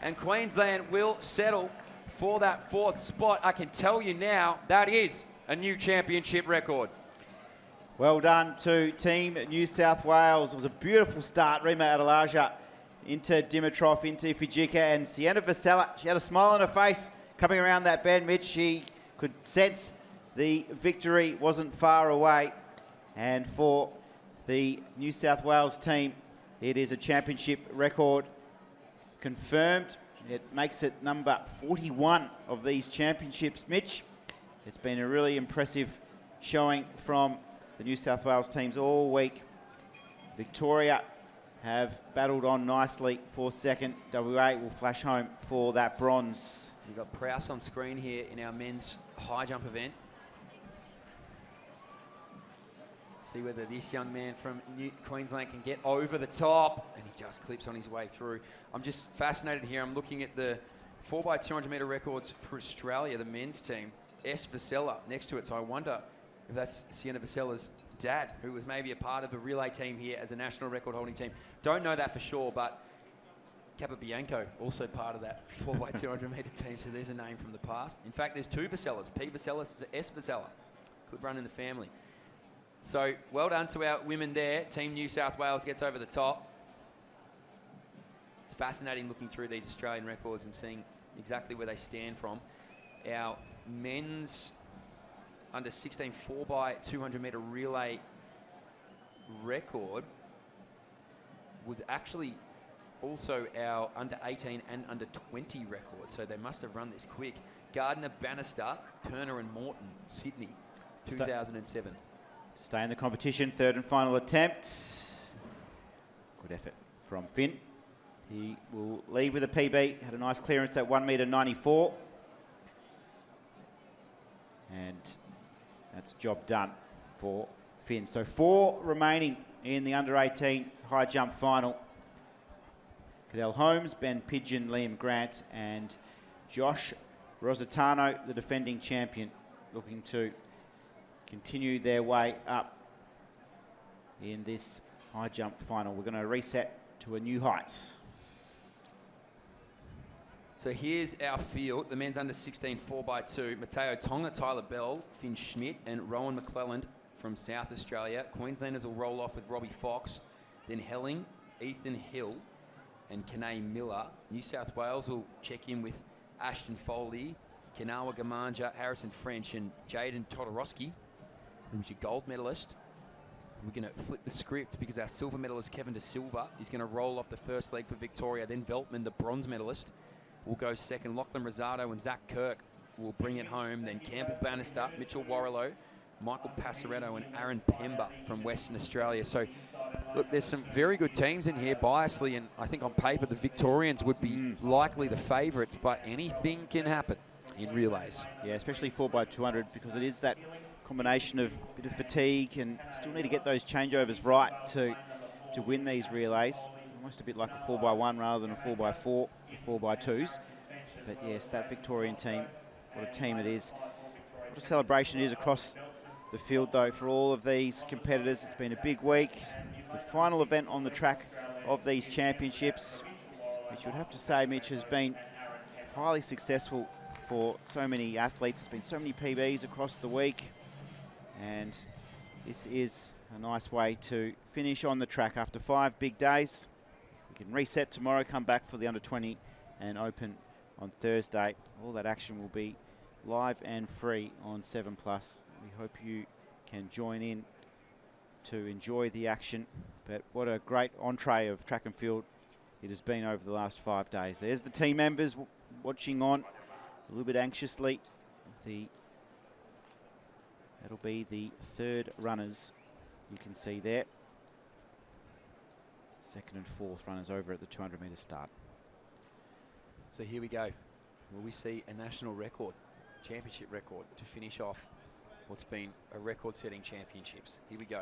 And Queensland will settle for that 4th spot. I can tell you now, that is a new championship record. Well done to Team New South Wales. It was a beautiful start. Rima Adelaja into Dimitrov, into Fijika, and Sienna Vasella. She had a smile on her face coming around that bend, Mitch. She could sense the victory wasn't far away. And for the New South Wales team, it is a championship record confirmed. It makes it number 41 of these championships, Mitch. It's been a really impressive showing from the New South Wales teams all week. Victoria have battled on nicely for second. WA will flash home for that bronze. You've got Prowse on screen here in our men's high jump event. See whether this young man from Queensland can get over the top. And he just clips on his way through. I'm just fascinated here. I'm looking at the 4x200 metre records for Australia, the men's team. S. Vasella next to it. So I wonder if that's Sienna Vasella's dad, who was maybe a part of the relay team here as a national record holding team. Don't know that for sure, but Capobianco also part of that 4x200 metre team. So there's a name from the past. In fact, there's 2 Vasellas. P. Vasella, S. Vasella. Could run in the family. So well done to our women there. Team New South Wales gets over the top. It's fascinating looking through these Australian records and seeing exactly where they stand from. Our men's under 16 4x200 metre relay record was actually also our under 18 and under 20 record. So they must have run this quick. Gardner, Bannister, Turner and Morton, Sydney, 2007. to stay in the competition. Third and final attempt. Good effort from Finn. He will leave with a PB. Had a nice clearance at 1.94 m. And that's job done for Finn. So 4 remaining in the under-18 high jump final. Cadell Holmes, Ben Pidgeon, Liam Grant, and Josh Rositano, the defending champion, looking to continue their way up in this high jump final. We're going to reset to a new height. So here's our field. The men's under 16 4x2. Matteo Tonga, Tyler Bell, Finn Schmidt, and Rowan McClelland from South Australia. Queenslanders will roll off with Robbie Fox, then Helling, Ethan Hill, and Kanae Miller. New South Wales will check in with Ashton Foley, Kanawa Gamanja, Harrison French, and Jaden Todorowski, who's your gold medalist. We're going to flip the script because our silver medalist, Kevin De Silva, is going to roll off the first leg for Victoria. Then Veltman, the bronze medalist, will go second. Lachlan Rosado and Zach Kirk will bring it home. Then Campbell Bannister, Mitchell Warrilow, Michael Passaretto, and Aaron Pemba from Western Australia. So, look, there's some very good teams in here, biasly, and I think on paper the Victorians would be likely the favourites, but anything can happen in relays. Yeah, especially 4x200, because it is that combination of a bit of fatigue and still need to get those changeovers right to win these relays. Almost a bit like a 4x1 rather than a 4x4, the 4x2s. But yes, that Victorian team, what a team it is. What a celebration it is across the field, though, for all of these competitors. It's been a big week. It's the final event on the track of these championships, which you would have to say, Mitch, has been highly successful for so many athletes. There's been so many PBs across the week, and this is a nice way to finish on the track after 5 big days. We can reset tomorrow, come back for the under-20 and open on Thursday. All that action will be live and free on 7+. We hope you can join in to enjoy the action. But what a great entree of track and field it has been over the last 5 days. There's the team members watching on a little bit anxiously. That'll be the third runners you can see there. Second and fourth runners over at the 200-metre start. So here we go. Will we see a national record, championship record, to finish off what's been a record-setting championships? Here we go.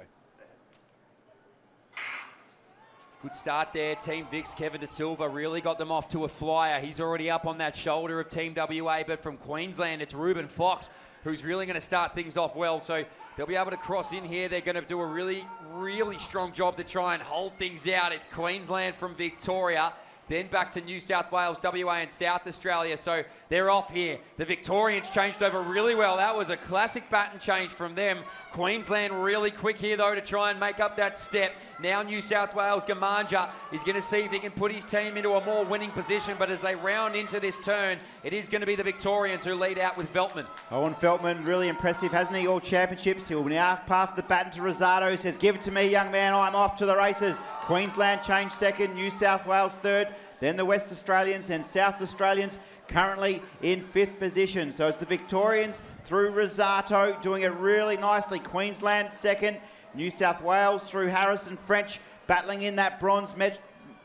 Good start there. Team Vic's Kevin De Silva really got them off to a flyer. He's already up on that shoulder of Team WA, but from Queensland, it's Ruben Fox who's really going to start things off well. So they'll be able to cross in here. They're going to do a really, really strong job to try and hold things out. It's Queensland from Victoria. Then back to New South Wales, WA and South Australia. So they're off here. The Victorians changed over really well. That was a classic baton change from them. Queensland really quick here, though, to try and make up that step. Now New South Wales, Gamanja is going to see if he can put his team into a more winning position. But as they round into this turn, it is going to be the Victorians who lead out with Veltman. Owen Veltman, really impressive, hasn't he? All championships. He'll now pass the baton to Rosado. He says, give it to me, young man. I'm off to the races. Queensland changed second, New South Wales third, then the West Australians and South Australians currently in 5th position. So it's the Victorians through Rosato doing it really nicely. Queensland second, New South Wales through Harrison French battling in that bronze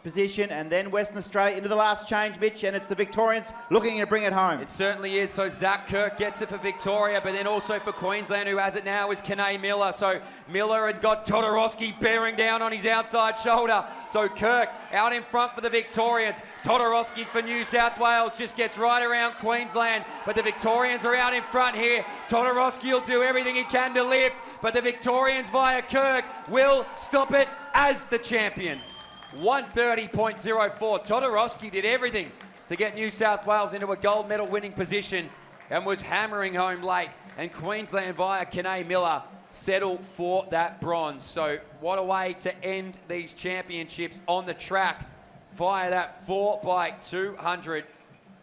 position, and then Western Australia into the last change, Mitch, and it's the Victorians looking to bring it home. It certainly is. So Zach Kirk gets it for Victoria, but then also for Queensland, who has it now, is Kanae Miller. So Miller had got Todorowski bearing down on his outside shoulder. So Kirk out in front for the Victorians. Todorowski for New South Wales just gets right around Queensland, but the Victorians are out in front here. Todorowski will do everything he can to lift, but the Victorians via Kirk will stop it as the champions. 130.04. Todorowski did everything to get New South Wales into a gold medal winning position and was hammering home late. And Queensland via Kanae Miller settle for that bronze. So what a way to end these championships on the track via that 4x200.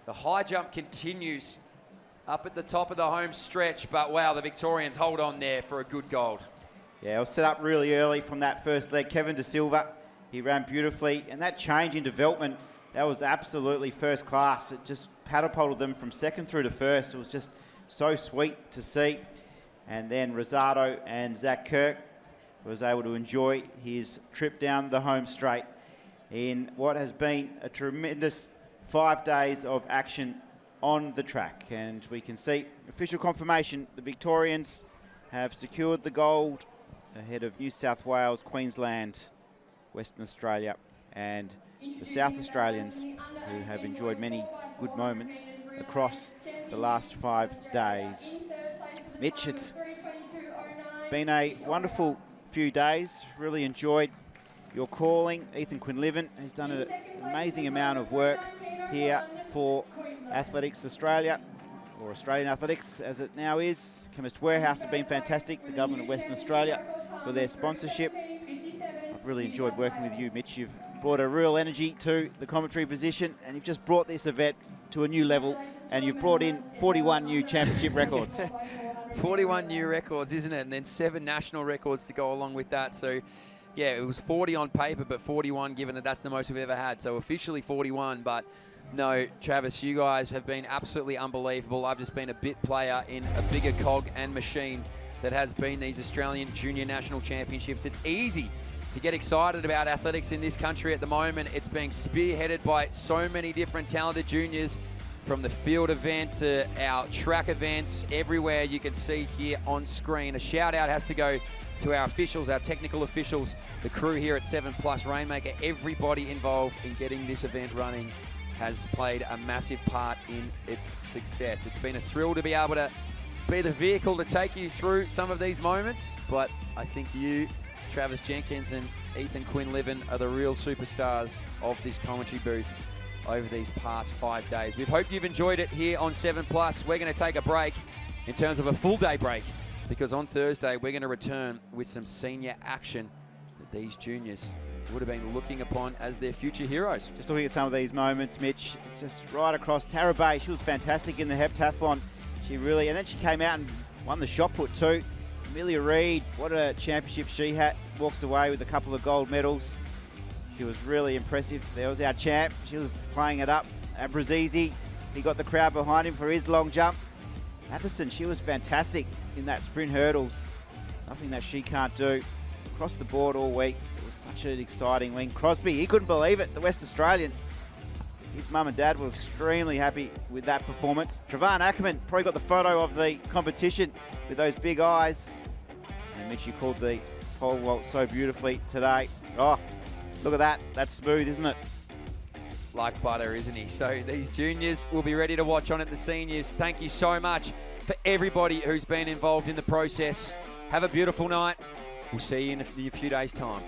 The high jump continues up at the top of the home stretch, but wow, the Victorians hold on there for a good gold. Yeah, it was set up really early from that first leg. Kevin De Silva, he ran beautifully, and that change in development, that was absolutely first class. It just catapulted them from second through to first. It was just so sweet to see. And then Rosado and Zach Kirk was able to enjoy his trip down the home straight in what has been a tremendous 5 days of action on the track. And we can see official confirmation, the Victorians have secured the gold ahead of New South Wales, Queensland, Western Australia, and the South Australians, who have enjoyed many good moments across the last 5 days. Mitch, it's been a wonderful few days. Really enjoyed your calling. Ethan Quinlivan has done an amazing amount of work here for Athletics Australia, or Australian Athletics as it now is. Chemist Warehouse have been fantastic, the Government of Western Australia, for their sponsorship. I've really enjoyed working with you, Mitch. You've brought a real energy to the commentary position, and you've just brought this event to a new level, and you've brought in 41 new championship records. 41 new records, isn't it? And then 7 national records to go along with that. So, yeah, it was 40 on paper, but 41 given that that's the most we've ever had. So officially 41, but no, Travis, you guys have been absolutely unbelievable. I've just been a bit player in a bigger cog and machine that has been these Australian Junior National Championships. It's easy to get excited about athletics in this country at the moment. It's being spearheaded by so many different talented juniors, from the field event to our track events, everywhere you can see here on screen. A shout out has to go to our officials, our technical officials, the crew here at 7plus, Rainmaker. Everybody involved in getting this event running has played a massive part in its success. It's been a thrill to be able to be the vehicle to take you through some of these moments, but I think you, Travis Jenkins and Ethan Quinlivan, are the real superstars of this commentary booth over these past 5 days. We hope you've enjoyed it here on 7plus. We're going to take a break in terms of a full day break, because on Thursday we're going to return with some senior action that these juniors would have been looking upon as their future heroes. Just looking at some of these moments, Mitch, it's just right across. Tara Bay, she was fantastic in the heptathlon. She really, and then she came out and won the shot put too. Amelia Reid, what a championship she had. Walks away with a couple of gold medals. She was really impressive. There was our champ. She was playing it up. Abrazizi, he got the crowd behind him for his long jump. Matheson, she was fantastic in that sprint hurdles. Nothing that she can't do. Across the board all week. It was such an exciting win. Crosby, he couldn't believe it. The West Australian. His mum and dad were extremely happy with that performance. Travan Ackerman probably got the photo of the competition with those big eyes. And Mitch, you called the pole vault so beautifully today. Oh, look at that. That's smooth, isn't it? Like butter, isn't he? So these juniors will be ready to watch on at the seniors. Thank you so much for everybody who's been involved in the process. Have a beautiful night. We'll see you in a few days' time.